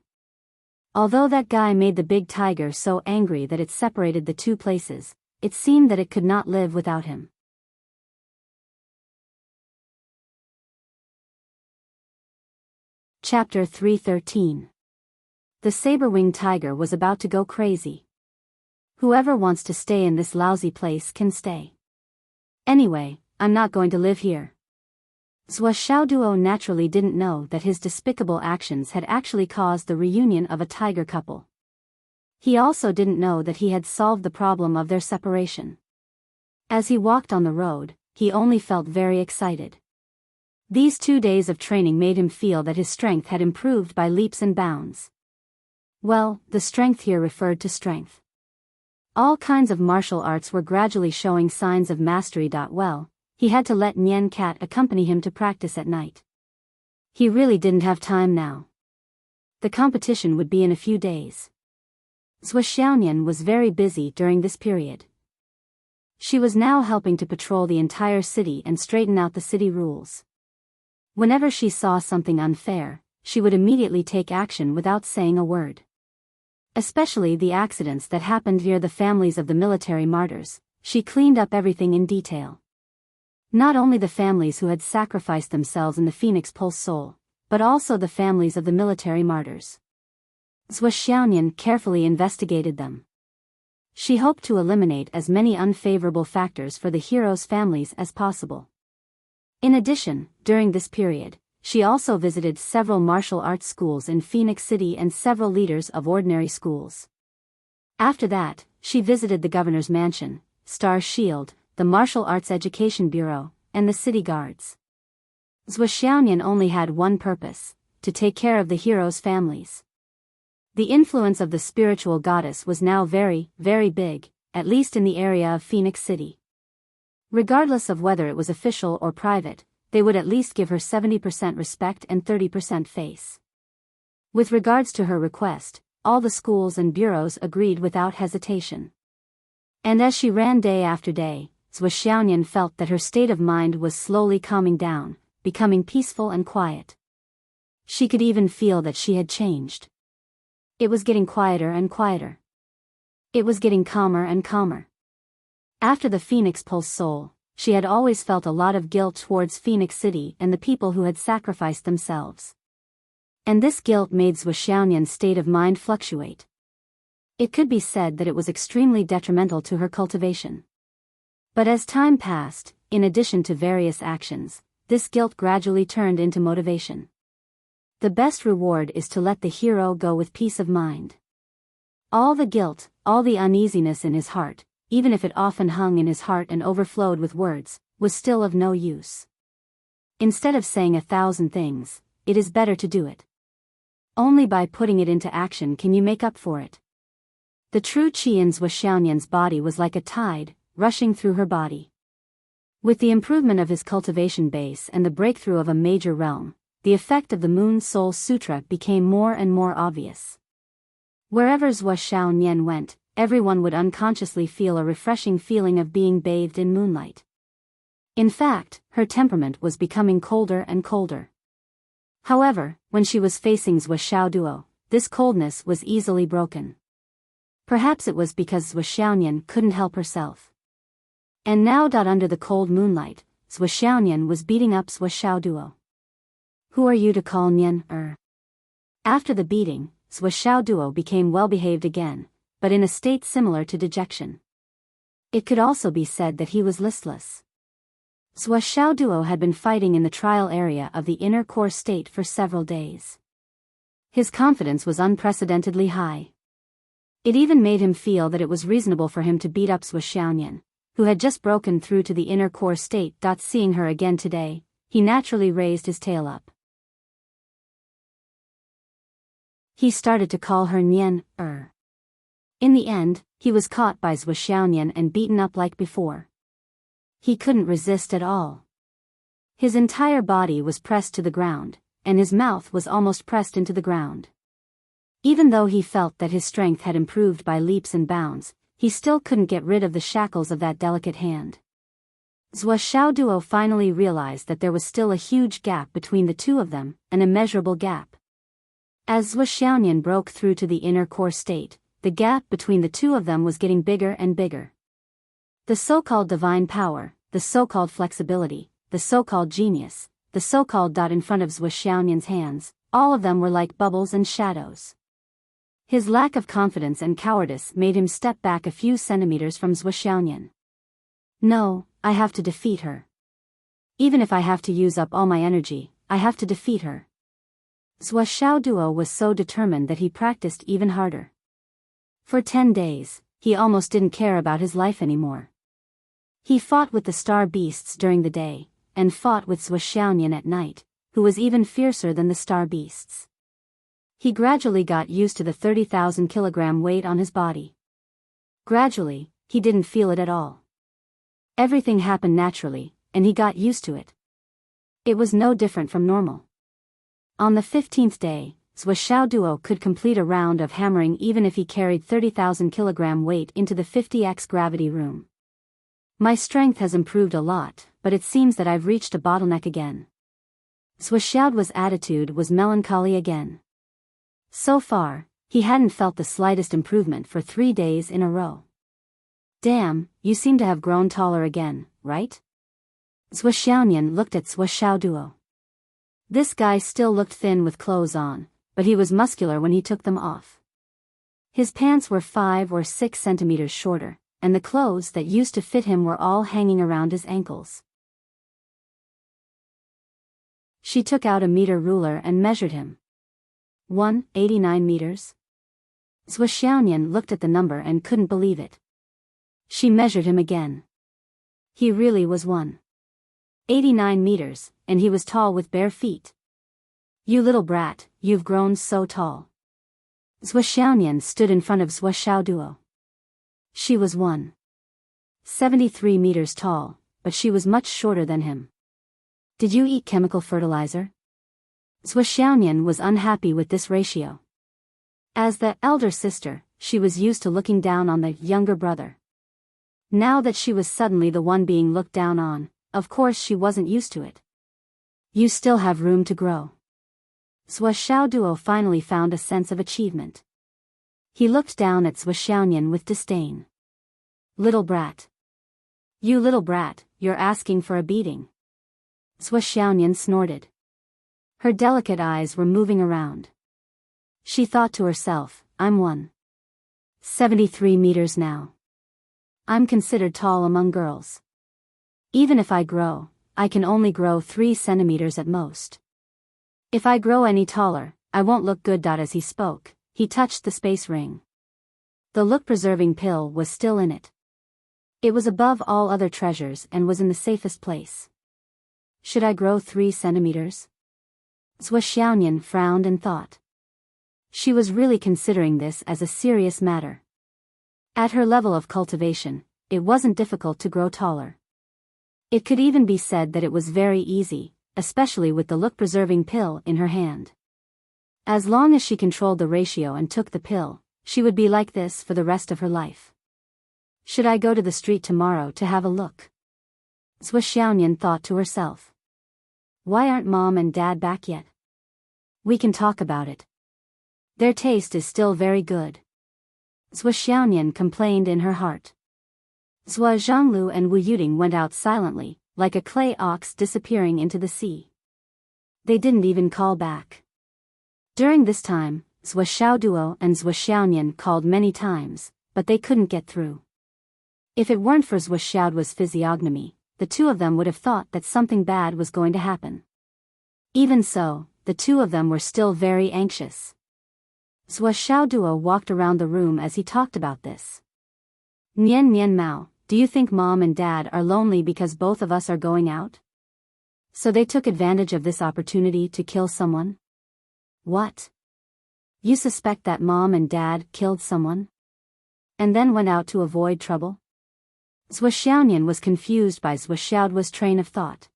Although that guy made the big tiger so angry that it separated the 2 places, it seemed that it could not live without him. Chapter 313. The saber-winged tiger was about to go crazy. Whoever wants to stay in this lousy place can stay. Anyway, I'm not going to live here. Zhou Xiaoduo naturally didn't know that his despicable actions had actually caused the reunion of a tiger couple. He also didn't know that he had solved the problem of their separation. As he walked on the road, he only felt very excited. These 2 days of training made him feel that his strength had improved by leaps and bounds. Well, the strength here referred to strength. All kinds of martial arts were gradually showing signs of mastery. Well, he had to let Nian Cat accompany him to practice at night. He really didn't have time now. The competition would be in a few days. Zhou Xiaonian was very busy during this period. She was now helping to patrol the entire city and straighten out the city rules. Whenever she saw something unfair, she would immediately take action without saying a word. Especially the accidents that happened near the families of the military martyrs, she cleaned up everything in detail. Not only the families who had sacrificed themselves in the Phoenix Pulse Soul, but also the families of the military martyrs. Zhou Xiaonian carefully investigated them. She hoped to eliminate as many unfavorable factors for the heroes' families as possible. In addition, during this period, she also visited several martial arts schools in Phoenix City and several leaders of ordinary schools. After that, she visited the governor's mansion, Star Shield, the Martial Arts Education Bureau, and the city guards. Zhou Xiaonian only had one purpose: to take care of the heroes' families. The influence of the spiritual goddess was now very, very big, at least in the area of Phoenix City. Regardless of whether it was official or private, they would at least give her 70% respect and 30% face. With regards to her request, all the schools and bureaus agreed without hesitation. And as she ran day after day, Zhou Xiaonian felt that her state of mind was slowly calming down, becoming peaceful and quiet. She could even feel that she had changed. It was getting quieter and quieter. It was getting calmer and calmer. After the Phoenix Pulse Soul, she had always felt a lot of guilt towards Phoenix City and the people who had sacrificed themselves. And this guilt made Zhou Xiaonian's state of mind fluctuate. It could be said that it was extremely detrimental to her cultivation. But as time passed, in addition to various actions, this guilt gradually turned into motivation. The best reward is to let the hero go with peace of mind. All the guilt, all the uneasiness in his heart, even if it often hung in his heart and overflowed with words, was still of no use. Instead of saying 1,000 things, it is better to do it. Only by putting it into action can you make up for it. The true Qi in Zhou Xiaonian's body was like a tide, rushing through her body. With the improvement of his cultivation base and the breakthrough of a major realm, the effect of the Moon Soul Sutra became more and more obvious. Wherever Zhou Xiaonian went, everyone would unconsciously feel a refreshing feeling of being bathed in moonlight. In fact, her temperament was becoming colder and colder. However, when she was facing Zhou Xiaoduo, this coldness was easily broken. Perhaps it was because Zhou Xiaonian couldn't help herself. And now, under the cold moonlight, Zhou Xiaonian was beating up Zhou Xiaoduo. Who are you to call Nian? After the beating, Zhou Xiaoduo became well-behaved again, but in a state similar to dejection. It could also be said that he was listless. Zhou Xiaoduo had been fighting in the trial area of the inner core state for several days. His confidence was unprecedentedly high. It even made him feel that it was reasonable for him to beat up Zhou Xiaonian, who had just broken through to the inner core state. Seeing her again today, he naturally raised his tail up. He started to call her Nian. In the end, he was caught by Zhou Xiaonian and beaten up like before. He couldn't resist at all. His entire body was pressed to the ground, and his mouth was almost pressed into the ground. Even though he felt that his strength had improved by leaps and bounds, he still couldn't get rid of the shackles of that delicate hand. Zhou Xiaoduo finally realized that there was still a huge gap between the two of them, an immeasurable gap. As Zhou Xiaonian broke through to the inner core state, the gap between the two of them was getting bigger and bigger. The so-called divine power, the so-called flexibility, the so-called genius, the so-called in front of Zhou Xiaonian's hands, all of them were like bubbles and shadows. His lack of confidence and cowardice made him step back a few centimeters from Zhou Xiaonian. No, I have to defeat her. Even if I have to use up all my energy, I have to defeat her. Zhou Xiaoduo was so determined that he practiced even harder. For 10 days, he almost didn't care about his life anymore. He fought with the star beasts during the day, and fought with Zhou Xiaonian at night, who was even fiercer than the star beasts. He gradually got used to the 30,000 kilogram weight on his body. Gradually, he didn't feel it at all. Everything happened naturally, and he got used to it. It was no different from normal. On the 15th day, Zhou Xiaoduo could complete a round of hammering even if he carried 30,000 kilogram weight into the 50x gravity room. My strength has improved a lot, but it seems that I've reached a bottleneck again. Zhou Xiaoduo's attitude was melancholy again. So far, he hadn't felt the slightest improvement for 3 days in a row. Damn, you seem to have grown taller again, right? Zhou Xiaonian looked at Zhou Xiaoduo. This guy still looked thin with clothes on, but he was muscular when he took them off. His pants were 5 or 6 centimeters shorter, and the clothes that used to fit him were all hanging around his ankles. She took out a meter ruler and measured him. 189 meters. Zhou Xiaonian looked at the number and couldn't believe it. She measured him again. He really was 189 meters, and he was tall with bare feet. You little brat, you've grown so tall. Zhou Xiaonian stood in front of Zhou Xiaoduo. She was 173 meters tall, but she was much shorter than him. Did you eat chemical fertilizer? Zhou Xiaonian was unhappy with this ratio. As the elder sister, she was used to looking down on the younger brother. Now that she was suddenly the one being looked down on, of course she wasn't used to it. You still have room to grow. Zhou Xiaoduo finally found a sense of achievement. He looked down at Zhou Xiaonian with disdain. Little brat. You little brat, you're asking for a beating. Zhou Xiaonian snorted. Her delicate eyes were moving around. She thought to herself, I'm 173 meters now. I'm considered tall among girls. Even if I grow, I can only grow 3 centimeters at most. If I grow any taller, I won't look good. As he spoke, he touched the space ring. The look-preserving pill was still in it. It was above all other treasures and was in the safest place. Should I grow 3 centimeters? Zhuo Xiaoyan frowned and thought. She was really considering this as a serious matter. At her level of cultivation, it wasn't difficult to grow taller. It could even be said that it was very easy, especially with the look-preserving pill in her hand. As long as she controlled the ratio and took the pill, she would be like this for the rest of her life. Should I go to the street tomorrow to have a look? Zhuo Xiaoyan thought to herself. Why aren't Mom and Dad back yet? We can talk about it. Their taste is still very good. Zhuo Xiaoyan complained in her heart. Zhuo Zhonglu and Wu Yuding went out silently, like a clay ox disappearing into the sea. They didn't even call back. During this time, Zhuo Xiaoduo and Zhuo Xiaoyan called many times, but they couldn't get through. If it weren't for Zhuo Xiaoduo's physiognomy, the two of them would have thought that something bad was going to happen. Even so, the two of them were still very anxious. Zhuo Xiaoduo walked around the room as he talked about this. Nian Nian Mao, do you think Mom and Dad are lonely because both of us are going out? So they took advantage of this opportunity to kill someone? What? You suspect that Mom and Dad killed someone? And then went out to avoid trouble? Zhuo Xiaoyan was confused by Zhuo Xiaoduo's train of thought.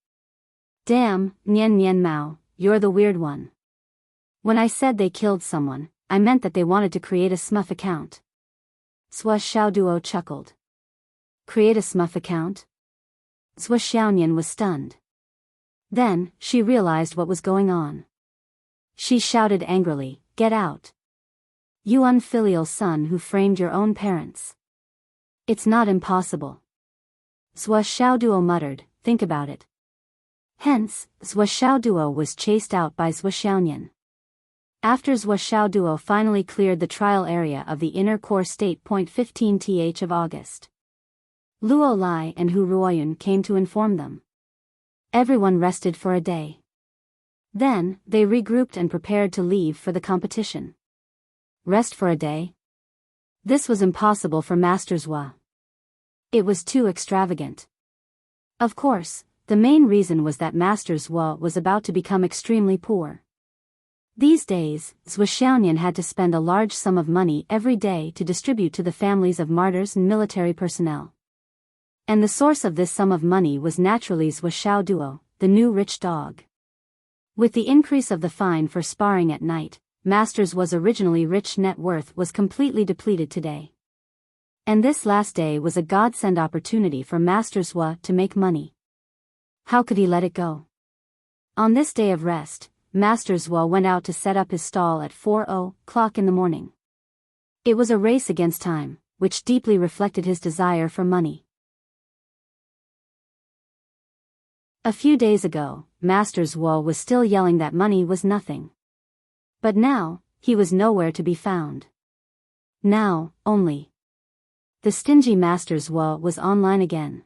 Damn, Nian Nian Mao, you're the weird one. When I said they killed someone, I meant that they wanted to create a smurf account. Zhuo Xiaoduo chuckled. Create a smurf account? Zhuo Xiaoyan was stunned. Then, she realized what was going on. She shouted angrily, Get out! You unfilial son who framed your own parents. It's not impossible. Zhuo Xiaoduo muttered, Think about it. Hence, Zhuo Xiaoduo was chased out by Zhuo Xiaoyan. After Zhuo Xiaoduo finally cleared the trial area of the inner core state. 15th of August. Luo Lai and Hu Ruoyun came to inform them. Everyone rested for a day. Then, they regrouped and prepared to leave for the competition. Rest for a day? This was impossible for Master Zhuo. It was too extravagant. Of course, the main reason was that Master Zhuo was about to become extremely poor. These days, Zhuo Xiaoyan had to spend a large sum of money every day to distribute to the families of martyrs and military personnel. And the source of this sum of money was naturally Zhuo Xiaoduo, the new rich dog. With the increase of the fine for sparring at night, Master's was originally rich net worth was completely depleted today. And this last day was a godsend opportunity for Master Zhuo to make money. How could he let it go? On this day of rest, Master Zhuo went out to set up his stall at 4:00 in the morning. It was a race against time, which deeply reflected his desire for money. A few days ago, Master Zhuo was still yelling that money was nothing. But now, he was nowhere to be found. Now, only. The stingy Master Zhuo was online again.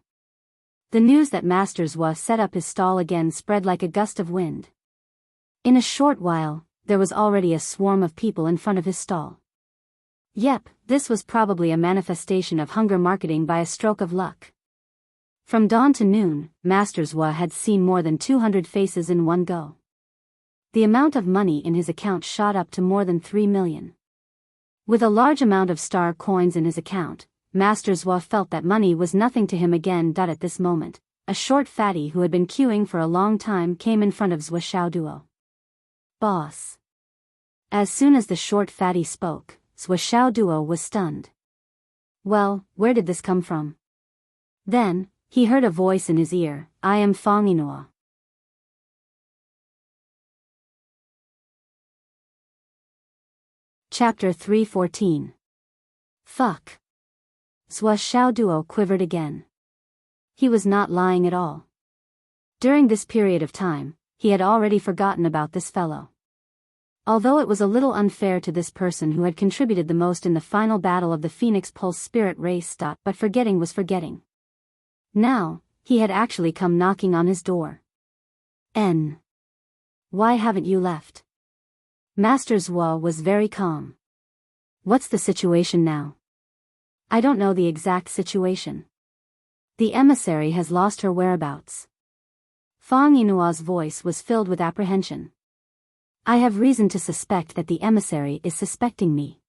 The news that Master Zhuo set up his stall again spread like a gust of wind. In a short while, there was already a swarm of people in front of his stall. Yep, this was probably a manifestation of hunger marketing by a stroke of luck. From dawn to noon, Master Zhuo had seen more than 200 faces in one go. The amount of money in his account shot up to more than 3 million. With a large amount of star coins in his account, Master Zhuo felt that money was nothing to him again. At this moment, a short fatty who had been queuing for a long time came in front of Zhuo Xiaoduo. Boss. As soon as the short fatty spoke, Zhuo Xiaoduo was stunned. Well, where did this come from? Then, he heard a voice in his ear, I am Fang Yinhuo. Chapter 314. Fuck. Zhuo Xiaoduo quivered again. He was not lying at all. During this period of time, he had already forgotten about this fellow. Although it was a little unfair to this person who had contributed the most in the final battle of the Phoenix Pulse Spirit race. But forgetting was forgetting. Now, he had actually come knocking on his door. Why haven't you left? Master Zhuo was very calm. What's the situation now? I don't know the exact situation. The emissary has lost her whereabouts. Fang Yinua's voice was filled with apprehension. I have reason to suspect that the emissary is suspecting me.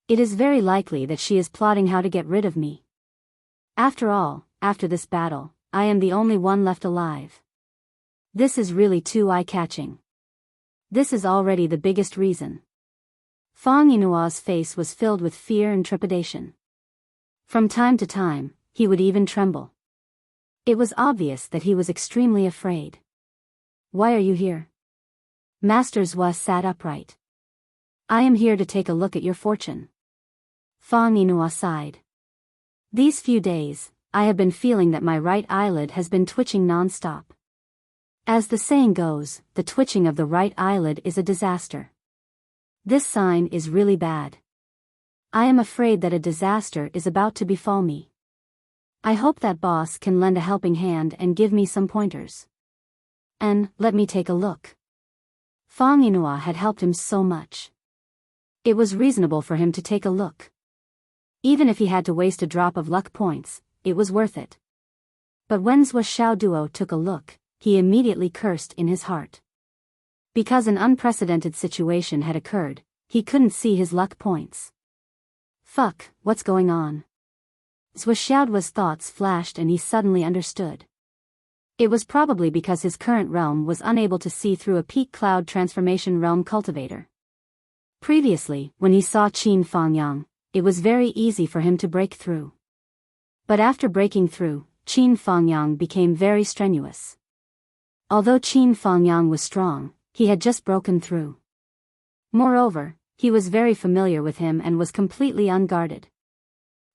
It is very likely that she is plotting how to get rid of me. After all, after this battle, I am the only one left alive. This is really too eye-catching. This is already the biggest reason. Fang Yinua's face was filled with fear and trepidation. From time to time, he would even tremble. It was obvious that he was extremely afraid. Why are you here? Master Zhuo sat upright. I am here to take a look at your fortune. Fang Yinua sighed. These few days, I have been feeling that my right eyelid has been twitching non-stop. As the saying goes, the twitching of the right eyelid is a disaster. This sign is really bad. I am afraid that a disaster is about to befall me. I hope that boss can lend a helping hand and give me some pointers. And let me take a look. Fang Yinua had helped him so much. It was reasonable for him to take a look. Even if he had to waste a drop of luck points, it was worth it. But when Zhuo Xiaoduo took a look, he immediately cursed in his heart. Because an unprecedented situation had occurred, he couldn't see his luck points. Fuck, what's going on? Zhuo Xiaoduo's thoughts flashed and he suddenly understood. It was probably because his current realm was unable to see through a peak cloud transformation realm cultivator. Previously, when he saw Qin Fangyang, it was very easy for him to break through. But after breaking through, Qin Fangyang became very strenuous. Although Qin Fangyang was strong, he had just broken through. Moreover, he was very familiar with him and was completely unguarded.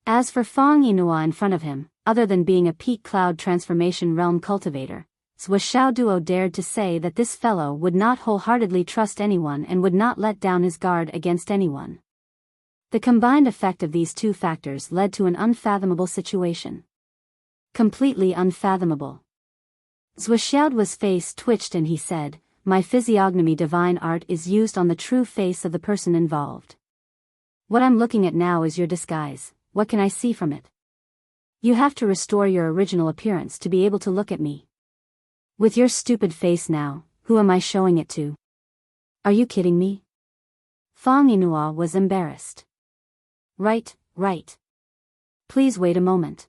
As for Fang Yinua in front of him, other than being a peak cloud transformation realm cultivator, Zhuo Xiaoduo dared to say that this fellow would not wholeheartedly trust anyone and would not let down his guard against anyone. The combined effect of these two factors led to an unfathomable situation. Completely unfathomable. Zhuo Xiaoduo's face twitched and he said, My physiognomy divine art is used on the true face of the person involved. What I'm looking at now is your disguise. What can I see from it? You have to restore your original appearance to be able to look at me. With your stupid face now, who am I showing it to? Are you kidding me? Fang Yinua was embarrassed. Right. Please wait a moment.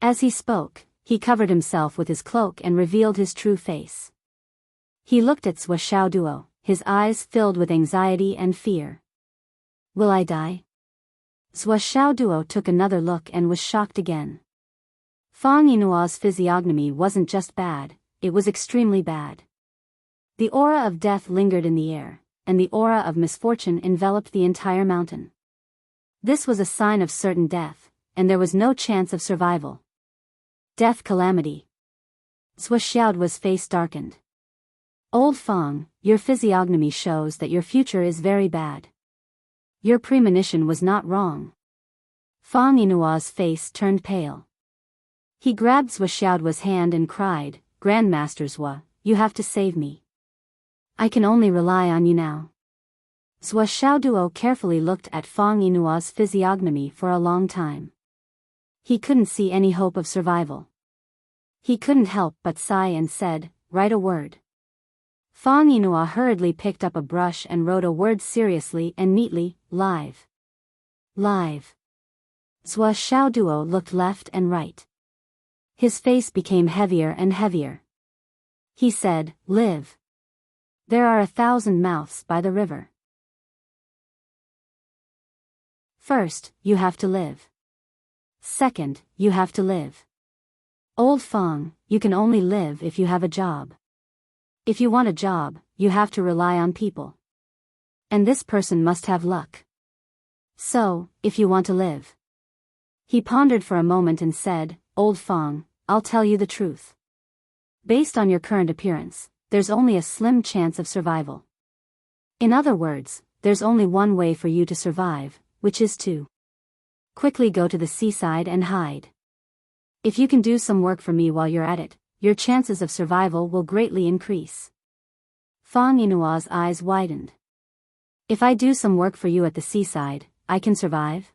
As he spoke, he covered himself with his cloak and revealed his true face. He looked at Zhuo Xiaoduo, his eyes filled with anxiety and fear. Will I die? Zhuo Xiaoduo took another look and was shocked again. Fang Yinua's physiognomy wasn't just bad, it was extremely bad. The aura of death lingered in the air, and the aura of misfortune enveloped the entire mountain. This was a sign of certain death, and there was no chance of survival. Death calamity. Zhuo Xiaoduo's face darkened. Old Fang, your physiognomy shows that your future is very bad. Your premonition was not wrong. Fang Yinua's face turned pale. He grabbed Zhuo Xiaoduo's hand and cried, Grandmaster Zhuo, you have to save me. I can only rely on you now. Zhuo Xiaoduo carefully looked at Fang Yinua's physiognomy for a long time. He couldn't see any hope of survival. He couldn't help but sigh and said, Write a word. Fang Yinua hurriedly picked up a brush and wrote a word seriously and neatly, live. Live. Zhuo Xiaoduo looked left and right. His face became heavier and heavier. He said, Live. There are 1,000 mouths by the river. First, you have to live. Second, you have to live. Old Fang, you can only live if you have a job. If you want a job, you have to rely on people. And this person must have luck. So, if you want to live. He pondered for a moment and said, Old Fang, I'll tell you the truth. Based on your current appearance, there's only a slim chance of survival. In other words, there's only one way for you to survive, which is to quickly go to the seaside and hide. If you can do some work for me while you're at it, your chances of survival will greatly increase. Fang Yinua's eyes widened. If I do some work for you at the seaside, I can survive?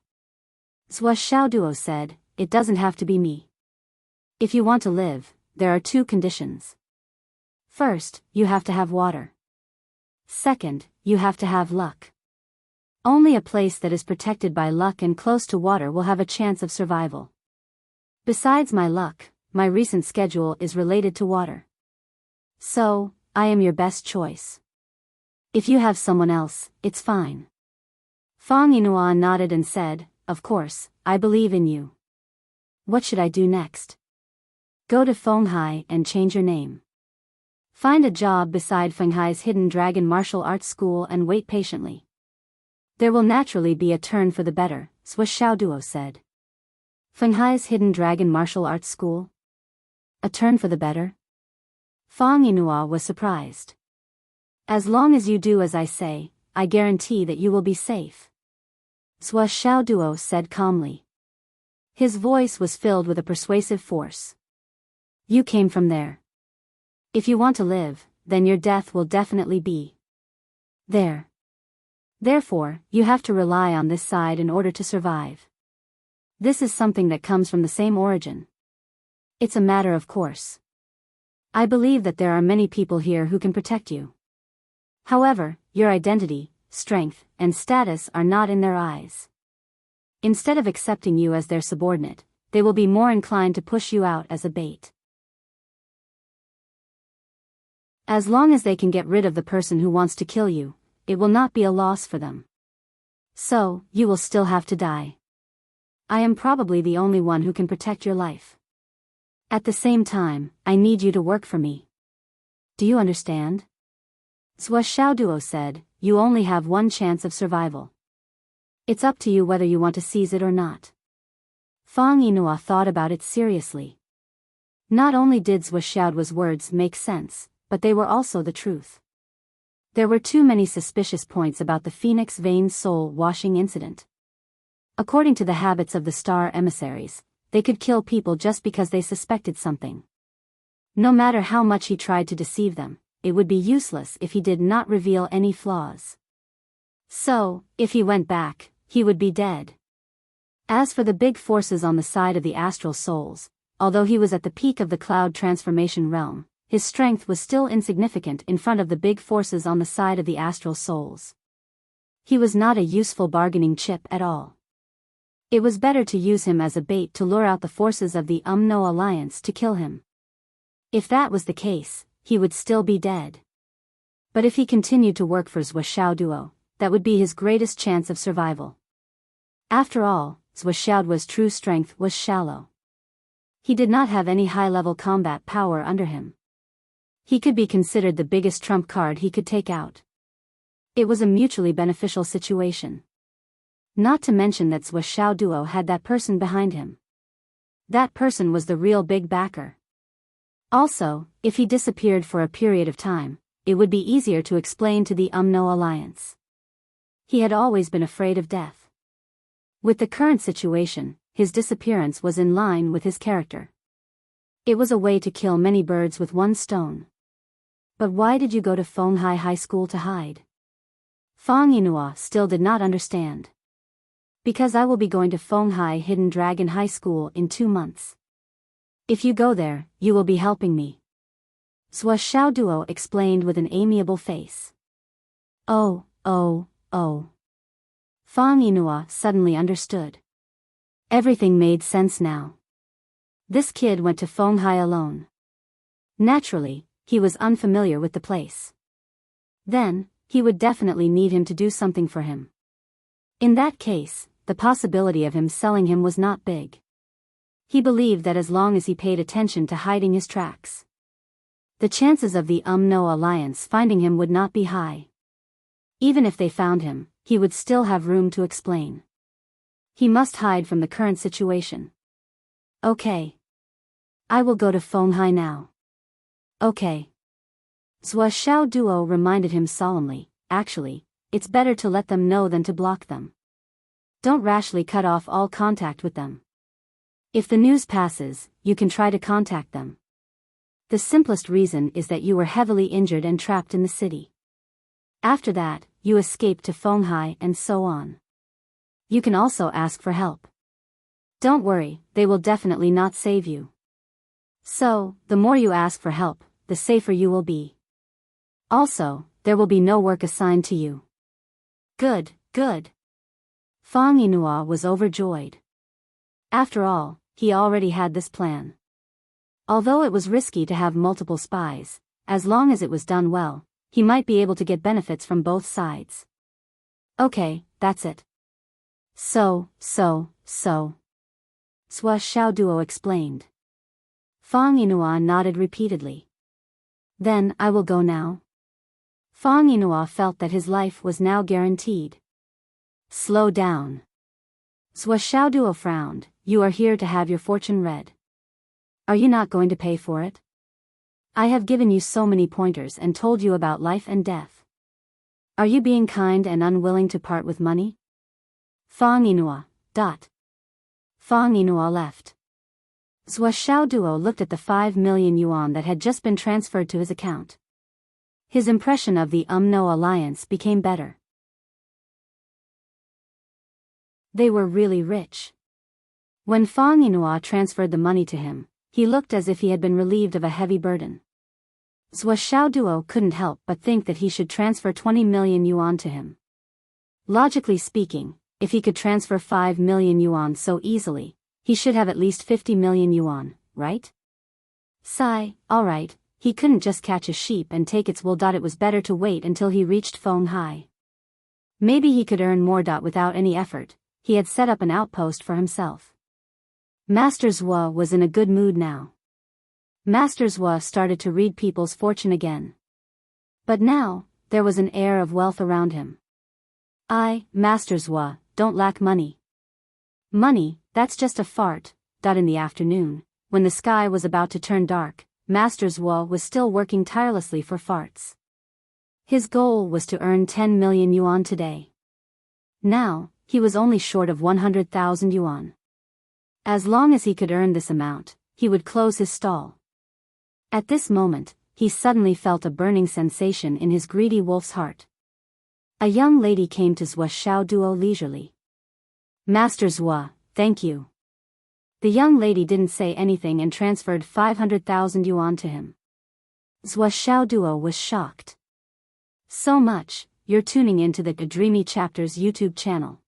Zhua Xiaoduo said, it doesn't have to be me. If you want to live, there are 2 conditions. First, you have to have water. Second, you have to have luck. Only a place that is protected by luck and close to water will have a chance of survival. Besides my luck, my recent schedule is related to water. So, I am your best choice. If you have someone else, it's fine. Fang Yinua nodded and said, of course, I believe in you. What should I do next? Go to Fenghai and change your name. Find a job beside Fenghai's hidden dragon martial arts school and wait patiently. There will naturally be a turn for the better, Zhua Xiaoduo said. Fenghai's hidden dragon martial arts school? A turn for the better? Fang Yinua was surprised. As long as you do as I say, I guarantee that you will be safe. Zhua Xiaoduo said calmly. His voice was filled with a persuasive force. You came from there. If you want to live, then your death will definitely be there. Therefore, you have to rely on this side in order to survive. This is something that comes from the same origin. It's a matter of course. I believe that there are many people here who can protect you. However, your identity, strength, and status are not in their eyes. Instead of accepting you as their subordinate, they will be more inclined to push you out as a bait. As long as they can get rid of the person who wants to kill you, it will not be a loss for them. So, you will still have to die. I am probably the only one who can protect your life. At the same time, I need you to work for me. Do you understand? Zhua Xiaoduo said, you only have one chance of survival. It's up to you whether you want to seize it or not. Fang Yinua thought about it seriously. Not only did Zhua Xiaoduo's words make sense, but they were also the truth. There were too many suspicious points about the Phoenix Vein soul washing incident. According to the habits of the star emissaries, they could kill people just because they suspected something. No matter how much he tried to deceive them, it would be useless if he did not reveal any flaws. So, if he went back, he would be dead. As for the big forces on the side of the astral souls, although he was at the peak of the cloud transformation realm, his strength was still insignificant in front of the big forces on the side of the astral souls. He was not a useful bargaining chip at all. It was better to use him as a bait to lure out the forces of the Umno Alliance to kill him. If that was the case, he would still be dead. But if he continued to work for Zhua Xiaoduo, that would be his greatest chance of survival. After all, Zhua Xiaoduo's true strength was shallow. He did not have any high-level combat power under him. He could be considered the biggest trump card he could take out. It was a mutually beneficial situation. Not to mention that Zhua Xiaoduo had that person behind him. That person was the real big backer. Also, if he disappeared for a period of time, it would be easier to explain to the Umno Alliance. He had always been afraid of death. With the current situation, his disappearance was in line with his character. It was a way to kill many birds with one stone. But why did you go to Fenghai High School to hide? Fang Yinua still did not understand. Because I will be going to Fenghai Hidden Dragon High School in 2 months. If you go there, you will be helping me. Zhua Xiaoduo explained with an amiable face. Oh. Fang Yinua suddenly understood. Everything made sense now. This kid went to Fenghai alone. Naturally, he was unfamiliar with the place. Then, he would definitely need him to do something for him. In that case, the possibility of him selling him was not big. He believed that as long as he paid attention to hiding his tracks, the chances of the Umno Alliance finding him would not be high. Even if they found him, he would still have room to explain. He must hide from the current situation. Okay. I will go to Fenghai now. Okay. Zhua Xiaoduo reminded him solemnly, actually, it's better to let them know than to block them. Don't rashly cut off all contact with them. If the news passes, you can try to contact them. The simplest reason is that you were heavily injured and trapped in the city. After that, you escaped to Fenghai and so on. You can also ask for help. Don't worry, they will definitely not save you. So, the more you ask for help, the safer you will be. Also, there will be no work assigned to you. Good, good. Fang Yinhua was overjoyed. After all, he already had this plan. Although it was risky to have multiple spies, as long as it was done well, he might be able to get benefits from both sides. Okay, that's it. So. Sua Xiaoduo explained. Fang Yinhua nodded repeatedly. Then I will go now. Fang Yinhua felt that his life was now guaranteed. Slow down. Sua Xiaoduo frowned. You are here to have your fortune read. Are you not going to pay for it? I have given you so many pointers and told you about life and death. Are you being kind and unwilling to part with money? Fang Yinhua. Fang Yinhua left. Sua Xiaoduo looked at the 5 million yuan that had just been transferred to his account. His impression of the UMNO alliance became better. They were really rich. When Fang Yinhua transferred the money to him, he looked as if he had been relieved of a heavy burden. Sua Xiaoduo couldn't help but think that he should transfer 20 million yuan to him. Logically speaking, if he could transfer 5 million yuan so easily, he should have at least 50 million yuan, right? Sigh, alright, he couldn't just catch a sheep and take its wool. It was better to wait until he reached Fenghai. Maybe he could earn more. Without any effort, he had set up an outpost for himself. Master Zhua was in a good mood now. Master Zhua started to read people's fortune again. But now, there was an air of wealth around him. Master Zhua, don't lack money. Money, that's just a fart. In the afternoon, when the sky was about to turn dark, Master Zhua was still working tirelessly for farts. His goal was to earn 10 million yuan today. Now, he was only short of 100,000 yuan. As long as he could earn this amount, he would close his stall. At this moment, he suddenly felt a burning sensation in his greedy wolf's heart. A young lady came to Sua Xiaoduo leisurely. Master Zhua, thank you. The young lady didn't say anything and transferred 500,000 yuan to him. Sua Xiaoduo was shocked. So much, you're tuning into the Dreamy Chapters YouTube channel.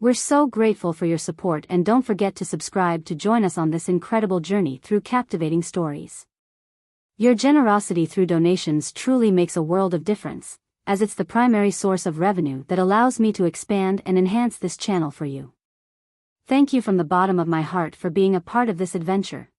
We're so grateful for your support, and don't forget to subscribe to join us on this incredible journey through captivating stories. Your generosity through donations truly makes a world of difference, as it's the primary source of revenue that allows me to expand and enhance this channel for you. Thank you from the bottom of my heart for being a part of this adventure.